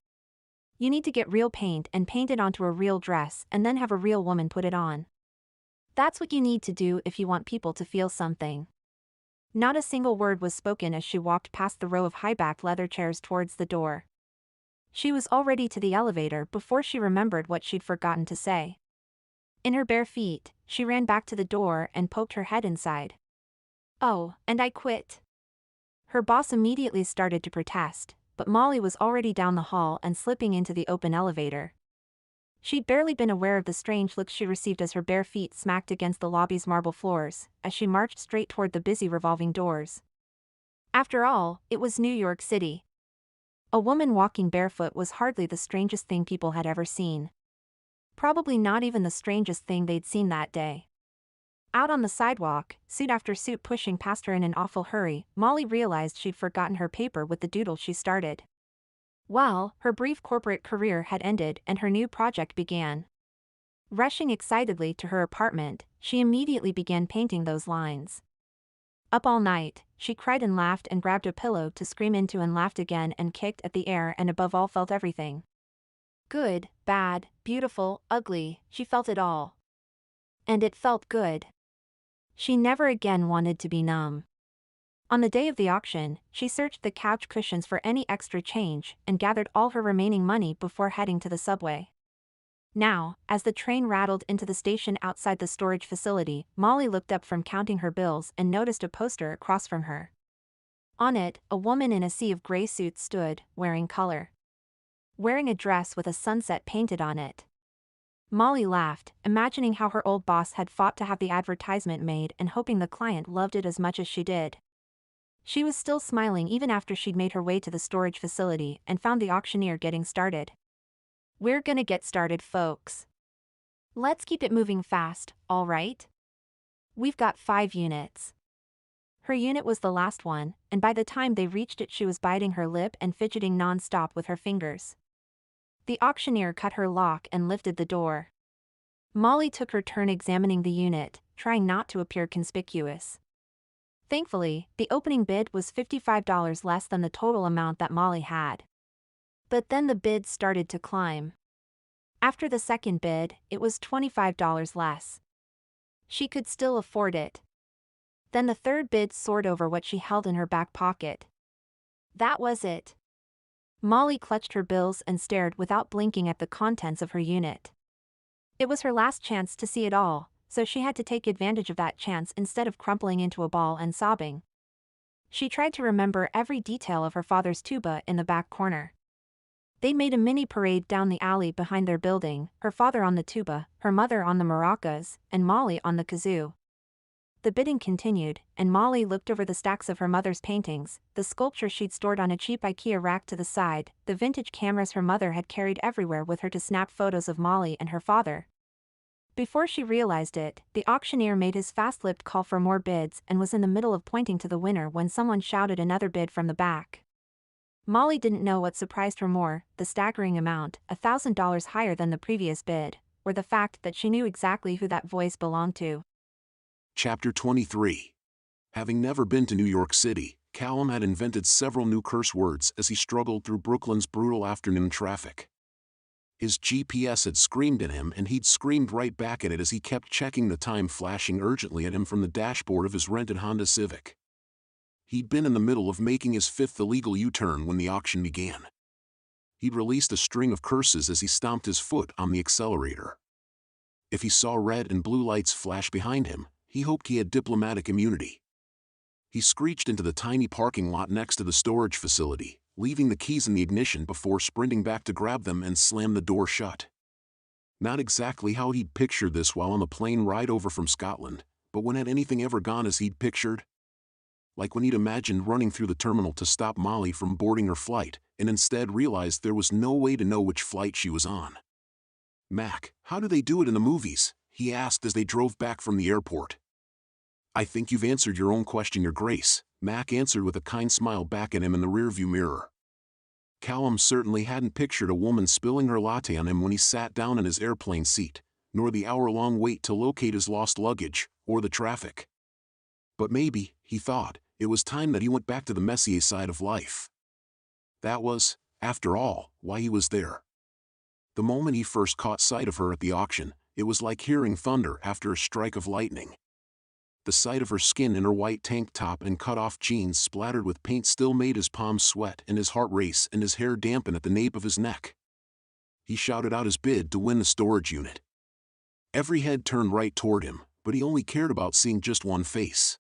You need to get real paint and paint it onto a real dress and then have a real woman put it on. That's what you need to do if you want people to feel something." Not a single word was spoken as she walked past the row of high-backed leather chairs towards the door. She was already to the elevator before she remembered what she'd forgotten to say. In her bare feet, she ran back to the door and poked her head inside. "Oh, and I quit." Her boss immediately started to protest, but Molly was already down the hall and slipping into the open elevator. She'd barely been aware of the strange looks she received as her bare feet smacked against the lobby's marble floors, as she marched straight toward the busy revolving doors. After all, it was New York City. A woman walking barefoot was hardly the strangest thing people had ever seen. Probably not even the strangest thing they'd seen that day. Out on the sidewalk, suit after suit pushing past her in an awful hurry, Molly realized she'd forgotten her paper with the doodle she started. Well, her brief corporate career had ended and her new project began. Rushing excitedly to her apartment, she immediately began painting those lines. Up all night, she cried and laughed and grabbed a pillow to scream into and laughed again and kicked at the air and above all felt everything. Good, bad, beautiful, ugly, she felt it all. And it felt good. She never again wanted to be numb. On the day of the auction, she searched the couch cushions for any extra change and gathered all her remaining money before heading to the subway. Now, as the train rattled into the station outside the storage facility, Molly looked up from counting her bills and noticed a poster across from her. On it, a woman in a sea of gray suits stood, wearing color. Wearing a dress with a sunset painted on it. Molly laughed, imagining how her old boss had fought to have the advertisement made and hoping the client loved it as much as she did. She was still smiling even after she'd made her way to the storage facility and found the auctioneer getting started. "We're gonna get started, folks. Let's keep it moving fast, all right? We've got 5 units." Her unit was the last one, and by the time they reached it she was biting her lip and fidgeting non-stop with her fingers. The auctioneer cut her lock and lifted the door. Molly took her turn examining the unit, trying not to appear conspicuous. Thankfully, the opening bid was $55 less than the total amount that Molly had. But then the bids started to climb. After the second bid, it was $25 less. She could still afford it. Then the third bid soared over what she held in her back pocket. That was it. Molly clutched her bills and stared without blinking at the contents of her unit. It was her last chance to see it all, so she had to take advantage of that chance instead of crumpling into a ball and sobbing. She tried to remember every detail of her father's tuba in the back corner. They made a mini parade down the alley behind their building, her father on the tuba, her mother on the maracas, and Molly on the kazoo. The bidding continued, and Molly looked over the stacks of her mother's paintings, the sculpture she'd stored on a cheap IKEA rack to the side, the vintage cameras her mother had carried everywhere with her to snap photos of Molly and her father. Before she realized it, the auctioneer made his fast-lipped call for more bids and was in the middle of pointing to the winner when someone shouted another bid from the back. Molly didn't know what surprised her more, the staggering amount, $1,000 higher than the previous bid, or the fact that she knew exactly who that voice belonged to. Chapter 23. Having never been to New York City, Callum had invented several new curse words as he struggled through Brooklyn's brutal afternoon traffic. His GPS had screamed at him and he'd screamed right back at it as he kept checking the time flashing urgently at him from the dashboard of his rented Honda Civic. He'd been in the middle of making his 5th illegal U-turn when the auction began. He'd released a string of curses as he stomped his foot on the accelerator. If he saw red and blue lights flash behind him, he hoped he had diplomatic immunity. He screeched into the tiny parking lot next to the storage facility, leaving the keys in the ignition before sprinting back to grab them and slam the door shut. Not exactly how he'd pictured this while on the plane ride over from Scotland, but when had anything ever gone as he'd pictured? Like when he'd imagined running through the terminal to stop Molly from boarding her flight, and instead realized there was no way to know which flight she was on. "Mac, how do they do it in the movies?" he asked as they drove back from the airport. "I think you've answered your own question, Your Grace," Mac answered with a kind smile back at him in the rearview mirror. Callum certainly hadn't pictured a woman spilling her latte on him when he sat down in his airplane seat, nor the hour-long wait to locate his lost luggage, or the traffic. But maybe, he thought, it was time that he went back to the Messier side of life. That was, after all, why he was there. The moment he first caught sight of her at the auction, it was like hearing thunder after a strike of lightning. The sight of her skin in her white tank top and cut-off jeans splattered with paint still made his palms sweat and his heart race and his hair dampen at the nape of his neck. He shouted out his bid to win the storage unit. Every head turned right toward him, but he only cared about seeing just one face.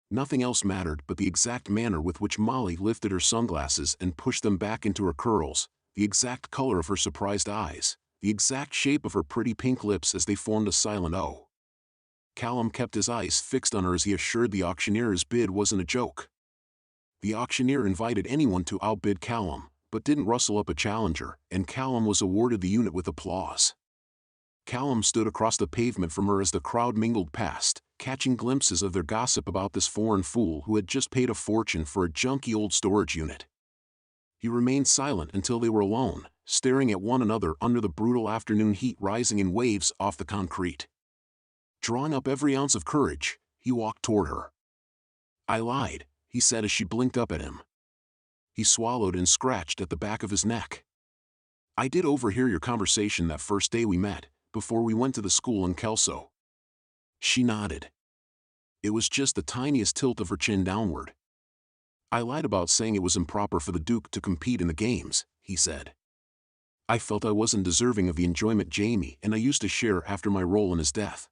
Nothing else mattered but the exact manner with which Molly lifted her sunglasses and pushed them back into her curls, the exact color of her surprised eyes, the exact shape of her pretty pink lips as they formed a silent O. Callum kept his eyes fixed on her as he assured the auctioneer his bid wasn't a joke. The auctioneer invited anyone to outbid Callum, but didn't rustle up a challenger, and Callum was awarded the unit with applause. Callum stood across the pavement from her as the crowd mingled past, catching glimpses of their gossip about this foreign fool who had just paid a fortune for a junky old storage unit. He remained silent until they were alone, staring at one another under the brutal afternoon heat rising in waves off the concrete. Drawing up every ounce of courage, he walked toward her. "I lied," he said as she blinked up at him. He swallowed and scratched at the back of his neck. "I did overhear your conversation that first day we met, before we went to the school in Kelso." She nodded. It was just the tiniest tilt of her chin downward. "I lied about saying it was improper for the Duke to compete in the games," he said. "I felt I wasn't deserving of the enjoyment Jamie and I used to share after my role in his death.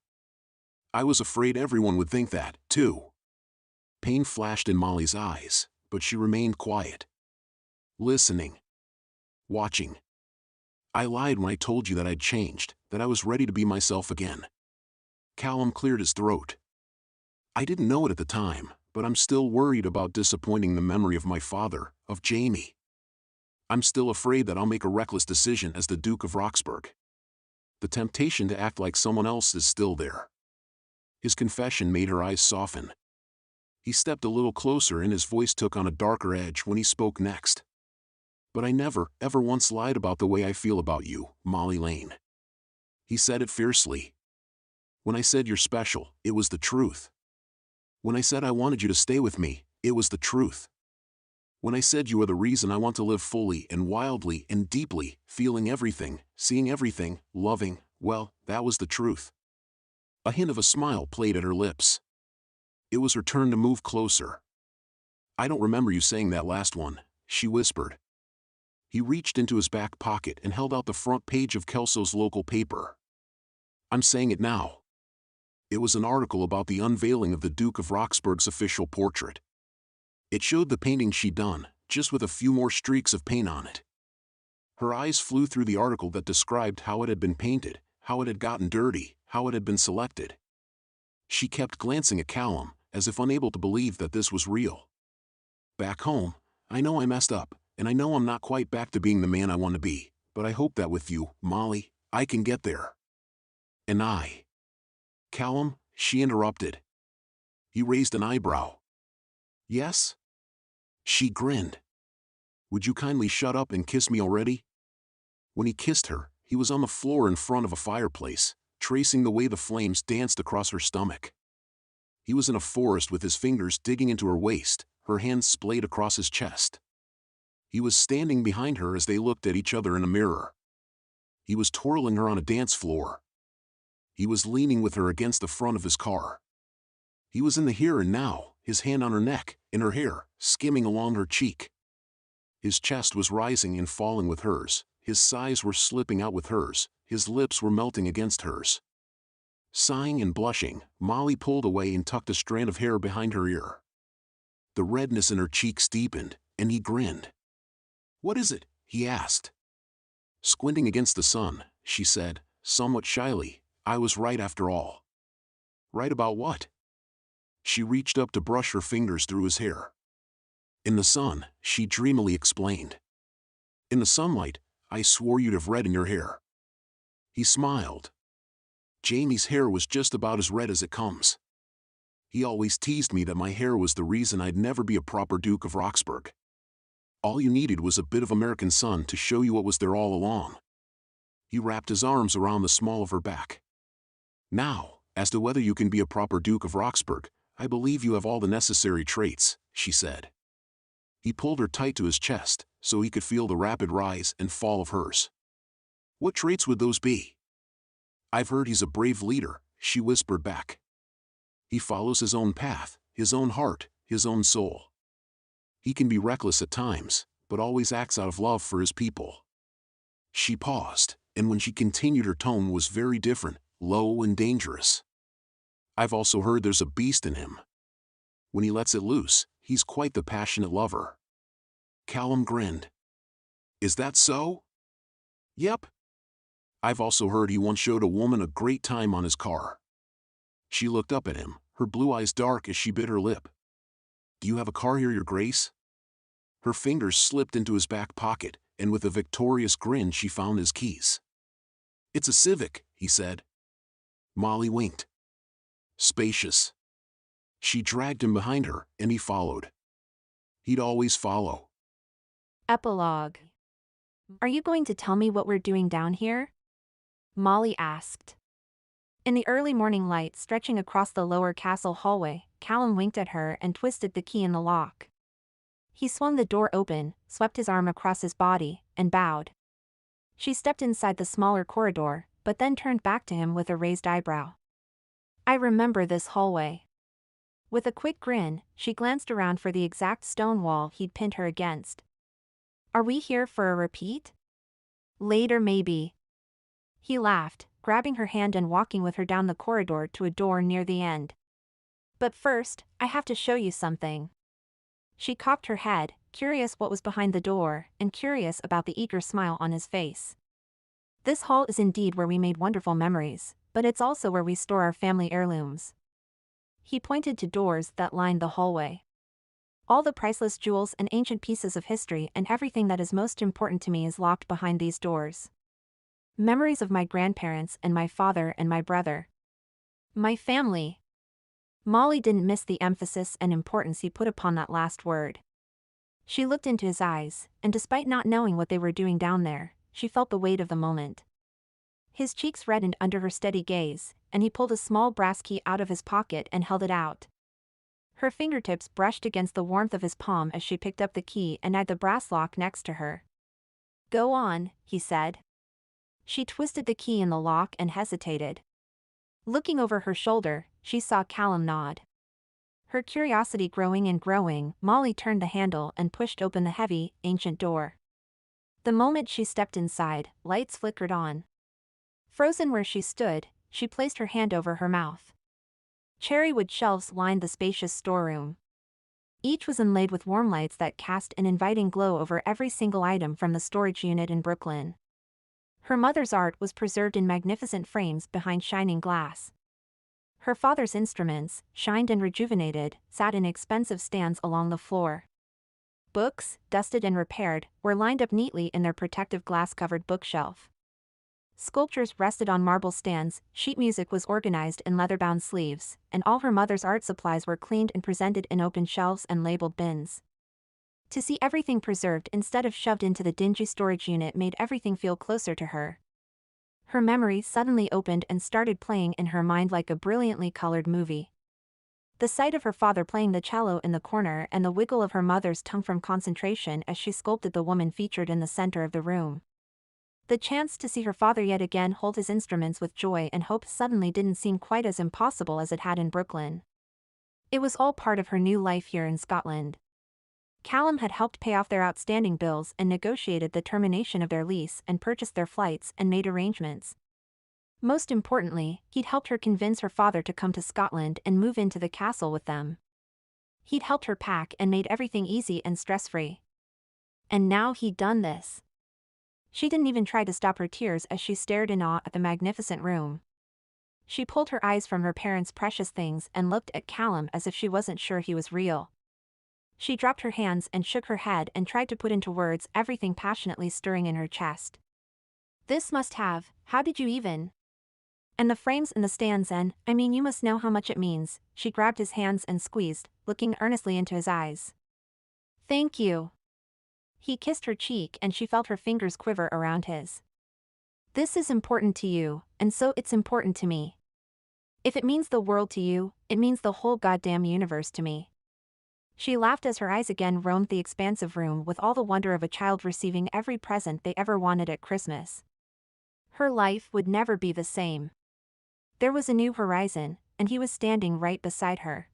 I was afraid everyone would think that, too." Pain flashed in Molly's eyes, but she remained quiet. Listening. Watching. "I lied when I told you that I'd changed, that I was ready to be myself again." Callum cleared his throat. "I didn't know it at the time, but I'm still worried about disappointing the memory of my father, of Jamie. I'm still afraid that I'll make a reckless decision as the Duke of Roxburgh. The temptation to act like someone else is still there." His confession made her eyes soften. He stepped a little closer and his voice took on a darker edge when he spoke next. "But I never, ever once lied about the way I feel about you, Molly Lane." He said it fiercely. "When I said you're special, it was the truth. When I said I wanted you to stay with me, it was the truth. When I said you are the reason I want to live fully and wildly and deeply, feeling everything, seeing everything, loving, well, that was the truth." A hint of a smile played at her lips. It was her turn to move closer. "I don't remember you saying that last one," she whispered. He reached into his back pocket and held out the front page of Kelso's local paper. "I'm saying it now." It was an article about the unveiling of the Duke of Roxburgh's official portrait. It showed the painting she'd done, just with a few more streaks of paint on it. Her eyes flew through the article that described how it had been painted, how it had gotten dirty, how it had been selected. She kept glancing at Callum, as if unable to believe that this was real. "Back home, I know I messed up, and I know I'm not quite back to being the man I want to be, but I hope that with you, Molly, I can get there." "And I." "Callum," she interrupted. He raised an eyebrow. "Yes?" She grinned. "Would you kindly shut up and kiss me already?" When he kissed her, he was on the floor in front of a fireplace, tracing the way the flames danced across her stomach. He was in a forest with his fingers digging into her waist, her hands splayed across his chest. He was standing behind her as they looked at each other in a mirror. He was twirling her on a dance floor. He was leaning with her against the front of his car. He was in the here and now, his hand on her neck, in her hair, skimming along her cheek. His chest was rising and falling with hers, his sighs were slipping out with hers, his lips were melting against hers. Sighing and blushing, Molly pulled away and tucked a strand of hair behind her ear. The redness in her cheeks deepened, and he grinned. "What is it?" he asked. "Squinting against the sun," she said, somewhat shyly. "I was right after all." "Right about what?" She reached up to brush her fingers through his hair. "In the sun," she dreamily explained. "In the sunlight, I swore you'd have red in your hair." He smiled. Jamie's hair was just about as red as it comes. He always teased me that my hair was the reason I'd never be a proper Duke of Roxburgh. All you needed was a bit of American sun to show you what was there all along. He wrapped his arms around the small of her back. "Now, as to whether you can be a proper Duke of Roxburgh, I believe you have all the necessary traits," she said. He pulled her tight to his chest, so he could feel the rapid rise and fall of hers. "What traits would those be?" "I've heard he's a brave leader," she whispered back. "He follows his own path, his own heart, his own soul. He can be reckless at times, but always acts out of love for his people." She paused, and when she continued her tone was very different, low and dangerous. "I've also heard there's a beast in him. When he lets it loose, he's quite the passionate lover." Callum grinned. "Is that so?" "Yep. I've also heard he once showed a woman a great time on his car." She looked up at him, her blue eyes dark as she bit her lip. "Do you have a car here, Your Grace?" Her fingers slipped into his back pocket, and with a victorious grin she found his keys. "It's a Civic," he said. Molly winked. "Spacious." She dragged him behind her, and he followed. He'd always follow. Epilogue. Are you going to tell me what we're doing down here? Molly asked. In the early morning light stretching across the lower castle hallway, Callum winked at her and twisted the key in the lock. He swung the door open, swept his arm across his body, and bowed. She stepped inside the smaller corridor, but then turned back to him with a raised eyebrow. "I remember this hallway." With a quick grin, she glanced around for the exact stone wall he'd pinned her against. "Are we here for a repeat?" "Later maybe." He laughed, grabbing her hand and walking with her down the corridor to a door near the end. "But first, I have to show you something." She cocked her head, curious what was behind the door, and curious about the eager smile on his face. "This hall is indeed where we made wonderful memories, but it's also where we store our family heirlooms." He pointed to doors that lined the hallway. "All the priceless jewels and ancient pieces of history and everything that is most important to me is locked behind these doors. Memories of my grandparents and my father and my brother. My family." Molly didn't miss the emphasis and importance he put upon that last word. She looked into his eyes, and despite not knowing what they were doing down there, she felt the weight of the moment. His cheeks reddened under her steady gaze, and he pulled a small brass key out of his pocket and held it out. Her fingertips brushed against the warmth of his palm as she picked up the key and eyed the brass lock next to her. "Go on," he said. She twisted the key in the lock and hesitated. Looking over her shoulder, she saw Callum nod. Her curiosity growing and growing, Molly turned the handle and pushed open the heavy, ancient door. The moment she stepped inside, lights flickered on. Frozen where she stood, she placed her hand over her mouth. Cherrywood shelves lined the spacious storeroom. Each was inlaid with warm lights that cast an inviting glow over every single item from the storage unit in Brooklyn. Her mother's art was preserved in magnificent frames behind shining glass. Her father's instruments, shined and rejuvenated, sat in expensive stands along the floor. Books, dusted and repaired, were lined up neatly in their protective glass-covered bookshelf. Sculptures rested on marble stands, sheet music was organized in leather-bound sleeves, and all her mother's art supplies were cleaned and presented in open shelves and labeled bins. To see everything preserved instead of shoved into the dingy storage unit made everything feel closer to her. Her memory suddenly opened and started playing in her mind like a brilliantly colored movie. The sight of her father playing the cello in the corner and the wiggle of her mother's tongue from concentration as she sculpted the woman featured in the center of the room. The chance to see her father yet again hold his instruments with joy and hope suddenly didn't seem quite as impossible as it had in Brooklyn. It was all part of her new life here in Scotland. Callum had helped pay off their outstanding bills and negotiated the termination of their lease and purchased their flights and made arrangements. Most importantly, he'd helped her convince her father to come to Scotland and move into the castle with them. He'd helped her pack and made everything easy and stress-free. And now he'd done this. She didn't even try to stop her tears as she stared in awe at the magnificent room. She pulled her eyes from her parents' precious things and looked at Callum as if she wasn't sure he was real. She dropped her hands and shook her head and tried to put into words everything passionately stirring in her chest. This must have, how did you even? And the frames and the stands and, I mean you must know how much it means. She grabbed his hands and squeezed, looking earnestly into his eyes. Thank you. He kissed her cheek and she felt her fingers quiver around his. This is important to you, and so it's important to me. If it means the world to you, it means the whole goddamn universe to me. She laughed as her eyes again roamed the expansive room with all the wonder of a child receiving every present they ever wanted at Christmas. Her life would never be the same. There was a new horizon, and he was standing right beside her.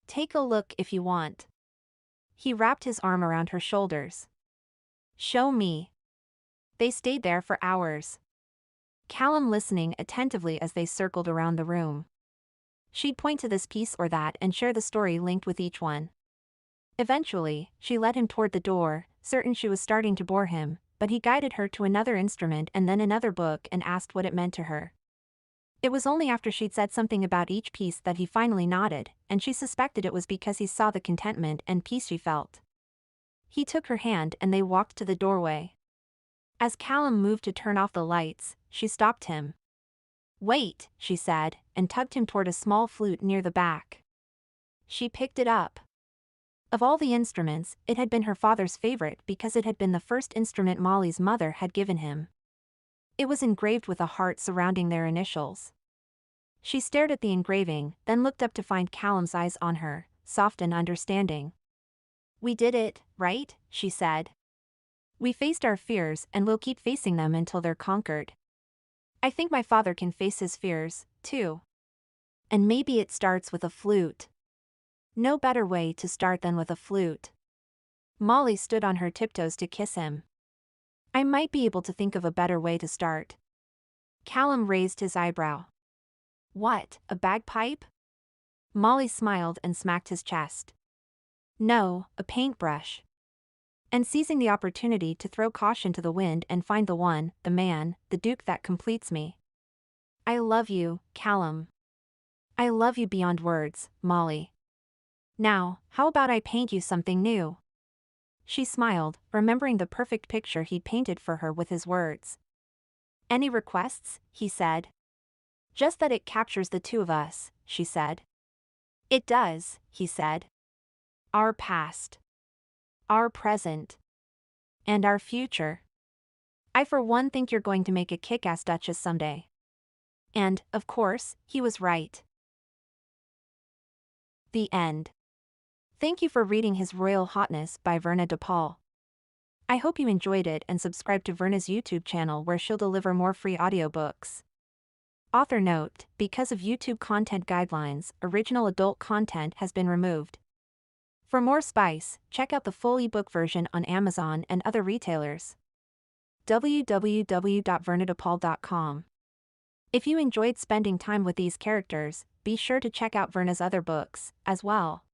Take a look if you want. He wrapped his arm around her shoulders. Show me. They stayed there for hours. Callum listening attentively as they circled around the room. She'd point to this piece or that and share the story linked with each one. Eventually, she led him toward the door, certain she was starting to bore him, but he guided her to another instrument and then another book and asked what it meant to her. It was only after she'd said something about each piece that he finally nodded, and she suspected it was because he saw the contentment and peace she felt. He took her hand and they walked to the doorway. As Callum moved to turn off the lights, she stopped him. Wait, she said, and tugged him toward a small flute near the back. She picked it up. Of all the instruments, it had been her father's favorite because it had been the first instrument Molly's mother had given him. It was engraved with a heart surrounding their initials. She stared at the engraving, then looked up to find Callum's eyes on her, soft and understanding. We did it, right? She said. We faced our fears and we'll keep facing them until they're conquered. I think my father can face his fears, too. And maybe it starts with a flute. No better way to start than with a flute. Molly stood on her tiptoes to kiss him. I might be able to think of a better way to start. Callum raised his eyebrow. What, a bagpipe? Molly smiled and smacked his chest. No, a paintbrush. And seizing the opportunity to throw caution to the wind and find the one, the man, the duke that completes me. I love you, Callum. I love you beyond words, Molly. Now, how about I paint you something new? She smiled, remembering the perfect picture he'd painted for her with his words. Any requests? He said. Just that it captures the two of us, she said. It does, he said. Our past. Our present. And our future. I for one think you're going to make a kick-ass duchess someday. And, of course, he was right. The end. Thank you for reading His Royal Hotness by Verna de Paul. I hope you enjoyed it and subscribe to Verna's YouTube channel where she'll deliver more free audiobooks. Author note, because of YouTube content guidelines, original adult content has been removed. For more spice, check out the full ebook version on Amazon and other retailers. www.vernadepaul.com. If you enjoyed spending time with these characters, be sure to check out Verna's other books, as well.